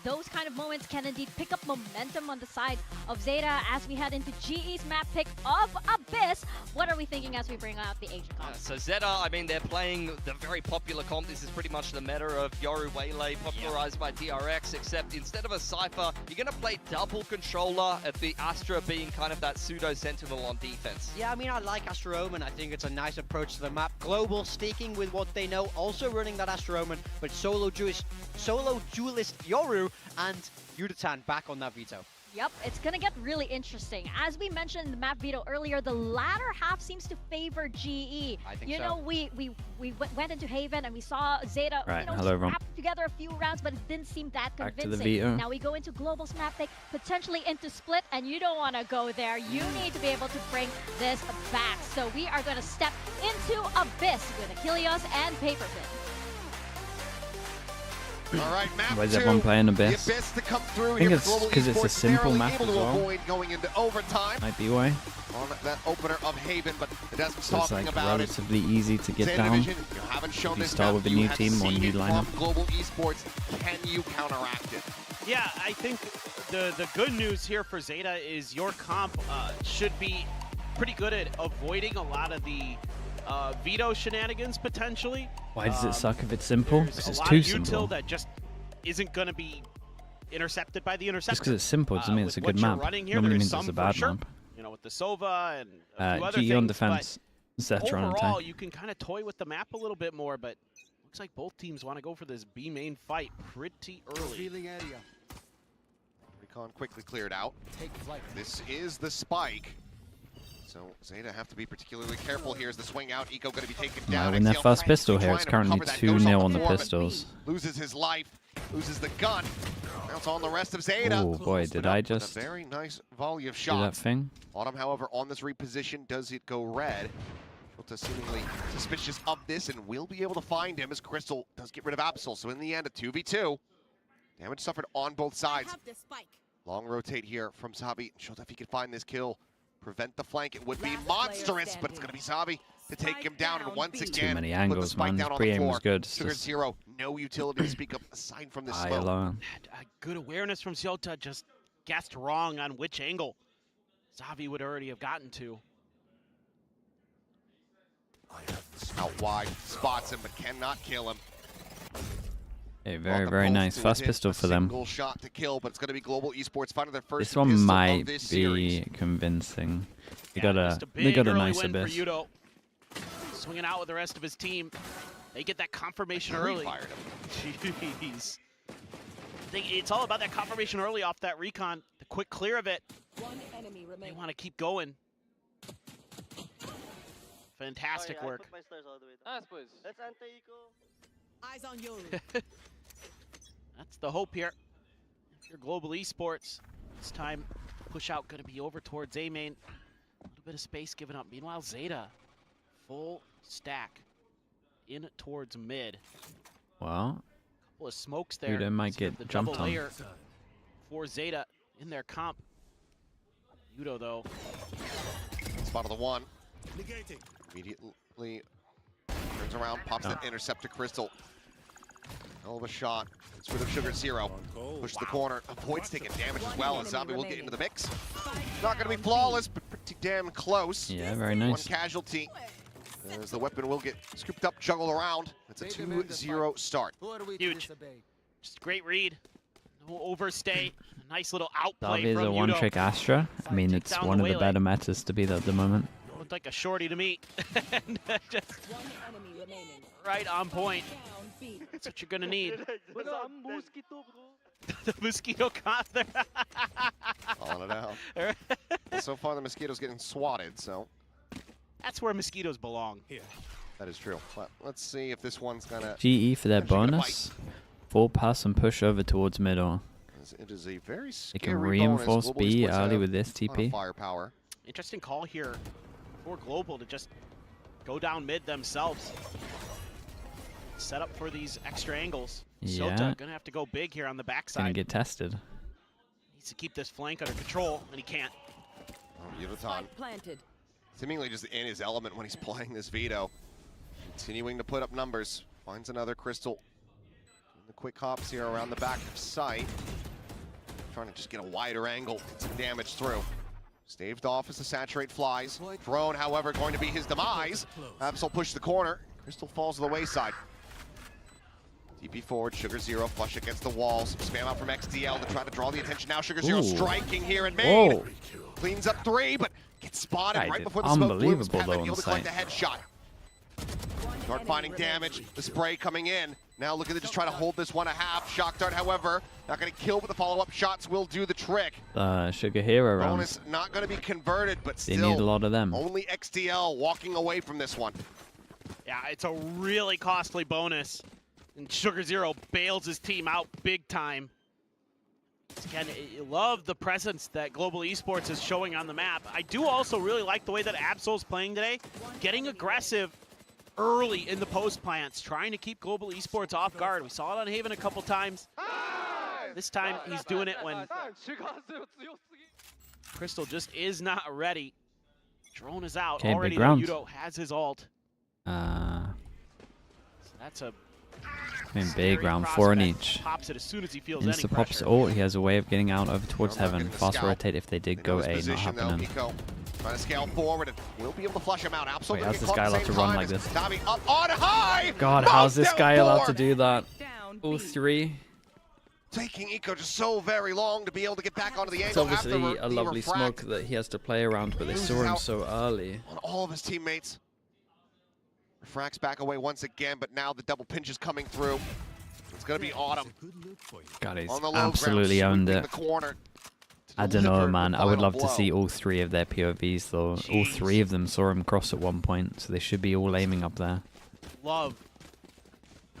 those kind of moments can indeed pick up momentum on the side of Zeta as we head into GE's map pick of Abyss. What are we thinking as we bring out the Asian comp? So Zeta, I mean, they're playing the very popular comp. This is pretty much the meta of Yoru Waylay, popularized by DRX, except instead of a Cypher, you're going to play double controller, at the Astra being kind of that pseudo-sentinel on defense. Yeah, I mean, I like Astro Omen. I think it's a nice approach to the map. Global sticking with what they know, also running that Astro Omen, but solo duelist Yoru and Yudatan back on that veto. Yep, it's gonna get really interesting. As we mentioned in the map veto earlier, the latter half seems to favor GE. I think you so. know, we went into Haven and we saw Zeta, Right, you know, hello, everyone. scrap together a few rounds, but it didn't seem that Back to convincing. the veto. Now we go into Global's map pick, potentially into Split, and you don't want to go there. You need to be able to bring this back. So we are gonna step into Abyss with Achilles and Paperfin. All right, map Why is 2. everyone playing Abyss? The Abyss to come through I think here it's for Global 'cause it's a Esports, simple narrowly map able as to well. avoid going into overtime Might be why. on that opener of Haven, but that's So it's talking like about it. relatively easy to get Zeta down. Division, you haven't shown If you this start map, with a you new have team or seen new it lineup. from Global Esports. Can you counteract it? Yeah, I think the good news here for Zeta is your comp should be pretty good at avoiding a lot of the veto shenanigans potentially. Why does it suck if it's simple? There's Because a it's lot too of util simple. that just isn't going to be intercepted by the interceptor. Just because it's simple doesn't mean it's a With good what you're map. running here, Normally there's means some it's a for bad sure. map. You know, with the Sova and a few other GE on things, defense, but Zeta on overall, attack. you can kind of toy with the map a little bit more, but looks like both teams want to go for this B main fight pretty early. Recon quickly cleared out. This is the spike. So Zeta have to be particularly careful here as the swing out. Eco going to be taken Might down. win their XL first frantically pistol here. trying It's to currently recover that. 2-0 Goes on the floor, but pistols. Loses his life. Loses the gun. Now it's on the rest of Zeta. Oh boy, did I With a just very nice volley of do that shots. thing? Autumn, however, on this reposition, does it go red? Shota seemingly suspicious of this and will be able to find him as Crystal does get rid of Absol. So in the end, a 2v2. Damage suffered on both sides. Long rotate here from Zabi. Shota, if he could find this kill, prevent the flank, it would be monstrous, but it's going to be Zabi to take him down. And once again, Too many put the angles, spike man. down on the Pre-aim floor. was good. It's Sugar just Zero, no utility to speak of aside from this eye smoke. alone. Good awareness from Shota, just guessed wrong on which angle Zavi would already have gotten to. Out wide, spots him, but cannot kill him. Hey, very, Welcome very both nice. to First within pistol a for them. Single shot to kill, but it's going to be Global Esports finding their first This one pistol might of this be series. convincing. They Yeah, got just a big early nice win Abyss. for Yudo. Swinging out with the rest of his team. They get that confirmation early. Fired him. Jeez. It's all about that confirmation early off that recon. The quick clear of it. They want to keep going. Fantastic work. I put my stars all the way down. That's anti-eco. Eyes on you. That's the hope here. If you're Global Esports, this time push out going to be over towards A main. A little bit of space given up. Meanwhile, Zeta, full stack in towards mid. Well, Couple of smokes there. Yudo might Sort of get the jumped double on. layer for Zeta in their comp. Yudo though. Spot of the one. Negating. Immediately turns around, pops that intercept to Crystal. Hell of a shot. It's rid of Sugar Zero. Push the corner, avoids taking damage as well, as Zombie will get into the mix. Not going to be flawless, but pretty damn close. Yeah, very One nice. casualty. As the weapon will get scooped up, juggled around. It's a 2-0 start. Huge. Just great read. No overstay. A nice little outplay Zavi is from a Yudo. one-trick Astra. I mean, it's down one the of the Waylay. better metas to be there at the moment. Looked like a shorty to me. And, just right on point. That's what you're gonna need. The mosquito caught there. Calling it out. So far, the Mosquito's getting swatted, so That's where mosquitoes belong. that is true. But let's see if this one's going to... GE for their Actually gonna bonus. Full pass and push over towards middle. It is a very They scary can bonus. reinforce Global B Esports early have with this a ton of TP. firepower. Interesting call here for Global to just go down mid themselves. Set up for these extra angles. Yeah. Sota gonna have to go big here on the Gonna backside. get tested. Needs to keep this flank under control, and he can't. Oh, Yudotan Planted. seemingly just in his element when he's playing this veto. Continuing to put up numbers. Finds another Crystal. Doing the quick hops here around the back of sight. Trying to just get a wider angle. Get some damage through. Staved off as the saturate flies. Drone, however, going to be his demise. Absol push the corner. Crystal falls to the wayside. TP forward, Sugar Zero, flush against the wall. Some spam out from XDL to try to draw the attention. Now Sugar Zero Ooh. striking here in main. Whoa. Cleans up 3, but gets spotted Guy right did before the smoke blooms. unbelievable Pat though able on to collect sight. the headshot. Start finding damage. The spray coming in. Now looking to just try to hold this 1.5. Shock dart, however, not going to kill, but the follow-up shots will do the trick. Sugar Hero rounds. Bonus not going to be converted, but They still need a lot of them. only XDL walking away from this one. Yeah, it's a really costly bonus. And Sugar Zero bails his team out big time. Again, I love the presence that Global Esports is showing on the map. I do also really like the way that Absol's playing today, getting aggressive early in the post plants, trying to keep Global Esports off guard. We saw it on Haven a couple times. This time he's doing it when Crystal just is not ready. Drone is out. Okay, Already big round. Yudo has his ult. So that's a big round, 4 in each. pops it as soon as he feels any Insta pops pressure. ult. He has a way of getting out over towards heaven. Fast scout. rotate if they did go A, not happening. Eco trying to scale forward and we'll be able to flush him out. Wait, how's this guy allowed to run like this? Navi up on high! God, how's this guy allowed to Knockdown do that? All 3. Taking Eco just so very long to be able to get back onto the It's angle. obviously after a the lovely refract smoke that he has to play around, but they saw him so early. on all of his teammates. Refract's back away once again, but now the double pinch is coming through. It's going to be Autumn. God, he's On the low absolutely ground, owned sweeping it. the corner to I don't know, deliver man. the I would final love to blow. see all 3 of their POVs, though. All 3 of them saw him cross at one point, so they should be all aiming up there. Love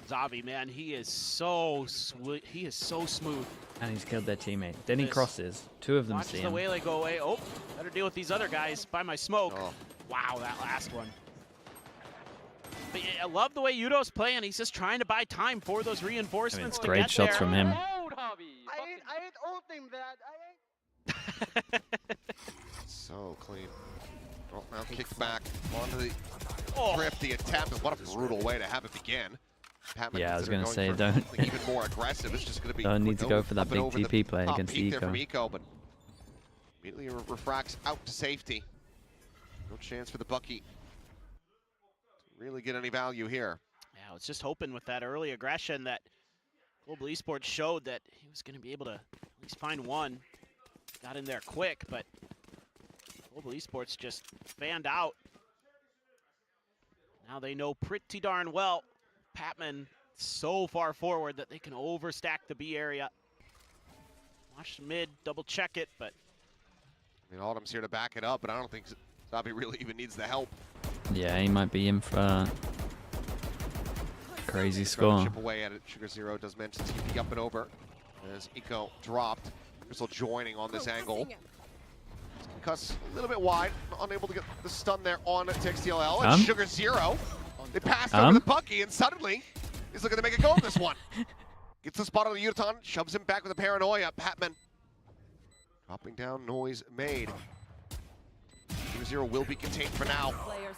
Zavi, man. He is so sweet. He is so smooth. And he's killed their teammate. Then he This- crosses. 2 of them Watch see the him. way they go away. Oh, better deal with these other guys by my smoke. Oh. Wow, that last one. But I love the way Yudo's playing. He's just trying to buy time for those reinforcements to Great get shots there. from him. I ain't ulting that. So clean. Well, now kicked back onto the Oh. trip, the attempt, and what a brutal way to have it begin. Patman Yeah, I was considering gonna say, for don't- something even more aggressive. It's just going to be Don't need to go for that up and big over the TP play top against peak there Eco. from Eco, but immediately refracts out to safety. No chance for the Bucky to really get any value here. Yeah, I was just hoping with that early aggression that Global Esports showed that he was going to be able to at least find one. Got in there quick, but Global Esports just fanned out. Now they know pretty darn well Patman so far forward that they can overstack the B area. Watch the mid, double check it, but I mean, Autumn's here to back it up, but I don't think Zabi really even needs the help. Yeah, he might be in for a crazy Trying to score. chip away at it. Sugar Zero does mention TP up and over as Eco dropped. Crystal joining on this angle. Cuts a little bit wide, unable to get the stun there on TXTLL. And Sugar Zero, they passed over the Bucky, and suddenly he's looking to make a go of this one. Gets the spot on the Uton, shoves him back with a paranoia. Patman dropping down, noise made. Sugar Zero will be contained for now.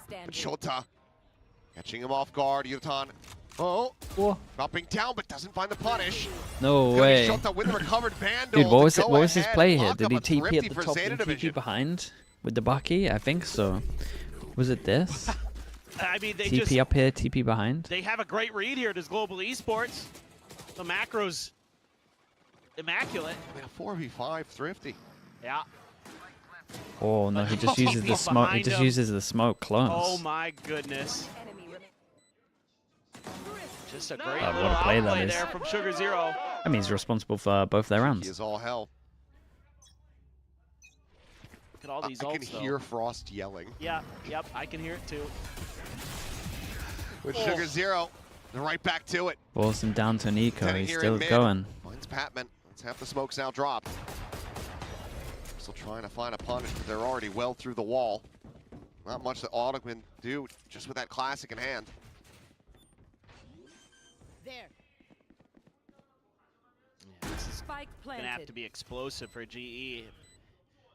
But Shota catching him off guard. Uton, dropping down, but doesn't find the punish. No way. Shota with the recovered Vandal. Dude, what was his play here? Lock Did up he a TP thrifty at the for top Zeta and Division. TP behind with the Bucky? I think so. Was it this? I mean, they TP just up here, TP behind? they have a great read here. Does Global Esports? The macro's immaculate. I mean, a 4v5 thrifty. Yeah. Oh no, he just uses the smoke. He Behind just him. uses the smoke close. Oh my goodness. Just a great what a little play that outplay is. there from Sugar Zero. I mean, he's responsible for both their He rounds. is all hell. Look at all these I can ults, though. hear Frost yelling. Yeah, yep, I can hear it too. With Sugar Zero, they're right back to it. Force him down to an eco. Heading He's here still in mid. going. Finds Patman. Let's have the smokes now dropped. Still trying to find a punish, but they're already well through the wall. Not much that Autumn can do just with that classic in hand. There. This is Spike gonna have to be explosive for GE.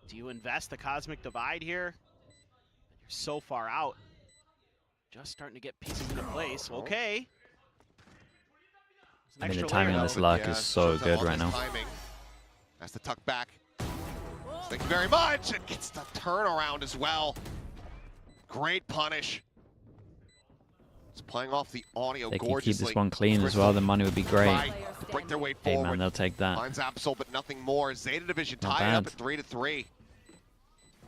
Do you invest the Cosmic Divide here? You're so far out. Just starting to get pieces into place. Okay. I mean, the Extra timing layer, on this though. luck Yeah, is so shows up good on right this now. Timing. Has to tuck back. Thank you very much. And gets the turnaround as well. Great punish. It's playing off the audio They could gorgeously. keep this one clean as well. The money would be great. Try to break their way Hey forward. man, they'll take that. Finds Absol, but nothing more. Zeta Division Not tied up bad. at 3-3.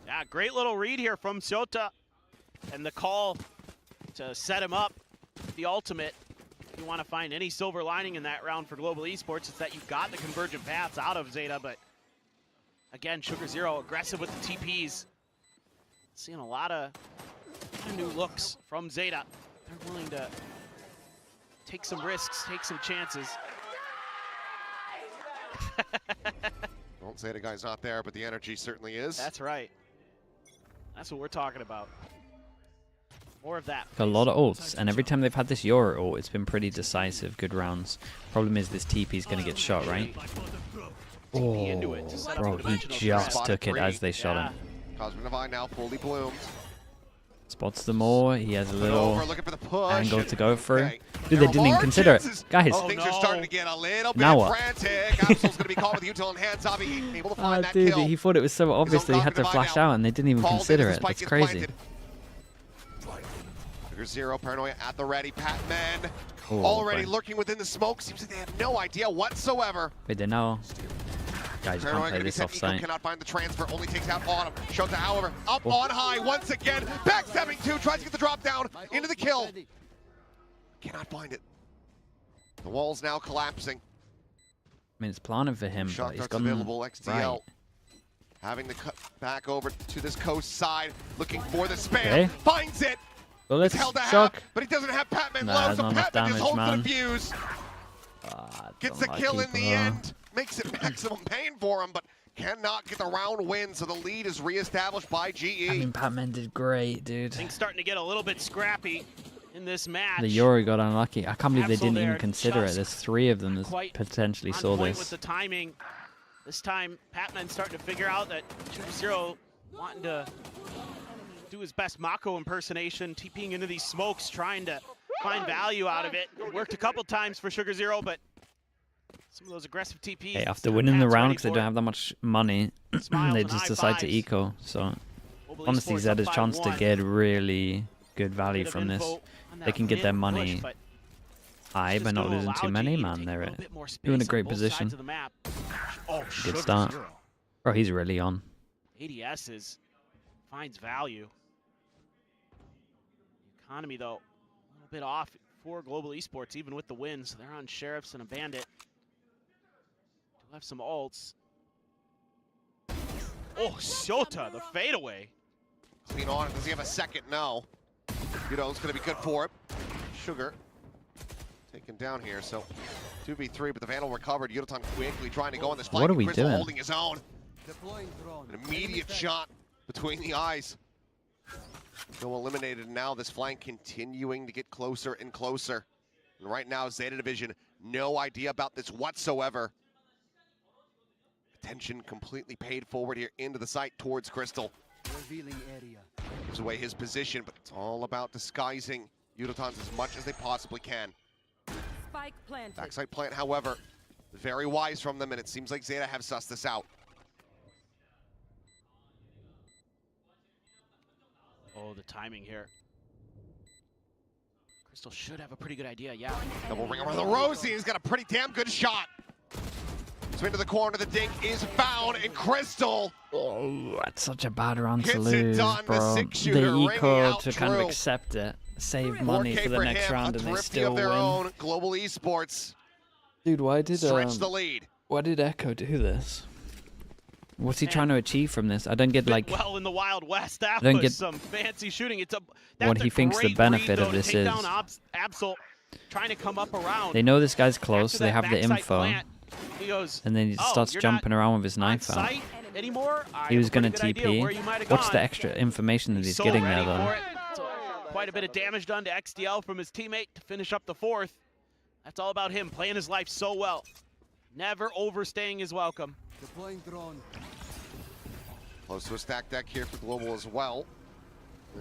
Yeah, great little read here from Shota. And the call to set him up, the ultimate. you want to find any silver lining in that round for Global Esports, it's that you got the convergent paths out of Zeta, but again, Sugar Zero aggressive with the TPs. Seeing a lot of new looks from Zeta. They're willing to take some risks, take some chances. Well, Zeta guy's not there, but the energy certainly is. That's right. That's what we're talking about. More of that. Got a lot of ults, and every time they've had this Yoru ult, it's been pretty decisive, good rounds. Problem is this TP's going to get shot, right? Oh, bro, he just took it as they shot him. Cosmic Divine now fully bloomed. Spots them all. He has a little looking for the push. angle to go through. Okay. Dude, they didn't even consider it. Guys. Things are starting to get a little bit Now what? frantic. Absol's going to be caught with the util in hand. Zavi able to find that Dude, kill. he thought it was so obvious that he had to Cosmic flash Divine out, and they didn't even Falls consider in as it. the spike That's is crazy. planted. Sugar Zero, Paranoia at the ready. Patman Oh, already boy. lurking within the smoke. Seems like they have no idea whatsoever. Wait, they know. Guys, you can't Paranoia play gonna be this set. off Eco site. cannot find the transfer. Only takes out Autumn. Shota, however, up Oh. on high once again. Backstabbing two. Tries to get the drop down into the kill. Cannot find it. The wall's now collapsing. I mean, it's planning for him, Shot but he's darts gone available. XTL right. having to cut back over to this coast side, looking for the spam. Okay. Finds it. Well, let's It's held to shock. half, but he doesn't have Patman Nah, low, that's so not enough Patman just damage, holds man. the defuse. Gets the Don't like kill in the people, end. Makes it maximum pain for him, but cannot get the round win, so the lead is reestablished by GE. I mean, Patman did great, dude. Things starting to get a little bit scrappy in this match. The Yoru got unlucky. I can't believe they Absol didn't even there consider it. just There's 3 of them that quite potentially on saw point with this. the timing. This time, Patman's starting to figure out that Sugar Zero wanting to do his best Mako impersonation, TPing into these smokes, trying to find value out of it. It worked a couple times for Sugar Zero, but some of those aggressive TPs. Hey, after winning the Pat's round ready because they for don't it. have that much money, Smiles they and just high decide to fives. eco. So, Global honestly, Esports Zeta's up chance to 5-1. get really good value Bit of from this. info on They that can get their mid money push, but high just by not gonna losing allow too many, GE to man. take a They're little bit more space doing a on great both sides position. of the map. Oh, Good Sugar start. Zero. Bro, he's really on. ADS's finds value. Economy, though, a little bit off for Global Esports, even with the wins. They're on Sheriffs and a Bandit. Do have some ults. Oh, Shota, the fadeaway. Clean on it. Does he have a second? No. You know, it's going to be good for him. Sugar taken down here, so 2v3, but the Vandal recovered. Yudotan quickly trying to go on this flank. What are we Crystal doing? holding his own. An immediate shot between the eyes. Still eliminated, and now this flank continuing to get closer and closer. And right now, Zeta Division, no idea about this whatsoever. Attention completely paid forward here into the site towards Crystal. Revealing area. Gives away his position, but it's all about disguising Udotons as much as they possibly can. Spike planted. Backside plant, however, very wise from them, and it seems like Zeta have sussed this out. Oh, the timing here. Crystal should have a pretty good idea, yeah. Double ring around the Rosie, he's got a pretty damn good shot. Swing to the corner, the dink is found, and Crystal. Oh, that's such a bad round to Gets it lose, done, the bro. six-shooter They ringing eco out to kind of true. accept it, save 4K money for the next him, round, a and they thrifty still of their win. own. Global Esports Dude, why did stretch the lead. Why did Echo do this? What's he trying to achieve from this? I don't get like Well, in the Wild West, that don't was get some fancy shooting. It's a what he thinks the great benefit read, of though, this to take is. down Absol, trying to come up around. They know this guy's close, so they After have the that backside info, plant, he goes, and then he "Oh, starts you're jumping not around with his on knife out. sight anymore? I He have was a pretty gonna good idea where you TP. might have What's gone." the extra information that he's So getting ready there, for though? it. So, quite a bit of damage done to XDL from his teammate to finish up the fourth. That's all about him playing his life so well. Never overstaying his welcome. Deploying drone. Close to a stack deck here for Global as well.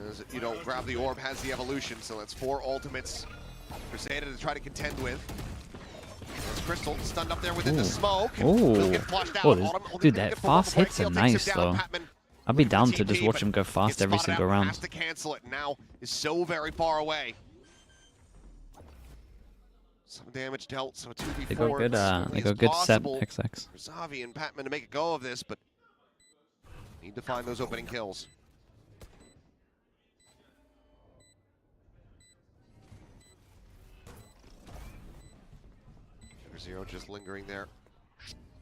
As, you know, grab the orb has the evolution, so that's 4 ultimates for Zeta to try to contend with. There's Crystal stunned up there within the smoke. Will get flushed out. Oh, Autumn holding dude, the that good full fast bubble hits are break. He'll take nice, him down. though. Patman I'd be with down the to just TP, watch but him go fast gets every spotted single out, round. Has to cancel it. Now is so very far away. Some damage dealt, so 2v4. They got good, certainly they is got good set possible XX. for Zavi and Patman to make a go of this, but need to find those opening kills. Sugar Zero just lingering there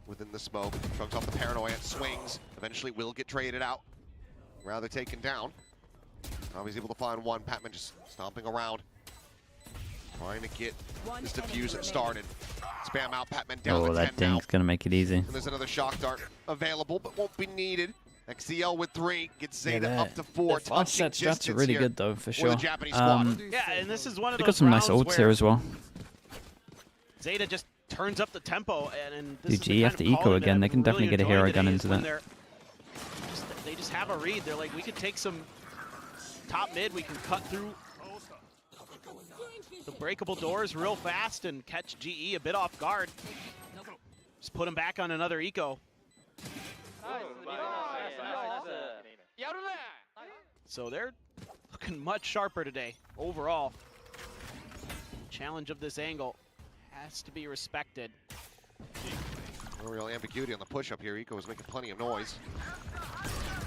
within the smoke. Shrugs off the paranoia, swings. Eventually will get traded out. Rather taken down. Now he's able to find one. Patman just stomping around. Trying to get this defuse started. Spam out, Patman down to 10 that ding's now. gonna make it easy. And there's another shock dart available, but won't be needed. XCL with 3, gets Zeta up to 4. The fast set strats are really good though, for sure. Yeah, and this is one of They those got some nice rounds ults here as well. Zeta just turns up the tempo, and this Dude, is the G kind after of call eco that again, they I've can definitely really get a hero enjoyed gun today into is when that. they just have a read. They're like, we could take some top mid, we can cut through the breakable doors real fast and catch GE a bit off guard. Just put him back on another eco. So they're looking much sharper today overall. Challenge of this angle has to be respected. No real ambiguity on the push-up here. Eco is making plenty of noise.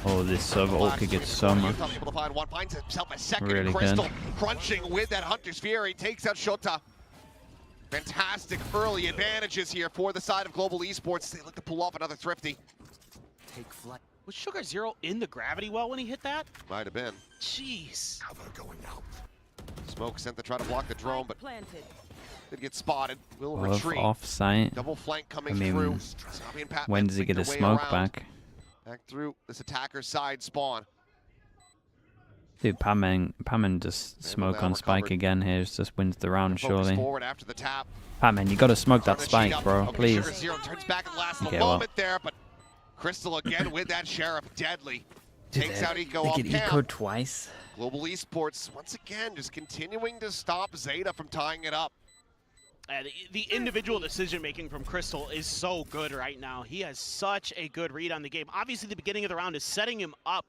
Oh, this server ult could get so much. Able to find one, finds himself a second. Really Crystal good. crunching with that Hunter's Fury, takes out Shota. Fantastic early advantages here for the side of Global Esports. They look to pull off another Thrifty. Take flight. Was Sugar Zero in the gravity well when he hit that? Might have been. Jeez. Smoke sent to try to block the drone, but did get spotted. Will Well, retreat. off site. Double flank coming I mean, through. Sabi and Patman when does he make get his their way smoke around. back? Back through this attacker's side spawn. Dude, Patman just smoke on Spike again here. Just wins the round, Focus surely. forward after the tap. Patman, you gotta smoke that Starting to cheat Spike, up. bro. Okay, Please. Sugar Zero turns back at the last Okay, well. moment there, but Crystal again with that Sheriff. Deadly. Takes out Eco They off get camp. eco twice. Global Esports, once again, just continuing to stop Zeta from tying it up. The individual decision-making from Crystal is so good right now. He has such a good read on the game. Obviously, the beginning of the round is setting him up.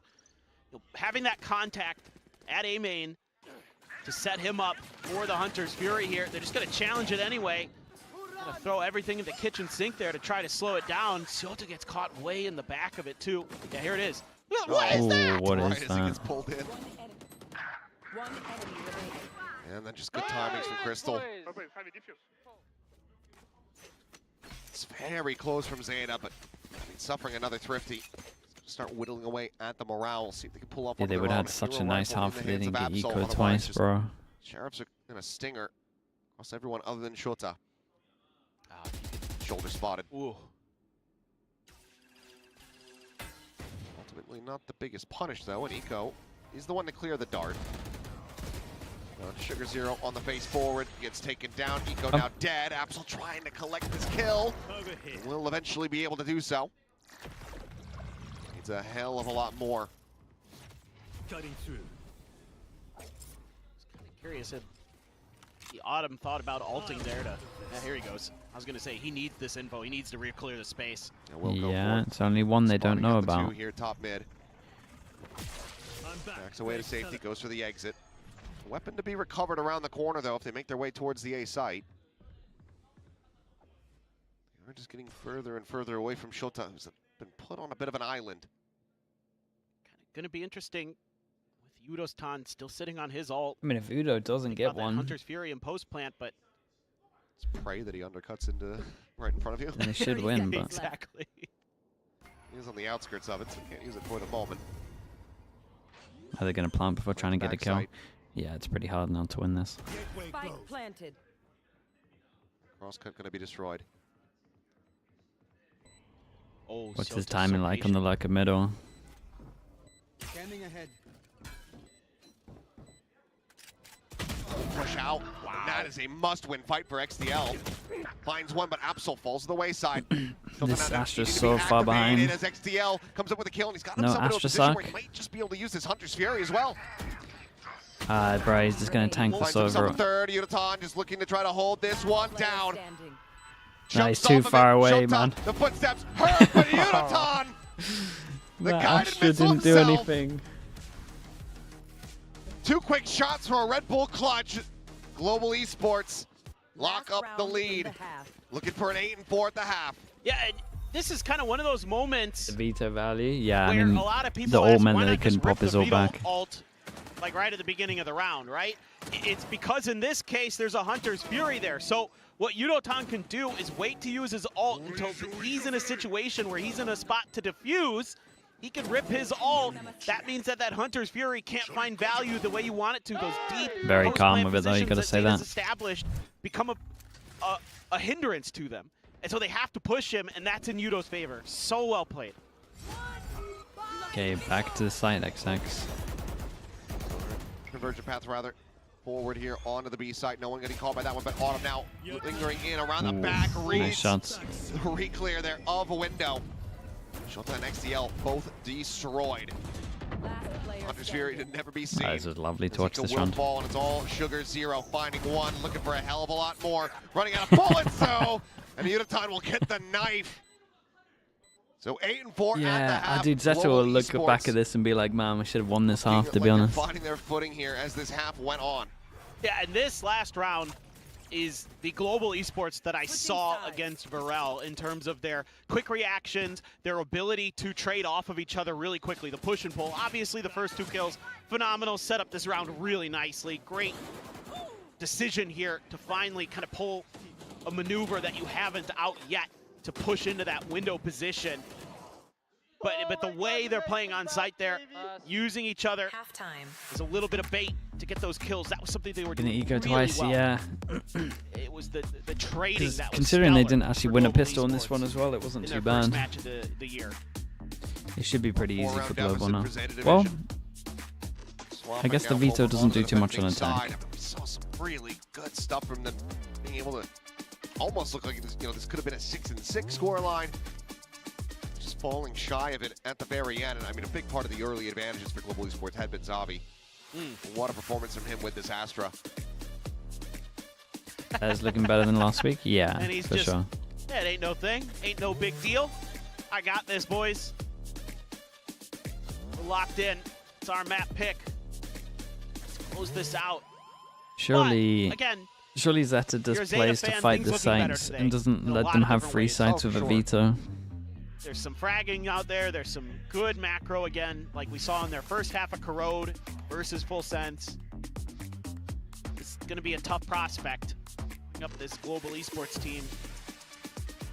Having that contact at A main to set him up for the Hunter's Fury here. They're just going to challenge it anyway. Gonna throw everything in the kitchen sink there to try to slow it down. Siota gets caught way in the back of it, too. Yeah, here it is. What is that? What Right is as he that? gets pulled in. And then just good timings from Crystal. It's very close from Zeta, but I mean, suffering another Thrifty. Start whittling away at the morale. See if they can pull off Yeah, one they of would their have own. had such Hero a nice rifle in half the if they hands didn't of get Absol. eco Otherwise, twice, just bro. Sheriffs are in a stinger across everyone other than Shota. Shoulder spotted. Ooh. Ultimately not the biggest punish though, and Eco is the one to clear the dart. Sugar Zero on the face forward, gets taken down. Eco now dead. Absol trying to collect this kill. Will eventually be able to do so. Needs a hell of a lot more. Cutting through. Curious if the Autumn thought about ulting there to... Yeah, here he goes. I was going to say, he needs this info. He needs to re-clear the space. Yeah, it's only one they don't know The two about. here, top mid. Backs away to safety, goes for the exit. Weapon to be recovered around the corner, though, if they make their way towards the A site. They're just getting further and further away from Shota, who's been put on a bit of an island. Going to be interesting with Udostan still sitting on his ult. I mean, if Udo doesn't get That one, Hunter's Fury and post plant, but Just pray that he undercuts into right in front of you. then they should win, but exactly. He's on the outskirts of it, so can't use it for the moment. are they going to plant before trying to get a kill? Backside. Yeah, it's pretty hard now to win this. Spike planted. Crosscut going to be destroyed. Oh, What's so his timing like on the like middle? Scanning ahead. Push out. Wow. And that is a must-win fight for XDL. Finds one, but Absol falls to the wayside. This Astra's so far behind. As XDL comes up with a kill, and he's got No, himself into a Astra position suck. where he might just be able to use his Hunter's Fury as well. Bro, he's just going to tank Finds this himself over. a third. Udaton just looking to try to hold this one down. No, he's Jumps too off of far it. away, Shota, man. The footsteps hurt, but Udaton! The That guided Astra missile didn't do himself. anything. 2 quick shots for a Red Bull clutch. Global Esports lock up the lead. Looking for an 8-4 at the half. Yeah, and this is kind of one of those moments The Vita value? Yeah, I where mean, a lot of people the ult ask, meant why that they not just couldn't pop rip his the ult Vito back. ult, like right at the beginning of the round, right? It's because in this case there's a Hunter's Fury there. So what Yudotan can do is wait to use his ult until he's in a situation where he's in a spot to defuse. He can rip his ult. That means that Hunter's Fury can't find value the way you want it to. Those deep Very calm post-plant with it though, you gotta positions say Zeta's that. established become a hindrance to them. And so they have to push him, and that's in Yudo's favor. So well played. Okay, back to the site, XX. Convergent path rather. Forward here onto the B site. No one getting called by that one, but Autumn now lingering in around the back. Nice shots. Re-clear there of a window. Showtime and XDL both destroyed. Hunter's Fury to never be seen. This is lovely to watch this will round. fall, and it's all Sugar Zero finding one, looking for a hell of a lot more. Running out of bullets, so and Yudotan will get the knife. So 8-4 at the Yeah, half. dude, Zeta Global will look Esports back at this and be like, man, we should have won this half, to be like they're honest. finding their footing here as this half went on. Yeah, and this last round is the global esports that I saw against Varel in terms of their quick reactions, their ability to trade off of each other really quickly. The push and pull, obviously the first 2 kills, phenomenal. Set up this round really nicely. Great decision here to finally kind of pull a maneuver that you haven't out yet to push into that window position. But the way they're playing on site there, using each other is a little bit of bait to get those kills. That was something they were Gonna doing eco really twice, well. yeah. It was the trading that was Considering they stellar didn't actually for win a Global pistol in this Esports one as well, it wasn't in too their first bad. match of the year. It should be pretty easy for Four-round Global deficit now. for Zeta Well, Division. I guess the Swapping veto out doesn't over do too much on defending attack. side. We saw some really good stuff from them, being able to almost look like this, this could have been a 6-6 scoreline. Just falling shy of it at the very end. And I mean, a big part of the early advantages for Global Esports had been Zavi. What a performance from him with this Astra. That's looking better than last week? Yeah, And he's for just, sure. yeah, it ain't no thing. Ain't no big deal. I got this, boys. We're locked in. It's our map pick. Let's close this out. Surely, But, again, surely Zeta does you're a Zeta plays to fan, fight things the looking better Saints today and doesn't in a let lot them of have different free ways. sites with a veto. There's some fragging out there. There's some good macro again, like we saw in their first half of Corrode versus Full Sense. It's going to be a tough prospect. Up this global esports team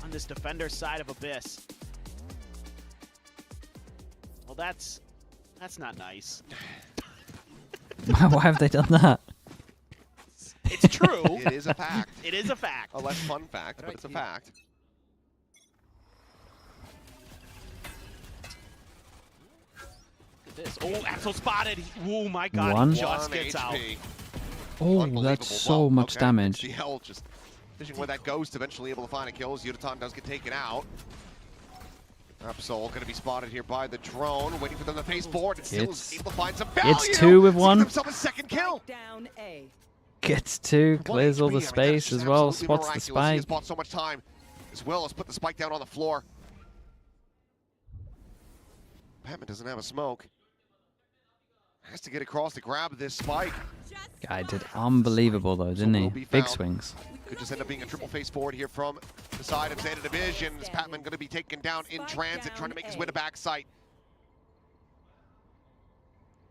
on this defender side of Abyss. Well, that's not nice. Why have they done that? It's true. It is a fact. It is a fact. A less fun fact, but it's a fact. Look at this. Oh, Axel spotted. Oh my God, One. he just gets out. Oh, that's so much damage. XDL just fishing where that goes to eventually able to find a kill. Yudotan does get taken out. Absol going to be spotted here by the drone, waiting for them to face forward. And still is able to find some value. It's 2 with 1. Himself a second kill. Down A. Gets 2, clears all the space as well, Absolutely spots the miraculous. He spike. has bought so much time as well as put the spike down on the floor. Batman doesn't have a smoke. Has to get across to grab this spike. Guy did unbelievable though, didn't he? will be Big found. swings. Could just end up being a triple face forward here from the side of Zeta Division. Is Patman going to be taken down in transit, trying to make his way to backside.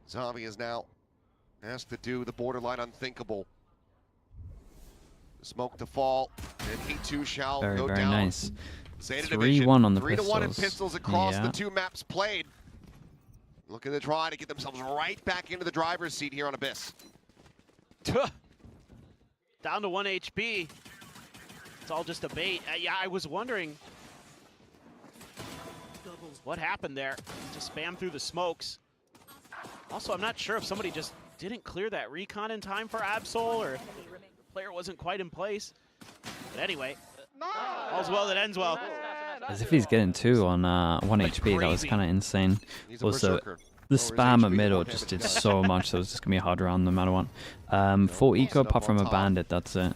Zavi is now asked to do the borderline unthinkable. Smoke to fall, and he too shall Very, go very down. nice. Zeta 3-1 Division, on the 3-1 in pistols. pistols across Yeah. the 2 maps played. Looking to try to get themselves right back into the driver's seat here on Abyss. Down to 1 HP. It's all just a bait. Yeah, I was wondering what happened there. Just spam through the smokes. Also, I'm not sure if somebody just didn't clear that recon in time for Absol, or if the player wasn't quite in place. But anyway, all's well that ends well. As if he's getting 2 on 1 HP, that was kind of insane. He's a Also, berserker. the Lowers spam at HP, middle one just damage. did so much, so it's just going to be a hard round no matter what. 4 eco up apart from on a top. bandit, that's it.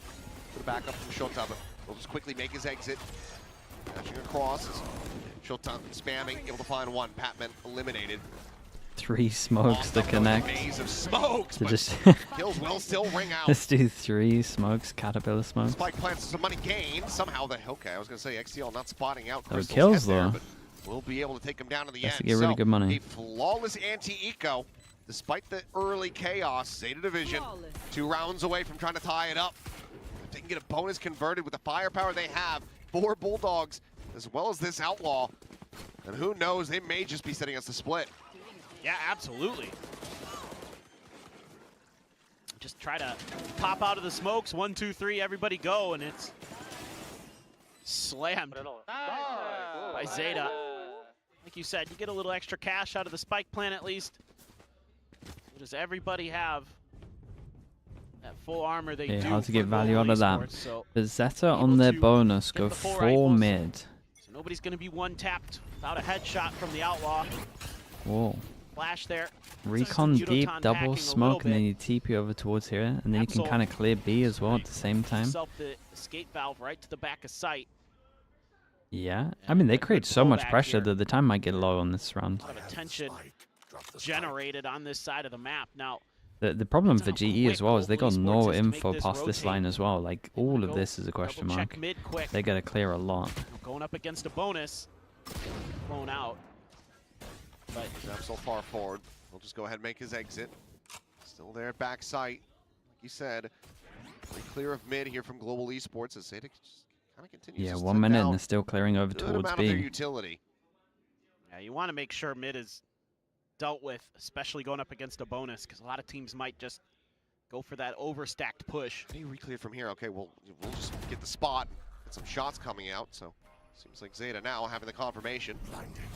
The backup from Shota, but will just quickly make his exit. Dashing across. Shota spamming, able to find 1. Patman eliminated. 3 smokes to connect. Maze of smokes, To but just kills will still ring out. Let's do 3 smokes, caterpillar smokes. Spike plants some money gained. Somehow okay, I was gonna say XTL not spotting out Oh, Crystal's kills, head there, though. but we'll be able to take him down in the Has end. to get really good money. A flawless anti-eco, despite the early chaos. Zeta Division, 2 rounds away from trying to tie it up. Taking get a bonus converted with the firepower they have. 4 Bulldogs, as well as this Outlaw. And who knows, they may just be setting us a split. Yeah, absolutely. Just try to pop out of the smokes. 1, 2, 3, everybody go, and it's slammed by Zeta. Like you said, you get a little extra cash out of the spike plant at least. So does everybody have that full armor they do? Hard to get value out of that. So But Zeta on their bonus go 4 mid. So nobody's going to be one-tapped without a headshot from the Outlaw. Whoa. Flash there. Recon deep, Yudotan double hacking a smoke, and little then you TP over towards here, and then you can kind of clear B as well at the same time. Himself the escape valve right to the back of sight. Yeah, I mean, they create so much pressure that the time might get low on this round. A lot of tension generated on this side of the map. Now, The problem for GE as well is they got no info past this line as well. Like, all of this is a question mark. They gotta clear a lot. Going up against a bonus. Blown out. But Zap so far forward. He'll just go ahead and make his exit. Still there at backside. Like you said, pretty clear of mid here from Global Esports as Zeta just kind of continues. Yeah, to 1 step minute down. and they're still clearing over Good towards amount of their B. utility. yeah, you want to make sure mid is dealt with, especially going up against a bonus, because a lot of teams might just go for that overstacked push. How do you reclear from here? Okay, we'll just get the spot, get some shots coming out. So seems like Zeta now having the confirmation.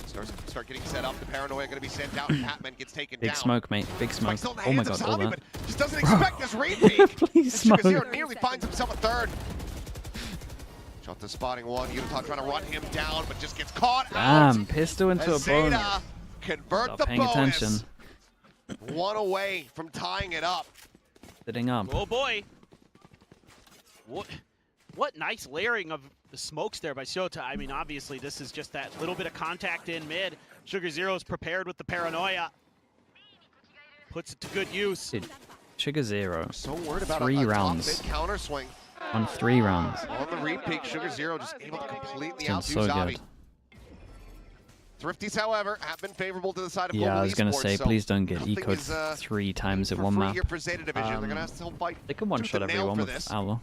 Start getting set up. The paranoia going to be sent out. And Patman gets taken Big down. smoke, mate. Big smoke. Still in the Oh my hands of god, all Zombie, that. but just doesn't expect this read peek. Please And smoke. Sugar nearly finds himself a third. Shot the spotting one. Yudotan trying to run him down, but just gets caught out. Damn, pistol into a As Zeta bonus. convert Stop the paying bonus. attention. 1 away from tying it up. Sitting up. Oh boy. What nice layering of the smokes there by Shota. I mean, obviously, this is just that little bit of contact in mid. Sugar Zero is prepared with the paranoia. Puts it to good use. Dude, Sugar Zero. So worried about 3 a rounds. top mid counter swing. On 3 rounds. On the read peak, Sugar Zero just able to completely Doing outdo so Zabi. good. Thrifties, however, have been favorable to the side of Yeah, Global I was going to Esports, say, so please don't get nothing ecoed is, 3 times at for one free map. here for Zeta Division. They're gonna have to still fight They can one-shot tooth and nail everyone for with this. Outlaw.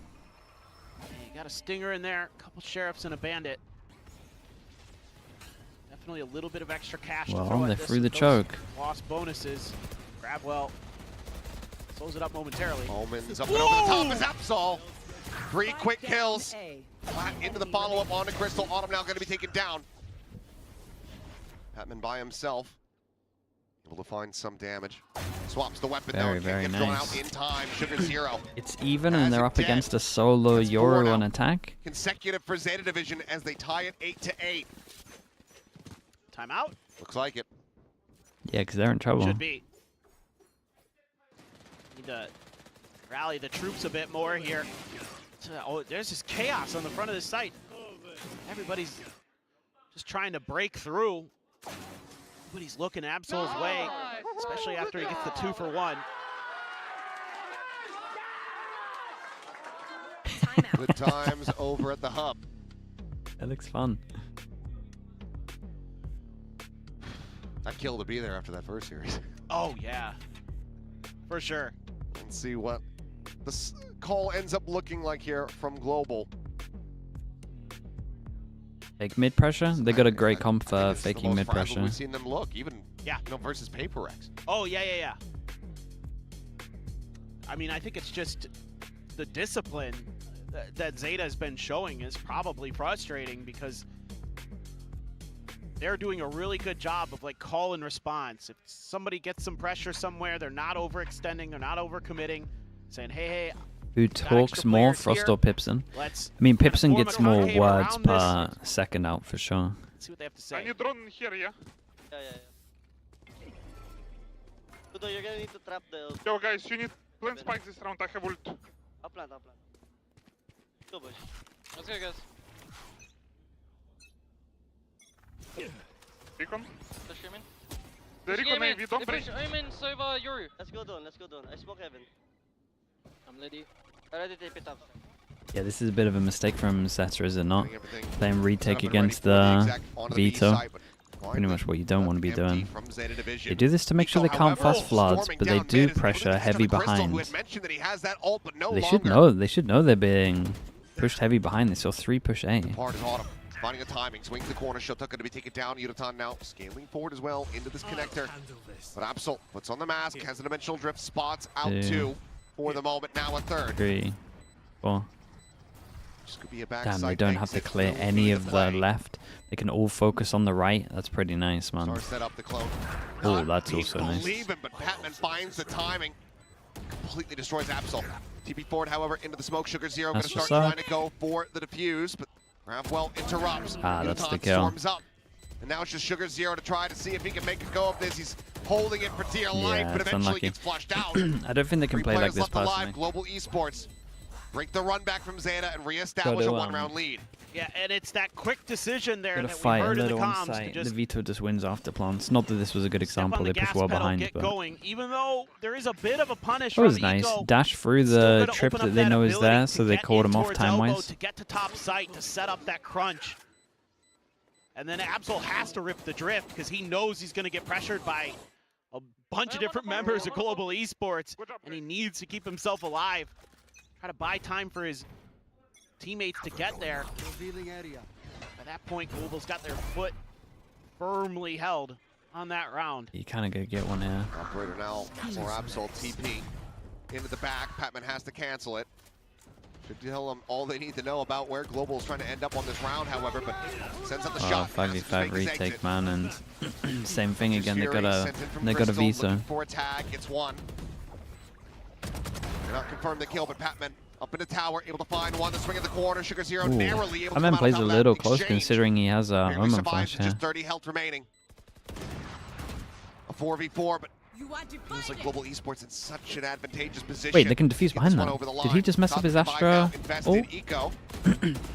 You got a stinger in there, a couple sheriffs and a bandit. Definitely a little bit of extra cash to Well, throw they at this threw the with those choke. Lost bonuses. Grabwell slows it up momentarily. Omen's up and over the top is Absol. 3 quick kills. Flat into the follow-up onto Crystal. Autumn now going to be taken down. Patman by himself. Able to find some damage. Swaps the weapon though. Very, very Can't get drawn nice. out in time. Sugar Zero. It's even, As and they're a up dead. against a solo It's Yoru 4 on now. attack. Consecutive for Zeta Division as they tie it 8-8. Timeout? Looks like it. Yeah, because they're in trouble. Should be. Need to rally the troops a bit more here. Oh, there's just chaos on the front of this site. Everybody's just trying to break through. Everybody's looking Absol's way, especially after he gets the 2 for 1. Good times over at the hub. That looks fun. I'd kill to be there after that first series. Oh, yeah. For sure. Let's see what this call ends up looking like here from Global. Fake mid pressure? They got a great comp for It's the faking most mid frazzled pressure. We've seen them look, even Yeah. versus Paper X. Oh, yeah. I mean, I think it's just the discipline that Zeta has been showing is probably frustrating because they're doing a really good job of like call and response. If somebody gets some pressure somewhere, they're not overextending, they're not overcommitting, saying, hey, Who got talks extra more, players Frost here. or Pipson? Let's I mean, kind of Pipson form a gets more concave words around per this. second out for sure. Let's see what they have to I say. need drone here, yeah? Yeah. Dudo, you're gonna need to trap the... Yo, guys, you need plant spikes this round. I have ult. I'll plant. Go, boys. Let's go, guys. Recon? Push him in. The Recon AV, don't break. I'm in, save Yoru. Let's go down. I smoke heaven. I'm ready. Already tape it up. Yeah, this is a bit of a mistake from Zeta, is it not? Everything Playing set up retake and against ready for the exact onto the B Veto. side, but pretty much what you don't want to be doing. From Zeta Division. They do this to make sure they can't However, fast floods, storming but they down do mid is pressure able to heavy catch up to Crystal, who behind. had mentioned that he has that ult, but no They longer. should know. They should know they're being pushed heavy behind. They saw 3 push A. Part is Autumn. Finding a timing, swings the corner, Shotoka to be taken down, Yudotan now scaling forward as well into this connector. But Absol puts on the mask, has a dimensional drift, spots out 2 for the moment, now a 3rd. 3, 4. Just could be a Damn, they don't have to clear any of the left. They can all focus on the right. That's pretty nice, man. Set up the clone. Oh, that's also nice. Believe him, but Patman finds the timing. Completely destroys Absol. TP forward, however, into the smoke. Sugar Zero going to start trying to go for the defuse, but Gravwell interrupts. Ah, that's the Yudotan kill. storms up. And now it's just Sugar Zero to try to see if he can make a go of this. He's holding it for dear life, but it's eventually unlucky. gets flushed out. I don't think they can 3 play like players this left alive. personally. Global Esports break the run back from Zeta and reestablish a 1-round lead. Yeah, and it's that quick decision there Gotta that we fight a heard in the little on comms to site. The just Vito just wins after plants. Not that this was a good step on example. the They push gas well pedal, behind, get but going. Even though there is a bit of a punish that was from nice. Eco, Dash through still the gonna trip open that up they know is ability there, to so they get caught in him off towards Elbow time-wise. to get to top site to set up that crunch. And then Absol has to rip the drift because he knows he's going to get pressured by a bunch of different members of Global Esports, and he needs to keep himself alive. Try to buy time for his teammates to get there. By that point, Global's got their foot firmly held on that round. You kind of gotta get one here. Operator now for Absol TP into the back. Patman has to cancel it. Should tell them all they need to know about where Global is trying to end up on this round, however, but sends up the shot. 5v5 retake, man, and same thing again. They got a Crystal, Visa. looking for a tag. It's 1. Cannot confirm the kill, but Patman up in the tower, able to find 1. The swing in the corner. Sugar Zero narrowly able to come out plays of a that little close exchange. considering he has a Barely Omen survives flash with here. just 30 health remaining. A 4v4, but feels like Global Esports in such an advantageous position. Wait, they can defuse Get behind this one them. over the Did he line. just mess up his Top 5 Astra? now invested. Oh, Eco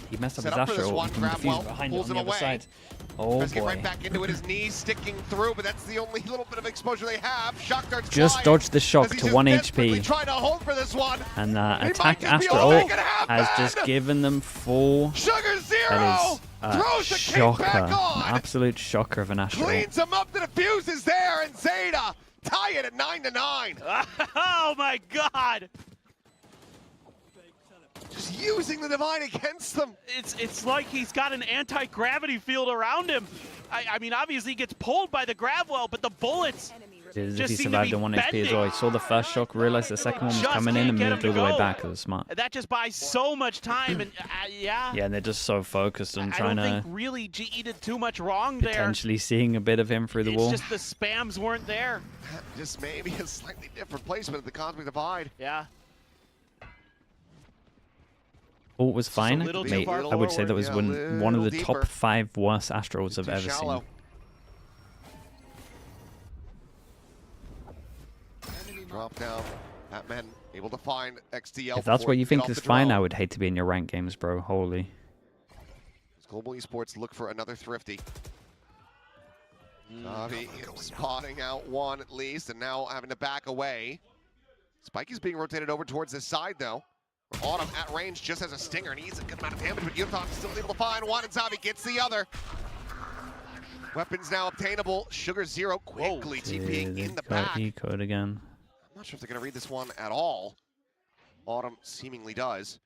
he messed up set his up for this Astra. one. He can defuse Gravwell behind it pulls on it the other away. side. Oh Tries to get boy. right back into it. His knees sticking through, but that's the only little bit of exposure they have. Shock darts Just flying dodged the shock as he's to just 1 desperately HP. trying to hold for this one. And He might attack just be Astra all ult that can has happen. just given them full. Sugar Zero That is a throws the kick shocker. back An on. absolute shocker of an Astra ult. Cleans him up. The defuse is there, and Zeta tie it at 9-9. Oh my God! Just using the Divine against them. It's like he's got an anti-gravity field around him. I mean, obviously he gets pulled by the Gravwell, but the bullets As if just he seem to survived be on 1 HP as bending. well. He saw the first shock, realized the second one was Just coming in, can't and get him moved to all the way go. back. It was smart. That just buys so much time, and yeah. Yeah, and they're just so focused on I trying don't to think really GE did too much wrong there. potentially seeing a bit of him through the It's wall. just the spams weren't there. Just maybe a slightly different placement of the Cosmic Divide. Yeah. Ult was fine. little too Mate, far I would say that was forward, one of the little top deeper. 5 worst Astra ults I've Too ever shallow. seen. Drop down. Batman able to find XDL. If that's before what you get think off is the fine, drone. I would hate to be in your ranked games, bro. Holy. Global Esports look for another thrifty. Navi spotting out 1 at least, and now having to back away. Spike is being rotated over towards this side, though. Autumn at range just has a stinger and he's a good amount of damage, but Yudotan still able to find 1, and Zavi gets the other. Weapons now obtainable. Sugar Zero quickly TPing in the back. Eco'd again. I'm not sure if they're going to read this one at all. Autumn seemingly does.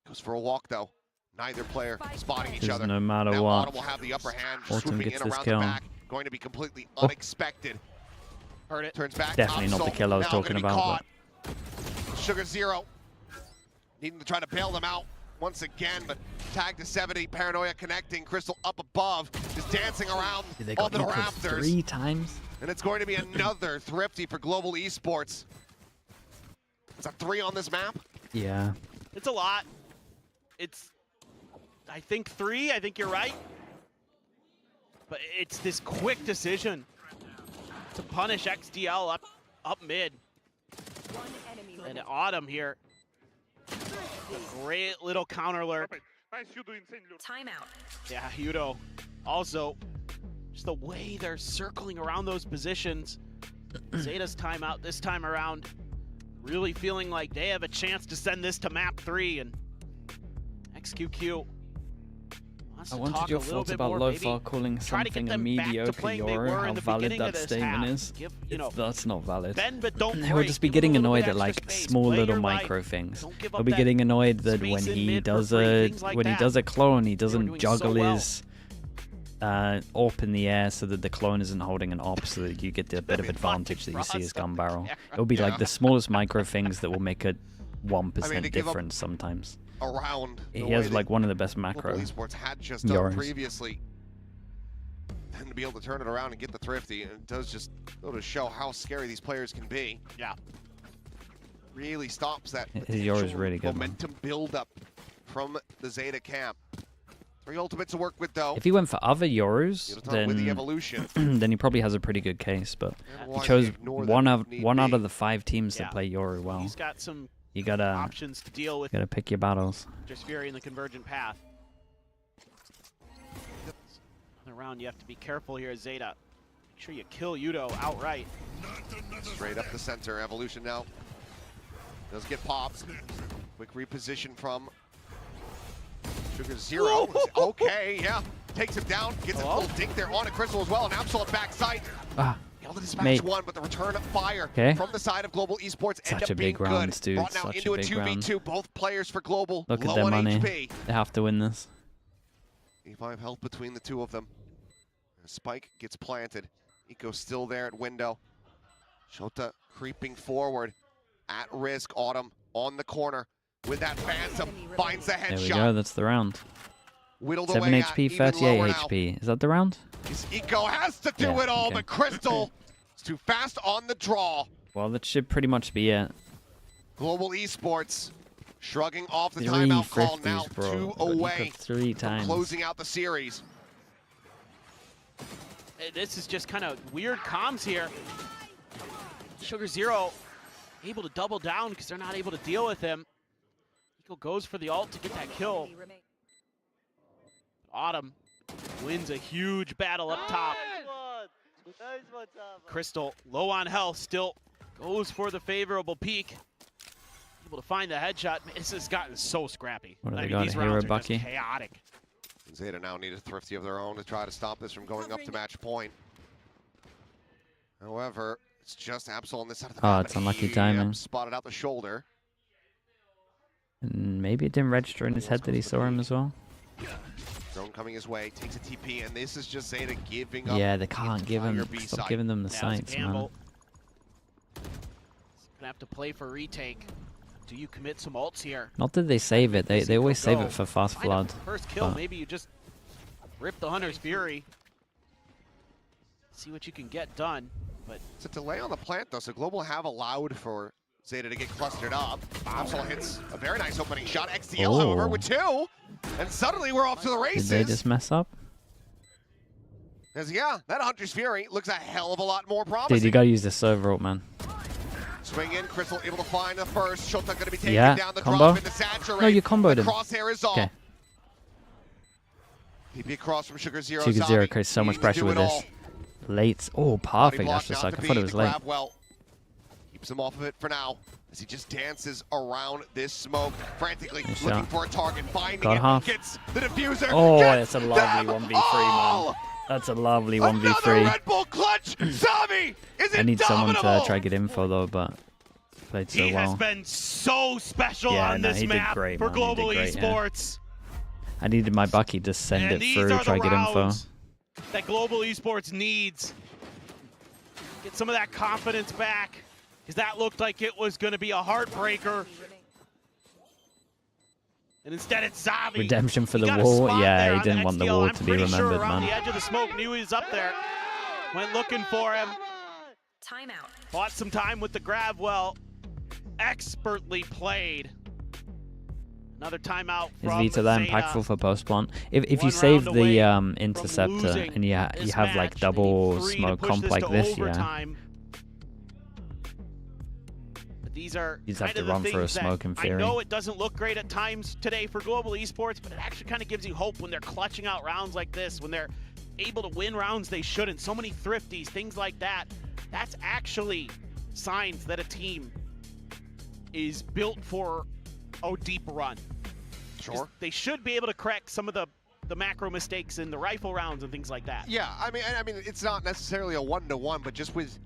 Goes for a walk, though. Neither player spotting each Because other. no matter Now what, Autumn will have the upper hand, Autumn swooping gets in this around kill. the back. Going to be completely unexpected. Heard it. Turns back. Definitely not the Absol kill I was now talking gonna be about, caught. Sugar Zero needing to try to bail them out once again, but tag to 70. Paranoia connecting. Crystal up above, just dancing around They on got the eco'd rafters. 3 times. And it's going to be another thrifty for Global Esports. It's a 3 on this map. Yeah. It's a lot. It's, I think 3. I think you're right. But it's this quick decision to punish XDL up mid. And Autumn here. A great little counter lurk. Nice, you do insane lure. Timeout. Yeah, Yudo. Also, just the way they're circling around those positions. Zeta's timeout this time around. Really feeling like they have a chance to send this to map 3, and XQQ I wanted your thoughts about Lofar calling something a mediocre Euro, how valid that statement is. That's not valid. He'll just be getting annoyed at like small little micro things. He'll be getting annoyed that when he does a clone, he doesn't juggle his AWP in the air so that the clone isn't holding an AWP, so that you get the bit of advantage that you see as gun barrel. It'll be like the smallest micro things that will make a 1% difference sometimes. Around he has like one of the best macro esports had just done previously, and to be able to turn it around and get the thrifty, and it does just go to show how scary these players can be. Yeah, really stops that really good, momentum build up from the Zeta camp. 3 ultimates to work with though. If he went for other Euros, then then he probably has a pretty good case. But he chose one out of the 5 teams that play Euro well. He's got some. You gotta options to deal with. Gotta pick your battles. Just Fury in the convergent path. Another round, you have to be careful here, Zeta. Make sure you kill Yudo outright. Straight up the center. Evolution now does get popped. Quick reposition from Sugar Zero. Okay, yeah. Takes him down. Gets a full dink there on a Crystal as well. And Absol backside. Able to dispatch one, but the return of fire from the side of Global Esports Such a big round, dude. Brought now into a 2v2. Both players for Global. Look at their money. HP. They have to win this. 85 health between the two of them. Spike gets planted. Eco's still there at window. Shota creeping forward. At risk. Autumn on the corner with that Phantom. Finds the headshot. There we go. That's the round. Whittled 7 away HP, 38 HP. Is that the round? Eco has to do it all, but Crystal is too fast on the draw. Well, that should pretty much be it. Global Esports shrugging off the timeout call now, 2 away 3 times. from closing out the series. This is just kind of weird comms here. Sugar Zero able to double down because they're not able to deal with him. Eco goes for the ult to get that kill. Autumn wins a huge battle up top. Crystal, low on health, still goes for the favorable peek. Able to find the headshot. This has gotten so scrappy. What do they got? These Hero rounds are Bucky? just chaotic. Zeta now need a thrifty of their own to try to stop this from going up to match point. However, it's just Absol on this side of the map. It's unlucky timing. Spotted out the shoulder. And maybe it didn't register in his head that he saw him as well. Drone coming his way, takes a TP, and this is just Zeta giving up. Yeah, they can't give him. Stop giving them the sights, man. Gonna have to play for retake. Do you commit some ults here? Not that they save it. They always save it for fast flood. First kill, maybe you just rip the Hunter's Fury. See what you can get done. But it's a delay on the plant though, so Global have allowed for Zeta to get clustered up. Absol hits a very nice opening shot. XTL, however, with 2. And suddenly we're off to the races. Did they just mess up? Because, yeah, that Hunter's Fury looks a hell of a lot more promising. Dude, you gotta use the server ult, man. Swing in, Crystal able to find the first. Shota gonna be taking down the combo. drop into Saturate. No, you comboed him. Crosshair is off. Okay. TP across from Sugar Zero. Sugar Zero creates so much pressure with this. Late. Oh, perfect. That's just like, I thought it was late. Keeps him off of it for now as he just dances around this smoke, frantically looking for a target, finding it, gets the diffuser. Oh, that's a lovely 1v3, man. That's a lovely 1v3. Red Bull clutch. Zami is I need someone to try to get info though, but played so well. He has been so special on this map for Global Esports. I needed my Bucky to send it through, try to get info. That Global Esports needs. Get some of that confidence back, because that looked like it was going to be a heartbreaker. And instead it's Zavi. Redemption for the wall. Yeah, he didn't want the wall to be remembered, around man. the edge of the smoke, knew he was up there. Went looking for him. Timeout. Bought some time with the grab. Well, expertly played. Another timeout from Is VETA that impactful for post plant? If you save the interceptor and you have like double smoke comp like this, yeah. These are you just have to run for a smoke in theory. I know it doesn't look great at times today for Global Esports, but it actually kind of gives you hope when they're clutching out rounds like this, when they're able to win rounds they shouldn't. So many thrifties, things like that. That's actually signs that a team is built for a deep run. Sure. They should be able to correct some of the the macro mistakes in the rifle rounds and things like that. Yeah, I mean, it's not necessarily a 1-to-1, but just with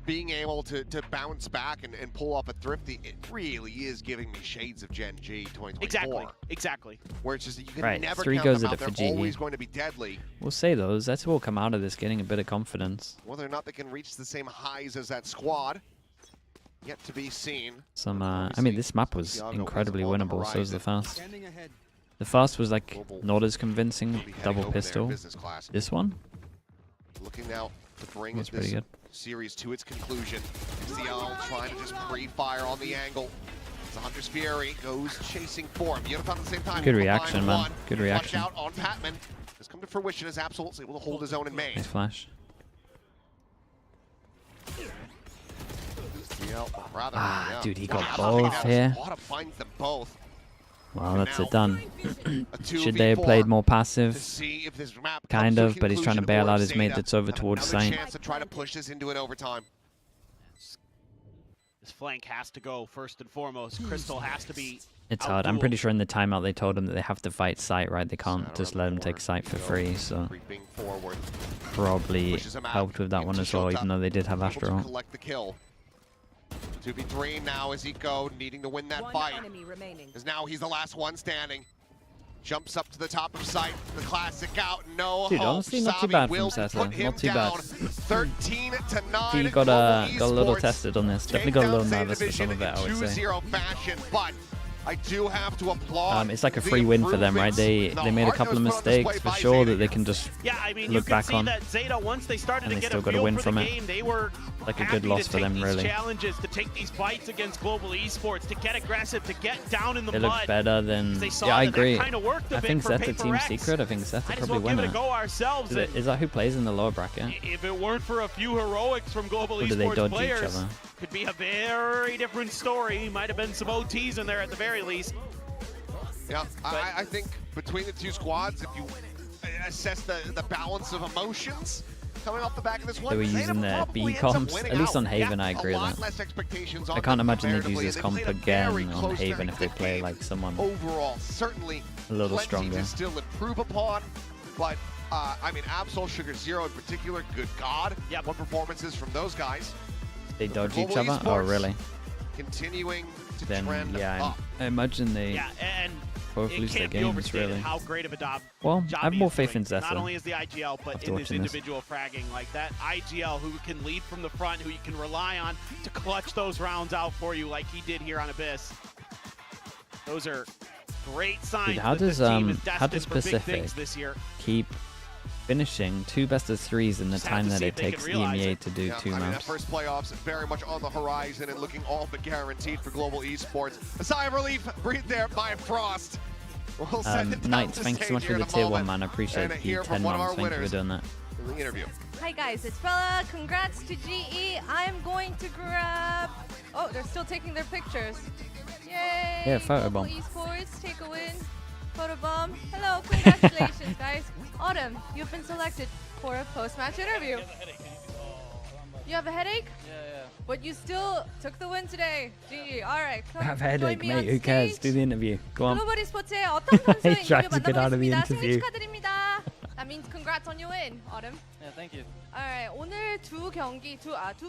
being able to bounce back and pull off a thrifty, it really is giving me shades of Gen G 2024. Exactly. Where it's just that you can Right, never 3 count goes them at out. it for They're GE. always going to be deadly. We'll say those. That's what will come out of this, getting a bit of confidence. Whether or not they can reach the same highs as that squad, yet to be seen. Some, I mean, this map was Thiago incredibly on the winnable, so was the horizon. fast. Standing ahead. The fast was like not as convincing, Be heading double over there, pistol. business class. This one? Looking now to bring That's this pretty good. series to its conclusion. CL trying to just pre-fire on the angle. The Hunter's Fury goes chasing for him. Unify at the same time. Good Will reaction, find man. one. Good Flush reaction. out on Patman. Has come to fruition as Absol's able to hold his own in main. Nice flash. CL, rather, Ah, dude, he got I don't think both it here. Squad finds them both. Well, that's it done. A Should they have played more to passive? see if this map Kind comes to a of, but he's trying to conclusion, bail or out if his mate Zeta that's over have towards another Saint. chance to try to push this into an overtime. This flank has to go first and foremost. Crystal has to be. It's hard. I'm pretty sure in the timeout they told him that they have to fight Sight, right? They can't just let him take Sight for free, so Creeping forward. probably Pushes him out helped with that one into as well, Shota. even though they did have Able after to all. collect the kill. 2v3 now as Eco needing to win that One fight. enemy remaining. As now he's the last one standing. Jumps up to the top of Sight. The classic out. No Dude, hope. honestly, not too Savi bad will from put Zeta. him Not too down. bad. 13-9. He got a little Esports tested on this. Definitely take got a down little Zeta nervous for some of it, I would say. 2-0 fashion, but I do have to applaud. It's like a the free win for them, right? improvements. They made a couple of hard-nosed put on mistakes display for by sure Zeta that they here. can just Yeah, I mean, you look can back see on. that Zeta, once they started And to they get still a got a feel win for from the it. game, they were Like a happy good loss to for take them, these really. challenges, to take these fights against global esports, to get aggressive, to get down in the They mud. look better than. They saw Yeah, I that agree. kind of worked a I bit think for Zeta Paper Team Rex. Secret. I think Zeta Might as probably well give win it a go ourselves. Is that who plays in the lower bracket? If it weren't for a few heroics from global Or do they esports dodge players, each other? could be a very different story. Might have been some OTs in there at the very least. Yeah, I think between the two squads, if you assess the balance of emotions coming off the back of this one, They were Zeta using their probably B ends up comps. winning At least out. on Haven, Yeah, I agree a with lot that. less expectations on I can't them imagine they'd use comparatively, this and comp they played a again very on close, Haven very if they good play game. like someone Overall, certainly a little plenty stronger. to still improve upon, but I mean, Absol, Sugar Zero in particular, good God, what performances from those guys. They dodge each Global other? Oh, esports really? Continuing to Then, trend yeah, up. I imagine they and both it lose their can't be games, overstated really. how great of a job. Well, job I have he more is faith doing, in Zeta. Not only as the IGL, but after in his watching this. individual fragging. Like that IGL who can lead from the front, who you can rely on to clutch those rounds out for you like he did here on Abyss. Those are great signs. Dude, how that this does team is how destined does for big Pacific things this year. keep finishing 2 best-of-3s in the Just have time to that see it if they can takes realize EMEA it. to do Yeah, 2 I mean, that maps? first playoffs very much on the horizon and looking all but guaranteed for global esports. A sigh of relief breathed there by Frost. We'll send it down Knights, the thank you so much stage for here the in a tier 1, moment man. I appreciate and the hear 10 from one of our months. Thank you for winners doing that. in the interview. Hi guys, it's Bella. Congrats to GE. I'm going to grab. Oh, they're still taking their pictures. Yay! Yeah, photo Global bomb. Esports, take a win. Photo bomb. Hello, congratulations, guys. Autumn, you've been selected for a post-match interview. You have a headache? Yeah. But you still took the win today. GG. All right, come I have a join headache, me mate. on Who cares? stage. Do the interview. Go on. 글로벌 e스포츠의 어떤 선수의 He tried 인터뷰 to get out of the 만나보겠습니다. 승리 interview. 축하드립니다. That means congrats on your win, Autumn. Yeah, thank you. Alright, 오늘 두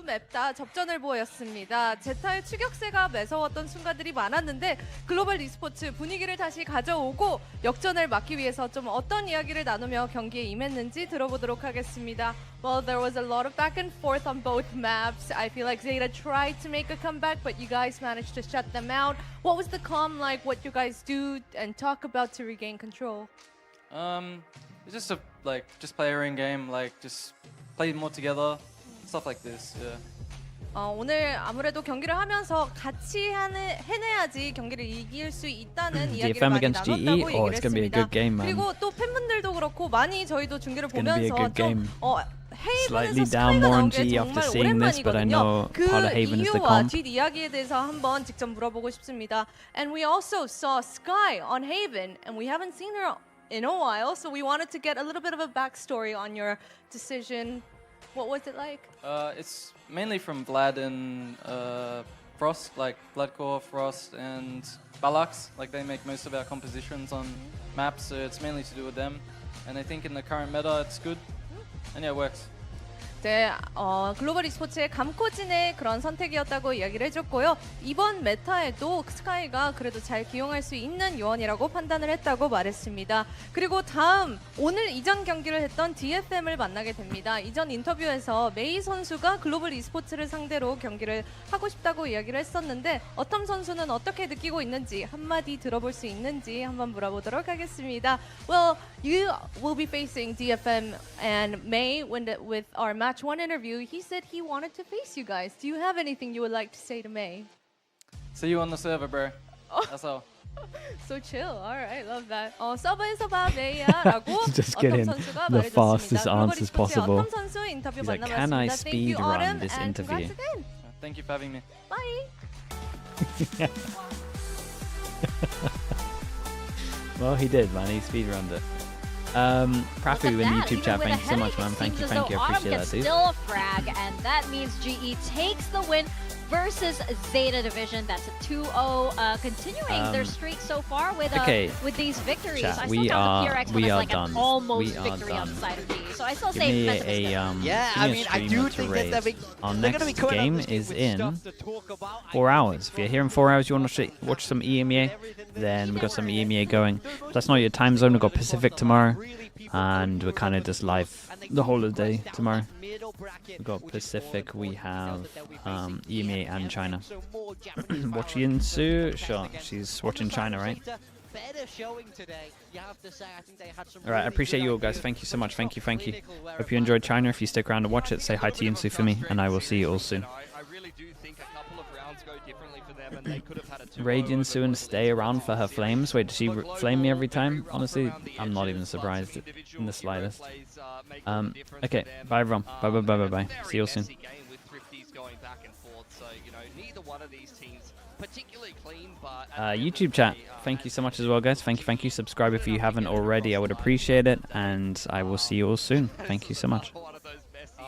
맵 다 접전을 보였습니다. 제타의 추격세가 매서웠던 순간들이 많았는데 글로벌 e스포츠 분위기를 다시 가져오고 역전을 막기 위해서 좀 어떤 이야기를 나누며 경기에 임했는지 들어보도록 하겠습니다. Well, there was a lot of back and forth on both maps. I feel like Zeta tried to make a comeback, but you guys managed to shut them out. What was the calm like? What you guys do and talk about to regain control? It's just just play a ring game, just play more together, stuff like this. Yeah. 오늘 아무래도 경기를 하면서 같이 해내야지 경기를 이길 수 있다는 이야기를 DFM 많이 against GE? 나눴다고 Oh, 얘기를 it's gonna be a 했습니다. good game, man. 그리고 또 팬분들도 그렇고 많이 저희도 중계를 It's gonna be a 보면서 good game. Slightly 헤이븐에서 down 스카이가 more on 나온 게 GE after 정말 seeing this, but I know 오랜만이거든요. 그 part of Haven is the 이유와 comp. 뒷 이야기에 대해서 한번 직접 물어보고 싶습니다. And we also saw Sky on Haven, and we haven't seen her in a while, so we wanted to get a little bit of a backstory on your decision. What was it like? It's mainly from Vlad and Frost, like Bloodcore, Frost, and Balax. Like they make most of our compositions on maps, so it's mainly to do with them. And I think in the current meta, it's good. And yeah, it works. 네, 글로벌 e스포츠의 감코진의 그런 선택이었다고 이야기를 해줬고요. 이번 메타에도 스카이가 그래도 잘 기용할 수 있는 요원이라고 판단을 했다고 말했습니다. 그리고 다음 오늘 이전 경기를 했던 DFM을 만나게 됩니다. 이전 인터뷰에서 메이 선수가 글로벌 e스포츠를 상대로 경기를 하고 싶다고 이야기를 했었는데 어텀 선수는 어떻게 느끼고 있는지 한마디 들어볼 수 있는지 한번 물어보도록 하겠습니다. Well, you will be facing DFM and May with our match one interview. He said he wanted to face you guys. Do you have anything you would like to say to May? See you on the server, bro. That's all. So chill. All right, love that. 서버에서 봐, 메이야라고 Just 어텀 getting 선수가 the 말해줬습니다. fastest 글로벌 answers e스포츠의 possible. 어텀 선수 인터뷰 He's like, can I 만나봤습니다. Thank you, speed run Autumn, this and interview? congrats again. Thank you for having me. Bye. Well, he did, man. He speedrunned it. Prafu in the YouTube chat, thank you so much, man. Thank you, I appreciate that, dude. Still a frag, and that means GE takes the win versus Zeta Division. That's a 2-0, continuing their streak so far with these victories. Chat, I we still count the are- PRX we one as are like done. an almost We are victory on done. the side of GE. So I still Give say me pessimistic. Yeah, I mean, I do think that they're big. Our they're gonna be next coming out game this game is with in stuff to talk about. 4 hours. If you're here in 4 hours, you want to watch some EMEA, then we've got some EMEA going. That's not your time zone. We've got Pacific tomorrow, and we're kind of just live the whole of the day tomorrow. We've got Pacific, we have EMEA and China. Watching Sue? Sure, she's watching China, right? Alright, I appreciate you all, guys. Thank you so much. Thank you, thank you. Hope you enjoyed China. If you stick around to watch it, say hi to Yinsu for me, and I will see you all soon. I really do think a couple of rounds go differently for them, and they could have had a 2-0 Raid over Yinsu and stay around for her flames. Wait, does she flame me every time? Honestly, I'm not even surprised in the slightest. Okay, bye everyone. Bye bye bye bye bye. See you all soon. with Thrifties going back and forth, so you know neither one of these teams particularly clean, but YouTube chat, thank you so much as well, guys. Thank you. Subscribe if you haven't already. I would appreciate it, and I will see you all soon. Thank you so much. one of those messy